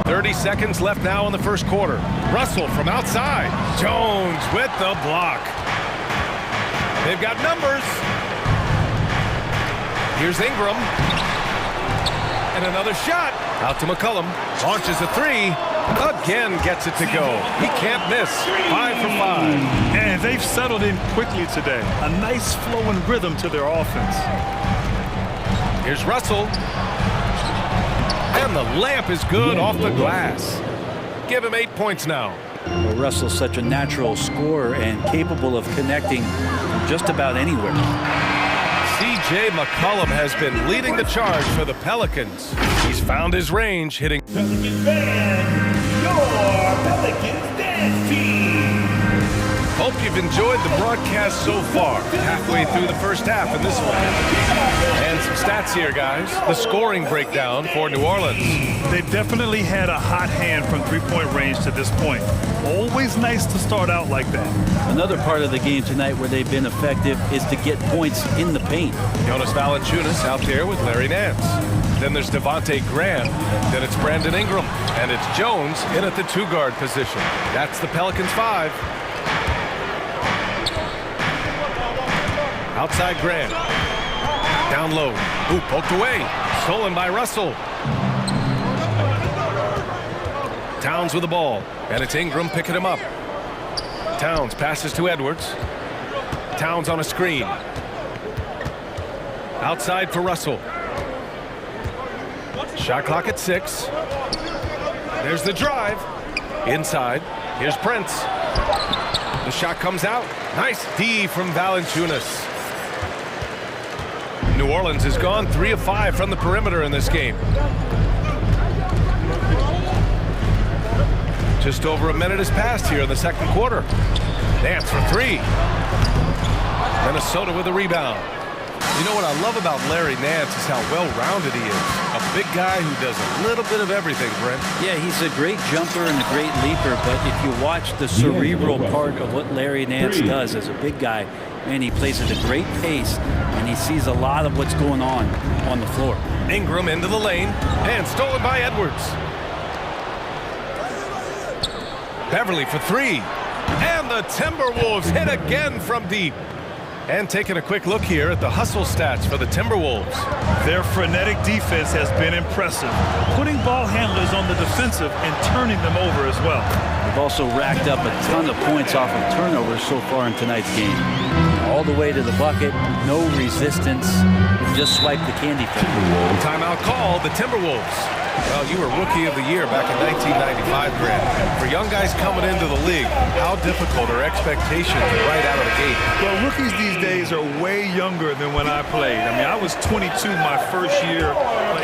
30 seconds left now in the first quarter. Russell from outside. Jones with the block. They've got numbers. Here's Ingram. And another shot. Out to McCollum. Launches a three. Again gets it to go. He can't miss. 5 for 5. And they've settled in quickly today. A nice flow and rhythm to their offense. Here's Russell. And the layup is good off the glass. Give him 8 points now. Well, Russell's such a natural scorer and capable of connecting from just about anywhere. C.J. McCollum has been leading the charge for the Pelicans. He's found his range, hitting. Pelicans band, your Pelicans dance team. Hope you've enjoyed the broadcast so far. Halfway through the first half in this one. And some stats here, guys. The scoring breakdown for New Orleans. They've definitely had a hot hand from three-point range to this point. Always nice to start out like that. Another part of the game tonight where they've been effective is to get points in the paint. Jonas Valanciunas out there with Larry Nance. Then there's Devontae Graham. Then it's Brandon Ingram. And it's Jones in at the 2-guard position. That's the Pelicans 5. Outside Graham. Down low. Ooh, poked away. Stolen by Russell. Towns with the ball. And it's Ingram picking him up. Towns passes to Edwards. Towns on a screen. Outside for Russell. Shot clock at 6. There's the drive. Inside. Here's Prince. The shot comes out. Nice D from Valanciunas. New Orleans has gone 3 of 5 from the perimeter in this game. Just over a minute has passed here in the second quarter. Nance for 3. Minnesota with a rebound. You know what I love about Larry Nance is how well-rounded he is. A big guy who does a little bit of everything, Brent. Yeah, he's a great jumper and a great leaper, but if you watch the cerebral part of what Larry Nance does as a big guy, man, he plays at a great pace, and he sees a lot of what's going on the floor. Ingram into the lane, and stolen by Edwards. Beverly for 3. And the Timberwolves hit again from deep. And taking a quick look here at the hustle stats for the Timberwolves. Their frenetic defense has been impressive, putting ball handlers on the defensive and turning them over as well. They've also racked up a ton of points off of turnovers so far in tonight's game. All the way to the bucket, no resistance, just swipe the candy thing. Timeout call, the Timberwolves. Well, you were Rookie of the Year back in 1995, Grant. For young guys coming into the league, how difficult are expectations right out of the gate? Well, rookies these days are way younger than when I played. I mean, I was 22 my first year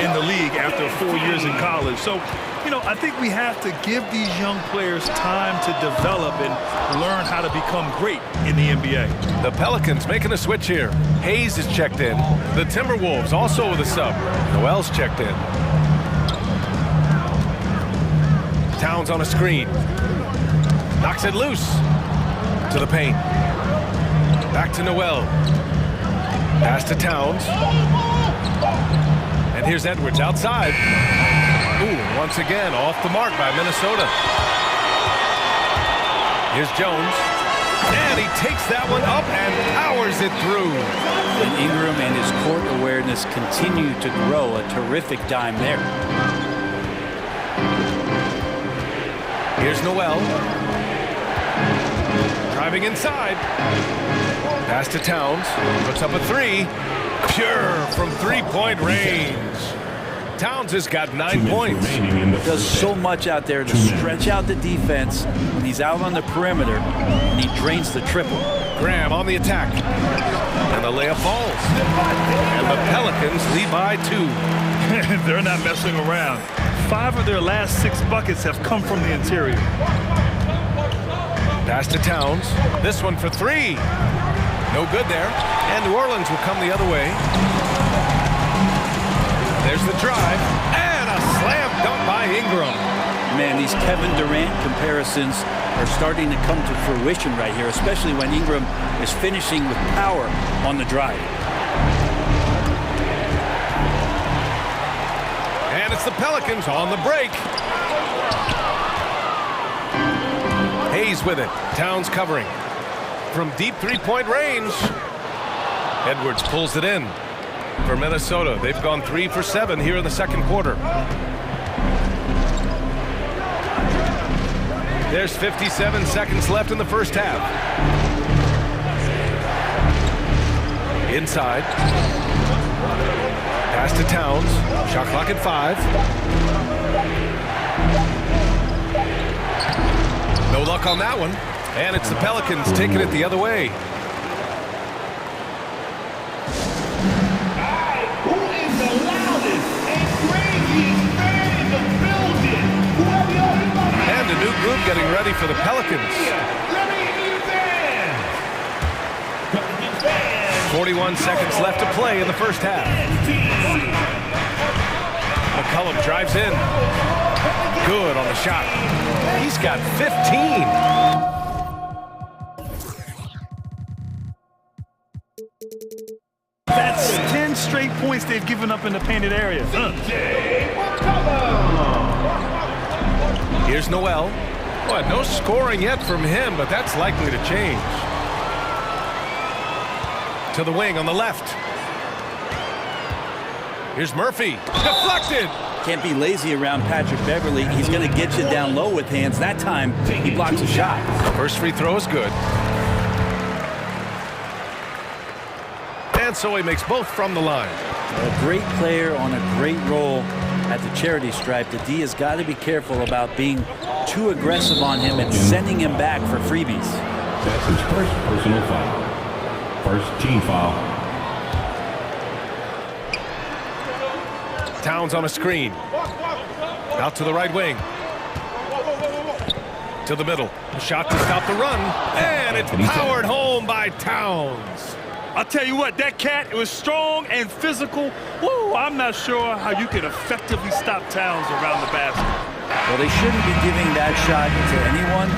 in the league after 4 years in college. So, you know, I think we have to give these young players time to develop and learn how to become great in the NBA. The Pelicans making a switch here. Hayes is checked in. The Timberwolves also with a sub. Noel's checked in. Towns on a screen. Knocks it loose. To the paint. Back to Noel. Pass to Towns. And here's Edwards outside. Ooh, once again off the mark by Minnesota. Here's Jones. And he takes that one up and powers it through. And Ingram and his court awareness continue to grow. A terrific dime there. Here's Noel. Driving inside. Pass to Towns. Puts up a 3. Pure from 3-point range. Towns has got 9 points. Does so much out there to stretch out the defense when he's out on the perimeter, and he drains the triple. Graham on the attack. And the layup falls. And the Pelicans lead by 2. They're not messing around. 5 of their last 6 buckets have come from the interior. Pass to Towns. This one for 3. No good there. And New Orleans will come the other way. There's the drive. And a slam dunk by Ingram. Man, these Kevin Durant comparisons are starting to come to fruition right here, especially when Ingram is finishing with power on the drive. And it's the Pelicans on the break. Hayes with it. Towns covering. From deep 3-point range. Edwards pulls it in for Minnesota. They've gone 3 for 7 here in the second quarter. There's 57 seconds left in the first half. Inside. Pass to Towns. Shot clock at 5. No luck on that one. And it's the Pelicans taking it the other way. Who is the loudest and craziest fan in the building? Whoever y'all hear my name. And a new group getting ready for the Pelicans. Let me hear you fans. 41 seconds left to play in the first half. McCollum drives in. Good on the shot. He's got 15. That's 10 straight points they've given up in the painted area. Here's Noel. Well, no scoring yet from him, but that's likely to change. To the wing on the left. Here's Murphy. Deflected. Can't be lazy around Patrick Beverly. He's going to get you down low with hands. That time, he blocks a shot. First free throw is good. And so he makes both from the line. A great player on a great role at the charity stripe. The D has got to be careful about being too aggressive on him and sending him back for freebies. That's his first personal foul. First team foul. Towns on a screen. Out to the right wing. To the middle. A shot to stop the run. And it's powered home by Towns. I'll tell you what, that cat, it was strong and physical. Woo, I'm not sure how you can effectively stop Towns around the basket. Well, they shouldn't be giving that shot to anyone,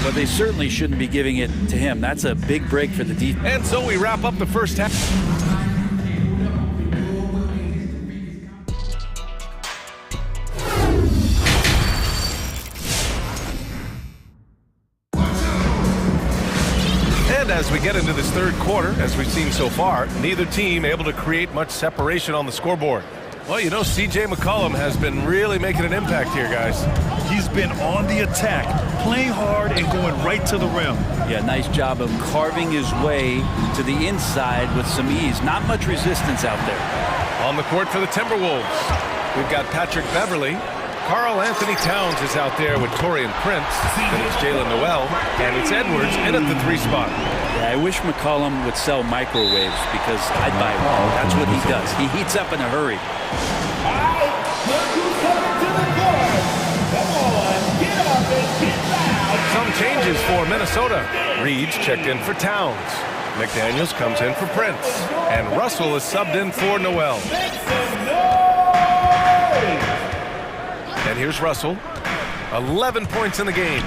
but they certainly shouldn't be giving it to him. That's a big break for the defense. And so we wrap up the first half. And as we get into this third quarter, as we've seen so far, neither team able to create much separation on the scoreboard. Well, you know, C.J. McCollum has been really making an impact here, guys. He's been on the attack, playing hard and going right to the rim. Yeah, nice job of carving his way to the inside with some ease. Not much resistance out there. On the court for the Timberwolves, we've got Patrick Beverly. Karl Anthony Towns is out there with Taurean Prince. Then it's Jalen Noel, and it's Edwards in at the 3 spot. Yeah, I wish McCollum would sell microwaves because I'd buy one. That's what he does. He heats up in a hurry. All right, look who's coming to the court. Come on, get up and get loud. Some changes for Minnesota. Reed's checked in for Towns. McDaniels comes in for Prince. And Russell is subbed in for Noel. Make some noise. And here's Russell. 11 points in the game.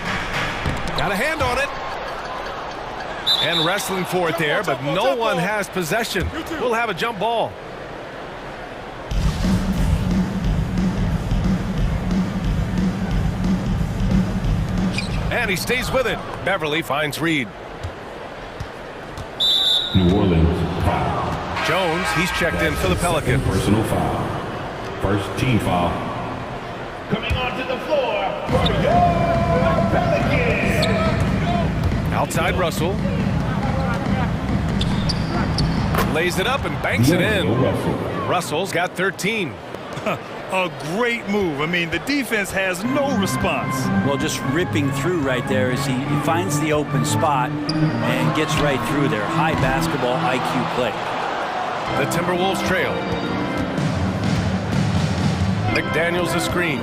Got a hand on it. And wrestling for it there, but no one has possession. We'll have a jump ball. And he stays with it. Beverly finds Reed. New Orleans foul. Jones, he's checked in for the Pelicans. Personal foul. First team foul. Coming onto the floor for your Pelicans. Outside Russell. Lays it up and banks it in. Russell's got 13. A great move. I mean, the defense has no response. Well, just ripping through right there as he finds the open spot and gets right through there. High basketball IQ play. The Timberwolves trail. McDaniels a screen.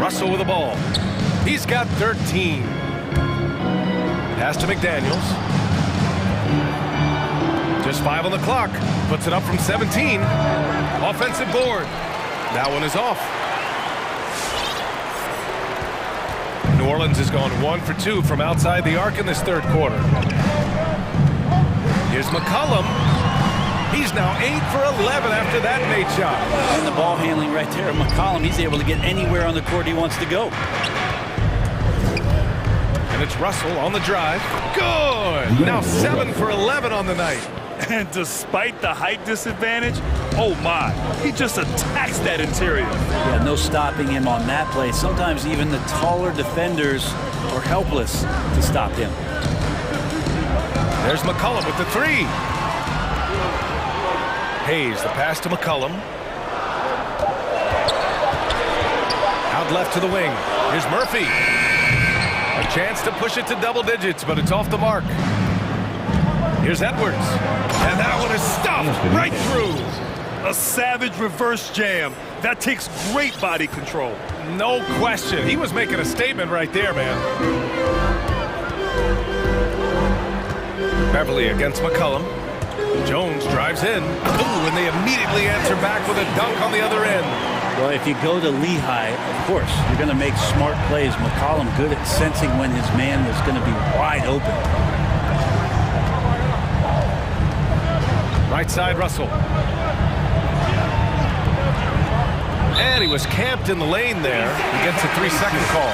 Russell with the ball. He's got 13. Pass to McDaniels. Just 5 on the clock. Puts it up from 17. Offensive board. That one is off. New Orleans has gone 1 for 2 from outside the arc in this third quarter. Here's McCollum. He's now 8 for 11 after that made shot. And the ball handling right there of McCollum. He's able to get anywhere on the court he wants to go. And it's Russell on the drive. Good! Now 7 for 11 on the night. And despite the height disadvantage, oh my, he just attacks that interior. Yeah, no stopping him on that play. Sometimes even the taller defenders are helpless to stop him. There's McCollum with the three. Hayes, the pass to McCollum. Out left to the wing. Here's Murphy. A chance to push it to double digits, but it's off the mark. Here's Edwards. And that one is stuffed right through. A savage reverse jam. That takes great body control. No question. He was making a statement right there, man. Beverly against McCollum. Jones drives in. Ooh, and they immediately answer back with a dunk on the other end. Well, if you go to Lehigh, of course, you're going to make smart plays. McCollum good at sensing when his man was going to be wide open. Right side, Russell. And he was camped in the lane there. He gets a 3-second call.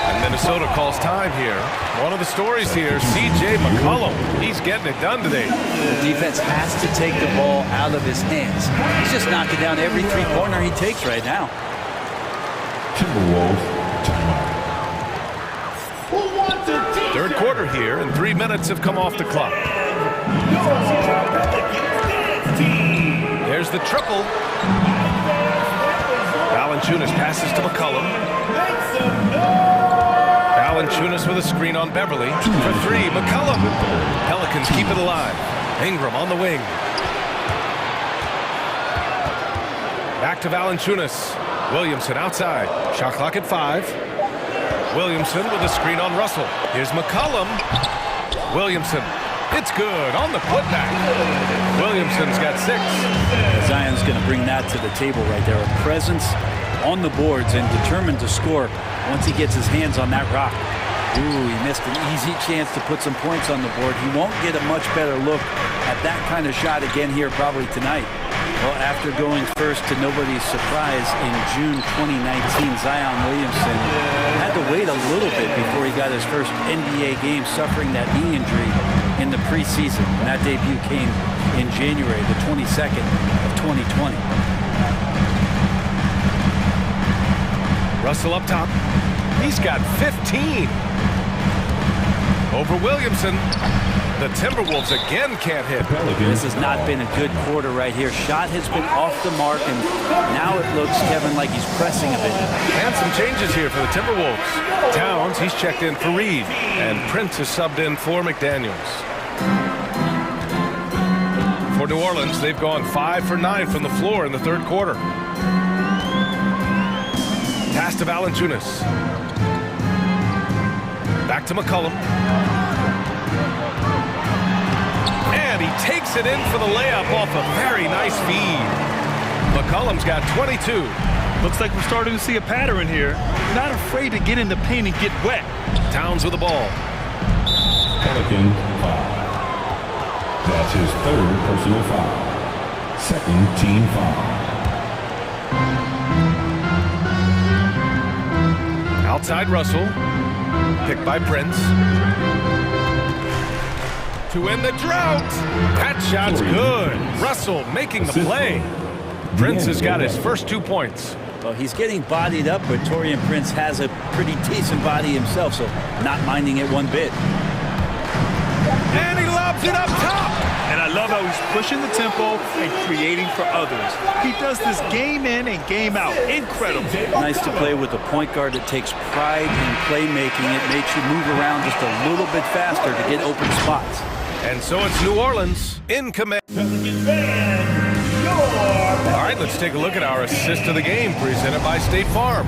And Minnesota calls time here. One of the stories here, C.J. McCollum. He's getting it done today. The defense has to take the ball out of his hands. He's just knocking down every three-pointer he takes right now. Third quarter here, and 3 minutes have come off the clock. There's the triple. Valanciunas passes to McCollum. Valanciunas with a screen on Beverly. For three, McCollum. Pelicans keep it alive. Ingram on the wing. Back to Valanciunas. Williamson outside. Shot clock at 5. Williamson with a screen on Russell. Here's McCollum. Williamson. It's good on the putback. Williamson's got 6. Zion's going to bring that to the table right there. A presence on the boards and determined to score once he gets his hands on that rock. Ooh, he missed an easy chance to put some points on the board. He won't get a much better look at that kind of shot again here probably tonight. Well, after going first to nobody's surprise in June 2019, Zion Williamson had to wait a little bit before he got his first NBA game, suffering that knee injury in the preseason. And that debut came in January, the 22nd of 2020. Russell up top. He's got 15. Over Williamson. The Timberwolves again can't hit. This has not been a good quarter right here. Shot has been off the mark, and now it looks, Kevin, like he's pressing a bit. And some changes here for the Timberwolves. Towns, he's checked in for Reed. And Prince is subbed in for McDaniels. For New Orleans, they've gone 5 for 9 from the floor in the third quarter. Pass to Valanciunas. Back to McCollum. And he takes it in for the layup off a very nice feed. McCollum's got 22. Looks like we're starting to see a pattern here. Not afraid to get in the paint and get wet. Towns with the ball. Pelican foul. That's his third personal foul. Second team foul. Outside Russell. Picked by Prince. To end the drought. That shot's good. Russell making the play. Prince has got his first 2 points. Well, he's getting bodied up, but Taurean Prince has a pretty decent body himself, so not minding it one bit. And he lobs it up top. And I love how he's pushing the tempo and creating for others. He does this game in and game out. Incredible. Nice to play with a point guard that takes pride in playmaking. It makes you move around just a little bit faster to get open spots. And so it's New Orleans in command. All right, let's take a look at our assist of the game presented by State Farm.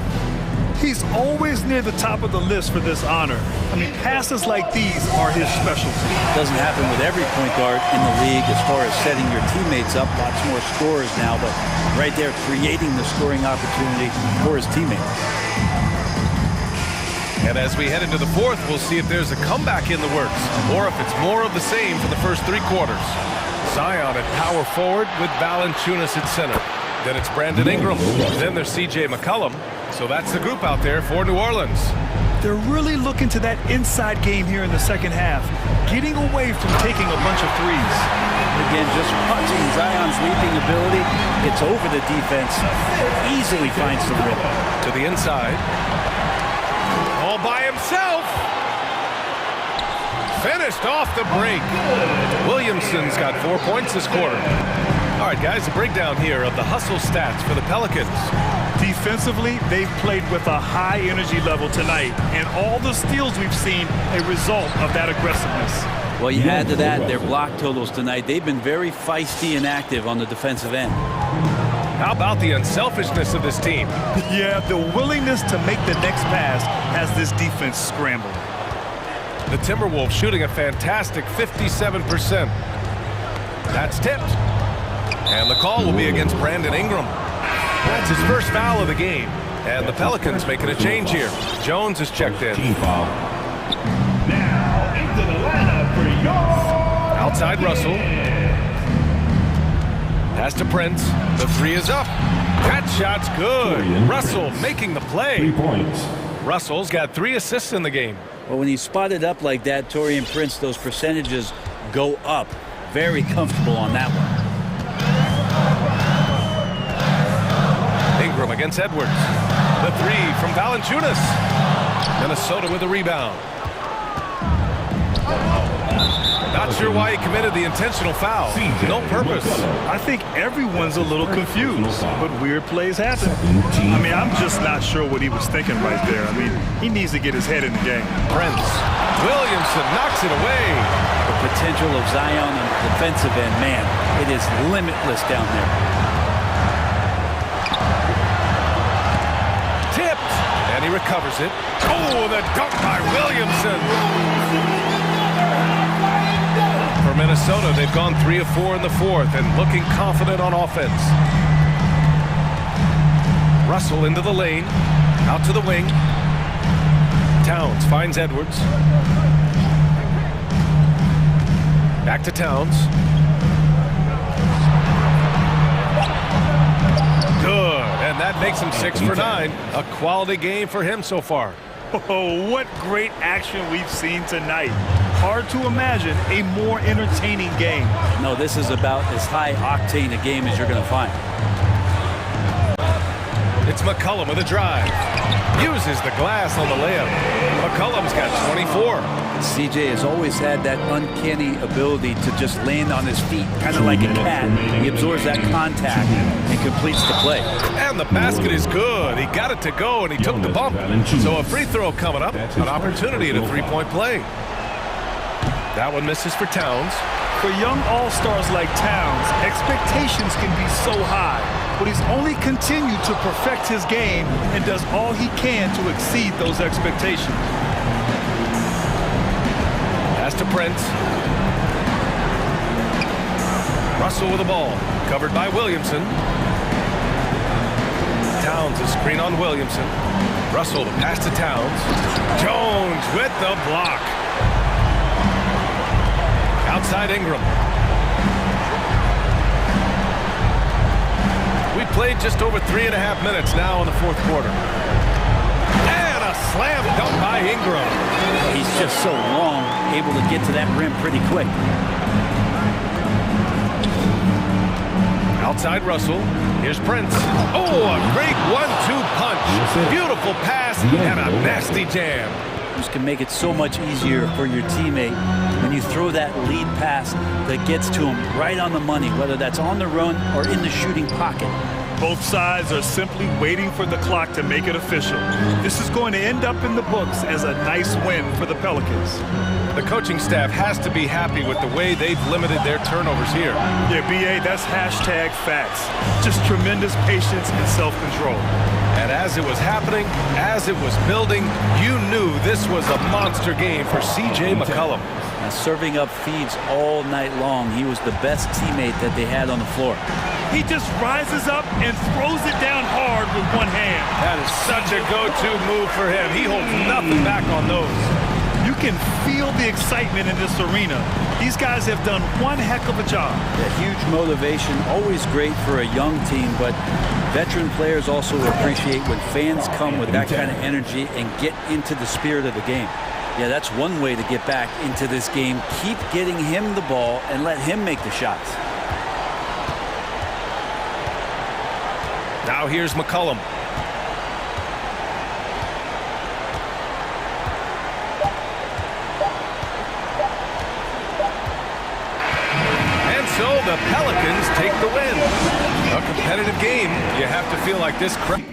He's always near the top of the list for this honor. I mean, passes like these are his specialty. Doesn't happen with every point guard in the league as far as setting your teammates up. Lots more scorers now, but right there creating the scoring opportunity for his teammates. And as we head into the fourth, we'll see if there's a comeback in the works or if it's more of the same for the first 3 quarters. Zion at power forward with Valanciunas at center. Then it's Brandon Ingram. Then there's C.J. McCollum. So that's the group out there for New Orleans. They're really looking to that inside game here in the second half, getting away from taking a bunch of threes. Again, just watching Zion's leaping ability. It's over the defense. Easily finds the rim. To the inside. All by himself. Finished off the break. Williamson's got 4 points this quarter. All right, guys, a breakdown here of the hustle stats for the Pelicans. Defensively, they've played with a high energy level tonight, and all the steals we've seen a result of that aggressiveness. Well, you add to that their block totals tonight. They've been very feisty and active on the defensive end. How about the unselfishness of this team? Yeah, the willingness to make the next pass has this defense scrambled. The Timberwolves shooting a fantastic 57%. That's tipped. And the call will be against Brandon Ingram. That's his first foul of the game. And the Pelicans making a change here. Jones is checked in. Now into the lineup for your... Outside Russell. Pass to Prince. The three is up. That shot's good. Russell making the play. 3 points. Russell's got 3 assists in the game. Well, when you spot it up like that, Taurean Prince, those percentages go up. Very comfortable on that one. Ingram against Edwards. The three from Valanciunas. Minnesota with the rebound. Not sure why he committed the intentional foul. No purpose. I think everyone's a little confused, but weird plays happen. I mean, I'm just not sure what he was thinking right there. I mean, he needs to get his head in the game. Prince. Williamson knocks it away. The potential of Zion on the defensive end, man, it is limitless down there. Tipped. And he recovers it. Oh, the dunk by Williamson. For Minnesota, they've gone 3 of 4 in the fourth and looking confident on offense. Russell into the lane. Out to the wing. Towns finds Edwards. Back to Towns. Good. And that makes him 6 for 9. A quality game for him so far. Oh, what great action we've seen tonight. Hard to imagine a more entertaining game. No, this is about as high-octane a game as you're going to find. It's McCollum with a drive. Uses the glass on the layup. McCollum's got 24. CJ has always had that uncanny ability to just land on his feet, kind of like a cat. He absorbs that contact and completes the play. And the basket is good. He got it to go, and he took the bump. So a free throw coming up. An opportunity at a three-point play. That one misses for Towns. For young all-stars like Towns, expectations can be so high, but he's only continued to perfect his game and does all he can to exceed those expectations. Pass to Prince. Russell with the ball, covered by Williamson. Towns a screen on Williamson. Russell the pass to Towns. Jones with the block. Outside Ingram. We played just over 3.5 minutes now in the fourth quarter. And a slam dunk by Ingram. He's just so long, able to get to that rim pretty quick. Outside Russell. Here's Prince. Oh, a great 1-2 punch. Beautiful pass and a nasty jam. This can make it so much easier for your teammate when you throw that lead pass that gets to him right on the money, whether that's on the run or in the shooting pocket. Both sides are simply waiting for the clock to make it official. This is going to end up in the books as a nice win for the Pelicans. The coaching staff has to be happy with the way they've limited their turnovers here. Yeah, BA, that's hashtag facts. Just tremendous patience and self-control. And as it was happening, as it was building, you knew this was a monster game for C.J. McCollum. Now, serving up feeds all night long, he was the best teammate that they had on the floor. He just rises up and throws it down hard with one hand. That is such a go-to move for him. He holds nothing back on those. You can feel the excitement in this arena. These guys have done one heck of a job. Yeah, huge motivation, always great for a young team, but veteran players also appreciate when fans come with that kind of energy and get into the spirit of the game. Yeah, that's one way to get back into this game. Keep getting him the ball and let him make the shots. Now here's McCollum. And so the Pelicans take the win. A competitive game. You have to feel like this crowd.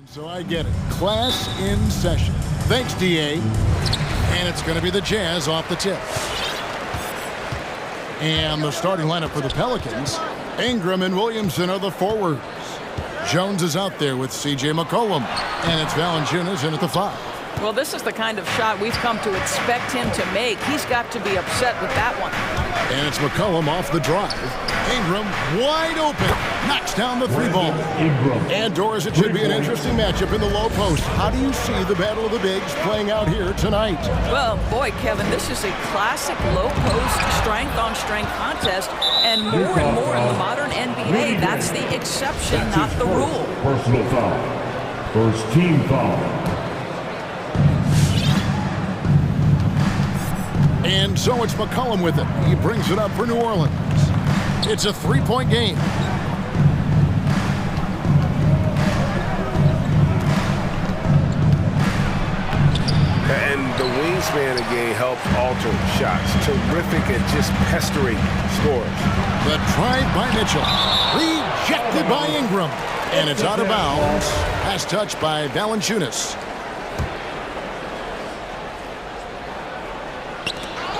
So I get it. Class in session. Thanks, DA. And it's going to be the Jazz off the tip. And the starting lineup for the Pelicans, Ingram and Williamson are the forwards. Jones is out there with C.J. McCollum. And it's Valanciunas in at the 5. Well, this is the kind of shot we've come to expect him to make. He's got to be upset with that one. And it's McCollum off the drive. Ingram wide open. Knocks down the 3 ball. And Doris, it should be an interesting matchup in the low post. How do you see the battle of the bigs playing out here tonight? Well, boy, Kevin, this is a classic low post strength-on-strength contest. And more in the modern NBA, that's the exception, not the rule. Personal foul. First team foul. And so it's McCollum with it. He brings it up for New Orleans. It's a 3-point game. And the wingspan again helps alter shots. Terrific at just pestering scores. The drive by Mitchell. Rejected by Ingram. And it's out of bounds. Pass touch by Valanciunas.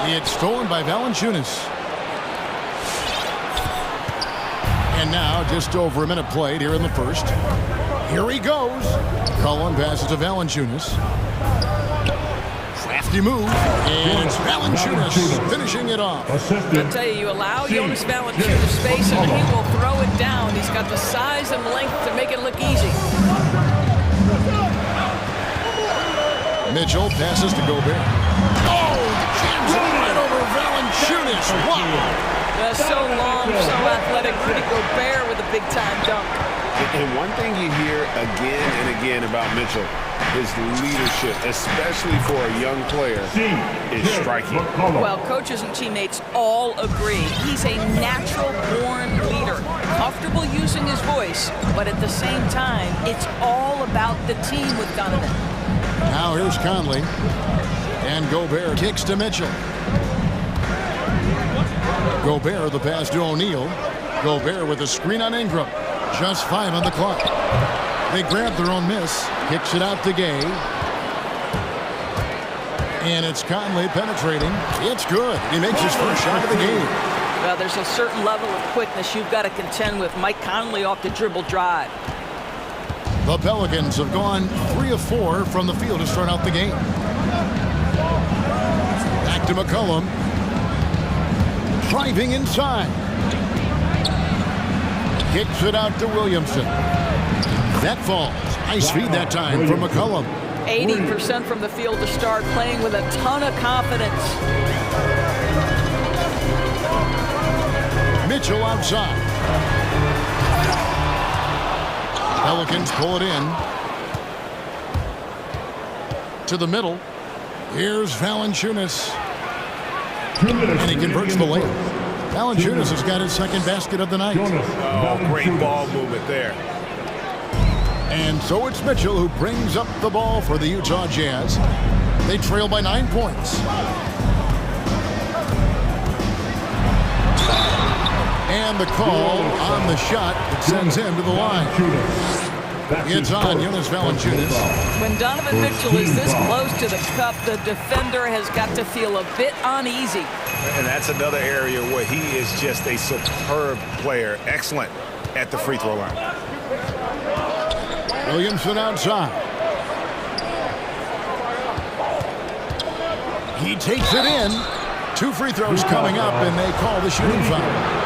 It's stolen by Valanciunas. And now just over a minute played here in the first. Here he goes. Cullen passes to Valanciunas. Crafty move. And it's Valanciunas finishing it off. I tell you, you allow Jonas Valanciunas space and he will throw it down. He's got the size and length to make it look easy. Mitchell passes to Gobert. Oh, jams it right over Valanciunas. Wow. So long, so athletic. Rudy Gobert with a big-time dunk. And one thing you hear again and again about Mitchell, his leadership, especially for a young player, is striking. Well, coaches and teammates all agree. He's a natural-born leader, comfortable using his voice, but at the same time, it's all about the team with Donovan. Now here's Conley. And Gobert kicks to Mitchell. Gobert, the pass to O'Neal. Gobert with a screen on Ingram. Just 5 on the clock. They grab their own miss. Kicks it out to Gay. And it's Conley penetrating. It's good. He makes his first shot of the game. Well, there's a certain level of quickness you've got to contend with. Mike Conley off the dribble drive. The Pelicans have gone 3 of 4 from the field to start out the game. Back to McCollum. Driving inside. Kicks it out to Williamson. That falls. Nice feed that time from McCollum. 80% from the field to start, playing with a ton of confidence. Mitchell outside. Pelicans pull it in. To the middle. Here's Valanciunas. And he converts the layup. Valanciunas has got his second basket of the night. Oh, great ball movement there. And so it's Mitchell who brings up the ball for the Utah Jazz. They trail by 9 points. And the call on the shot that sends him to the line. It's on Jonas Valanciunas. When Donovan Mitchell is this close to the cup, the defender has got to feel a bit uneasy. And that's another area where he is just a superb player. Excellent at the free throw line. Williamson outside. He takes it in. 2 free throws coming up, and they call the shooting foul.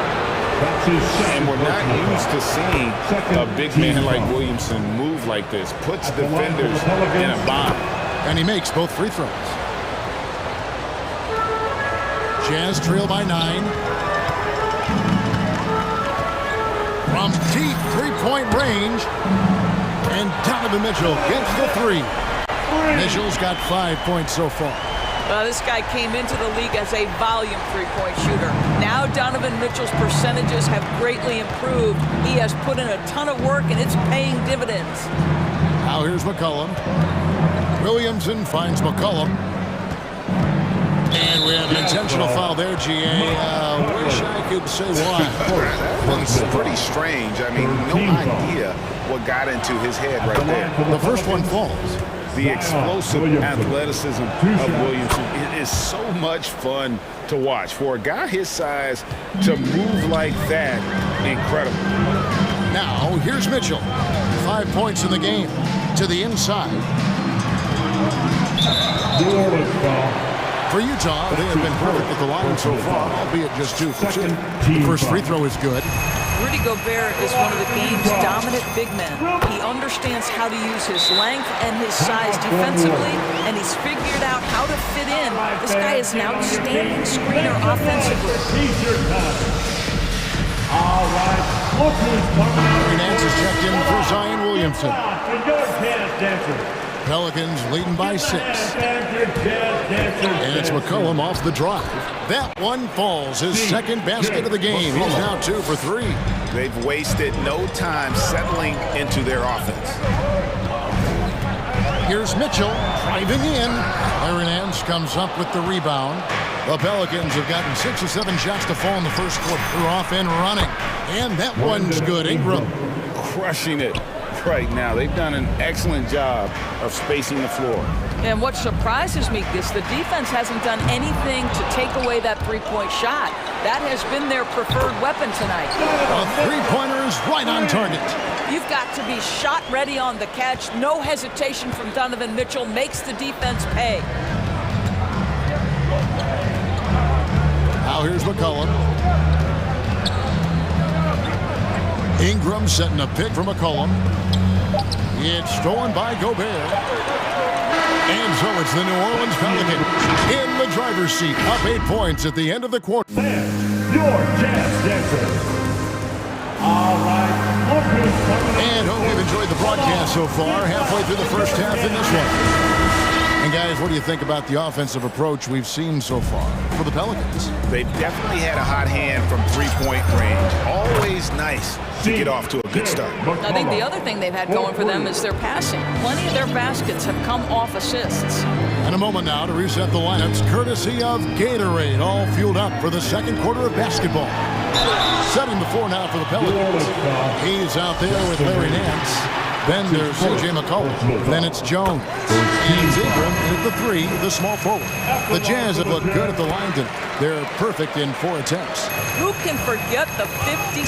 And we're not used to seeing a big man like Williamson move like this. Puts defenders in a bind. And he makes both free throws. Jazz trail by 9. From deep 3-point range. And Donovan Mitchell gets the 3. Mitchell's got 5 points so far. This guy came into the league as a volume 3-point shooter. Now Donovan Mitchell's percentages have greatly improved. He has put in a ton of work, and it's paying dividends. Now here's McCollum. Williamson finds McCollum. And we have an intentional foul there, GA. Wish I could say why. That was pretty strange. I mean, no idea what got into his head right there. The first one falls. The explosive athleticism of Williamson, it is so much fun to watch. For a guy his size to move like that, incredible. Now, here's Mitchell. 5 points in the game. To the inside. For Utah, they have been perfect at the line so far, albeit just 2 for 2. The first free throw is good. Rudy Gobert is one of the game's dominant big men. He understands how to use his length and his size defensively, and he's figured out how to fit in. This guy is an outstanding screener offensively. All right, look who's coming. Nance is checked in for Zion Williamson. And your jazz dancer. Pelicans leading by 6. And it's McCollum off the drive. That one falls, his second basket of the game. He's now 2 for 3. They've wasted no time settling into their offense. Here's Mitchell driving in. Larry Nance comes up with the rebound. The Pelicans have gotten 6 or 7 shots to fall in the first quarter. They're off and running. And that one's good. Ingram crushing it right now. They've done an excellent job of spacing the floor. And what surprises me is the defense hasn't done anything to take away that three-point shot. That has been their preferred weapon tonight. A three-pointer is right on target. You've got to be shot ready on the catch. No hesitation from Donovan Mitchell makes the defense pay. Now here's McCollum. Ingram setting a pick for McCollum. It's stolen by Gobert. And so it's the New Orleans Pelicans in the driver's seat, up 8 points at the end of the quarter. Your jazz dancer. All right, look who's coming. And hope you've enjoyed the broadcast so far, halfway through the first half in this one. And guys, what do you think about the offensive approach we've seen so far for the Pelicans? They've definitely had a hot hand from three-point range. Always nice to get off to a good start. I think the other thing they've had going for them is their passing. Plenty of their baskets have come off assists. And a moment now to reset the lineups, courtesy of Gatorade, all fueled up for the second quarter of basketball. Setting the floor now for the Pelicans. He's out there with Larry Nance. Then there's C.J. McCollum. Then it's Jones. And Ingram at the 3, the small forward. The Jazz have looked good at the line tonight. They're perfect in 4 attempts. Who can forget the 57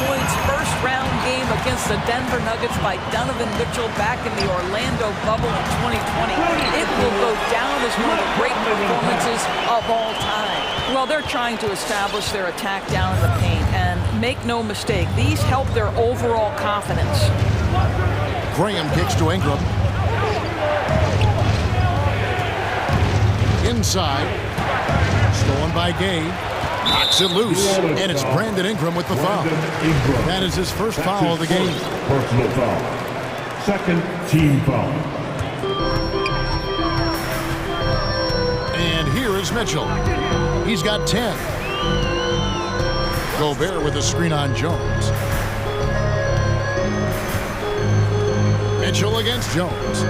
points first-round game against the Denver Nuggets by Donovan Mitchell back in the Orlando bubble in 2020? It will go down as one of the great performances of all time. Well, they're trying to establish their attack down in the paint, and make no mistake, these help their overall confidence. Graham kicks to Ingram. Inside. Stolen by Gay. Knocks it loose. And it's Brandon Ingram with the foul. That is his first foul of the game. Personal foul. Second team foul. And here is Mitchell. He's got 10. Gobert with a screen on Jones. Mitchell against Jones.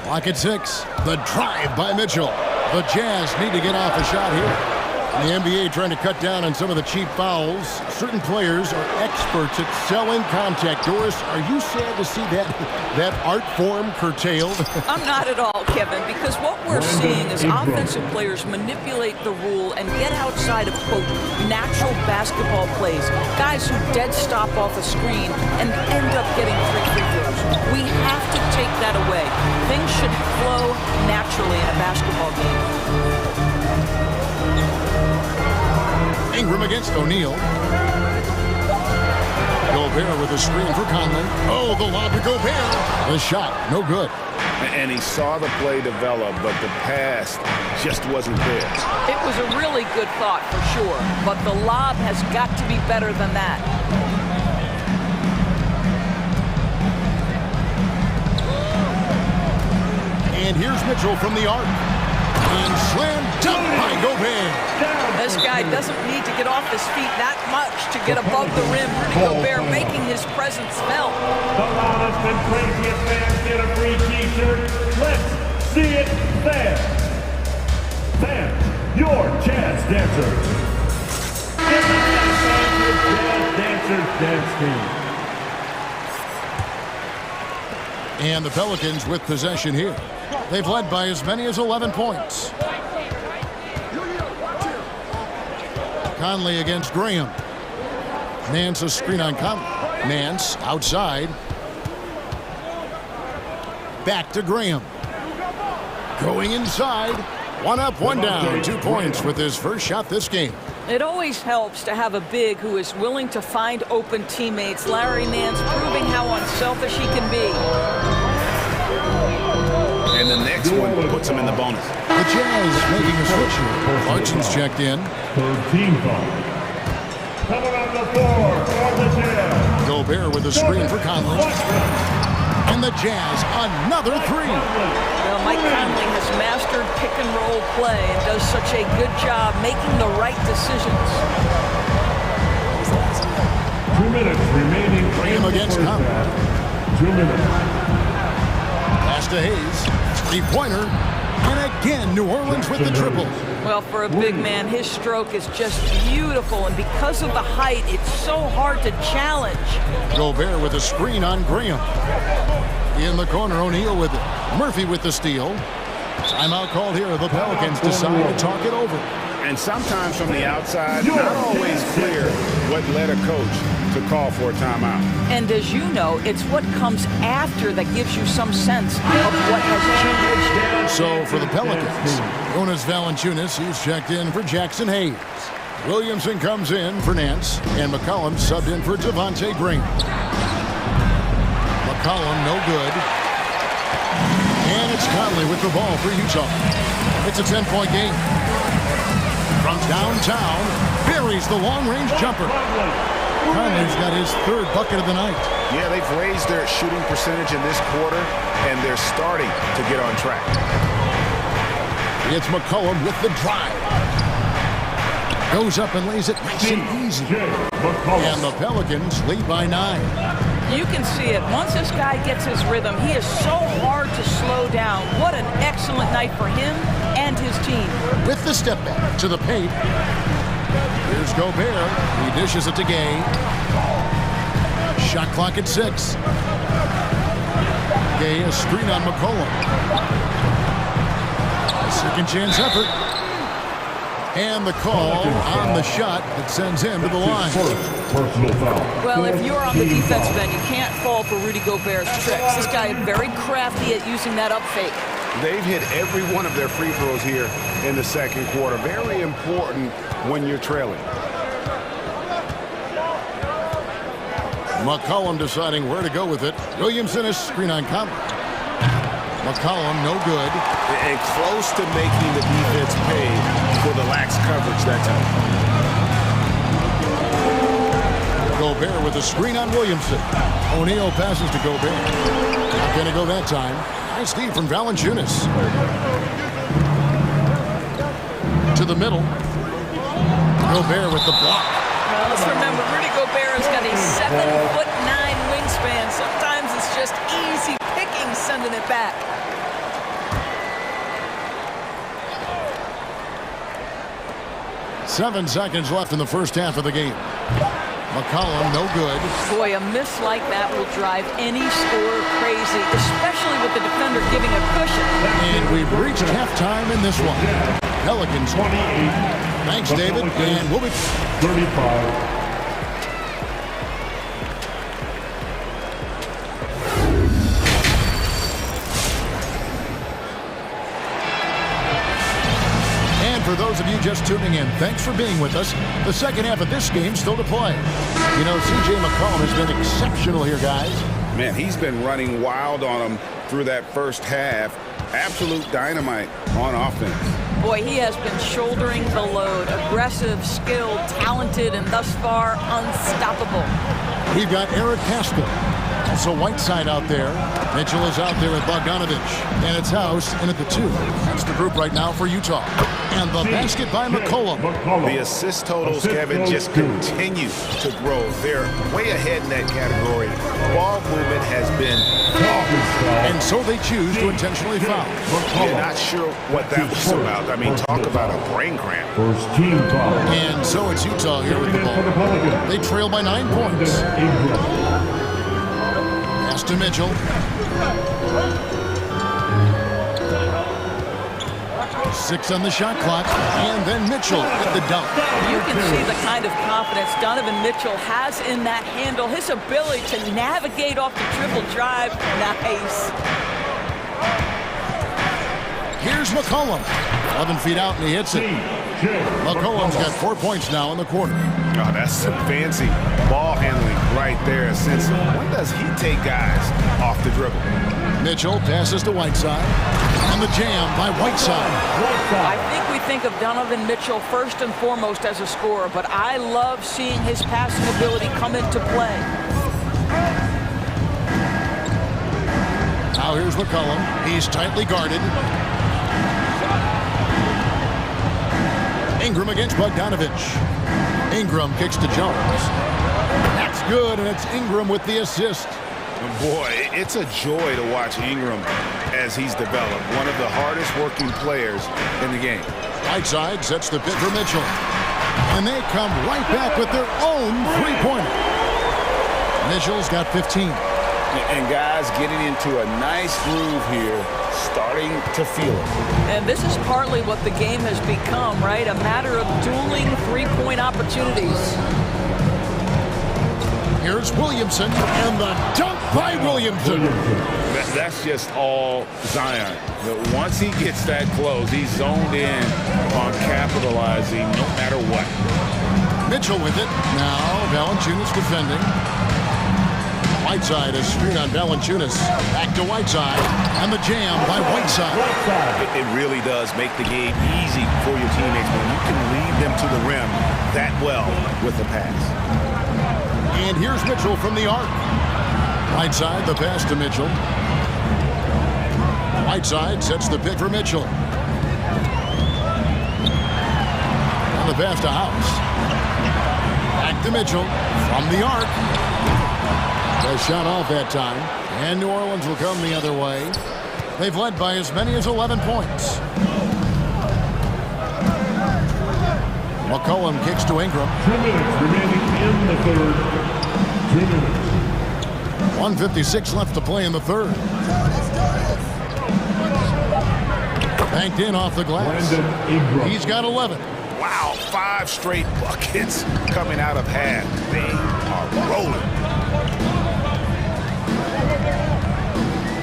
Clock at 6. The drive by Mitchell. The Jazz need to get off a shot here. The NBA trying to cut down on some of the cheap fouls. Certain players are experts at selling contact. Doris, are you sad to see that art form curtailed? I'm not at all, Kevin, because what we're seeing is offensive players manipulate the rule and get outside of, quote, natural basketball plays. Guys who dead stop off a screen and end up getting 3 free throws. We have to take that away. Things should flow naturally in a basketball game. Ingram against O'Neal. Gobert with a screen for Conley. Oh, the lob to Gobert. The shot, no good. And he saw the play develop, but the pass just wasn't there. It was a really good thought for sure, but the lob has got to be better than that. And here's Mitchell from the arc. And slam dunk by Gobert. This guy doesn't need to get off his feet that much to get above the rim. Rudy Gobert making his presence felt. The loudest and craziest fans get a free t-shirt. Let's See it, fans. Fans, your chance dancers. Get the fans with Jazz Dancers Dance Team. And the Pelicans with possession here. They've led by as many as 11 points. Conley against Graham. Nance a screen on Conley. Nance outside. Back to Graham. Going inside. One up, one down. 2 points with his first shot this game. It always helps to have a big who is willing to find open teammates. Larry Nance proving how unselfish he can be. And the next one puts him in the bonus. The Jazz making a switch here. Clarkson's checked in. Third team foul. Coming on the floor for the Jazz. Gobert with a screen for Conley. And the Jazz, another three. Well, Mike Conley has mastered pick-and-roll play and does such a good job making the right decisions. 2 minutes remaining. Graham against Conley. 2 minutes. Pass to Hayes. Three-pointer. And again, New Orleans with the triple. Well, for a big man, his stroke is just beautiful, and because of the height, it's so hard to challenge. Gobert with a screen on Graham. In the corner, O'Neal with it. Murphy with the steal. Timeout called here. The Pelicans decide to talk it over. And sometimes from the outside, not always clear what led a coach to call for a timeout. And as you know, it's what comes after that gives you some sense of what has changed. So for the Pelicans, Jonas Valanciunas, he's checked in for Jackson Hayes. Williamson comes in for Nance, and McCollum subbed in for Devontae Graham. McCollum, no good. And it's Conley with the ball for Utah. It's a 10-point game. From downtown, buries the long-range jumper. Conley's got his third bucket of the night. Yeah, they've raised their shooting percentage in this quarter, and they're starting to get on track. It's McCollum with the drive. Goes up and lays it nice and easy. And the Pelicans lead by 9. You can see it. Once this guy gets his rhythm, he is so hard to slow down. What an excellent night for him and his team. With the step back to the paint. Here's Gobert. He dishes it to Gay. Shot clock at 6. Gay, a screen on McCollum. Second chance effort. And the call on the shot that sends him to the line. Well, if you're on the defensive end, you can't fall for Rudy Gobert's tricks. This guy is very crafty at using that up fake. They've hit every one of their free throws here in the second quarter. Very important when you're trailing. McCollum deciding where to go with it. Williamson is screen on Conley. McCollum, no good. And close to making the defense pay for the lax coverage that time. Gobert with a screen on Williamson. O'Neal passes to Gobert. Not going to go that time. Nice D from Valanciunas. To the middle. Gobert with the block. Well, let's remember, Rudy Gobert has got a 7'9" wingspan. Sometimes it's just easy picking sending it back. Seven seconds left in the first half of the game. McCollum, no good. Boy, a miss like that will drive any scorer crazy, especially with the defender giving a cushion. And we've reached halftime in this one. Pelicans 28. Thanks, David. And we'll be 35. For those of you just tuning in, thanks for being with us. The second half of this game still to play. You know, C.J. McCollum has been exceptional here, guys. Man, he's been running wild on them through that first half. Absolute dynamite on offense. Boy, he has been shouldering the load. Aggressive, skilled, talented, and thus far, unstoppable. We've got Eric Pascal. Also Whiteside out there. Mitchell is out there with Bogdanovich. And it's House in at the 2. That's the group right now for Utah. And the basket by McCollum. The assist totals, Kevin, just continue to grow. They're way ahead in that category. Ball movement has been off. And so they choose to intentionally foul. You're not sure what that was about. I mean, talk about a brain cramp. First team foul. And so it's Utah here with the ball. They trail by 9 points. Pass to Mitchell. Six on the shot clock, and then Mitchell at the dunk. You can see the kind of confidence Donovan Mitchell has in that handle. His ability to navigate off the dribble drive. Nice. Here's McCollum. 11 feet out, and he hits it. McCollum's got 4 points now in the quarter. Oh, that's some fancy ball handling right there. Since when does he take guys off the dribble? Mitchell passes to Whiteside, and the jam by Whiteside. I think we think of Donovan Mitchell first and foremost as a scorer, but I love seeing his passing ability come into play. Now here's McCollum. He's tightly guarded. Ingram against Bogdanovich. Ingram kicks to Jones. That's good, and it's Ingram with the assist. Boy, it's a joy to watch Ingram as he's developed. One of the hardest working players in the game. Whiteside sets the pick for Mitchell. And they come right back with their own three-pointer. Mitchell's got 15. And guys getting into a nice groove here, starting to feel it. And this is partly what the game has become, right? A matter of dueling three-point opportunities. Here's Williamson, and the dunk by Williamson. That's just all Zion. But once he gets that close, he's zoned in on capitalizing no matter what. Mitchell with it. Now Valanciunas defending. Whiteside is screwed on Valanciunas. Back to Whiteside, and the jam by Whiteside. It really does make the game easy for your teammates when you can lead them to the rim that well with the pass. And here's Mitchell from the arc. Whiteside, the pass to Mitchell. Whiteside sets the pick for Mitchell. And the pass to House. Back to Mitchell from the arc. They shot off that time. And New Orleans will come the other way. They've led by as many as 11 points. McCollum kicks to Ingram. 2 minutes remaining in the third. 2 minutes. 1:56 left to play in the third. Banked in off the glass. He's got 11. Wow, 5 straight buckets coming out of half. They are rolling.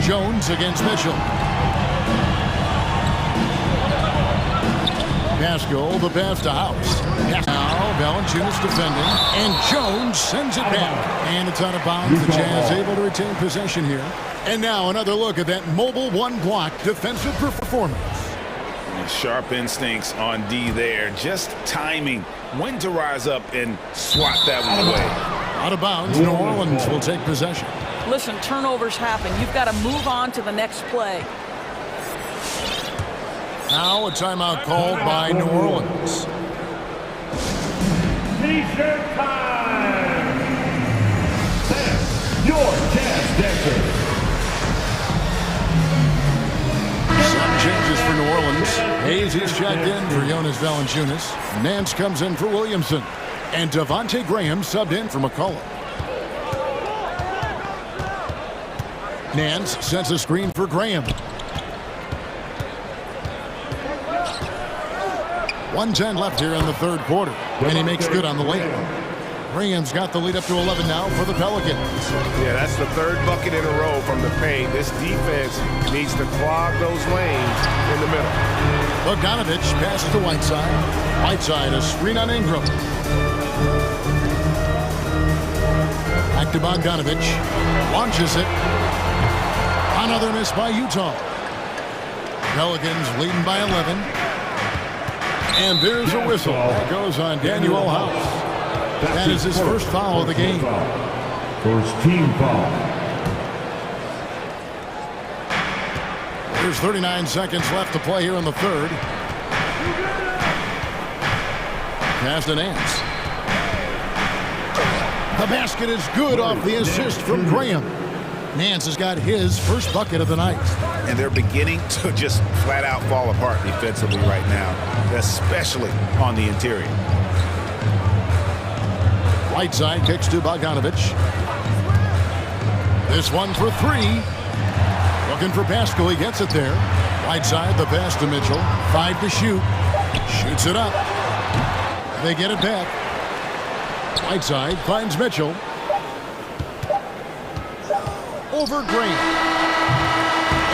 Jones against Mitchell. Pascal, the pass to House. Now Valanciunas defending, and Jones sends it back. And it's out of bounds. The Jazz able to retain possession here. And now another look at that mobile one-block defensive performance. Sharp instincts on D there. Just timing when to rise up and swat that one away. Out of bounds, New Orleans will take possession. Listen, turnovers happen. You've got to move on to the next play. Now a timeout called by New Orleans. T-shirt time! Sam, your Jazz dancer. Some changes for New Orleans. Hayes is checked in for Jonas Valanciunas. Nance comes in for Williamson. And Devontae Graham subbed in for McCollum. Nance sets a screen for Graham. 1:10 left here in the third quarter. And he makes good on the lane. Graham's got the lead up to 11 now for the Pelicans. Yeah, that's the third bucket in a row from the paint. This defense needs to clog those lanes in the middle. Bogdanovich passes to Whiteside. Whiteside, a screen on Ingram. Back to Bogdanovich. Launches it. Another miss by Utah. Pelicans leading by 11. And there's a whistle. That goes on Daniel House. That is his first foul of the game. First team foul. There's 39 seconds left to play here in the third. Pass to Nance. The basket is good off the assist from Graham. Nance has got his first bucket of the night. And they're beginning to just flat out fall apart defensively right now, especially on the interior. Right side kicks to Bogdanovich. This one for three. Looking for Pascal. He gets it there. Right side, the pass to Mitchell. 5 to shoot. Shoots it up. They get it back. Right side finds Mitchell. Over Graham.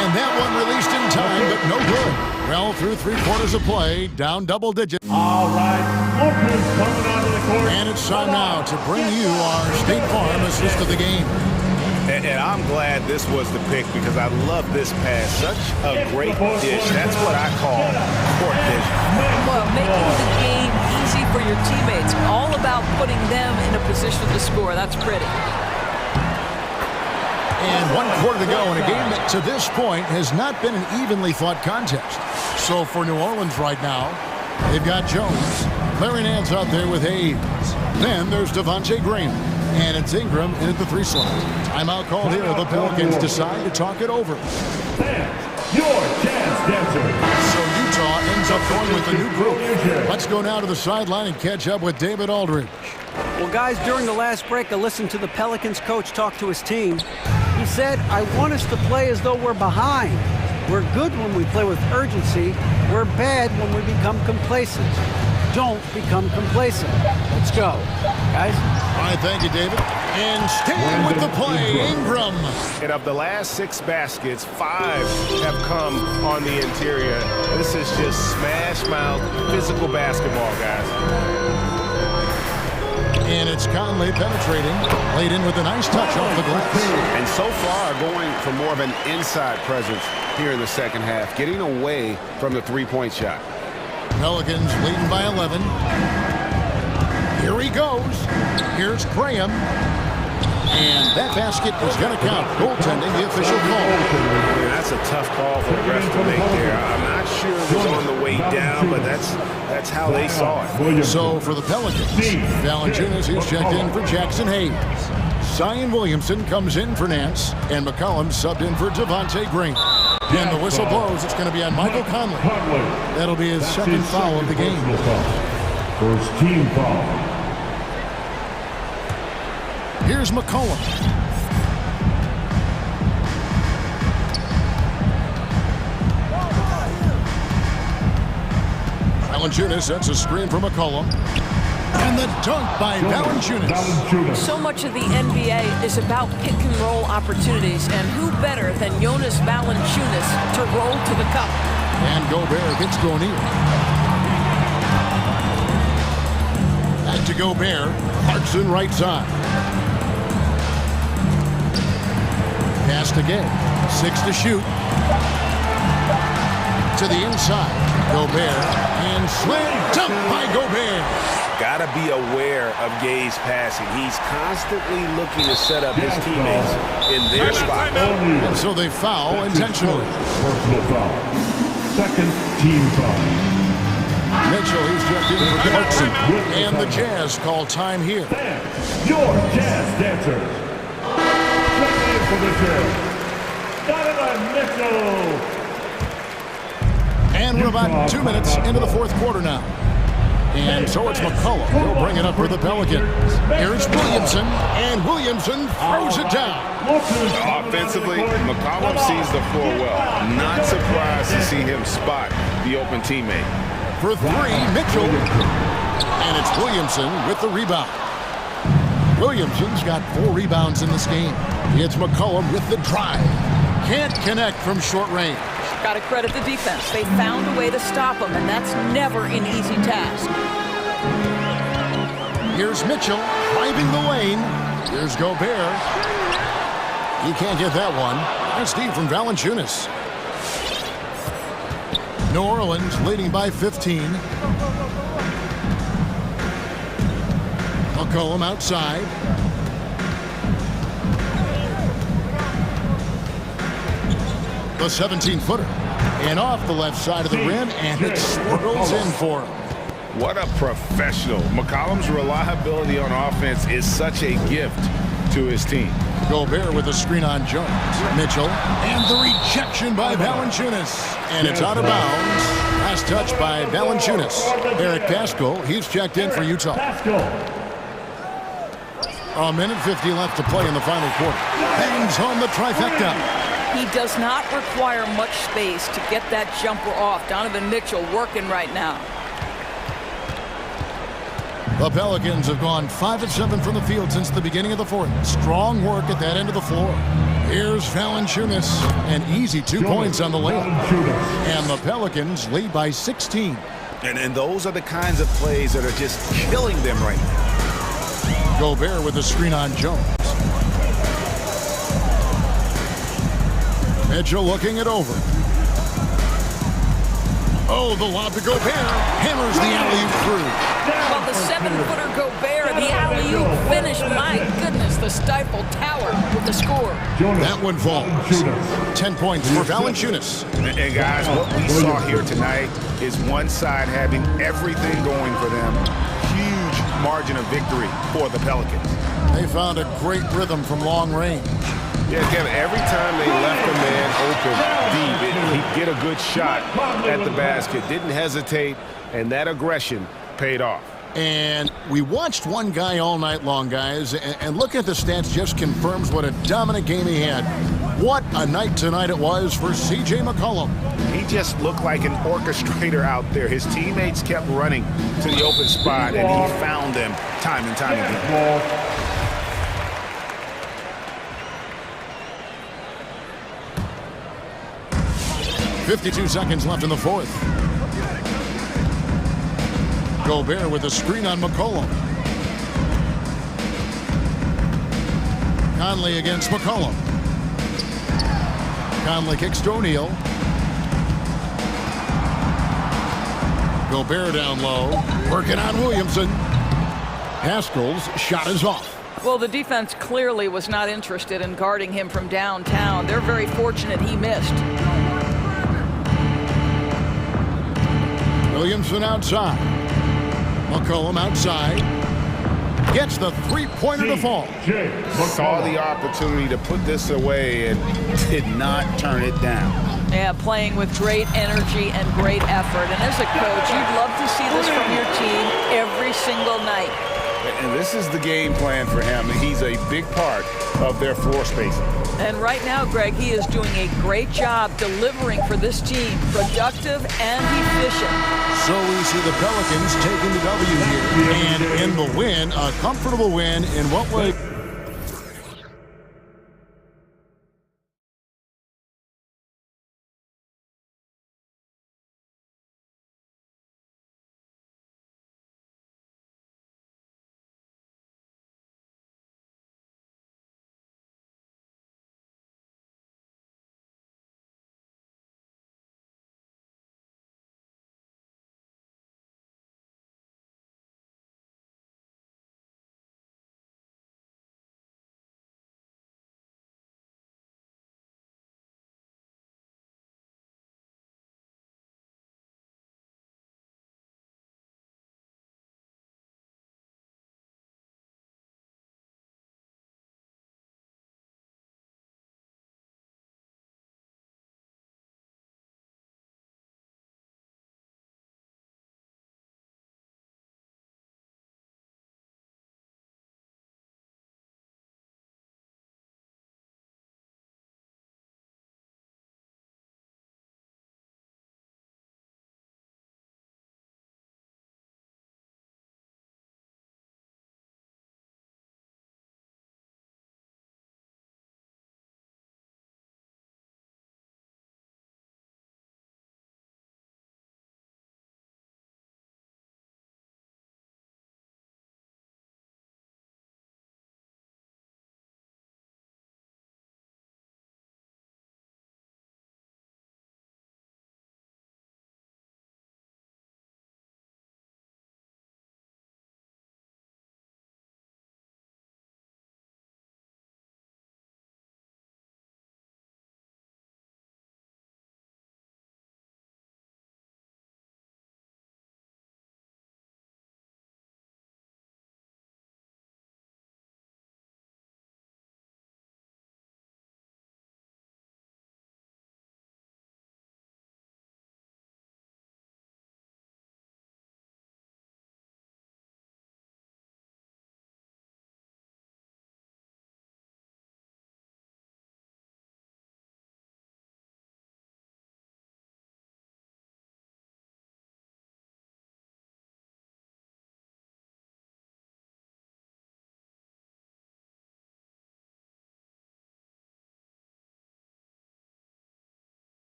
And that one released in time, but no good. Well, through 3/4 of play, down double digits. All right, Lucas coming onto the court. And it's time now to bring you our State Farm assist of the game. And I'm glad this was the pick because I love this pass. Such a great dish. That's what I call court vision. Well, making the game easy for your teammates. All about putting them in a position to score. That's pretty. And 1/4 to go in a game that to this point has not been an evenly fought contest. So for New Orleans right now, they've got Jones. Larry Nance out there with Hayes. Then there's Devontae Graham. And it's Ingram in at the 3 slot. Timeout called here. The Pelicans decide to talk it over. Fans, your chance dancer. So Utah ends up going with a new group. Let's go now to the sideline and catch up with David Aldridge. Well, guys, during the last break, I listened to the Pelicans coach talk to his team. He said, I want us to play as though we're behind. We're good when we play with urgency. We're bad when we become complacent. Don't become complacent. Let's go. Guys? All right, thank you, David. And staying with the play, Ingram. And of the last 6 baskets, 5 have come on the interior. This is just smash-mouth physical basketball, guys. And it's Conley penetrating. Laid in with a nice touch off the glass. And so far, going for more of an inside presence here in the second half, getting away from the three-point shot. Pelicans leading by 11. Here he goes. Here's Graham. And that basket is going to count. Goaltending, the official call. And that's a tough call for the refs to make there. I'm not sure it was on the way down, but that's how they saw it. So for the Pelicans, Valanciunas is checked in for Jackson Hayes. Zion Williamson comes in for Nance, and McCollum subbed in for Devontae Graham. And the whistle blows. It's going to be on Michael Conley. That'll be his second foul of the game. First team foul. Here's McCollum. Valanciunas sets a screen for McCollum. And the dunk by Valanciunas. So much of the NBA is about pick-and-roll opportunities, and who better than Jonas Valanciunas to roll to the cup? And Gobert gets O'Neal. Back to Gobert. Clarkson right side. Pass to Gay. 6 to shoot. To the inside. Gobert. And slam dunk by Gobert. Got to be aware of Gay's passing. He's constantly looking to set up his teammates in their spot. And so they foul intentionally. Personal foul. Second team foul. Mitchell, he's checked in for Clarkson. And the Jazz call time here. Your jazz dancer. Checking in for the Jazz. Donovan Mitchell. And we're about 2 minutes into the 4th quarter now. And so it's McCollum. He'll bring it up for the Pelicans. Here's Williamson, and Williamson throws it down. Offensively, McCollum sees the floor well. Not surprised to see him spot the open teammate. For 3, Mitchell. And it's Williamson with the rebound. Williamson's got 4 rebounds in this game. It's McCollum with the drive. Can't connect from short range. Got to credit the defense. They found a way to stop him, and that's never an easy task. Here's Mitchell driving the lane. Here's Gobert. He can't get that one. Nice D from Valanciunas. New Orleans leading by 15. McCollum outside. The 17-footer. And off the left side of the rim, and it swirls in for him. What a professional. McCollum's reliability on offense is such a gift to his team. Gobert with a screen on Jones. Mitchell, and the rejection by Valanciunas. And it's out of bounds. Last touch by Valanciunas. Eric Pascal, he's checked in for Utah. A minute 50 left to play in the final quarter. Bangs home the trifecta. He does not require much space to get that jumper off. Donovan Mitchell working right now. The Pelicans have gone 5 of 7 from the field since the beginning of the fourth. Strong work at that end of the floor. Here's Valanciunas. An easy 2 points on the layup. And the Pelicans lead by 16. And those are the kinds of plays that are just killing them right now. Gobert with a screen on Jones. Mitchell looking it over. Oh, the lob to Gobert. Hammers the alley-oop through. Well, the 7-footer Gobert, the alley-oop finish. My goodness, the Stifle Tower with the score. That one falls. 10 points for Valanciunas. And guys, what we saw here tonight is one side having everything going for them. Huge margin of victory for the Pelicans. They found a great rhythm from long range. Yeah, Kevin, every time they left a man open deep, he'd get a good shot at the basket. Didn't hesitate, and that aggression paid off. And we watched one guy all night long, guys, and look at the stats just confirms what a dominant game he had. What a night tonight it was for C.J. McCollum. He just looked like an orchestrator out there. His teammates kept running to the open spot, and he found them time and time again. 52 seconds left in the fourth. Gobert with a screen on McCollum. Conley against McCollum. Conley kicks to O'Neal. Gobert down low. Working on Williamson. Pascal's shot is off. Well, the defense clearly was not interested in guarding him from downtown. They're very fortunate he missed. Williamson outside. McCollum outside. Gets the three-pointer to fall. Saw the opportunity to put this away and did not turn it down. Yeah, playing with great energy and great effort. And as a coach, you'd love to see this from your team every single night. And this is the game plan for him. He's a big part of their floor spacing. And right now, Greg, he is doing a great job delivering for this team, productive and efficient. So we see the Pelicans taking the W here. And in the win, a comfortable win in what was...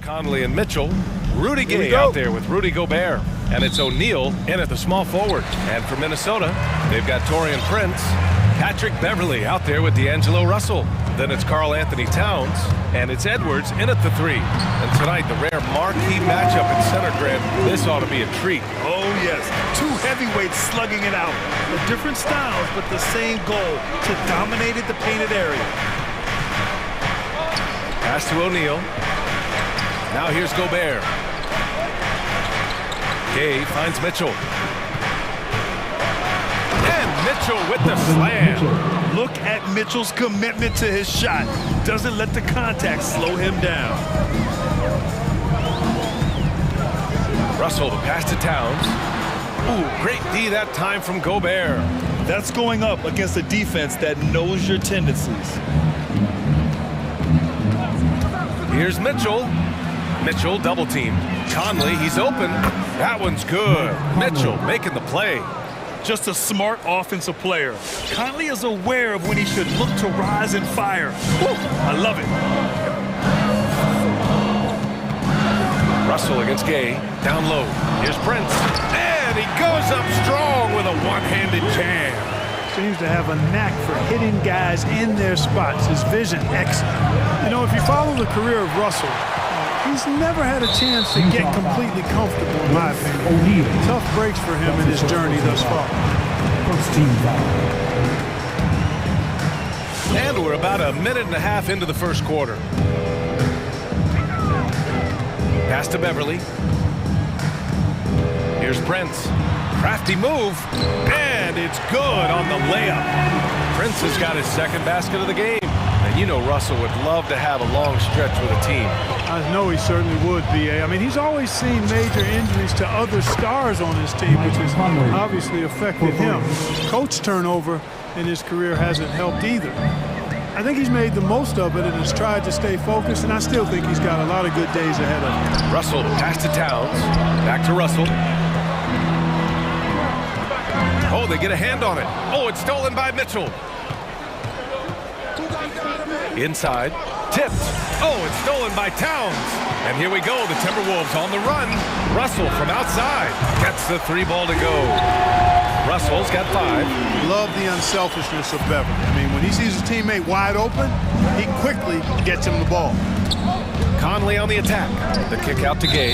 Conley and Mitchell. Rudy Gay out there with Rudy Gobert. And it's O'Neal in at the small forward. And for Minnesota, they've got Taurean Prince. Patrick Beverly out there with D'Angelo Russell. Then it's Karl Anthony Towns. And it's Edwards in at the 3. And tonight, the rare marquee matchup in center, Grant. This ought to be a treat. Oh, yes. Two heavyweights slugging it out. The different styles, but the same goal, to dominate the painted area. Pass to O'Neal. Now here's Gobert. Gay finds Mitchell. And Mitchell with the slam. Look at Mitchell's commitment to his shot. Doesn't let the contact slow him down. Russell, the pass to Towns. Ooh, great D that time from Gobert. That's going up against a defense that knows your tendencies. Here's Mitchell. Mitchell double teamed. Conley, he's open. That one's good. Mitchell making the play. Just a smart offensive player. Conley is aware of when he should look to rise and fire. Woo, I love it. Russell against Gay. Down low. Here's Prince. And he goes up strong with a one-handed jam. Seems to have a knack for hitting guys in their spots. His vision excellent. You know, if you follow the career of Russell, he's never had a chance to get completely comfortable, in my opinion. Tough breaks for him in his journey thus far. And we're about a minute and a half into the first quarter. Pass to Beverly. Here's Prince. Crafty move. And it's good on the layup. Prince has got his second basket of the game. And you know Russell would love to have a long stretch with a team. I know he certainly would, B.A. I mean, he's always seen major injuries to other stars on his team, which has obviously affected him. Coach turnover in his career hasn't helped either. I think he's made the most of it and has tried to stay focused, and I still think he's got a lot of good days ahead of him. Russell, pass to Towns. Back to Russell. Oh, they get a hand on it. Oh, it's stolen by Mitchell. Inside. Tipped. Oh, it's stolen by Towns. And here we go, the Timberwolves on the run. Russell from outside gets the 3 ball to go. Russell's got 5. Love the unselfishness of Beverly. I mean, when he sees his teammate wide open, he quickly gets him the ball. Conley on the attack. The kick out to Gay.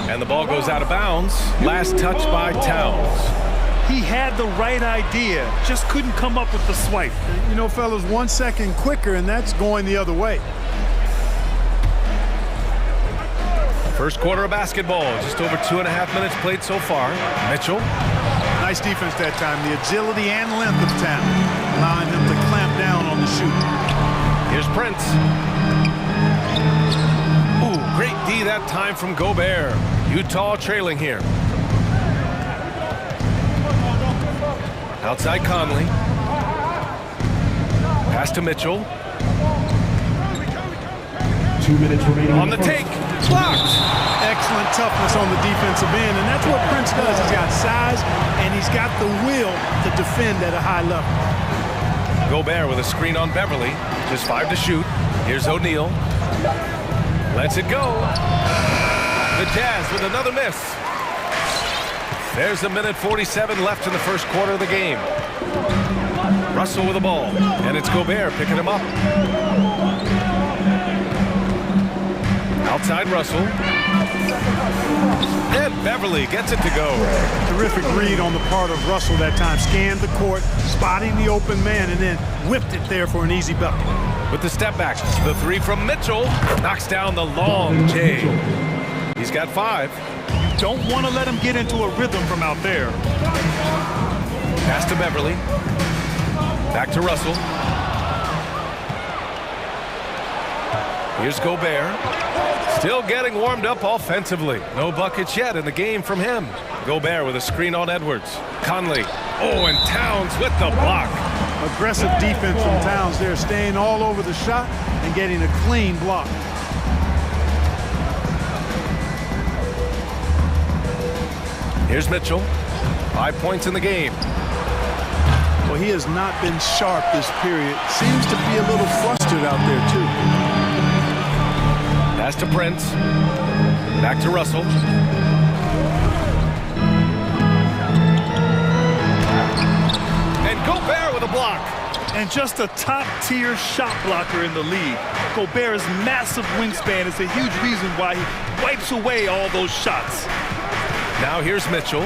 And the ball goes out of bounds. Last touch by Towns. He had the right idea, just couldn't come up with the swipe. You know, fellas, 1 second quicker, and that's going the other way. First quarter of basketball, just over 2.5 minutes played so far. Mitchell. Nice defense that time, the agility and length of talent, allowing him to clamp down on the shoot. Here's Prince. Ooh, great D that time from Gobert. Utah trailing here. Outside Conley. Pass to Mitchell. 2 minutes remaining on the take. Blocked. Excellent toughness on the defensive end, and that's what Prince does. He's got size, and he's got the will to defend at a high level. Gobert with a screen on Beverly. Just 5 to shoot. Here's O'Neal. Lets it go. The Jazz with another miss. There's a minute 47 left in the first quarter of the game. Russell with the ball, and it's Gobert picking him up. Outside Russell. And Beverly gets it to go. Terrific read on the part of Russell that time. Scanned the court, spotting the open man, and then whipped it there for an easy bucket. With the step back, the 3 from Mitchell. Knocks down the long J. He's got 5. Don't want to let him get into a rhythm from out there. Pass to Beverly. Back to Russell. Here's Gobert. Still getting warmed up offensively. No buckets yet in the game from him. Gobert with a screen on Edwards. Conley. Oh, and Towns with the block. Aggressive defense from Towns there, staying all over the shot and getting a clean block. Here's Mitchell. 5 points in the game. Well, he has not been sharp this period. Seems to be a little flustered out there, too. Pass to Prince. Back to Russell. And Gobert with a block. And just a top-tier shot blocker in the league. Gobert's massive wingspan is a huge reason why he wipes away all those shots. Now here's Mitchell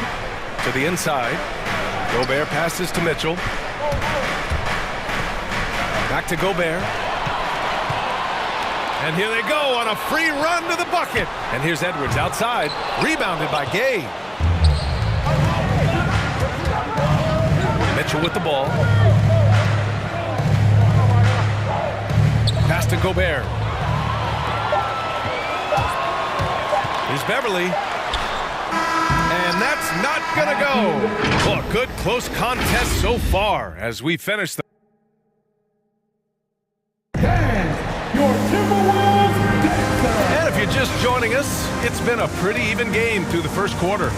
to the inside. Gobert passes to Mitchell. Back to Gobert. And here they go on a free run to the bucket. And here's Edwards outside, rebounded by Gay. Mitchell with the ball. Pass to Gobert. Here's Beverly. And that's not gonna go. Well, a good close contest so far as we finish the And if you're just joining us, it's been a pretty even game through the first quarter.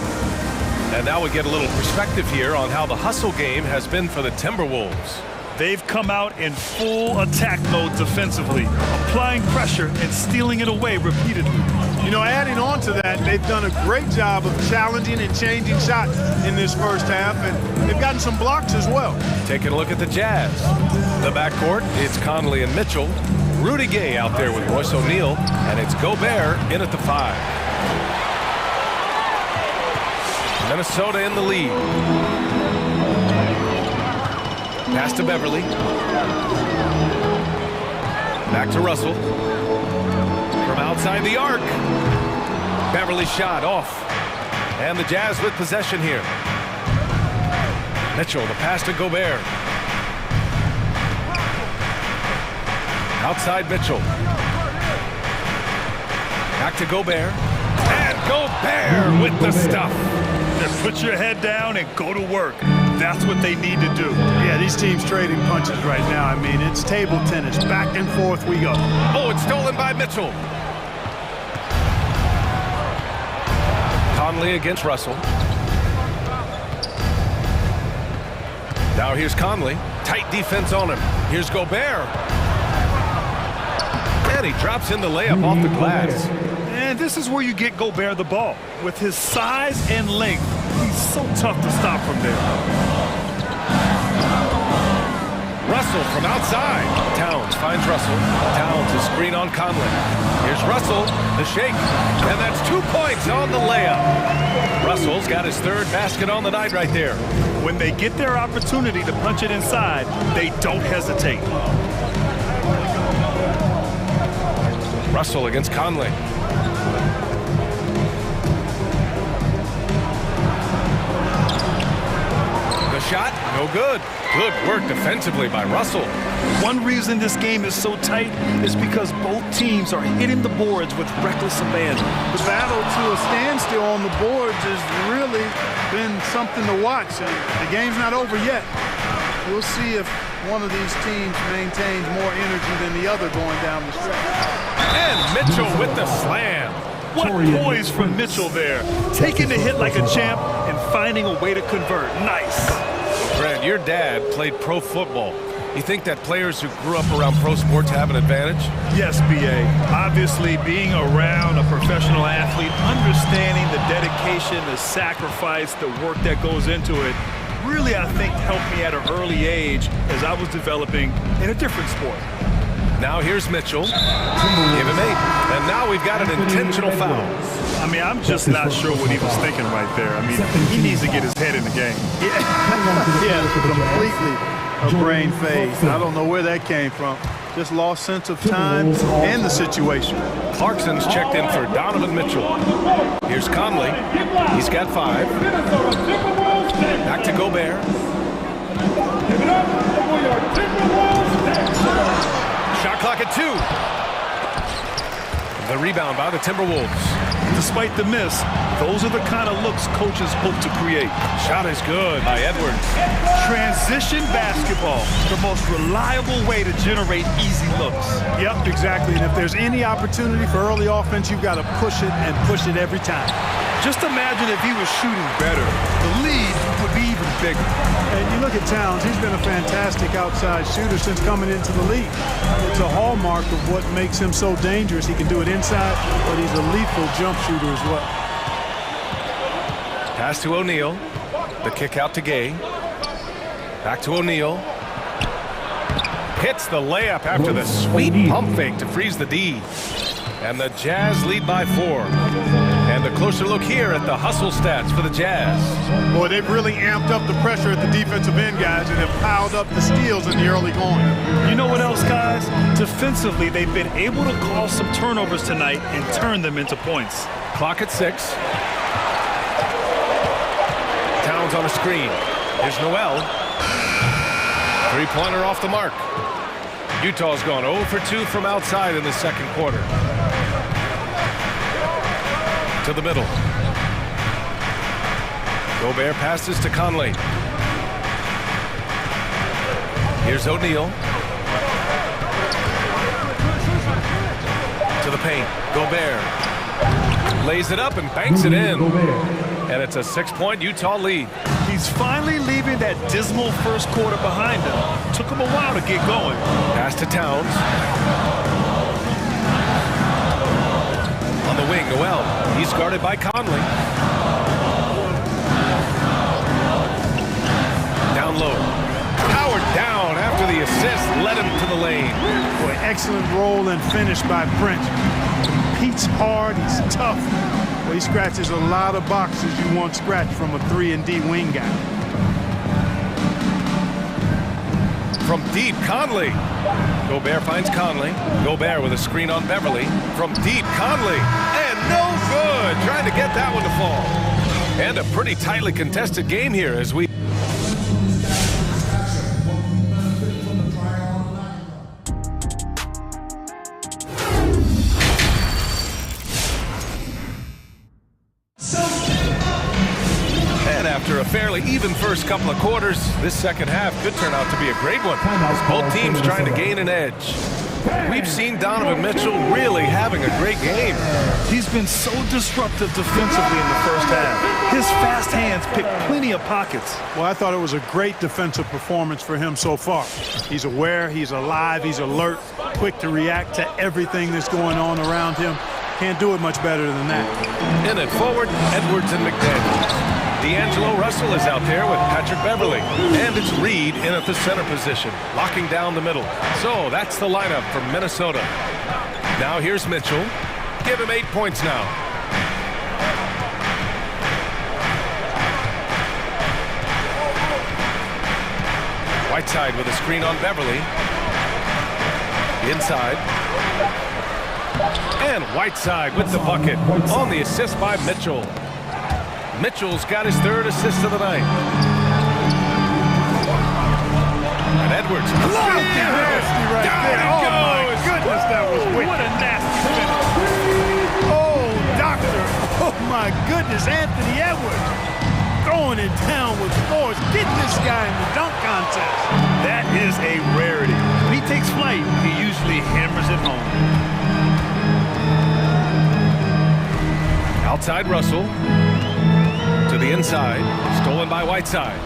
And now we get a little perspective here on how the hustle game has been for the Timberwolves. They've come out in full attack mode defensively, applying pressure and stealing it away repeatedly. You know, adding on to that, they've done a great job of challenging and changing shots in this first half, and they've gotten some blocks as well. Taking a look at the Jazz. The backcourt, it's Conley and Mitchell. Rudy Gay out there with Royce O'Neal, and it's Gobert in at the 5. Minnesota in the lead. Pass to Beverly. Back to Russell. From outside the arc. Beverly shot off. And the Jazz with possession here. Mitchell, the pass to Gobert. Outside Mitchell. Back to Gobert. And Gobert with the stuff. Just put your head down and go to work. That's what they need to do. Yeah, these teams trading punches right now. I mean, it's table tennis. Back and forth we go. Oh, it's stolen by Mitchell. Conley against Russell. Now here's Conley. Tight defense on him. Here's Gobert. And he drops in the layup off the glass. And this is where you get Gobert the ball. With his size and length, he's so tough to stop from there. Russell from outside. Towns finds Russell. Towns is screen on Conley. Here's Russell, the shake. And that's 2 points on the layup. Russell's got his 3rd basket on the night right there. When they get their opportunity to punch it inside, they don't hesitate. Russell against Conley. The shot, no good. Good work defensively by Russell. One reason this game is so tight is because both teams are hitting the boards with reckless abandon. The battle to a standstill on the boards has really been something to watch, and the game's not over yet. We'll see if one of these teams maintains more energy than the other going down the stretch. And Mitchell with the slam. What poise from Mitchell there. Taking the hit like a champ and finding a way to convert. Nice. Brad, your dad played pro football. You think that players who grew up around pro sports have an advantage? Yes, B.A. Obviously, being around a professional athlete, understanding the dedication, the sacrifice, the work that goes into it, really, I think, helped me at an early age as I was developing in a different sport. Now here's Mitchell. Give him 8. And now we've got an intentional foul. I mean, I'm just not sure what he was thinking right there. I mean, he needs to get his head in the game. Yeah, completely a brain phase. I don't know where that came from. Just lost sense of time and the situation. Clarkson's checked in for Donovan Mitchell. Here's Conley. He's got 5. Back to Gobert. Shot clock at 2. The rebound by the Timberwolves. Despite the miss, those are the kind of looks coaches hope to create. Shot is good by Edwards. Transition basketball, the most reliable way to generate easy looks. Yep, exactly. And if there's any opportunity for early offense, you've got to push it and push it every time. Just imagine if he was shooting better. The lead would be even bigger. And you look at Towns, he's been a fantastic outside shooter since coming into the league. It's a hallmark of what makes him so dangerous. He can do it inside, but he's a lethal jump shooter as well. Pass to O'Neal. The kick out to Gay. Back to O'Neal. Hits the layup after the sweet pump fake to freeze the D. And the Jazz lead by 4. And the closer look here at the hustle stats for the Jazz. Boy, they've really amped up the pressure at the defensive end, guys, and have piled up the steals in the early going. You know what else, guys? Defensively, they've been able to cause some turnovers tonight and turn them into points. Clock at 6. Towns on a screen. Here's Noel. Three-pointer off the mark. Utah's gone 0 for 2 from outside in the second quarter. To the middle. Gobert passes to Conley. Here's O'Neal. To the paint. Gobert lays it up and banks it in. And it's a 6-point Utah lead. He's finally leaving that dismal first quarter behind him. Took him a while to get going. Pass to Towns. On the wing, Noel. He's guarded by Conley. Down low. Powered down after the assist led him to the lane. Boy, excellent roll and finish by Prince. Pete's hard, he's tough. Well, he scratches a lot of boxes you want scratched from a 3-and-D wing guy. From deep, Conley. Gobert finds Conley. Gobert with a screen on Beverly. From deep, Conley. And no good. Trying to get that one to fall. And a pretty tightly contested game here as we... After a fairly even first couple of quarters, this second half could turn out to be a great one as both teams trying to gain an edge. We've seen Donovan Mitchell really having a great game. He's been so disruptive defensively in the first half. His fast hands pick plenty of pockets. Well, I thought it was a great defensive performance for him so far. He's aware, he's alive, he's alert, quick to react to everything that's going on around him. Can't do it much better than that. In it forward, Edwards and McDaniels. D'Angelo Russell is out there with Patrick Beverly. And it's Reed in at the center position, locking down the middle. So that's the lineup from Minnesota. Now here's Mitchell. Give him 8 points now. Whiteside with a screen on Beverly. Inside. And Whiteside with the bucket on the assist by Mitchell. Mitchell's got his third assist of the night. And Edwards. Nasty right there. Oh, my goodness, that was wicked. What a nasty finish. Oh, doctor. Oh, my goodness, Anthony Edwards. Throwing it down with force. Get this guy in the dunk contest. That is a rarity. When he takes flight, he usually hammers it home. Outside Russell. To the inside, stolen by Whiteside.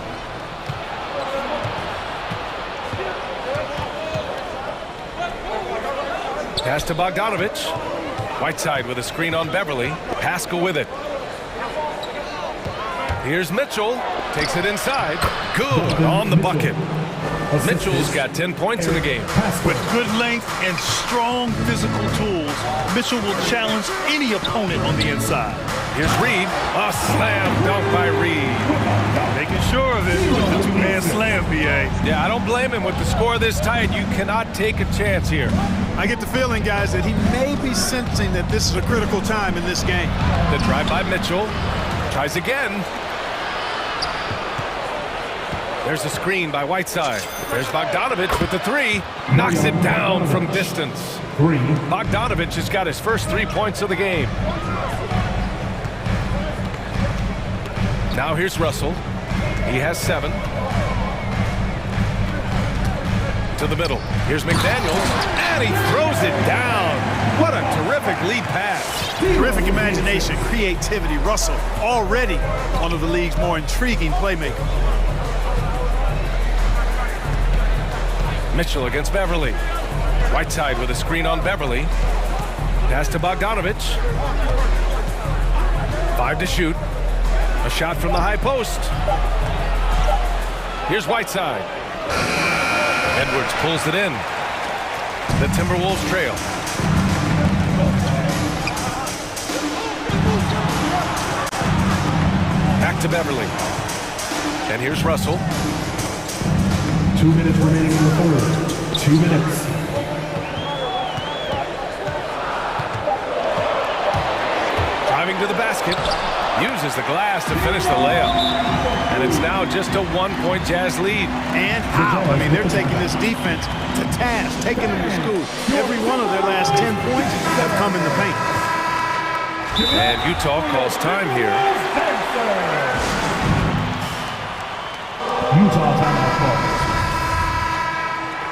Pass to Bogdanovich. Whiteside with a screen on Beverly. Pascal with it. Here's Mitchell. Takes it inside. Good on the bucket. Mitchell's got 10 points in the game. With good length and strong physical tools, Mitchell will challenge any opponent on the inside. Here's Reed. A slam dunk by Reed. Making sure of it with the two-man slam, B.A. Yeah, I don't blame him. With the score this tight, you cannot take a chance here. I get the feeling, guys, that he may be sensing that this is a critical time in this game. The drive by Mitchell. Tries again. There's a screen by Whiteside. There's Bogdanovich with the three. Knocks it down from distance. Bogdanovich has got his first 3 points of the game. Now here's Russell. He has 7. To the middle. Here's McDaniels. And he throws it down. What a terrific lead pass. Terrific imagination, creativity. Russell already one of the league's more intriguing playmakers. Mitchell against Beverly. Whiteside with a screen on Beverly. Pass to Bogdanovich. 5 to shoot. A shot from the high post. Here's Whiteside. Edwards pulls it in. The Timberwolves trail. Back to Beverly. And here's Russell. 2 minutes remaining in the third. 2 minutes. Driving to the basket. Uses the glass to finish the layup. And it's now just a 1-point Jazz lead. And how? I mean, they're taking this defense to task, taking them to school. Every one of their last 10 points have come in the paint. And Utah calls time here. Utah timeout call.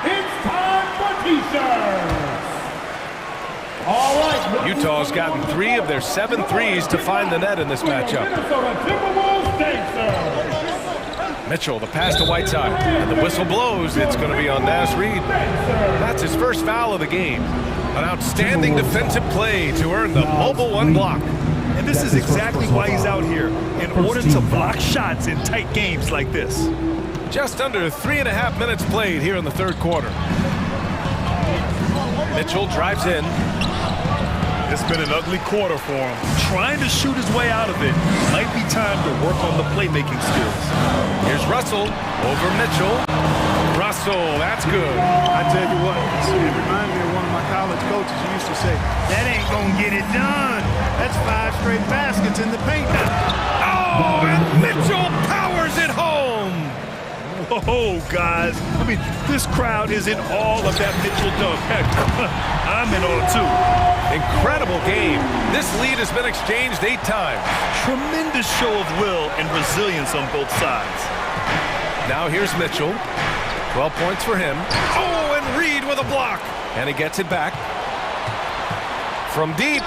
It's time for T-shirts. All right. Utah's gotten 3 of their 7 threes to find the net in this matchup. Mitchell, the pass to Whiteside. And the whistle blows. It's going to be on Naz Reid. That's his first foul of the game. An outstanding defensive play to earn the mobile 1 block. And this is exactly why he's out here, in order to block shots in tight games like this. Just under 3.5 minutes played here in the third quarter. Mitchell drives in. It's been an ugly quarter for him. Trying to shoot his way out of it. Might be time to work on the playmaking skills. Here's Russell over Mitchell. Russell, that's good. I tell you what, it reminds me of one of my college coaches who used to say, that ain't gonna get it done. That's 5 straight baskets in the paint now. Oh, and Mitchell powers it home. Whoa, guys. I mean, this crowd is in awe of that Mitchell dunk. Heck, I'm in awe too. Incredible game. This lead has been exchanged 8 times. Tremendous show of will and resilience on both sides. Now here's Mitchell. 12 points for him. Oh, and Reid with a block. And he gets it back. From deep.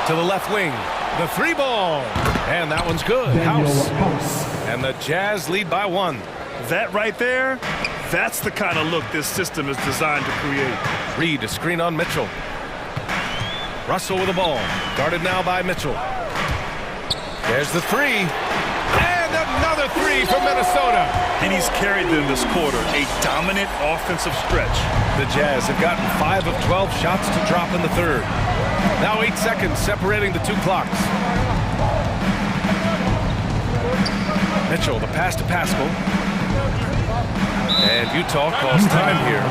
To the left wing. The 3 ball. And that one's good. House. And the Jazz lead by 1. That right there, that's the kind of look this system is designed to create. Reid, a screen on Mitchell. Russell with the ball. Guarded now by Mitchell. There's the 3. And another 3 from Minnesota. And he's carried them this quarter. A dominant offensive stretch. The Jazz have gotten 5 of 12 shots to drop in the third. Now 8 seconds separating the 2 clocks. Mitchell, the pass to Pascal. And Utah calls time here.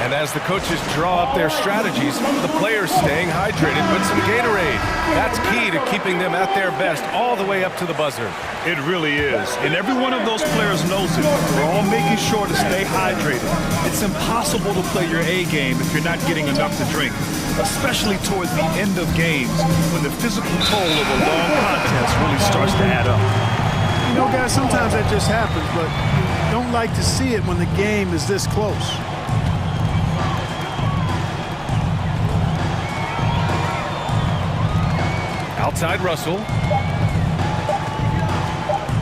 And as the coaches draw up their strategies, the players staying hydrated with some Gatorade. That's key to keeping them at their best all the way up to the buzzer. It really is. And every one of those players knows it. They're all making sure to stay hydrated. It's impossible to play your A game if you're not getting enough to drink, especially towards the end of games when the physical toll of a long contest really starts to add up. You know, guys, sometimes that just happens, but you don't like to see it when the game is this close. Outside Russell.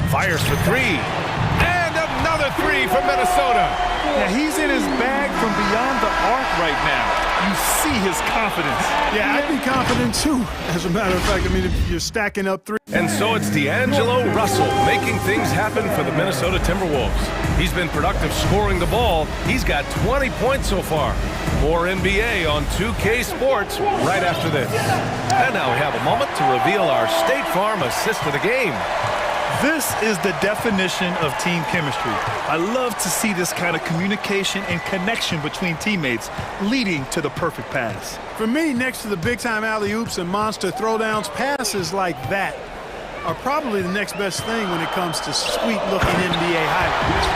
Fires for 3. And another 3 from Minnesota. Yeah, he's in his bag from beyond the arc right now. You see his confidence. Yeah, I'd be confident too. As a matter of fact, I mean, if you're stacking up 3. And so it's D'Angelo Russell making things happen for the Minnesota Timberwolves. He's been productive scoring the ball. He's got 20 points so far. More NBA on 2K Sports right after this. And now we have a moment to reveal our State Farm assist of the game. This is the definition of team chemistry. I love to see this kind of communication and connection between teammates leading to the perfect pass. For me, next to the big-time alley-oops and monster throwdowns, passes like that are probably the next best thing when it comes to sweet-looking NBA highlights.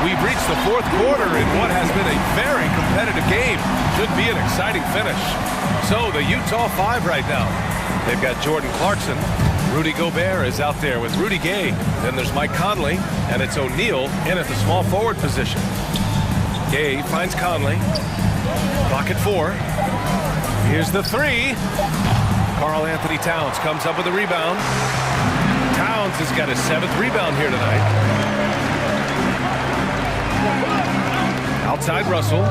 We've reached the 4th quarter in what has been a very competitive game. Should be an exciting finish. So the Utah 5 right now. They've got Jordan Clarkson. Rudy Gobert is out there with Rudy Gay. Then there's Mike Conley, and it's O'Neal in at the small forward position. Gay finds Conley. Clock at 4. Here's the 3. Karl Anthony Towns comes up with a rebound. Towns has got his 7th rebound here tonight. Outside Russell.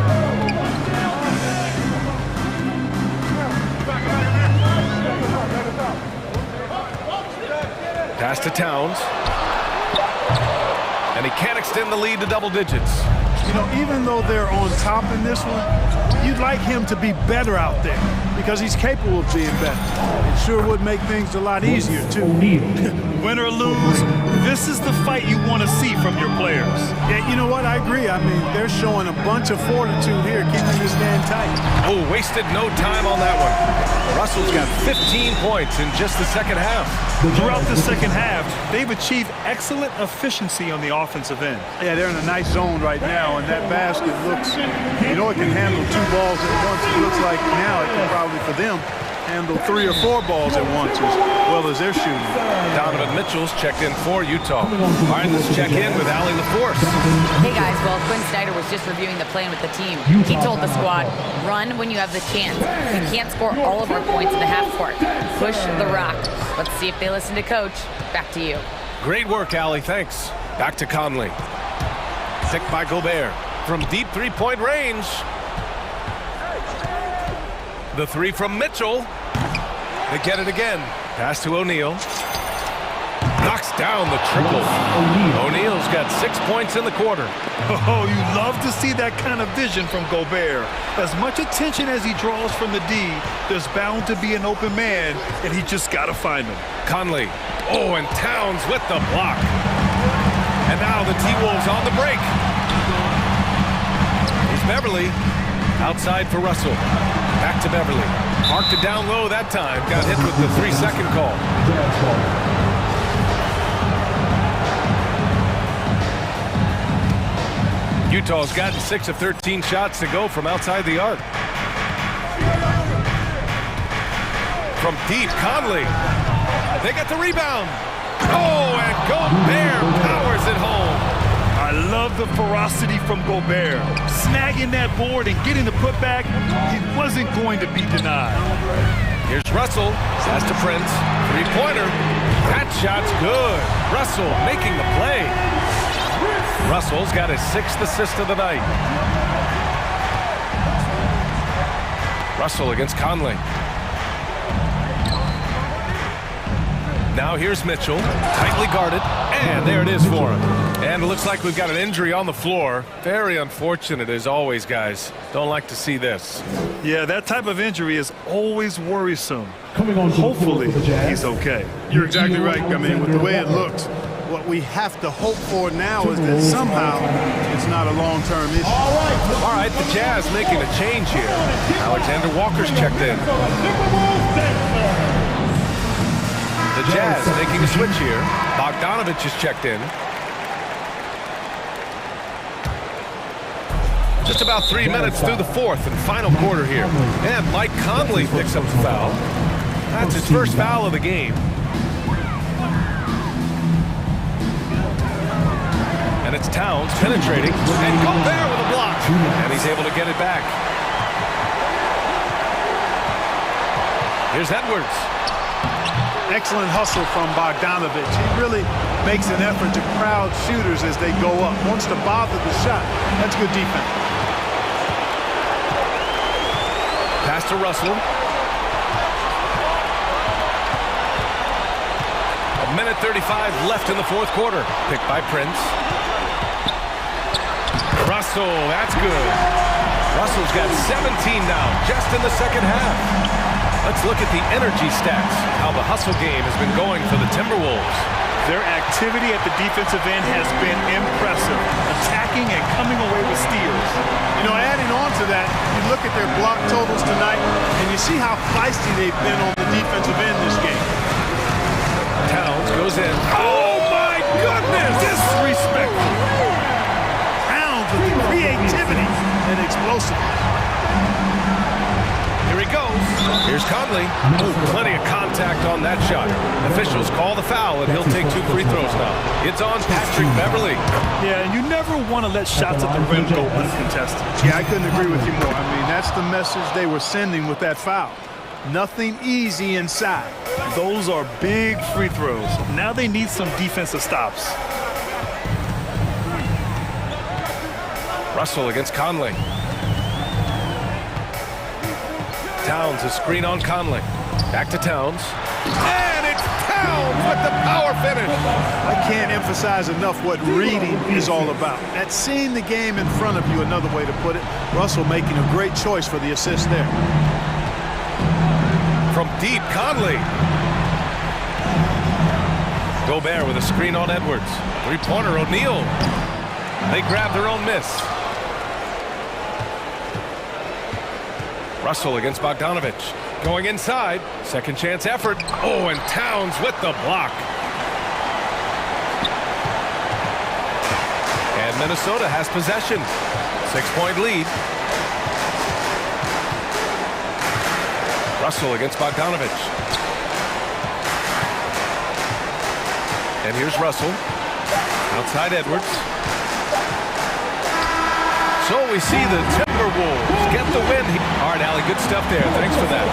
Pass to Towns. And he can't extend the lead to double digits. You know, even though they're on top in this one, you'd like him to be better out there because he's capable of being better. It sure would make things a lot easier, too. Win or lose, this is the fight you want to see from your players. Yeah, you know what? I agree. I mean, they're showing a bunch of fortitude here, keeping this man tight. Oh, wasted no time on that one. Russell's got 15 points in just the second half. Throughout the second half, they've achieved excellent efficiency on the offensive end. Yeah, they're in a nice zone right now, and that basket looks, you know, it can handle 2 balls at once. It looks like now it can probably, for them, handle 3 or 4 balls at once as well as they're shooting. Donovan Mitchell's checked in for Utah. All right, let's check in with Allie LaForce. Hey guys, well, Quinn Snyder was just reviewing the plan with the team. He told the squad, run when you have the chance. We can't score all of our points in the half court. Push the rock. Let's see if they listen to coach. Back to you. Great work, Allie. Thanks. Back to Conley. Picked by Gobert from deep 3-point range. The 3 from Mitchell. They get it again. Pass to O'Neal. Knocks down the triple. O'Neal's got 6 points in the quarter. Oh, you love to see that kind of vision from Gobert. As much attention as he draws from the D, there's bound to be an open man, and he just got to find him. Conley. Oh, and Towns with the block. And now the T-Wolves on the break. Here's Beverly. Outside for Russell. Back to Beverly. Marked it down low that time. Got hit with the 3-second call. Utah's gotten 6 of 13 shots to go from outside the arc. From deep, Conley. They get the rebound. Oh, and Gobert powers it home. I love the ferocity from Gobert. Snagging that board and getting the putback, he wasn't going to be denied. Here's Russell. Pass to Prince. 3-pointer. That shot's good. Russell making the play. Russell's got his 6th assist of the night. Russell against Conley. Now here's Mitchell, tightly guarded, and there it is for him. And it looks like we've got an injury on the floor. Very unfortunate as always, guys. Don't like to see this. Yeah, that type of injury is always worrisome. Hopefully, he's okay. You're exactly right. I mean, with the way it looks, what we have to hope for now is that somehow it's not a long-term issue. All right, the Jazz making a change here. Alexander Walker's checked in. The Jazz making a switch here. Bogdanovich is checked in. Just about 3 minutes through the 4th and final quarter here. And Mike Conley picks up the foul. That's his first foul of the game. And it's Towns penetrating. And Gobert with a block. And he's able to get it back. Here's Edwards. Excellent hustle from Bogdanovich. He really makes an effort to crowd shooters as they go up. Wants to bother the shot. That's good defense. Pass to Russell. 1:35 left in the 4th quarter. Picked by Prince. Russell, that's good. Russell's got 17 now, just in the second half. Let's look at the energy stats, how the hustle game has been going for the Timberwolves. Their activity at the defensive end has been impressive, attacking and coming away with steals. You know, adding on to that, you look at their block totals tonight, and you see how feisty they've been on the defensive end this game. Towns goes in. Oh, my goodness! Disrespectful. Towns with the creativity and explosiveness. Here he goes. Here's Here's Conley. Oh, plenty of contact on that shot. Officials call the foul, and he'll take 2 free throws now. It's on Patrick Beverly. Yeah, and you never want to let shots at the rim go uncontested. Yeah, I couldn't agree with you more. I mean, that's the message they were sending with that foul. Nothing easy inside. Those are big free throws. Now they need some defensive stops. Russell against Conley. Towns, a screen on Conley. Back to Towns. And it's Towns with the power finish. I can't emphasize enough what reading is all about. That's seeing the game in front of you, another way to put it. Russell making a great choice for the assist there. From deep, Conley. Gobert with a screen on Edwards. Three-pointer, O'Neal. They grab their own miss. Russell against Bogdanovich. Going inside. Second chance effort. Oh, and Towns with the block. And Minnesota has possession. 6-point lead. Russell against Bogdanovich. And here's Russell. Outside Edwards. So we see the Timberwolves get the win. All right, Allie, good stuff there. Thanks for that.